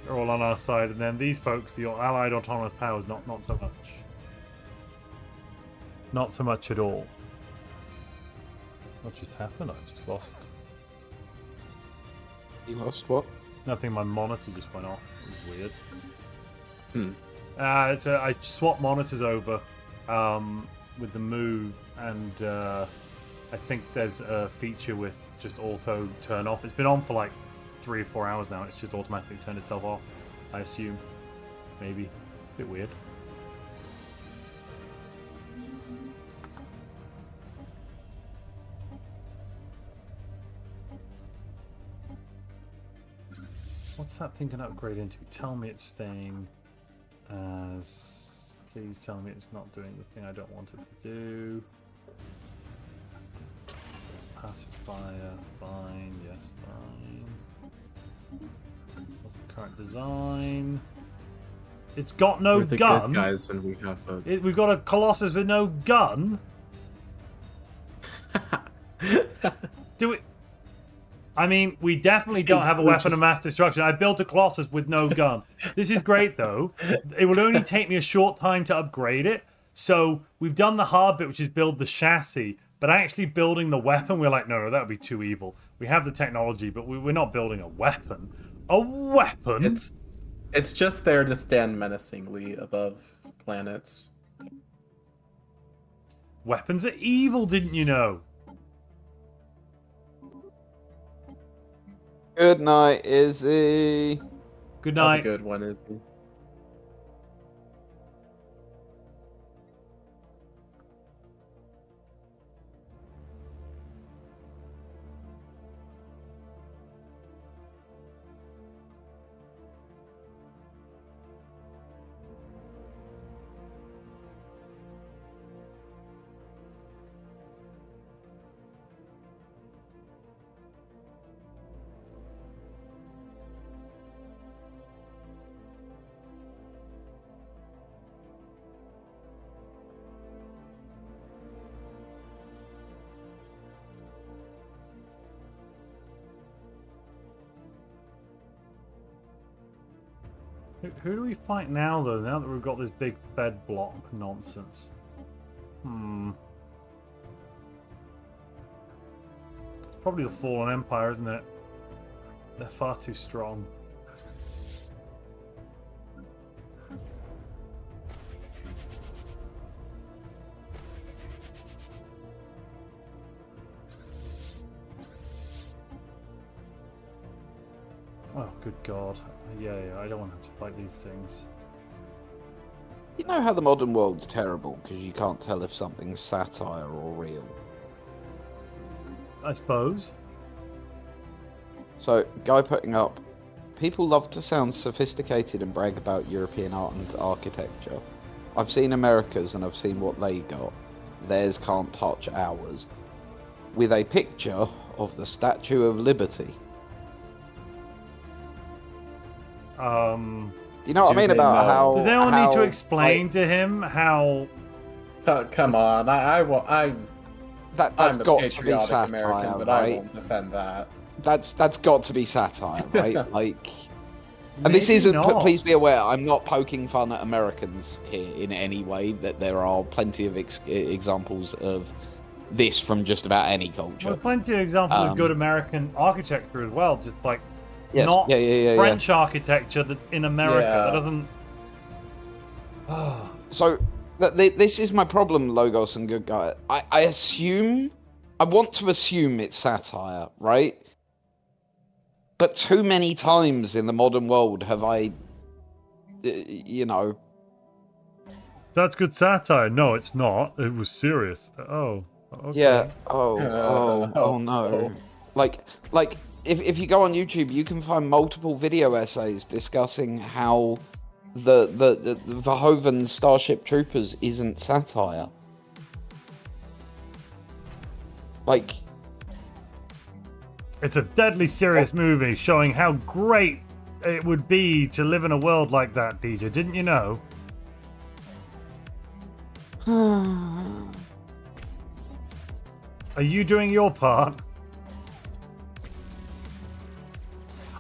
[SPEAKER 1] They're all on our side. And then these folks, the Allied Autonomous Powers, not so much. Not so much at all. What just happened? I just lost...
[SPEAKER 3] You lost what?
[SPEAKER 1] Nothing, my monitor just went off. It was weird.
[SPEAKER 4] Hmm.
[SPEAKER 1] I swapped monitors over with the move, and I think there's a feature with just auto turn off. It's been on for like 3 or 4 hours now. It's just automatically turned itself off, I assume. Maybe. A bit weird. What's that thing going to upgrade into? Tell me it's staying as... Please tell me it's not doing the thing I don't want it to do. Pacifier, fine, yes, fine. What's the current design? It's got no
[SPEAKER 4] We're the
[SPEAKER 1] gun.
[SPEAKER 4] Good guys, and we have a...
[SPEAKER 1] We've got a Colossus with no gun. Do it. I mean, we definitely don't have a weapon of mass destruction. I built a Colossus with no gun. This is great, though. It will only take me a short time to upgrade it. So we've done the hard bit, which is build the chassis. But actually building the weapon, we're like, no, that would be too evil. We have the technology, but we're not building a weapon. A weapon?
[SPEAKER 4] It's just there to stand menacingly above planets.
[SPEAKER 1] Weapons are evil, didn't you know?
[SPEAKER 3] Good night, Izzy.
[SPEAKER 1] Good
[SPEAKER 4] Have a
[SPEAKER 1] night.
[SPEAKER 4] good one, Izzy.
[SPEAKER 1] Who do we fight now, though? Now that we've got this big Fed block nonsense. It's probably the Fallen Empire, isn't it? They're far too strong. Oh, good God. Yeah, I don't want to have to fight these things.
[SPEAKER 3] You know how the modern world's terrible because you can't tell if something's satire or real.
[SPEAKER 1] I suppose.
[SPEAKER 3] So, guy putting up, people love to sound sophisticated and brag about European art and architecture. I've seen America's and I've seen what they got. Theirs can't touch ours. With a picture of the Statue of Liberty. You know what I mean
[SPEAKER 4] they
[SPEAKER 3] about
[SPEAKER 4] know?
[SPEAKER 3] how...
[SPEAKER 1] Does anyone need to explain
[SPEAKER 3] like,
[SPEAKER 1] to him how...
[SPEAKER 4] Come on,
[SPEAKER 3] that's
[SPEAKER 4] I'm a
[SPEAKER 3] got to be
[SPEAKER 4] patriotic
[SPEAKER 3] satire,
[SPEAKER 4] American, but
[SPEAKER 3] right?
[SPEAKER 4] I won't defend that.
[SPEAKER 3] That's got to be satire, right? Like, and
[SPEAKER 1] Maybe
[SPEAKER 3] this isn't.
[SPEAKER 1] not.
[SPEAKER 3] Please be aware, I'm not poking fun at Americans here in any way. That there are plenty of examples of this from just about any culture.
[SPEAKER 1] There's plenty of examples of good American architecture as well, just like
[SPEAKER 3] Yes,
[SPEAKER 1] not
[SPEAKER 3] yeah.
[SPEAKER 1] French architecture that's in America.
[SPEAKER 4] Yeah.
[SPEAKER 1] That doesn't...
[SPEAKER 3] So this is my problem, Logos and Good Guy. I want to assume it's satire, right? But too many times in the modern world have I, you know...
[SPEAKER 1] That's good satire. No, it's not. It was serious. Oh, okay.
[SPEAKER 3] Yeah. Oh no. Like, if you go on YouTube, you can find multiple video essays discussing how the Verhoeven Starship Troopers isn't satire. Like,
[SPEAKER 1] It's a deadly serious movie showing how great it would be to live in a world like that, DJ. Didn't you know? Are you doing your part?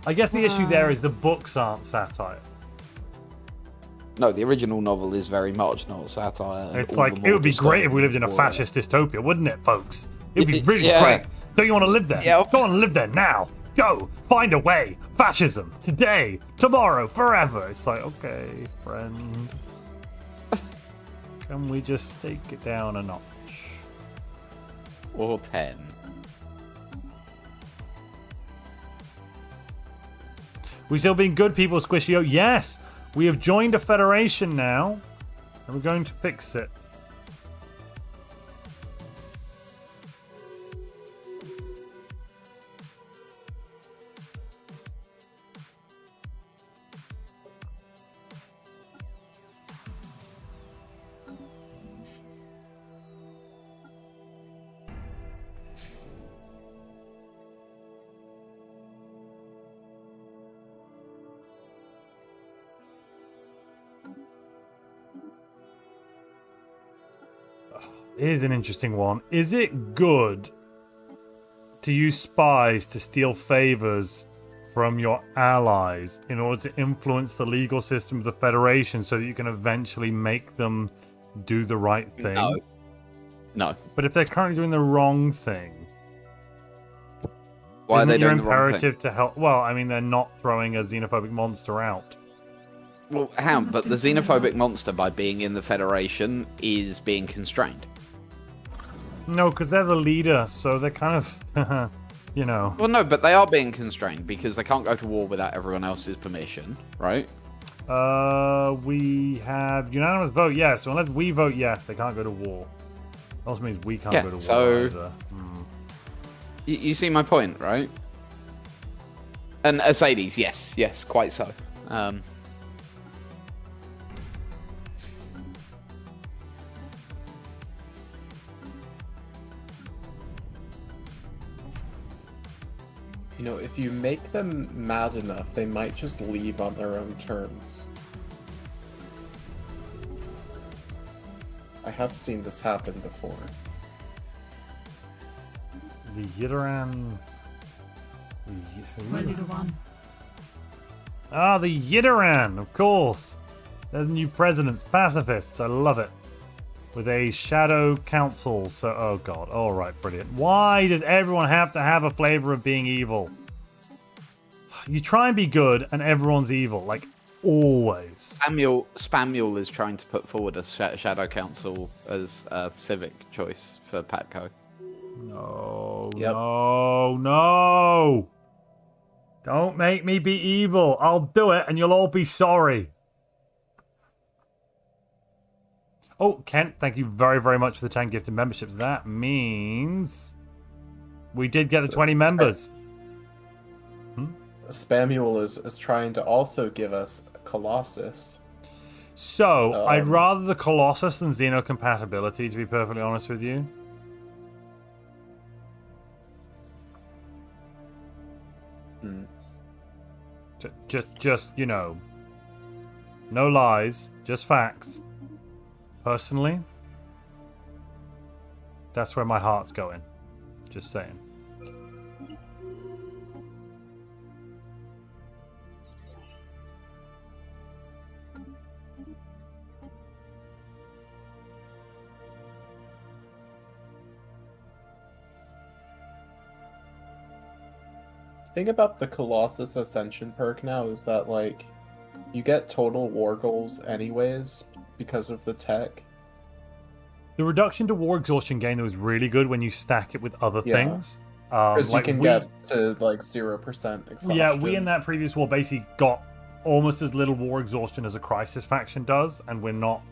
[SPEAKER 1] I guess the issue there is the books aren't satire.
[SPEAKER 3] No, the original novel is very much not satire.
[SPEAKER 1] It's like, it would be great if we lived in a fascist dystopia, wouldn't it, folks? It'd be really great. Don't you want to live there?
[SPEAKER 3] Yeah.
[SPEAKER 1] Don't want to live there now. Go, find a way. Fascism, today, tomorrow, forever. It's like, okay, friend. Can we just take it down a notch?
[SPEAKER 3] Or 10.
[SPEAKER 1] We still being good people, Squishio? Yes! We have joined a federation now, and we're going to fix it. Here's an interesting one. Is it good to use spies to steal favors from your allies in order to influence the legal system of the Federation so that you can eventually make them do the right thing?
[SPEAKER 3] No.
[SPEAKER 1] But if they're currently doing the wrong thing,
[SPEAKER 3] Why are they
[SPEAKER 1] isn't it your
[SPEAKER 3] doing the wrong thing?
[SPEAKER 1] imperative to help? Well, I mean, they're not throwing a xenophobic monster out.
[SPEAKER 3] Well, how? But the xenophobic monster, by being in the Federation, is being constrained.
[SPEAKER 1] No, because they're the leader, so they're kind of, you know.
[SPEAKER 3] Well, no, but they are being constrained because they can't go to war without everyone else's permission, right?
[SPEAKER 1] We have unanimous vote yes. So unless we vote yes, they can't go to war. Also means we can't go to war either.
[SPEAKER 3] You see my point, right? And Asades, yes, quite so.
[SPEAKER 4] You know, if you make them mad enough, they might just leave on their own terms. I have seen this happen before.
[SPEAKER 1] The Yitteran.
[SPEAKER 5] My little one.
[SPEAKER 1] Ah, the Yitteran, of course. They're the new presidents, pacifists. I love it. With a shadow council. So, oh god. All right, brilliant. Why does everyone have to have a flavor of being evil? You try and be good, and everyone's evil, like always.
[SPEAKER 3] Spamuel is trying to put forward a shadow council as a civic choice for Patco.
[SPEAKER 1] No,
[SPEAKER 4] Yep.
[SPEAKER 1] no. Don't make me be evil. I'll do it, and you'll all be sorry. Oh, Kent, thank you very, very much for the 10 gifted memberships. That means we did get the 20 members.
[SPEAKER 4] Spamuel is trying to also give us Colossus.
[SPEAKER 1] So, I'd rather the Colossus than Xeno compatibility, to be perfectly honest with you. Just, you know, no lies, just facts. Personally, that's where my heart's going. Just saying.
[SPEAKER 4] The thing about the Colossus Ascension perk now is that, like, you get total war goals anyways because of the tech.
[SPEAKER 1] The reduction to war exhaustion gain was really good when you stack it with other things.
[SPEAKER 4] Because you can get to, like, 0% exhaustion.
[SPEAKER 1] Yeah, we in that previous war basically got almost as little war exhaustion as a crisis faction does, and we're not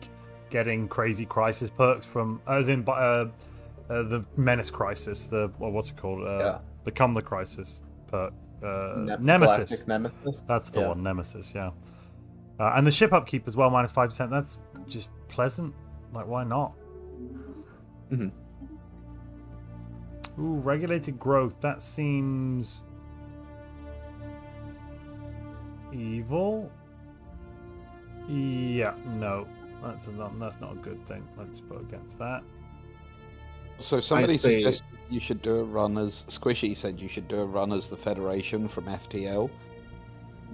[SPEAKER 1] getting crazy crisis perks from, as in the Menace Crisis, what's it called? Become the Crisis perk. Nemesis.
[SPEAKER 4] Galactic Nemesis.
[SPEAKER 1] That's the one, Nemesis, yeah. And the ship upkeep as well, minus 5%. That's just pleasant. Like, why not? Ooh, regulated growth. That seems evil. Yeah, no, that's not a good thing. Let's vote against that.
[SPEAKER 3] So somebody
[SPEAKER 4] say-
[SPEAKER 3] suggested you should do a run as Squishy said you should do a run as the Federation from FTL.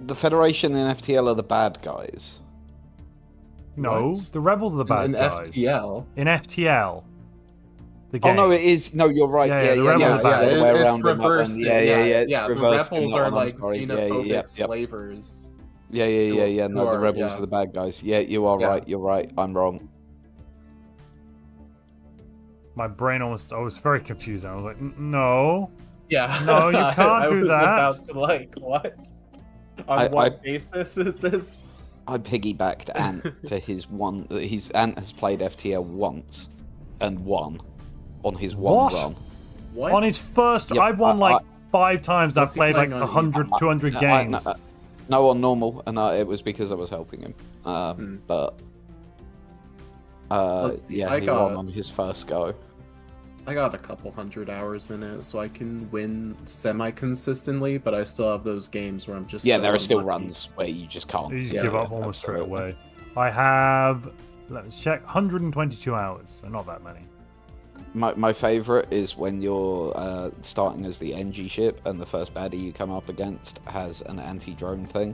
[SPEAKER 3] The Federation and FTL are the bad guys.
[SPEAKER 1] No,
[SPEAKER 4] What?
[SPEAKER 1] the rebels are the bad
[SPEAKER 4] In
[SPEAKER 1] guys.
[SPEAKER 4] FTL.
[SPEAKER 1] In FTL. The
[SPEAKER 3] Oh
[SPEAKER 1] game.
[SPEAKER 3] no, it is. No, you're right.
[SPEAKER 1] Yeah, the rebels
[SPEAKER 3] no,
[SPEAKER 1] are
[SPEAKER 3] it's
[SPEAKER 1] bad
[SPEAKER 3] the other
[SPEAKER 1] guys.
[SPEAKER 3] way
[SPEAKER 4] it's
[SPEAKER 3] around in that one.
[SPEAKER 4] reversed.
[SPEAKER 3] Yeah. It's
[SPEAKER 4] The
[SPEAKER 3] reversed in
[SPEAKER 4] rebels
[SPEAKER 3] that
[SPEAKER 4] are
[SPEAKER 3] one, I'm
[SPEAKER 4] like
[SPEAKER 3] sorry.
[SPEAKER 4] xenophobic
[SPEAKER 3] Yep.
[SPEAKER 4] slavers.
[SPEAKER 3] Yeah.
[SPEAKER 4] Who
[SPEAKER 3] No, the
[SPEAKER 4] are-
[SPEAKER 3] rebels
[SPEAKER 4] yeah.
[SPEAKER 3] are the bad guys. Yeah, you are
[SPEAKER 4] Yeah.
[SPEAKER 3] right. You're right. I'm wrong.
[SPEAKER 1] My brain almost. I was very confused. I was like, No.
[SPEAKER 4] Yeah.
[SPEAKER 1] No, you can't
[SPEAKER 4] I
[SPEAKER 1] do
[SPEAKER 4] was
[SPEAKER 1] that.
[SPEAKER 4] about to like, what? On what basis is this?
[SPEAKER 3] I piggybacked Ant to his one. Ant has played FTL once and won on his one
[SPEAKER 1] What?
[SPEAKER 3] run.
[SPEAKER 4] What?
[SPEAKER 1] On his first,
[SPEAKER 3] Yep,
[SPEAKER 1] I've won like 5 times. I've
[SPEAKER 4] What's he
[SPEAKER 1] played like
[SPEAKER 4] playing on
[SPEAKER 1] 100,
[SPEAKER 4] easy?
[SPEAKER 1] 200 games.
[SPEAKER 3] No, on normal, and it was because I was helping him. But
[SPEAKER 4] Let's see,
[SPEAKER 3] yeah, he won on his first go.
[SPEAKER 4] I got a couple hundred hours in it, so I can win semi-consistently, but I still have those games where I'm just
[SPEAKER 3] Yeah,
[SPEAKER 4] so
[SPEAKER 3] there are still
[SPEAKER 4] unlucky.
[SPEAKER 3] runs where you just can't.
[SPEAKER 1] You just
[SPEAKER 4] Yeah,
[SPEAKER 1] give up almost straight
[SPEAKER 3] absolutely.
[SPEAKER 1] away. I have, let's check, 122 hours, so not that many.
[SPEAKER 3] My favourite is when you're starting as the NG ship and the first baddie you come up against has an anti-drone thing.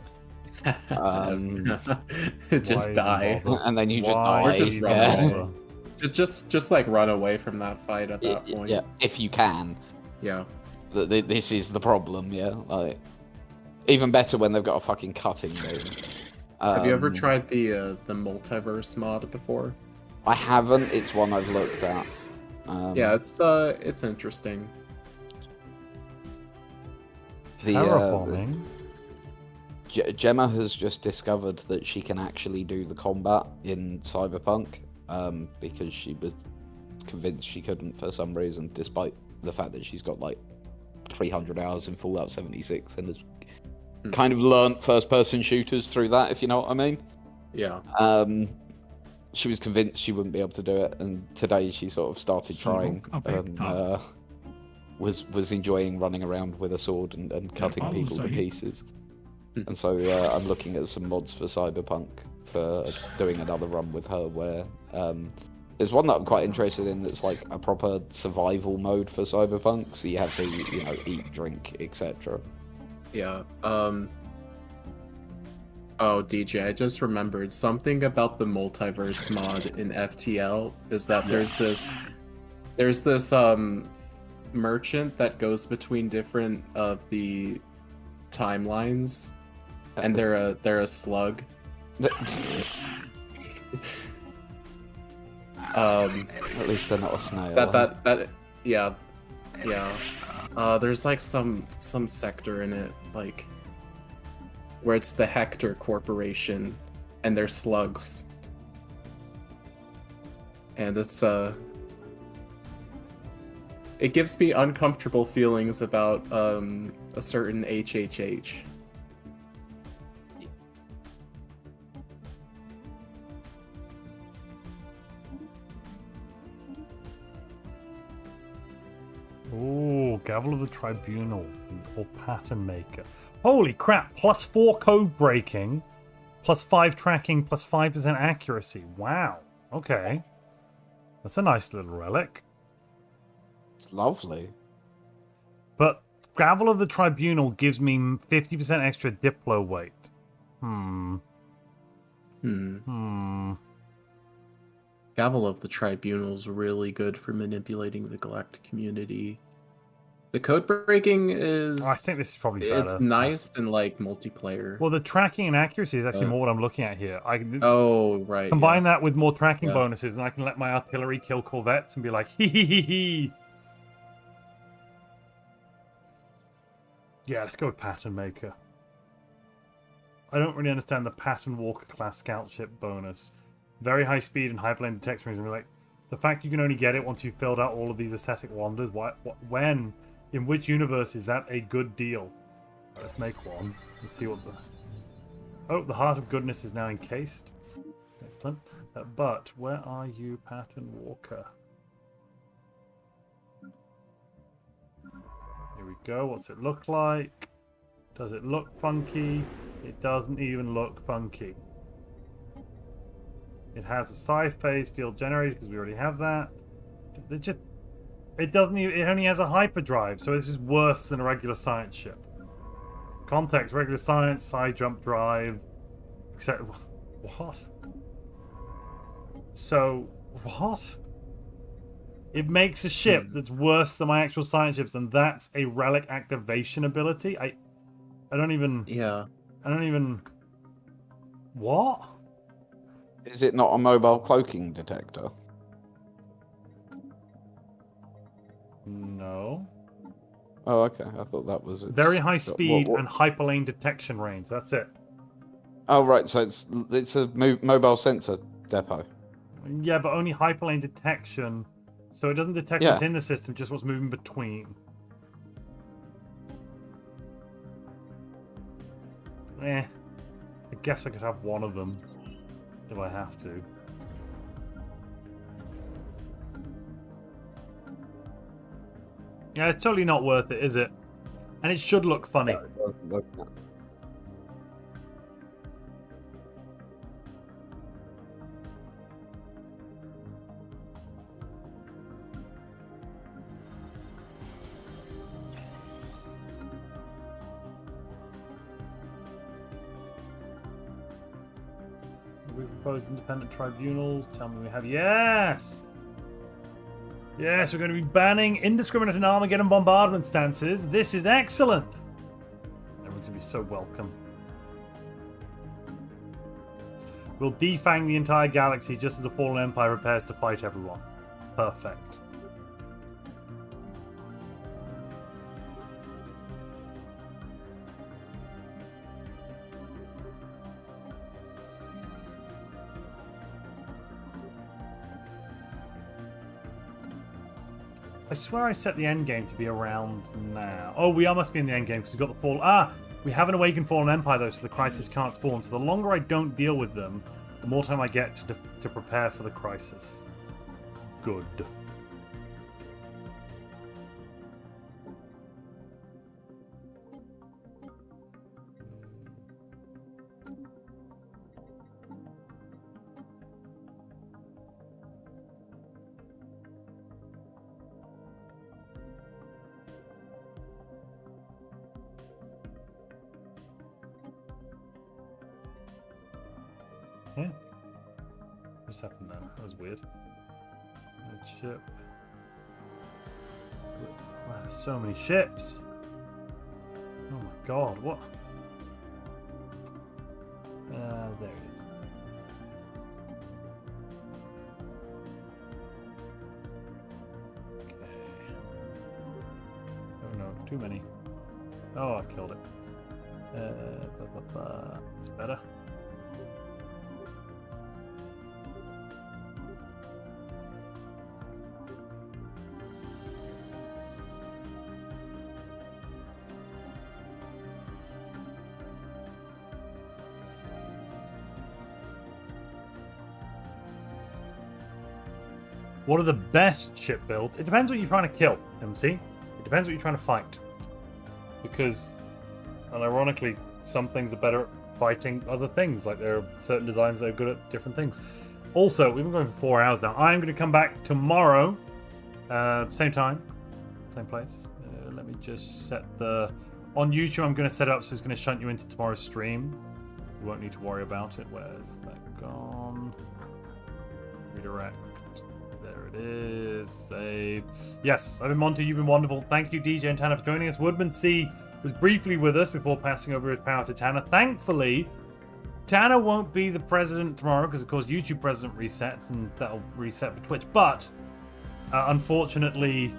[SPEAKER 4] Just
[SPEAKER 1] Why
[SPEAKER 4] die.
[SPEAKER 1] bother?
[SPEAKER 3] And then you just
[SPEAKER 1] Why
[SPEAKER 3] die.
[SPEAKER 4] Or just run
[SPEAKER 3] yeah.
[SPEAKER 4] away. Just like run away from that fight at that point.
[SPEAKER 3] Yeah, if you can.
[SPEAKER 4] Yeah.
[SPEAKER 3] This is the problem, yeah. Like, even better when they've got a fucking cutting beam.
[SPEAKER 4] Have you ever tried the multiverse mod before?
[SPEAKER 3] I haven't. It's one I've looked at.
[SPEAKER 4] Yeah, it's interesting.
[SPEAKER 1] Terraforming.
[SPEAKER 3] Gemma has just discovered that she can actually do the combat in Cyberpunk, because she was convinced she couldn't for some reason, despite the fact that she's got like 300 hours in Fallout 76 and has kind of learnt first-person shooters through that, if you know what I mean.
[SPEAKER 4] Yeah.
[SPEAKER 3] She was convinced she wouldn't be able to do it, and today she sort of started trying and was enjoying running around with a sword and cutting people to pieces. And so I'm looking at some mods for Cyberpunk for doing another run with her, where there's one that I'm quite interested in that's like a proper survival mode for Cyberpunk, so you have to, you know, eat, drink, etc.
[SPEAKER 4] Yeah. Oh, DJ, I just remembered something about the multiverse mod in FTL is that there's this merchant that goes between different of the timelines, and they're a slug.
[SPEAKER 3] At least they're not a snail.
[SPEAKER 4] Yeah. There's like some sector in it, like where it's the Hector Corporation and they're slugs. And it's it gives me uncomfortable feelings about a certain HHH.
[SPEAKER 1] Ooh, Gavel of the Tribunal or Pattern Maker. Holy crap, +4 code breaking, +5 tracking, +5% accuracy. Wow. Okay. That's a nice little relic.
[SPEAKER 3] It's lovely.
[SPEAKER 1] But Gavel of the Tribunal gives me 50% extra Diplo weight.
[SPEAKER 4] Gavel of the Tribunal's really good for manipulating the Galactic community. The code breaking is...
[SPEAKER 1] I think this is probably better.
[SPEAKER 4] It's nice in, like, multiplayer.
[SPEAKER 1] Well, the tracking and accuracy is actually more what I'm looking at here. I can
[SPEAKER 4] Right.
[SPEAKER 1] combine that with more tracking
[SPEAKER 4] Yeah.
[SPEAKER 1] bonuses, and I can let my artillery kill corvettes and be like, hee hee hee hee. Yeah, let's go with Pattern Maker. I don't really understand the Pattern Walker class scout ship bonus. Very high speed and high plane detection rings. And we're like, the fact you can only get it once you've filled out all of these aesthetic wonders. When? In which universe is that a good deal? Let's make one. Let's see what the... Oh, the Heart of Goodness is now encased. Excellent. But where are you, Pattern Walker? go. What's it look like? Does it look funky? It doesn't even look funky. It has a side phase field generator because we already have that. It doesn't even, it only has a hyperdrive, so this is worse than a regular science ship. Context, regular science, side jump drive, except, what? So, what? It makes a ship that's worse than my actual science ships, and that's a relic activation ability? I don't even...
[SPEAKER 4] Yeah.
[SPEAKER 1] I don't even... What?
[SPEAKER 3] Is it not a mobile cloaking detector?
[SPEAKER 1] No.
[SPEAKER 3] Oh, okay. I thought that was it.
[SPEAKER 1] Very high speed
[SPEAKER 3] what-
[SPEAKER 1] and hyperlane detection range. That's it.
[SPEAKER 3] Oh, right. So it's a mobile sensor depot.
[SPEAKER 1] Yeah, but only hyperlane detection. So it doesn't detect
[SPEAKER 3] Yeah.
[SPEAKER 1] what's in the system, just what's moving between. I guess I could have one of them if I have to. Yeah, it's totally not worth it, is it? And it should look funny.
[SPEAKER 3] No, it doesn't look that.
[SPEAKER 1] We propose independent tribunals. Tell me we have. Yes! Yes, we're going to be banning indiscriminate and Armageddon bombardment stances. This is excellent. Everyone's going to be so welcome. We'll defang the entire galaxy just as the Fallen Empire prepares to fight everyone. Perfect. I swear I set the end game to be around now. Oh, we must be in the end game because we've got the fall. We have an awakened Fallen Empire though, so the crisis can't spawn. So the longer I don't deal with them, the more time I get to prepare for the crisis. Good. Yeah. What just happened then? That was weird. Red ship. Wow, there's so many ships. Oh my god, what? There it is. Okay. Oh no, too many. Oh, I killed it. It's better. What are the best ship builds? It depends what you're trying to kill, MC. It depends what you're trying to fight. Because, and ironically, some things are better at fighting other things. Like there are certain designs that are good at different things. Also, we've been going for 4 hours now. I'm going to come back tomorrow. Same time. Same place. Let me just set the... On YouTube, I'm going to set it up so it's going to shunt you into tomorrow's stream. You won't need to worry about it. Where's that gone? Redirect. There it is. Save. Yes, I've been Montu. You've been wonderful. Thank you, DJ and Tanner, for joining us. Woodman C was briefly with us before passing over his power to Tanner. Thankfully, Tanner won't be the president tomorrow because, of course, YouTube president resets and that'll reset for Twitch. But, unfortunately,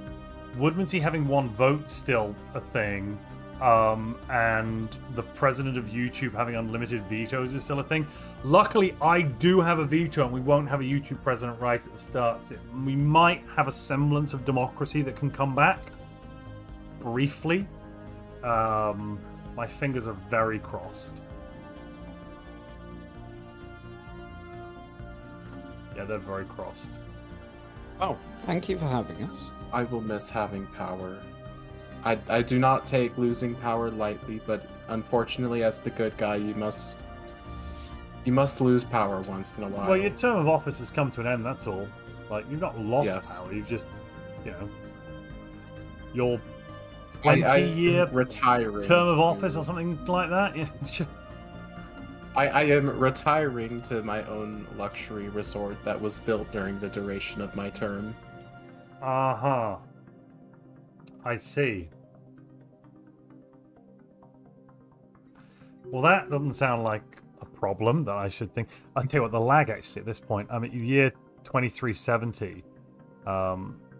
[SPEAKER 1] Woodman C having one vote still a thing. And the president of YouTube having unlimited vetoes is still a thing. Luckily, I do have a veto, and we won't have a YouTube president right at the start. We might have a semblance of democracy that can come back briefly. My fingers are very crossed. Yeah, they're very crossed.
[SPEAKER 3] Oh, thank you for having us.
[SPEAKER 4] I will miss having power. I do not take losing power lightly, but unfortunately, as the good guy, you must lose power once in a while.
[SPEAKER 1] Well, your term of office has come to an end. That's all. Like you've not lost
[SPEAKER 4] Yes.
[SPEAKER 1] power. You've just, you know, your
[SPEAKER 4] I
[SPEAKER 1] 20-year
[SPEAKER 4] retiring
[SPEAKER 1] term of office or something like that. Yeah.
[SPEAKER 4] I am retiring to my own luxury resort that was built during the duration of my term.
[SPEAKER 1] Uh-huh. I see. Well, that doesn't sound like a problem that I should think. I'll tell you what, the lag actually at this point, I'm at year 2370.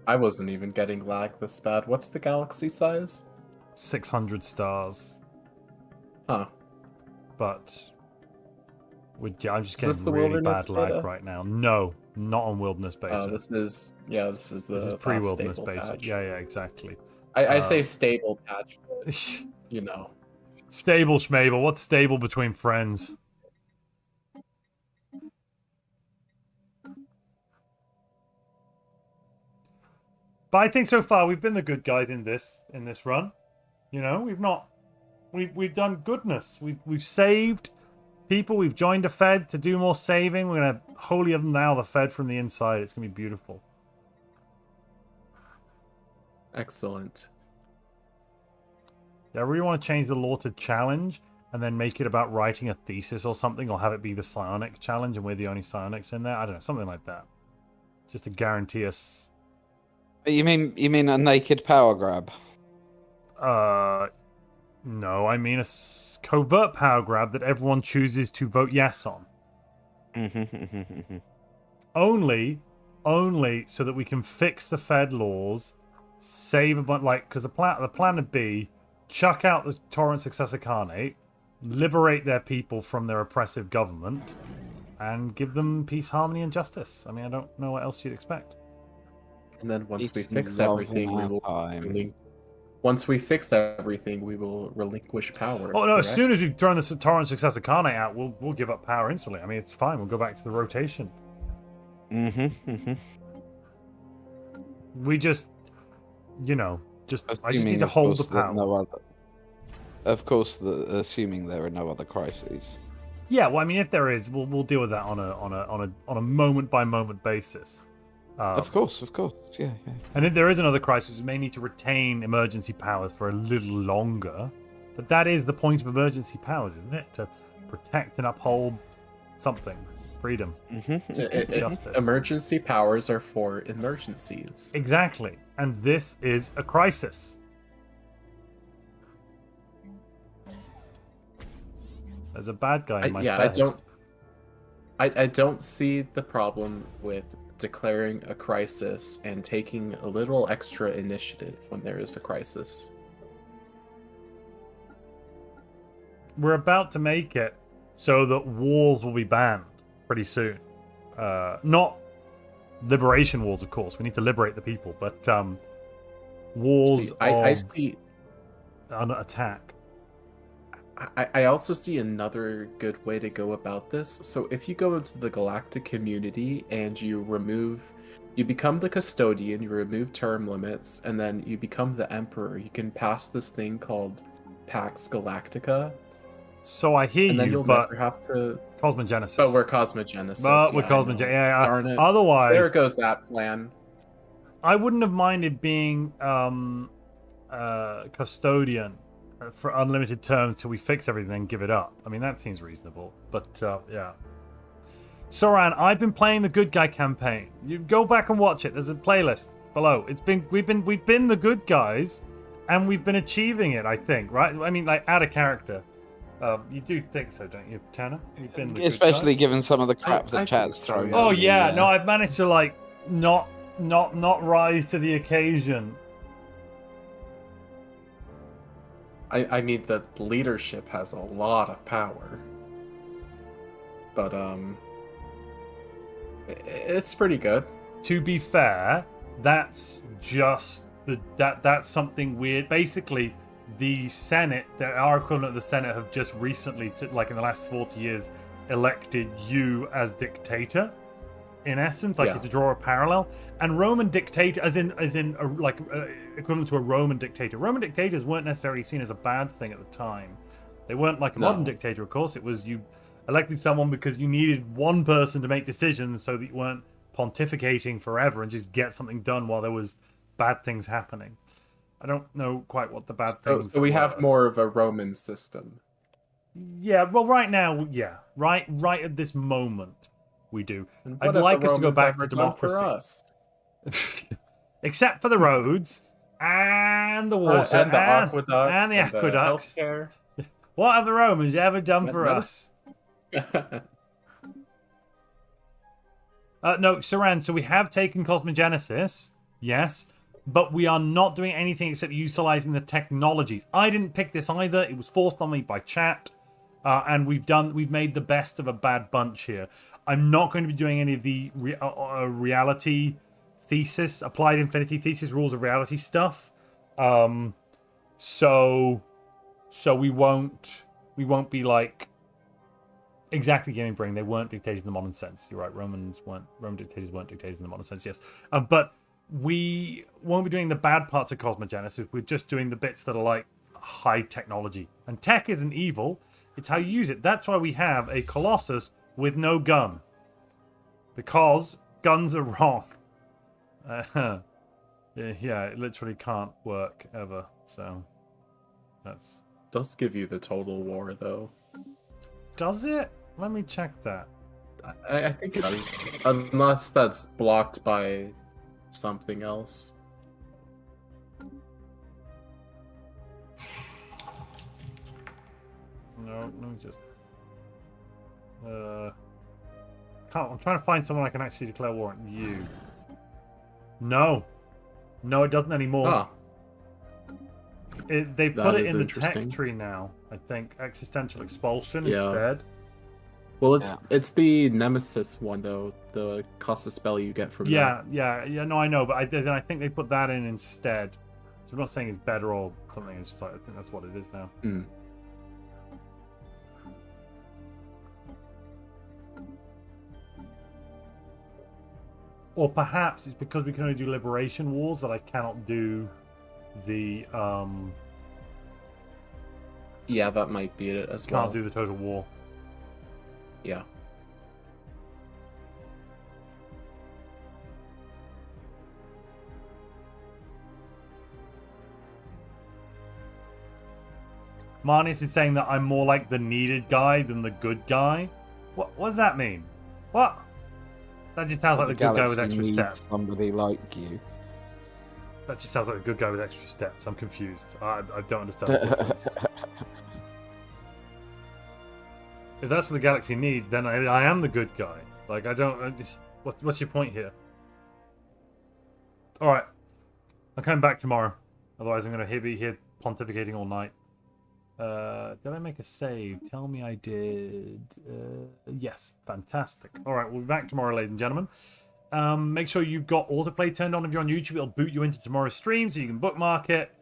[SPEAKER 4] I wasn't even getting lag this bad. What's the galaxy size?
[SPEAKER 1] 600 stars.
[SPEAKER 4] Huh.
[SPEAKER 1] But I'm just
[SPEAKER 4] Is this
[SPEAKER 1] getting
[SPEAKER 4] the
[SPEAKER 1] really
[SPEAKER 4] Wilderness
[SPEAKER 1] bad lag
[SPEAKER 4] beta?
[SPEAKER 1] right now. No, not on Wilderness Beta.
[SPEAKER 4] This is the
[SPEAKER 1] This is
[SPEAKER 4] last
[SPEAKER 1] pre-Wilderness
[SPEAKER 4] stable
[SPEAKER 1] Beta.
[SPEAKER 4] patch.
[SPEAKER 1] Yeah, exactly.
[SPEAKER 4] I say stable patch, but, you know.
[SPEAKER 1] Stable schmable. What's stable between friends? But I think so far we've been the good guys in this run. You know, we've done goodness. We've saved people. We've joined a Fed to do more saving. We're gonna holier than thou the Fed from the inside. It's gonna be beautiful.
[SPEAKER 4] Excellent.
[SPEAKER 1] Yeah, I really want to change the law to challenge and then make it about writing a thesis or something, or have it be the psionics challenge and we're the only psionics in there. I don't know, something like that. Just to guarantee us.
[SPEAKER 3] You mean a naked power grab?
[SPEAKER 1] No, I mean a covert power grab that everyone chooses to vote yes on. Only so that we can fix the Fed laws, save a bunch, like, because the plan would be chuck out the Torrent Successor Carnate, liberate their people from their oppressive government, and give them peace, harmony, and justice. I mean, I don't know what else you'd expect.
[SPEAKER 4] And then once
[SPEAKER 3] It's
[SPEAKER 4] we fix
[SPEAKER 3] love
[SPEAKER 4] everything,
[SPEAKER 3] in
[SPEAKER 4] we
[SPEAKER 3] our
[SPEAKER 4] will
[SPEAKER 3] time.
[SPEAKER 4] once we fix everything, we will relinquish power.
[SPEAKER 1] Oh no! As
[SPEAKER 4] correct?
[SPEAKER 1] soon as we've thrown the Torrent Successor Carnate out, we'll give up power instantly. I mean, it's fine. We'll go back to the rotation. We just, you know, I just need to hold the power.
[SPEAKER 3] Assuming there are no other crises.
[SPEAKER 1] Yeah, well, I mean, if there is, we'll deal with that on a moment by moment basis.
[SPEAKER 3] Of course, yeah.
[SPEAKER 1] And if there is another crisis, we may need to retain emergency powers for a little longer. But that is the point of emergency powers, isn't it? To protect and uphold something, freedom, justice.
[SPEAKER 4] Emergency powers are for emergencies.
[SPEAKER 1] Exactly, and this is a crisis. There's a bad guy in my Fed.
[SPEAKER 4] I don't see the problem with declaring a crisis and taking a little extra initiative when there is a crisis.
[SPEAKER 1] We're about to make it so that wars will be banned pretty soon. Not liberation wars, of course. We need to liberate the people, but wars
[SPEAKER 4] I see.
[SPEAKER 1] On attack.
[SPEAKER 4] I also see another good way to go about this. So if you go into the Galactic community and you become the custodian, you remove term limits, and then you become the emperor, you can pass this thing called Pax Galactica.
[SPEAKER 1] So I hear
[SPEAKER 4] and then
[SPEAKER 1] you,
[SPEAKER 4] you'll
[SPEAKER 1] but
[SPEAKER 4] never have to.
[SPEAKER 1] Cosmogenesis.
[SPEAKER 4] But we're Cosmogenesis.
[SPEAKER 1] But we're
[SPEAKER 4] yeah,
[SPEAKER 1] Cosmogenesis. Yeah,
[SPEAKER 4] Darn it.
[SPEAKER 1] Otherwise,
[SPEAKER 4] There goes that plan.
[SPEAKER 1] I wouldn't have minded being custodian for unlimited terms till we fix everything and give it up. I mean, that seems reasonable. But yeah. Soran, I've been playing the good guy campaign. You go back and watch it. There's a playlist below. We've been the good guys, and we've been achieving it. I think, right? I mean, like, out of character. You do think so, don't you, Tanner? You've been the
[SPEAKER 3] Especially
[SPEAKER 1] good guy?
[SPEAKER 3] given some of the crap
[SPEAKER 4] I
[SPEAKER 3] that chat's
[SPEAKER 4] think so,
[SPEAKER 3] thrown.
[SPEAKER 4] yeah.
[SPEAKER 1] Oh
[SPEAKER 3] at me,
[SPEAKER 1] yeah, no, I've managed to like not rise to the occasion.
[SPEAKER 4] I mean, the leadership has a lot of power. But, it's pretty good.
[SPEAKER 1] To be fair, that's just that's something weird. Basically, the Senate, our equivalent of the Senate, have just recently, like in the last 40 years, elected you as dictator. in essence, like
[SPEAKER 4] Yeah.
[SPEAKER 1] to draw a parallel. And Roman dictator, as in equivalent to a Roman dictator. Roman dictators weren't necessarily seen as a bad thing at the time. They weren't like a modern dictator, of course. It was you elected someone because you needed one person to make decisions so that you weren't pontificating forever and just get something done while there was bad things happening. I don't know quite what the bad things
[SPEAKER 4] So we
[SPEAKER 1] were.
[SPEAKER 4] have more of a Roman system.
[SPEAKER 1] Yeah, well, right now, yeah, right at this moment, we do.
[SPEAKER 4] And
[SPEAKER 1] I'd
[SPEAKER 4] what have
[SPEAKER 1] like
[SPEAKER 4] the
[SPEAKER 1] us to go
[SPEAKER 4] Romans
[SPEAKER 1] back to
[SPEAKER 4] ever done for
[SPEAKER 1] democracy,
[SPEAKER 4] us?
[SPEAKER 1] except for the roads and the water
[SPEAKER 4] And the aqueducts
[SPEAKER 1] and the aqueducts.
[SPEAKER 4] healthcare.
[SPEAKER 1] What have the Romans ever done
[SPEAKER 4] Let-
[SPEAKER 1] for
[SPEAKER 4] let
[SPEAKER 1] us? No, Saran. So we have taken Cosmogenesis, yes, but we are not doing anything except utilizing the technologies. I didn't pick this either. It was forced on me by chat, and we've made the best of a bad bunch here. I'm not going to be doing any of the reality thesis, applied infinity thesis, rules of reality stuff. So we won't be like exactly Gaming Brain. They weren't dictators in the modern sense. You're right. Roman dictators weren't dictators in the modern sense. Yes, but we won't be doing the bad parts of Cosmogenesis. We're just doing the bits that are like high technology. And tech isn't evil. It's how you use it. That's why we have a Colossus with no gun, because guns are wrong. Yeah, it literally can't work ever. So that's.
[SPEAKER 4] Does give you the total war though.
[SPEAKER 1] Does it? Let me check that.
[SPEAKER 4] I think it does. Unless that's blocked by something else.
[SPEAKER 1] No, let me just. I'm trying to find someone I can actually declare war on. You. No, it doesn't anymore.
[SPEAKER 4] Ah,
[SPEAKER 1] They put
[SPEAKER 4] That
[SPEAKER 1] it
[SPEAKER 4] is
[SPEAKER 1] in the
[SPEAKER 4] interesting.
[SPEAKER 1] tech tree now. I think existential expulsion
[SPEAKER 4] Yeah.
[SPEAKER 1] instead.
[SPEAKER 4] well, it's the Nemesis one though. The cost of spell you get from that.
[SPEAKER 1] Yeah. No, I know, but I think they put that in instead. So I'm not saying it's better or something. It's just like I think that's what it is now.
[SPEAKER 4] Mm.
[SPEAKER 1] Or perhaps it's because we can only do liberation wars that I cannot do the
[SPEAKER 4] Yeah, that might be it as well.
[SPEAKER 1] can't do the total war.
[SPEAKER 4] Yeah.
[SPEAKER 1] Marnius is saying that I'm more like the needed guy than the good guy. What does that mean? What? That just sounds like the good guy with
[SPEAKER 3] galaxy
[SPEAKER 1] extra
[SPEAKER 3] needs
[SPEAKER 1] steps.
[SPEAKER 3] somebody like you.
[SPEAKER 1] That just sounds like the good guy with extra steps. I'm confused. I don't understand the difference. If that's what the galaxy needs, then I am the good guy. Like, I don't... What's your point here? Alright. I'm coming back tomorrow. Otherwise, I'm going to be here pontificating all night. Did I make a save? Tell me I did. Yes. Fantastic. Alright, we'll be back tomorrow, ladies and gentlemen. Make sure you've got autoplay turned on if you're on YouTube. It'll boot you into tomorrow's stream so you can bookmark it.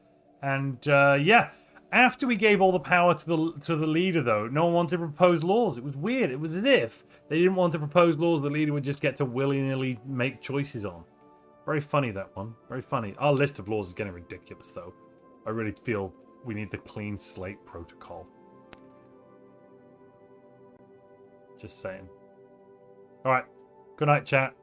[SPEAKER 1] And, yeah. After we gave all the power to the leader, though, no one wanted to propose laws. It was weird. It was as if they didn't want to propose laws the leader would just get to willy-nilly make choices on. Very funny, that one. Very funny. Our list of laws is getting ridiculous, though. I really feel we need the clean slate protocol. Just saying. All right. Good night, chat.